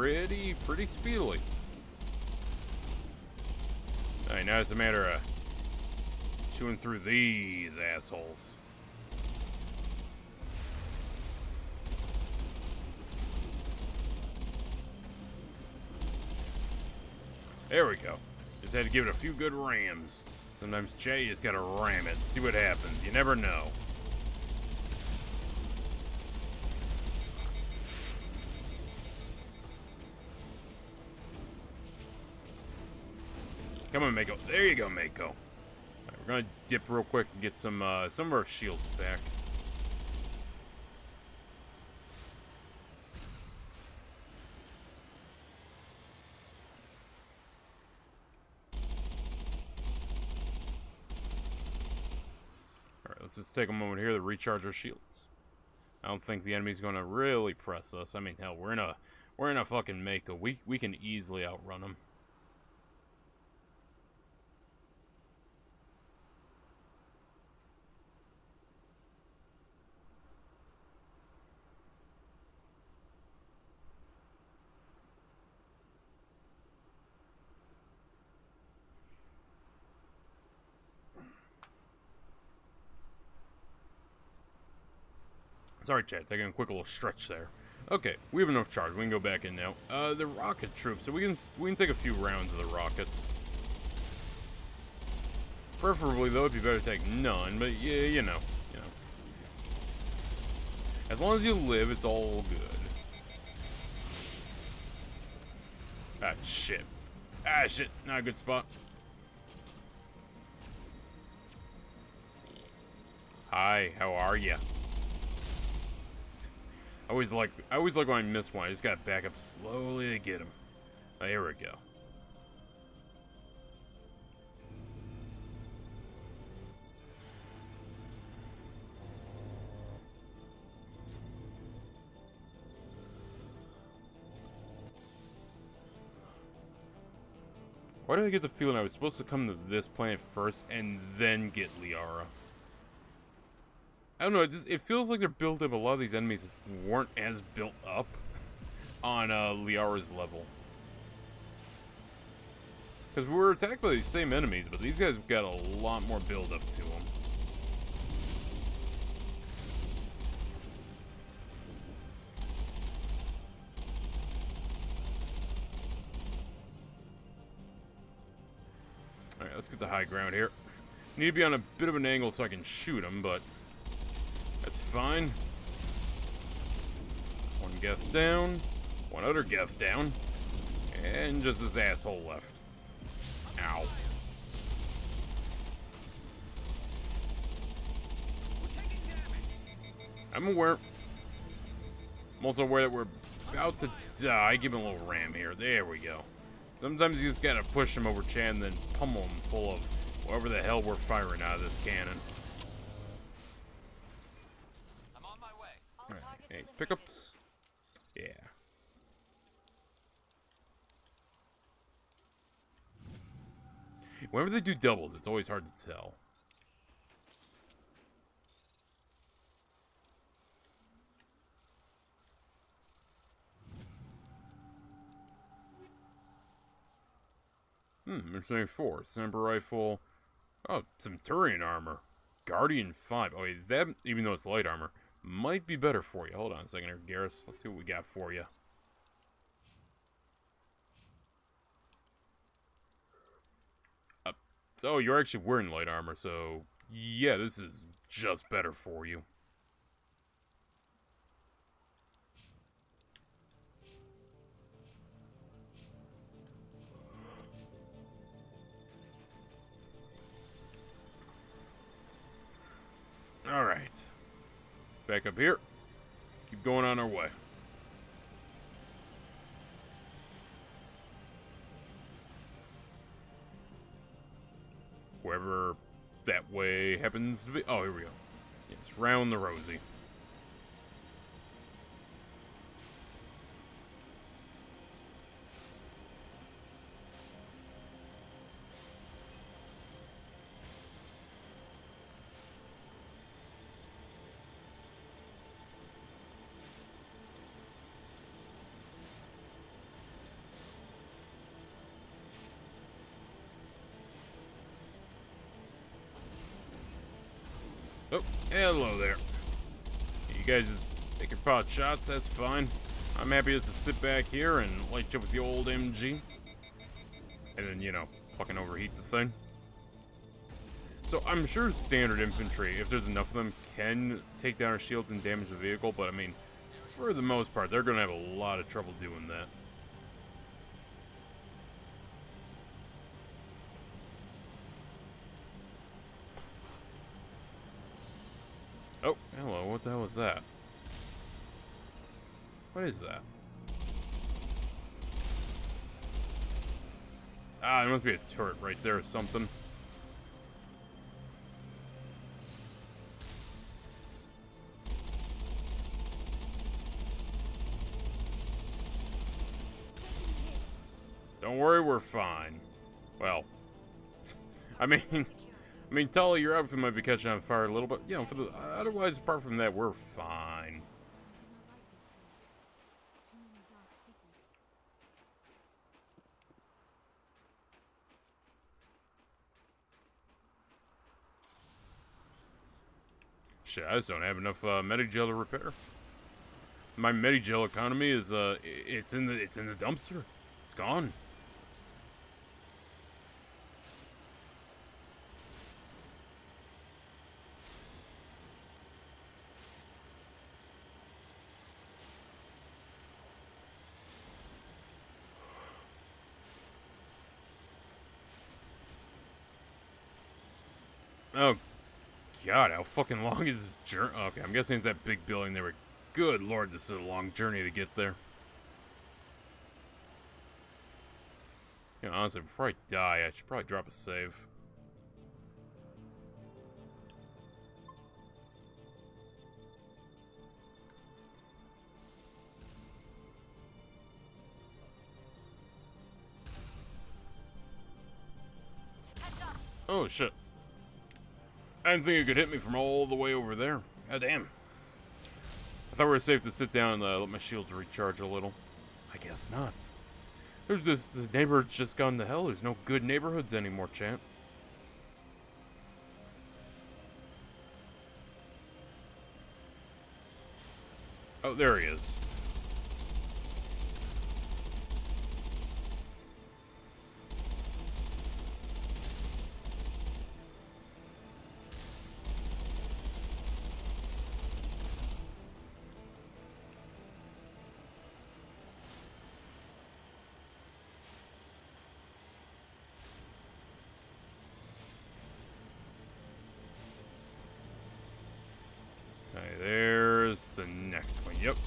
it pretty speedily. Alright, now it's a matter of chewing through these assholes. There we go. Just had to give it a few good rams. Sometimes, Jay, you just gotta ram it. See what happens. You never know. Come on, Mako. There you go, Mako. All right, we're gonna dip real quick and get some of our shields back. Let's just take a moment here to recharge our shields. I don't think the enemy's gonna really press us. I mean, hell, we're in a fucking Mako. We can easily outrun them. Sorry, chat, taking a quick little stretch there. Okay, we have enough charge. We can go back in now. The rocket troops. So we can take a few rounds of the rockets. Preferably, though, it'd be better to take none. But yeah, you know. As long as you live, it's all good. Ah, shit. Ah, shit. Not a good spot. Hi, how are ya? I always like when I miss one. I just gotta back up slowly to get him. Oh, here we go. Why did I get the feeling I was supposed to come to this planet first and then get Liara? I don't know, it feels like they're built up. A lot of these enemies weren't as built up on Liara's level. Because we were attacked by these same enemies, but these guys got a lot more build up to them. Alright, let's get the high ground here. Need to be on a bit of an angle so I can shoot him, but that's fine. One Geth down. One other Geth down. And just this asshole left. Ow. I'm aware. I'm also aware that we're about to die. Give him a little ram here. There we go. Sometimes you just gotta push him over Chan and then pummel him full of whatever the hell we're firing out of this cannon. I'm on my way. Alright, hey, pickups. Yeah. Whenever they do doubles, it's always hard to tell. There's only 4. Sniper rifle. Oh, Centurion armor. Guardian 5. Oh, wait, that, even though it's light armor, might be better for you. Hold on a second here, Garrus. Let's see what we got for you. So, you're actually wearing light armor, so yeah, this is just better for you. Alright. Back up here. Keep going on our way. Wherever that way happens to be. Oh, here we go. Yes, round the rosy. Oh, hello there. You guys just take your pot shots, that's fine. I'm happy just to sit back here and light you up with the old MG. And then, you know, fucking overheat the thing. So, I'm sure standard infantry, if there's enough of them, can take down our shields and damage the vehicle, but I mean, for the most part, they're gonna have a lot of trouble doing that. Oh, hello, what the hell is that? What is that? Ah, there must be a turret right there or something. Don't worry, we're fine. Well, I mean, Tully, your outfit might be catching on fire a little, but, you know, for the otherwise, apart from that, we're fine. Shit, I just don't have enough Medigel to repair. My Medigel economy is it's in the dumpster. It's gone. Oh, God, how fucking long is this journey? Okay, I'm guessing it's that big building they were. Good lord, this is a long journey to get there. Yeah, honestly, before I die, I should probably drop a save. Oh, shit. I didn't think it could hit me from all the way over there. God damn. I thought we were safe to sit down and let my shields recharge a little. I guess not. There's this neighborhood's just gone to hell. There's no good neighborhoods anymore, champ. Oh, there he is. Okay, there's the next one. Yep.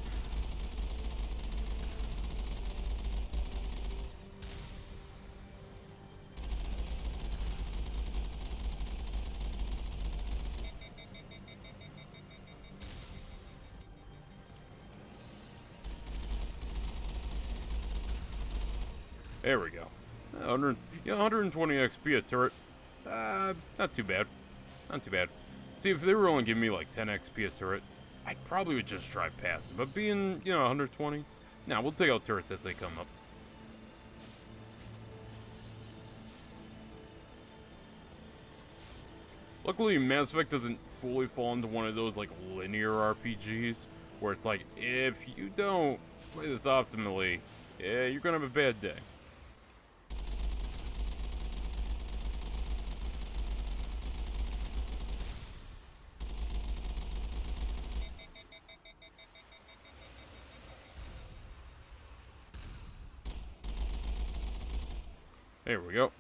There we go. 120 XP a turret. Not too bad. Not too bad. See, if they were only giving me like 10 XP a turret, I probably would just drive past them. But being, 120, nah, we'll take out turrets as they come up. Luckily, Mass Effect doesn't fully fall into one of those like linear RPGs where it's like, if you don't play this optimally, yeah, you're gonna have a bad day. There we go.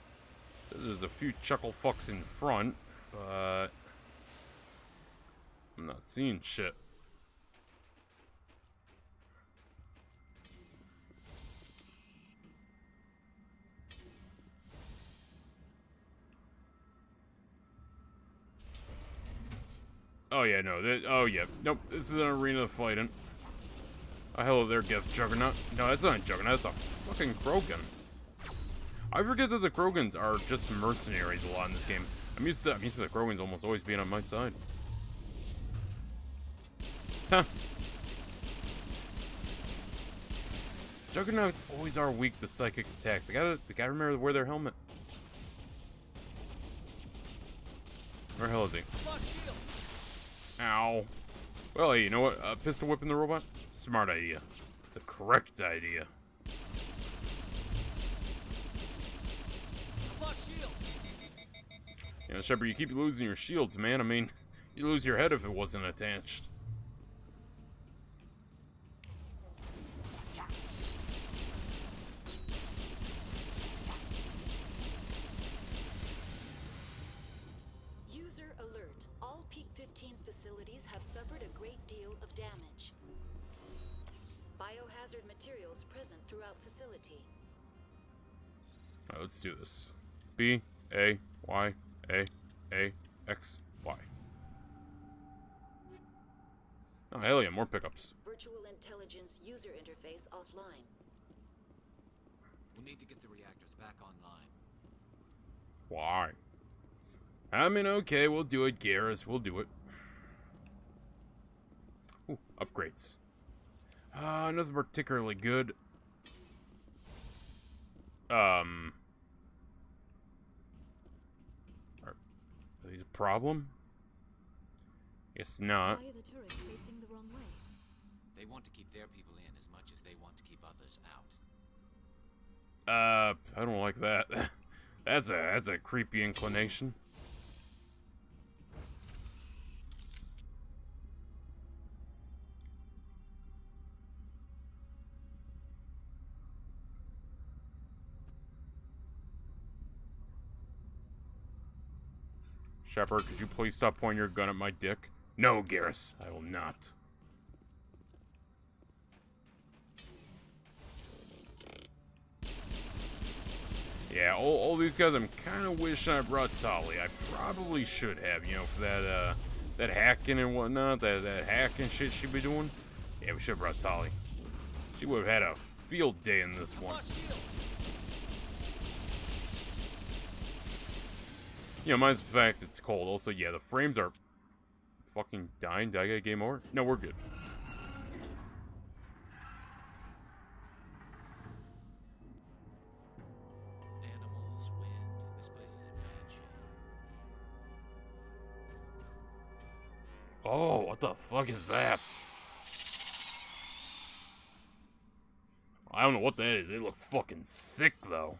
So there's a few chuckle fucks in front, but I'm not seeing shit. Oh yeah, no. Oh yeah. Nope. This is an arena of fighting. Oh, hello there, Geth Juggernaut. No, that's not a Juggernaut. That's a fucking Krogan. I forget that the Krogans are just mercenaries a lot in this game. I'm used to the Krogans almost always being on my side. Huh. Juggernauts always are weak to psychic attacks. They gotta remember to wear their helmet. Where the hell is he? Ow. Well, hey, you know what? Pistol whipping the robot? Smart idea. It's a correct idea. Shepard, you keep losing your shields, man. I mean, you'd lose your head if it wasn't attached. User alert. All Peak 15 facilities have suffered a great deal of damage. Biohazard materials present throughout facility. Alright, let's do this. B, A, Y, A, X, Y. Oh, hell yeah, more pickups. Virtual intelligence user interface offline. We'll need to get the reactors back online. Why? I mean, okay, we'll do it, Garrus. We'll do it. Ooh, upgrades. Nothing particularly good. Are these a problem? Guess not. Why are the turrets facing the wrong way? They want to keep their people in as much as they want to keep others out. I don't like that. That's a creepy inclination. Shepard, could you please stop pointing your gun at my dick? No, Garrus, I will not. Yeah, all these guys, I'm kind of wishing I brought Tali. I probably should have, you know, for that hacking and whatnot, that hacking shit she'd be doing. Yeah, we should have brought Tali. She would have had a field day in this one. You know, minus the fact it's cold. Also, yeah, the frames are fucking dying. Did I get a game over? No, we're good. Animals, wind. This place is in bad shape. Oh, what the fuck is that? I don't know what that is. It looks fucking sick, though.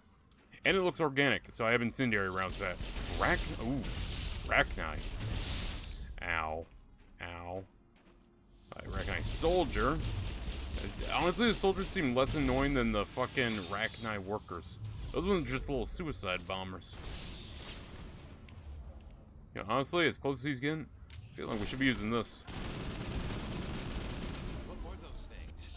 And it looks organic, so I have incendiary rounds for that. Rachni. Ow. Ow. Rachni soldier. Honestly, the soldiers seem less annoying than the fucking Rachni workers. Those ones are just little suicide bombers. You know, honestly, as close as he's getting, I feel like we should be using this. What were those things?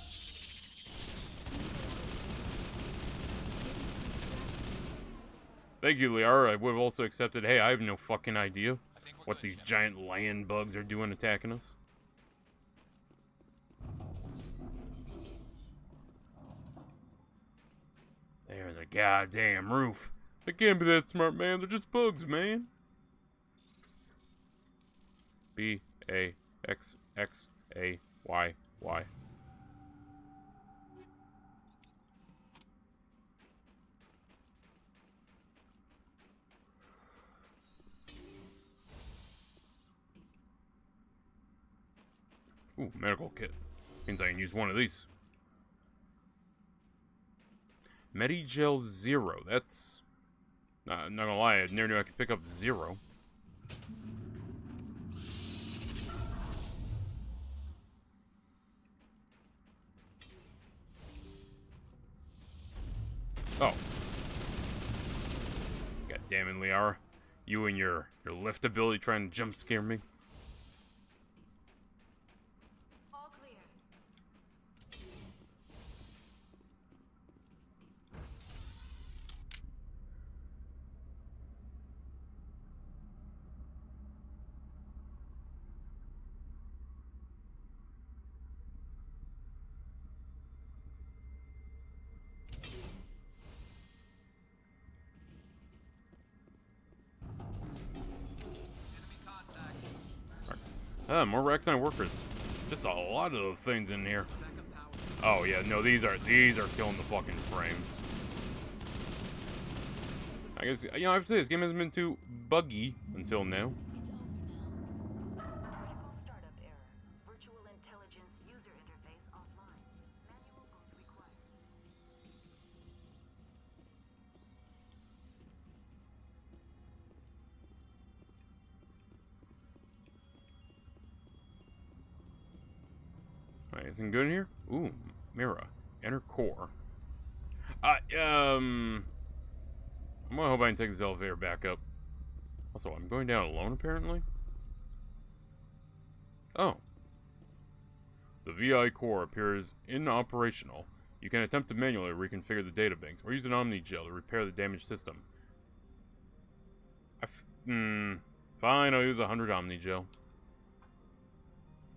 Thank you, Liara. I would have also accepted, hey, I have no fucking idea what these giant land bugs are doing attacking us. There's a goddamn roof. They can't be that smart, man. They're just bugs, man. B-A-X-X-A-Y-Y. Ooh, medical kit. Means I can use one of these. Medigel Zero. That's... not gonna lie, I never knew I could pick up Zero. Oh. God damn it, Liara. You and your lift ability trying to jump scare me. All clear. More Rachni workers. Just a lot of things in here. Oh yeah, no, these are killing the fucking frames. I guess, you know, I have to say, this game hasn't been too buggy until now. Critical startup error. Virtual intelligence user interface offline. Manual boot required. Alright, anything good in here? Ooh, Mira. Enter core. I'm gonna hope I can take this elevator back up. Also, I'm going down alone, apparently? Oh. The VI core appears inoperational. You can attempt to manually reconfigure the databanks, or use an Omni-Gel to repair the damaged system. Fine, I'll use 100 Omni-Gel.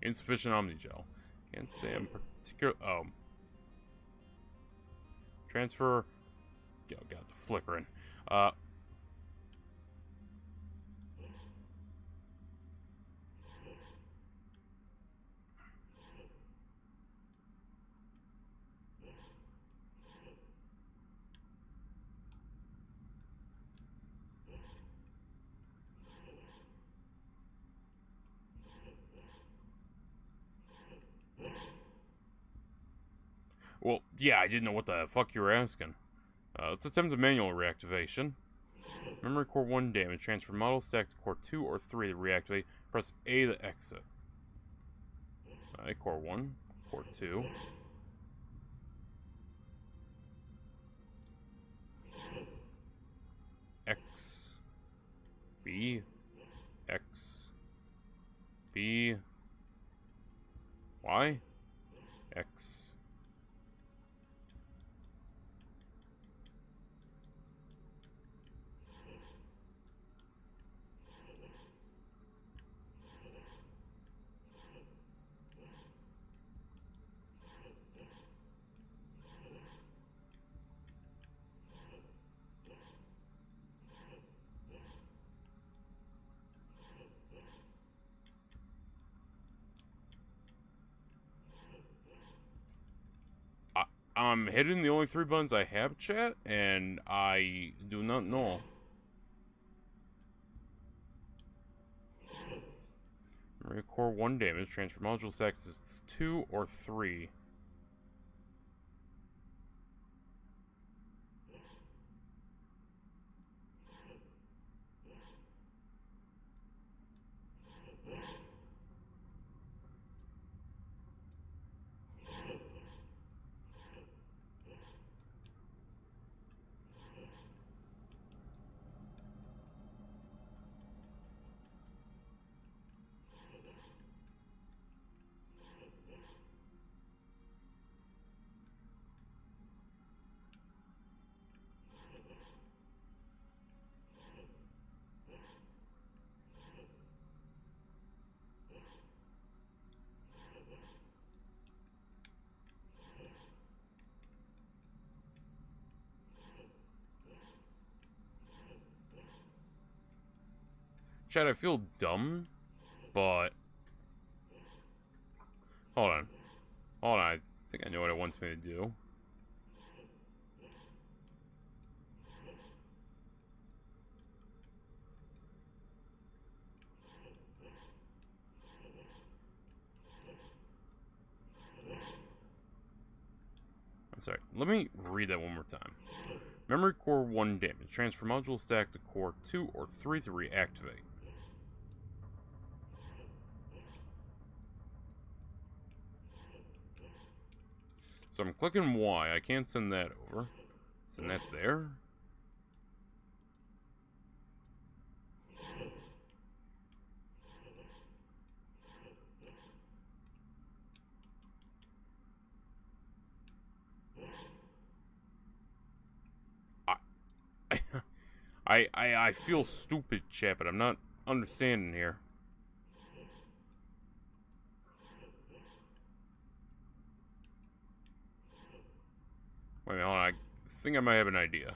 Insufficient Omni-Gel. Can't say I'm particular. Oh. Transfer. Oh god, the flickering. Well, yeah, I didn't know what the fuck you were asking. Let's attempt a manual reactivation. Memory core 1 damage. Transfer model stack to core 2 or 3 to reactivate. Press A to exit. Alright, core 1, core 2. X. B. X. B. Y. X. I'm hitting the only 3 buttons I have, chat, and I do not know. Memory core 1 damage. Transfer module stacks is 2 or 3. Chat, I feel dumb, but... Hold on. Hold on, I think I know what it wants me to do. I'm sorry, let me read that one more time. Memory core 1 damage. Transfer module stack to core 2 or 3 to reactivate. So I'm clicking Y. I can't send that over. Send that there. I feel stupid, chat, but I'm not understanding here. Wait a minute, hold on. I think I might have an idea.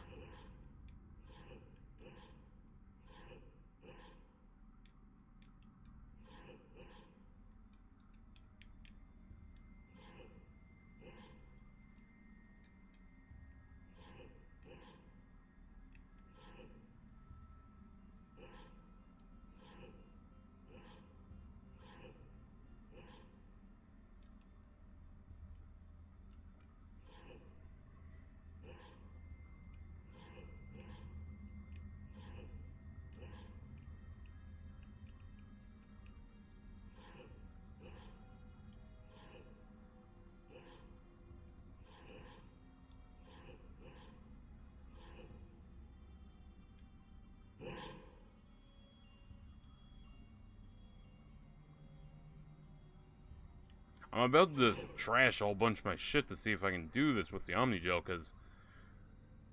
I'm about to just trash a whole bunch of my shit to see if I can do this with the Omnigel, because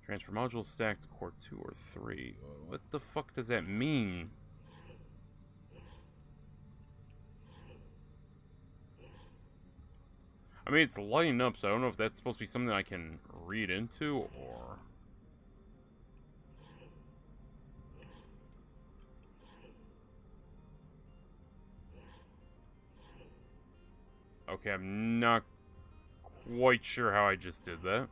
transfer module stacked to core 2 or 3. What the fuck does that mean? I mean, it's lighting up, so I don't know if that's supposed to be something I can read into, or... Okay, I'm not quite sure how I just did that.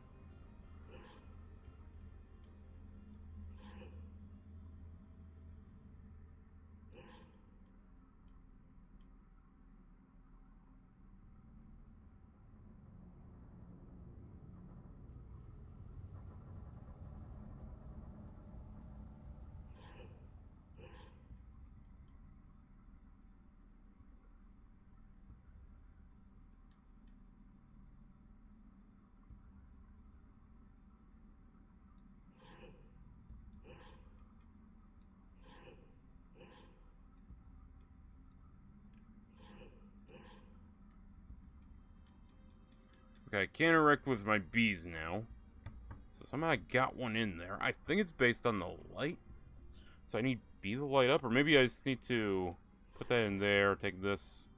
Okay, I can't interact with my bees now. So somehow I got one in there. I think it's based on the light. So I need bee to light up, or maybe I just need to put that in there, take this.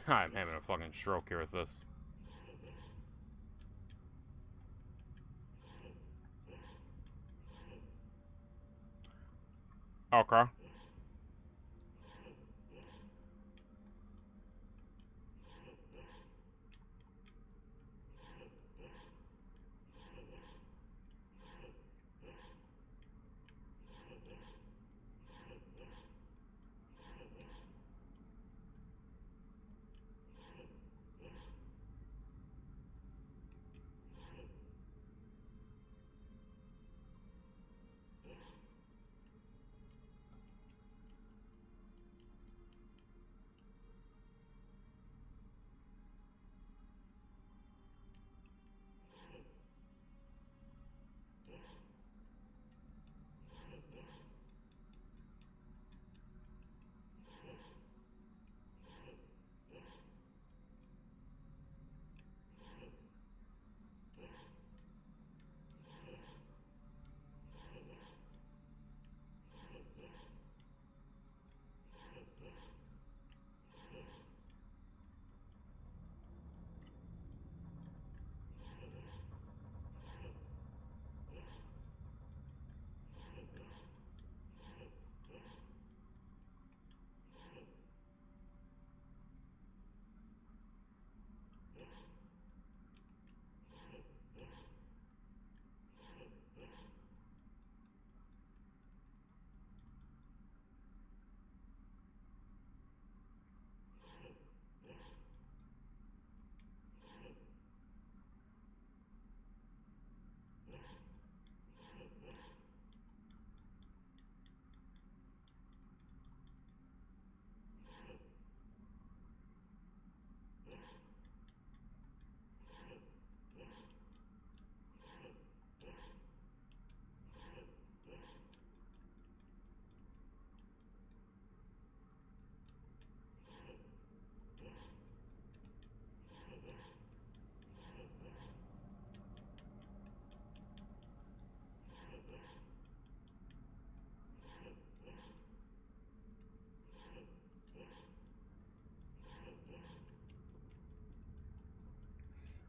I'm having a fucking stroke here with this. Okay.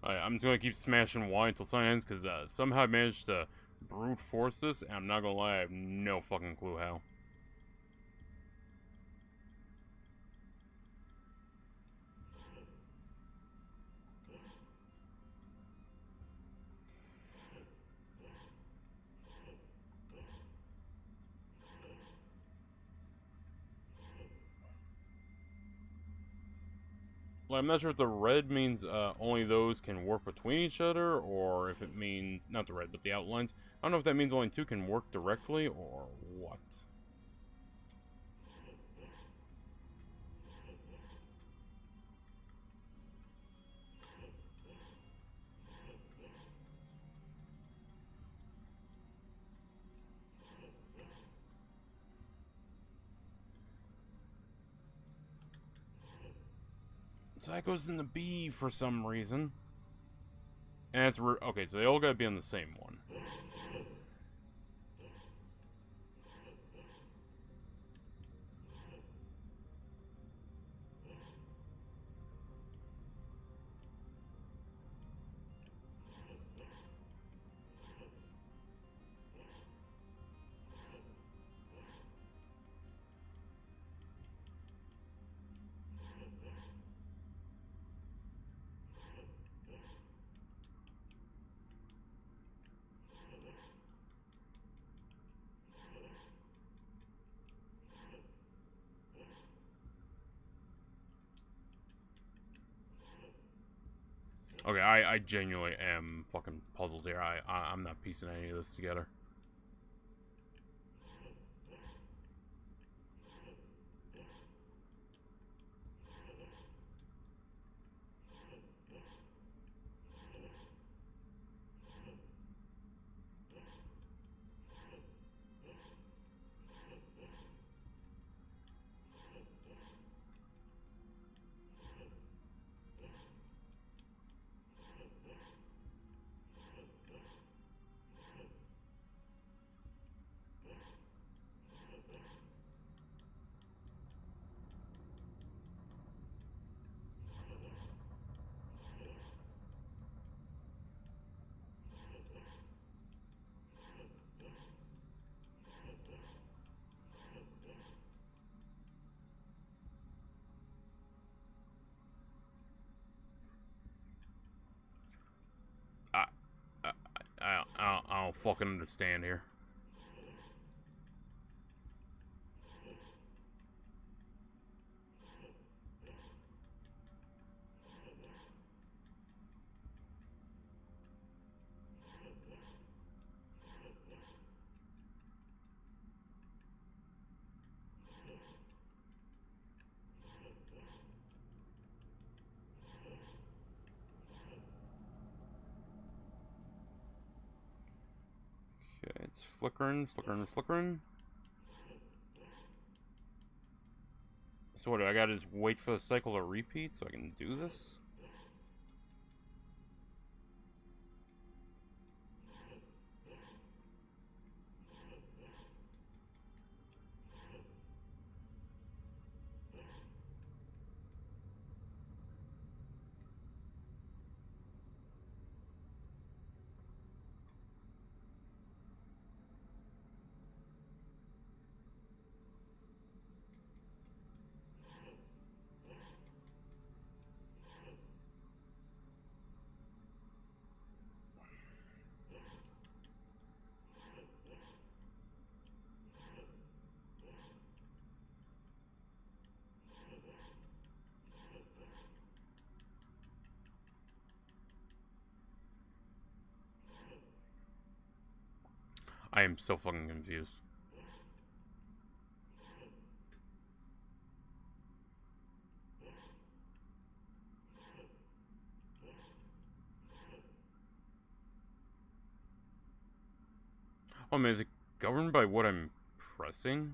I'm just gonna keep smashing Y until something ends, because somehow I managed to brute force this, and I'm not gonna lie, I have no fucking clue how. Well, I'm not sure if the red means only those can work between each other, or if it means, not the red, but the outlines. I don't know if that means only two can work directly, or what. So that goes in the B for some reason. And it's okay, so they all gotta be on the same one. Okay, I genuinely am fucking puzzled here. I'm not piecing any of this together. I don't fucking understand here. Okay, it's flickering, flickering, flickering. So what do I gotta just wait for the cycle to repeat so I can do this? I am so fucking confused. Oh man, is it governed by what I'm pressing?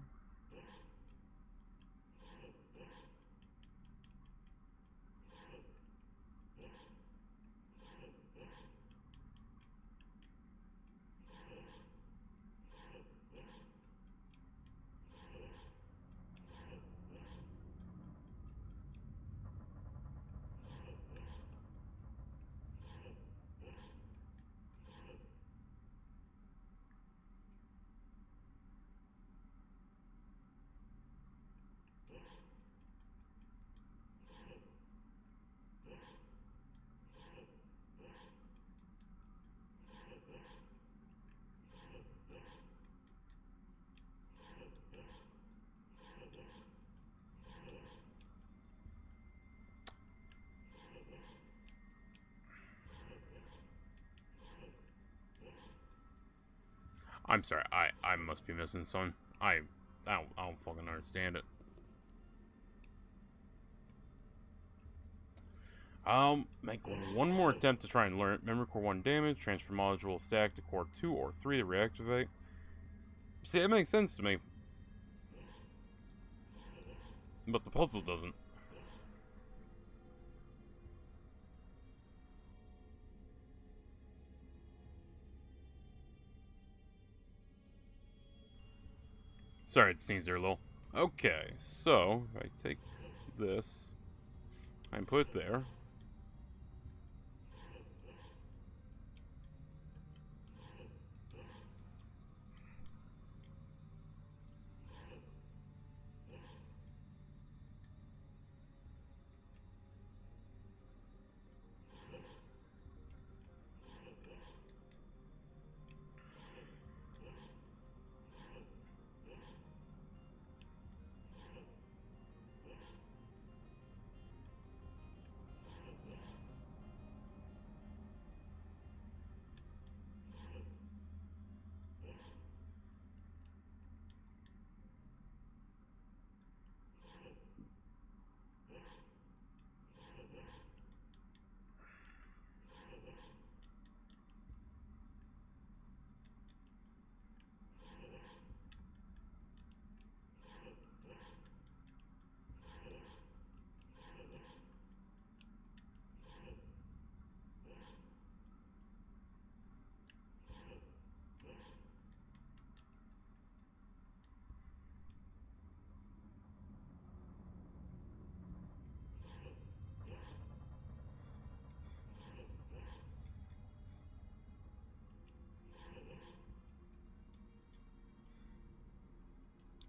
I'm sorry, I must be missing something. I don't fucking understand it. Make one more attempt to try and learn it. Memory core 1 damage, transfer module stack to core 2 or 3 to reactivate. See, that makes sense to me. But the puzzle doesn't. Sorry to sneeze there, lol. Okay, so I take this and put it there.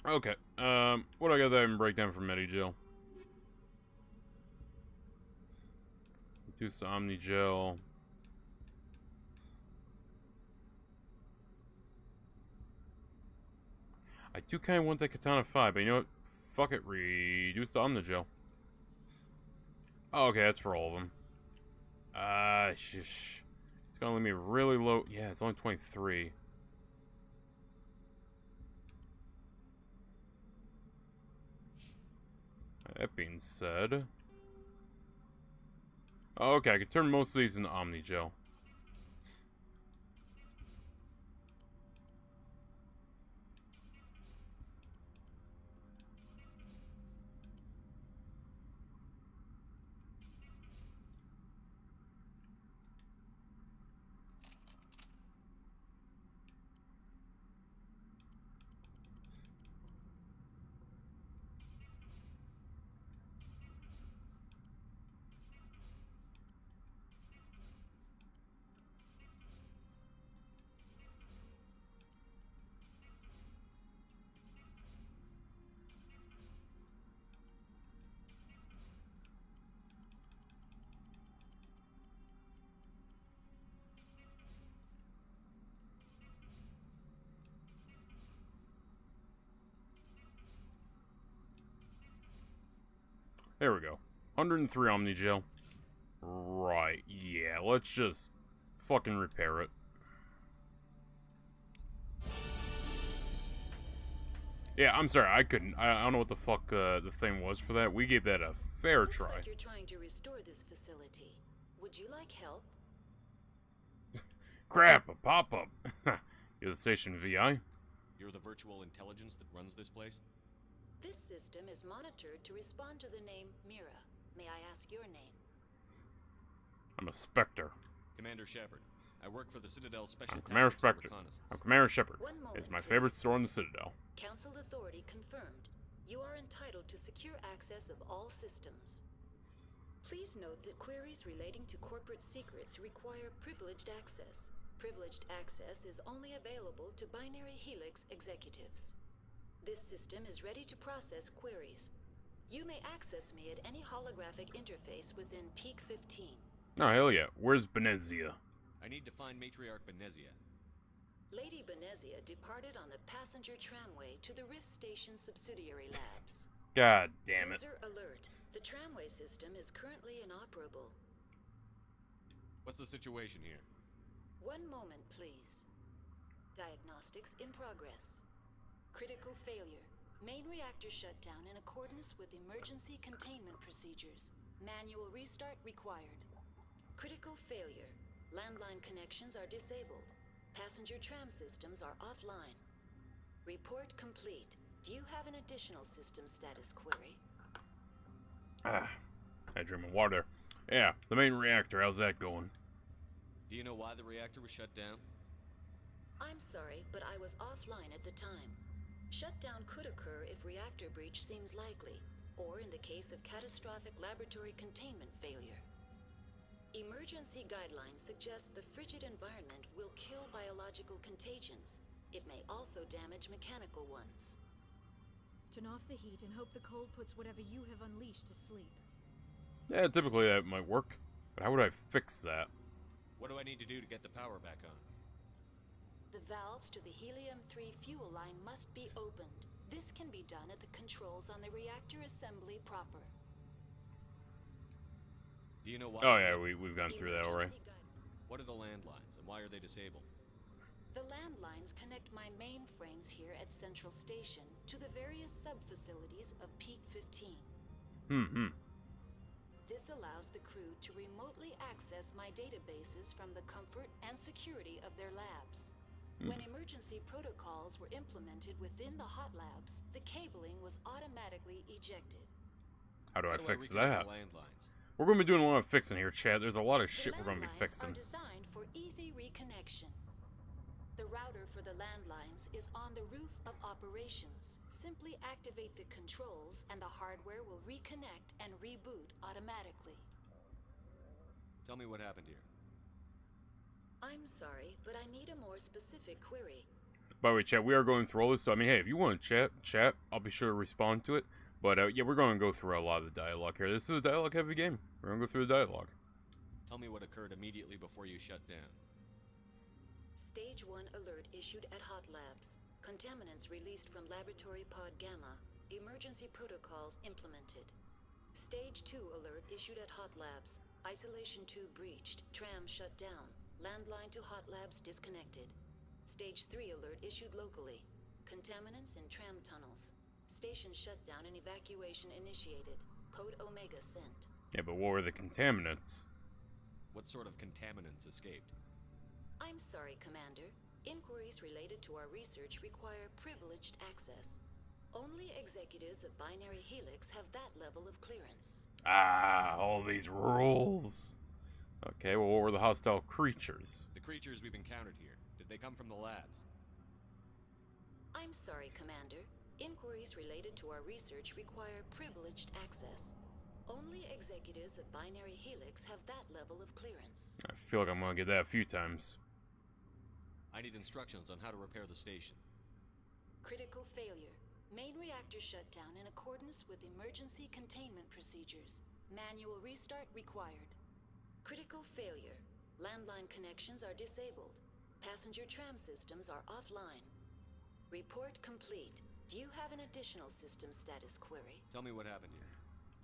Okay, what do I got that in breakdown for Medigel? Reduce Omnigel. I do kind of want that Katana 5, but you know what? Fuck it, reduce the Omnigel. Oh, okay, that's for all of them. It's gonna leave me really low. Yeah, it's only 23. That being said... Oh, okay, I can turn most of these into Omnigel. There we go. 103 Omnigel. Right, yeah, let's just fucking repair it. Yeah, I'm sorry, I couldn't. I don't know what the fuck the thing was for that. We gave that a fair try. Looks like you're trying to restore this facility. Would you like help? Crap, a pop-up. You're the station VI? You're the virtual intelligence that runs this place? This system is monitored to respond to the name Mira. May I ask your name? I'm a Spectre. Commander Shepard. I work for the Citadel Special Commander Tactics and Spectre. Reconnaissance. I'm Commander Shepard. One moment, It's my please. favorite store in the Citadel. Council authority confirmed. You are entitled to secure access of all systems. Please note that queries relating to corporate secrets require privileged access. Privileged access is only available to Binary Helix executives. This system is ready to process queries. You may access me at any holographic interface within Peak 15. Oh, hell yeah. Where's Benezia? I need to find Matriarch Benezia. Lady Benezia departed on the passenger tramway to the Rift Station subsidiary labs. God damn it. User alert. The tramway system is currently inoperable. What's the situation here? One moment, please. Diagnostics in progress. Critical failure. Main reactor shut down in accordance with emergency containment procedures. Manual restart required. Critical failure. Landline connections are disabled. Passenger tram systems are offline. Report complete. Do you have an additional system status query? I drink my water. Yeah, the main reactor, how's that going? Do you know why the reactor was shut down? I'm sorry, but I was offline at the time. Shutdown could occur if reactor breach seems likely, or in the case of catastrophic laboratory containment failure. Emergency guidelines suggest the frigid environment will kill biological contagions. It may also damage mechanical ones. Turn off the heat and hope the cold puts whatever you have unleashed to sleep. Yeah, typically that might work. But how would I fix that? What do I need to do to get the power back on? The valves to the helium-3 fuel line must be opened. This can be done at the controls on the reactor assembly proper. Do you know why? Oh yeah, we've gone through that already. What are the landlines, and why are they disabled? The landlines connect my mainframes here at Central Station to the various sub-facilities of Peak 15. This allows the crew to remotely access my databases from the comfort and security of their labs. When emergency protocols were implemented within the hot labs, the cabling was automatically ejected. How do I fix reconnect that? the landlines? We're going to be doing a lot of fixing here, Chad. There's a lot of shit we're going to be Landlines fixing. are designed for easy reconnection. The router for the landlines is on the roof of operations. Simply activate the controls and the hardware will reconnect and reboot automatically. Tell me what happened here. I'm sorry, but I need a more specific query. By the way, chat, we are going through all this, so I mean, hey, if you want to chat, I'll be sure to respond to it. But, yeah, we're going to go through a lot of the dialogue here. This is a dialogue-heavy game. We're going to go through the dialogue. Tell me what occurred immediately before you shut down. Stage 1 alert issued at Hot Labs. Contaminants released from Laboratory Pod Gamma. Emergency protocols implemented. Stage 2 alert issued at Hot Labs. Isolation tube breached. Tram shut down. Landline to Hot Labs disconnected. Stage 3 alert issued locally. Contaminants in tram tunnels. Station shutdown and evacuation initiated. Code Omega sent. Yeah, but what were the contaminants? What sort of contaminants escaped? I'm sorry, Commander. Inquiries related to our research require privileged access. Only executives of Binary Helix have that level of clearance. Ah, all these rules. Okay, well, what were the hostile creatures? The creatures we've encountered here, did they come from the labs? I'm sorry, Commander. Inquiries related to our research require privileged access. Only executives of Binary Helix have that level of clearance. I feel like I'm gonna get that a few times. I need instructions on how to repair the station. Critical failure. Main reactor shut down in accordance with emergency containment procedures. Manual restart required. Critical failure. Landline connections are disabled. Passenger tram systems are offline. Report complete. Do you have an additional system status query? Tell me what happened here.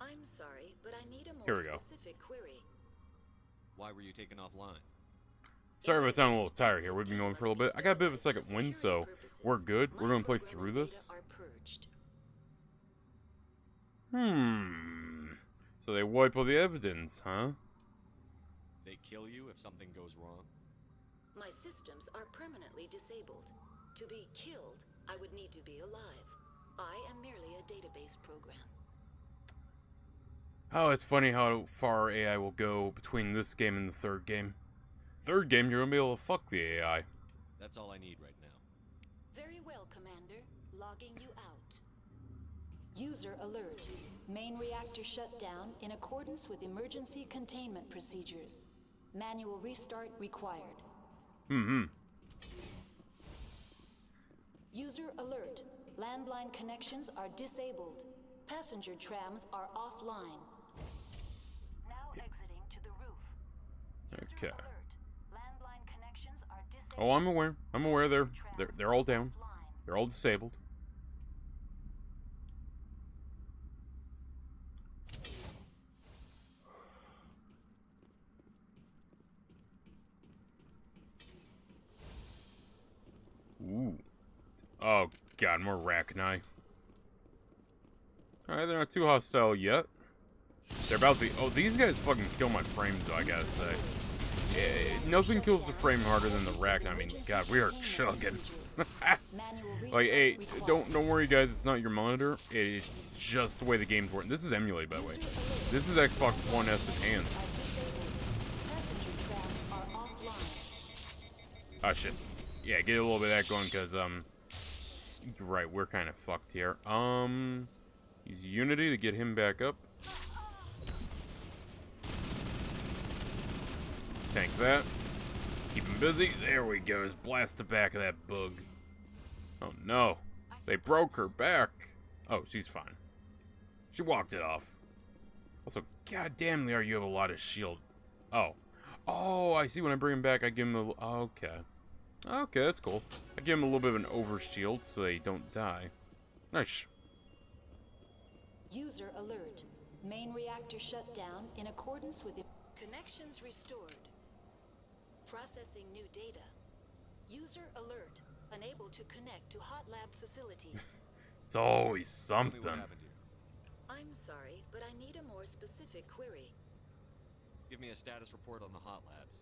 I'm sorry, but I need a Here more we go. specific query. Why were you taken offline? Sorry if I sound a little tired here. We've been going for a little bit. I got a bit of a second wind, so we're good. We're gonna play through this. So they wipe all the evidence, huh? They kill you if something goes wrong? My systems are permanently disabled. To be killed, I would need to be alive. I am merely a database program. Oh, it's funny how far AI will go between this game and the third game. Third game, you're gonna be able to fuck the AI. That's all I need right now. Very well, Commander. Logging you out. User alert. Main reactor shut down in accordance with emergency containment procedures. Manual restart required. User alert. Landline connections are disabled. Passenger trams are offline. Now exiting to the roof. Okay. Landline connections are disabled. Oh, I'm aware. I'm aware they're all down. They're all disabled. Ooh. Oh god, more Rachni. Alright, they're not too hostile yet. They're about to be... Oh, these guys fucking kill my frames, though, I gotta say. Nothing kills the frame harder than the Rachni. I mean, god, we are chugging. Like, hey, don't worry, guys. It's not your monitor. It's just the way the game's working. This is emulated, by the way. This is Xbox One S enhanced. Oh, shit. Yeah, get a little bit of that going, because, right, we're kind of fucked here. Use Unity to get him back up. Tank that. Keep him busy. There we go. Just blast the back of that bug. Oh, no. They broke her back. Oh, she's fine. She walked it off. Also, goddamn, Lear, you have a lot of shield. Oh. Oh, I see. When I bring him back, I give him a... Okay. Okay, that's cool. I give him a little bit of an overshield so they don't die. Nice. User alert. Main reactor shut down in accordance with... Connections restored. Processing new data. User alert. Unable to connect to hot lab facilities. It's always something. I'm sorry, but I need a more specific query. Give me a status report on the hot labs.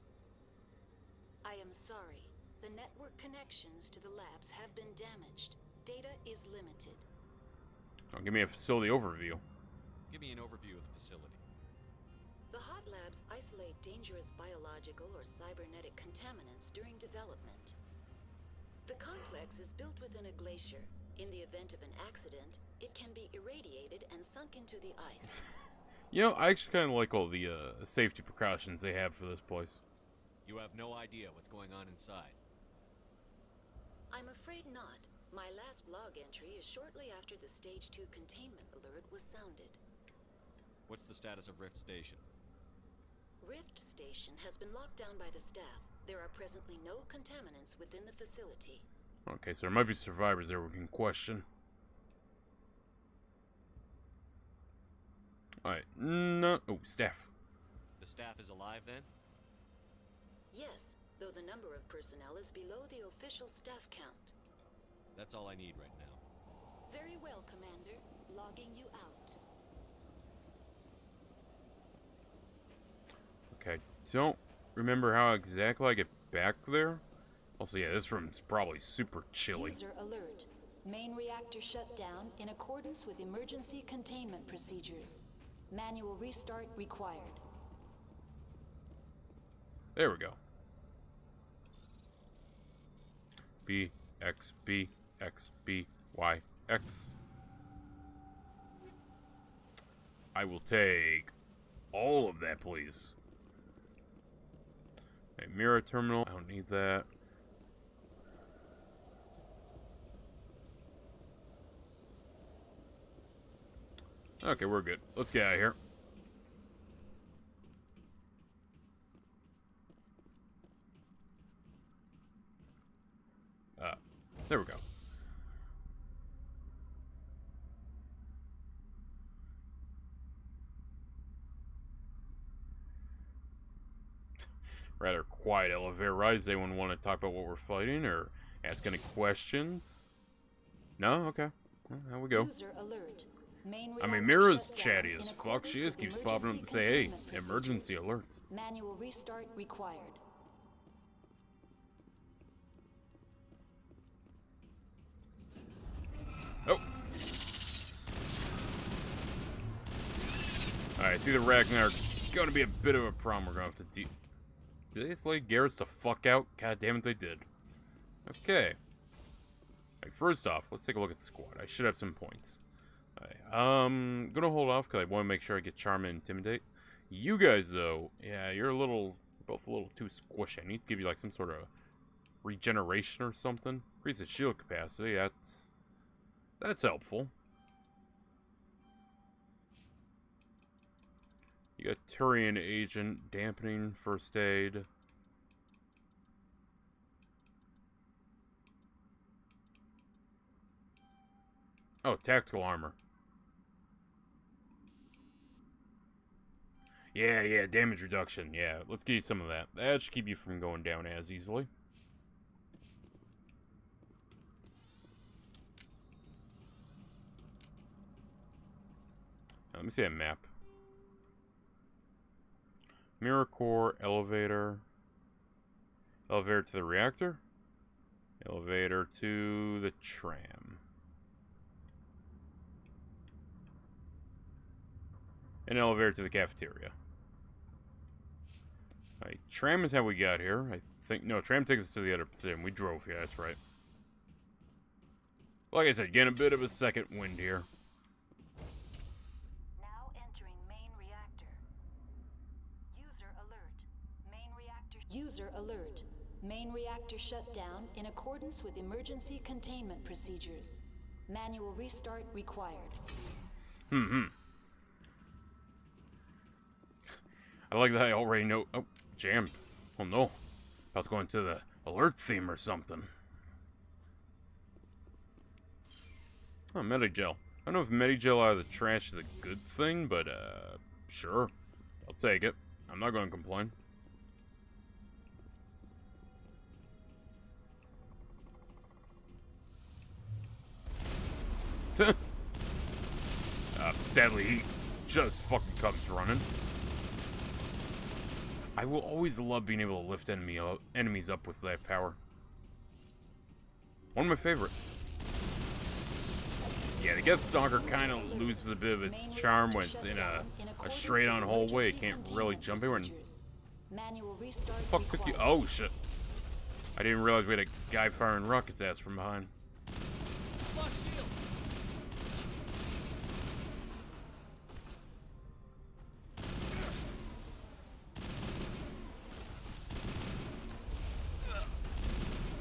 I am sorry. The network connections to the labs have been damaged. Data is limited. Oh, give me a facility overview. Give me an overview of the facility. The hot labs isolate dangerous biological or cybernetic contaminants during development. The complex is built within a glacier. In the event of an accident, it can be irradiated and sunk into the ice. You know, I actually kind of like all the safety precautions they have for this place. You have no idea what's going on inside. I'm afraid not. My last log entry is shortly after the Stage 2 containment alert was sounded. What's the status of Rift Station? Rift Station has been locked down by the staff. There are presently no contaminants within the facility. Okay, so there might be survivors there we can question. Alright, no. Oh, staff. The staff is alive then? Yes, though the number of personnel is below the official staff count. That's all I need right now. Very well, Commander. Logging you out. Okay, don't remember how exactly I get back there. Also, yeah, this room's probably super chilly. User alert. Main reactor shut down in accordance with emergency containment procedures. Manual restart required. There we go. B, X, B, X, B, Y, X. I will take all of that, please. A mirror terminal. I don't need that. Okay, we're good. Let's get out of here. There we go. Rather quiet elevator rides. They wouldn't want to talk about what we're fighting or ask any questions. No? Okay. Well, there we go. User alert. I mean, Mira's chatty as fuck. She just keeps popping up to say, hey, emergency alert. Manual restart required. Oh. Alright, see the Ragnar gonna be a bit of a problem. We're gonna have to deal. Did they slay Garrett's the fuck out? God damn it, they did. Okay. Alright, first off, let's take a look at the squad. I should have some points. Alright, gonna hold off because I want to make sure I get Charm and Intimidate. You guys, though, yeah, you're both a little too squishy. I need to give you, like, some sort of regeneration or something. Increase the shield capacity, that's helpful. You got Turian Agent, Dampening, First Aid. Oh, Tactical Armor. Yeah, damage reduction. Yeah, let's get you some of that. That should keep you from going down as easily. Let me see a map. Mirror core, elevator. Elevator to the reactor. Elevator to the tram. An elevator to the cafeteria. Alright, tram is how we got here. I think, no, tram takes us to the other position. We drove here, that's right. Like I said, getting a bit of a second wind here. Now entering main reactor. User alert. Main reactor. User alert. Main reactor shut down in accordance with emergency containment procedures. Manual restart required. I like that I already know. Oh, jammed. Oh no. About to go into the alert theme or something. Oh, Medigel. I don't know if Medigel out of the trash is a good thing, but, sure. I'll take it. I'm not going to complain. Sadly, he just fucking comes running. I will always love being able to lift enemies up with that power. One of my favorite. Yeah, the Geth Stalker kind of loses a bit of its charm when it's in a straight-on hallway. It can't really jump anywhere. Manual The restart fuck took you? Oh, shit. I didn't realize we had a guy firing rockets at us from behind.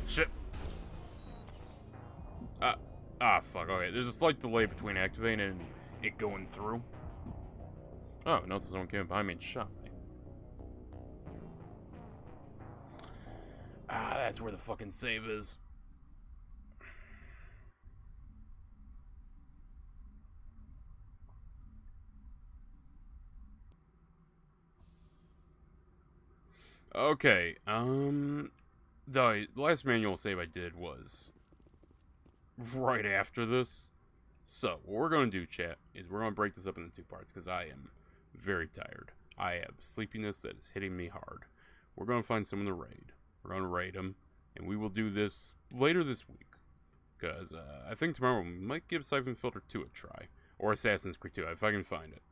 Shit. Ah, fuck. Okay, there's a slight delay between activating and it going through. Oh, no, someone came behind me and shot me. Ah, that's where the fucking save is. Okay, the last manual save I did was right after this. So, what we're going to do, chat, is we're going to break this up into 2 parts, because I am very tired. I have sleepiness that is hitting me hard. We're going to find someone to raid. We're going to raid them, and we will do this later this week. Because I think tomorrow we might give Siphon Filter 2 a try. Or Assassin's Creed 2, if I can find it.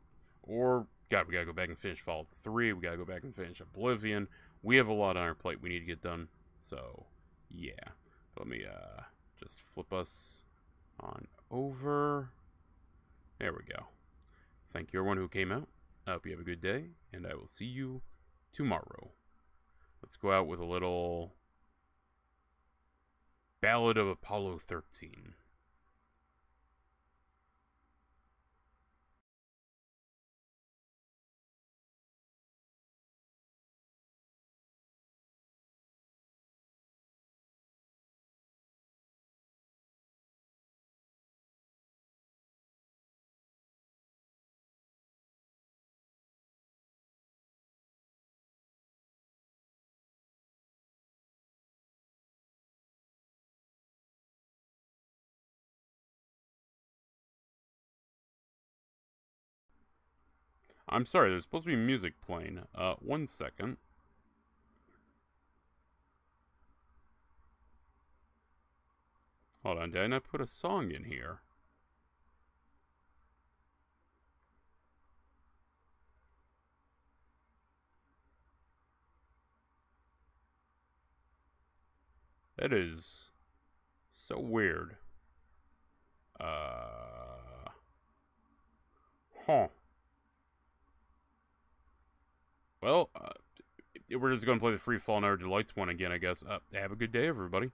Or, God, we gotta go back and finish Fallout 3. We gotta go back and finish Oblivion. We have a lot on our plate we need to get done. So, yeah. Let me just flip us on over. There we go. Thank you everyone who came out. I hope you have a good day, and I will see you tomorrow. Let's go out with a little Ballad of Apollo 13. I'm sorry, there's supposed to be music playing. 1 second. Hold on, did I not put a song in here? That is so weird. Huh. Well, we're just gonna play the Free Fall Never Delights one again, I guess. Have a good day, everybody.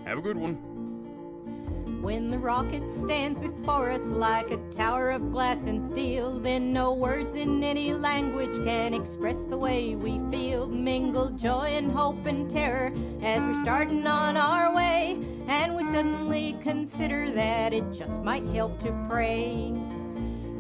Have a good one. When the rocket stands before us like a tower of glass and steel, then no words in any language can express the way we feel. Mingled joy and hope and terror as we're starting on our way, and we suddenly consider that it just might help to pray.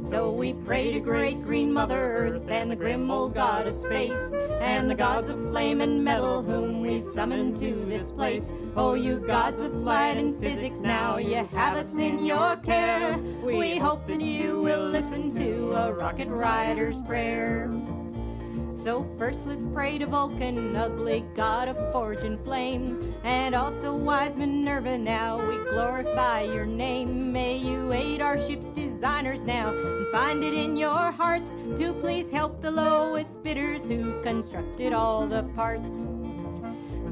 So we pray to great green Mother Earth and the grim old god of space, and the gods of flame and metal whom we've summoned to this place. Oh, you gods of flight and physics, now you have us in your care. We hope that you will listen to a rocket rider's prayer. So first let's pray to Vulcan, ugly god of forge and flame, and also wise Minerva, now we glorify your name. May you aid our ship's designers now, and find it in your hearts to please help the lowest bidders who've constructed all the parts.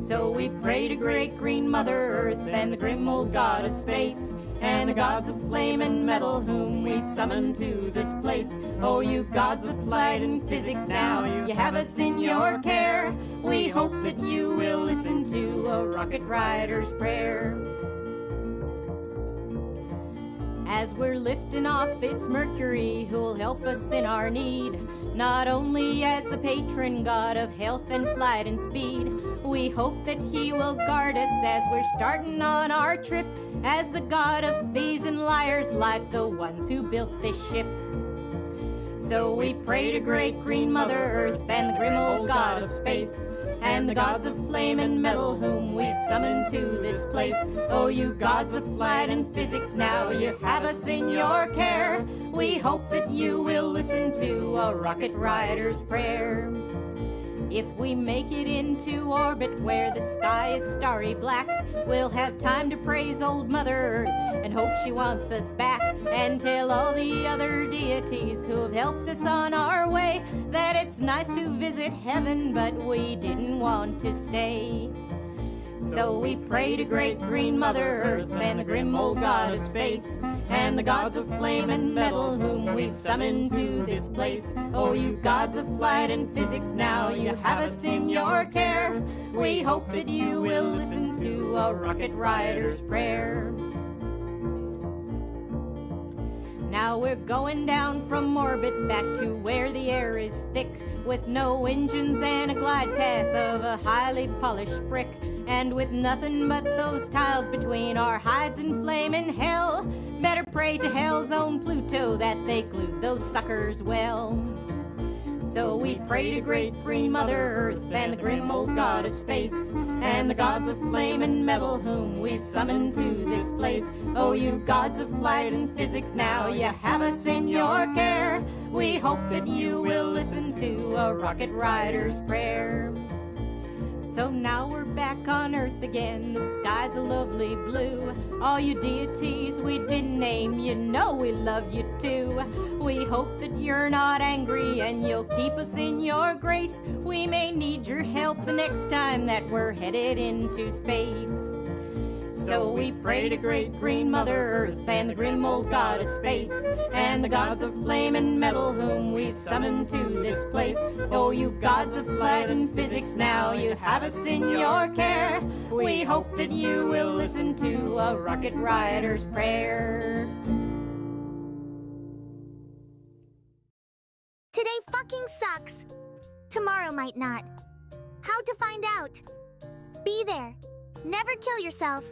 So we pray to great green Mother Earth and the grim old god of space, and the gods of flame and metal whom we've summoned to this place. Oh, you gods of flight and physics, now you have us in your care. We hope that you will listen to a rocket rider's prayer. As we're lifting off, it's Mercury who'll help us in our need, not only as the patron god of health and flight and speed. We hope that he will guard us as we're starting on our trip, as the god of thieves and liars like the ones who built this ship. So we pray to great green Mother Earth and the grim old god of space, and the gods of flame and metal whom we've summoned to this place. Oh, you gods of flight and physics, now you have us in your care. We hope that you will listen to a rocket rider's prayer. If we make it into orbit where the sky is starry black, we'll have time to praise old Mother Earth and hope she wants us back, and tell all the other deities who have helped us on our way that it's nice to visit heaven, but we didn't want to stay. So we pray to great green Mother Earth and the grim old god of space, and the gods of flame and metal whom we've summoned to this place. Oh, you gods of flight and physics, now you have us in your care. We hope that you will listen to a rocket rider's prayer. Now we're going down from orbit back to where the air is thick, with no engines and a glide path of a highly polished brick, and with nothing but those tiles between our hides and flame in hell. Better pray to hell's own Pluto that they glued those suckers well. So we pray to great green Mother Earth and the grim old god of space, and the gods of flame and metal whom we've summoned to this place. Oh, you gods of flight and physics, now you have us in your care. We hope that you will listen to a rocket rider's prayer. So now we're back on Earth again, the sky's a lovely blue. All you deities we didn't name, you know we love you too. We hope that you're not angry and you'll keep us in your grace. We may need your help the next time that we're headed into space. So we pray to great green Mother Earth and the grim old god of space, and the gods of flame and metal whom we've summoned to this place. Oh, you gods of flight and physics, now you have us in your care. We hope that you will listen to a rocket rider's prayer. Today fucking sucks. Tomorrow might not. How to find out? Be there. Never kill yourself.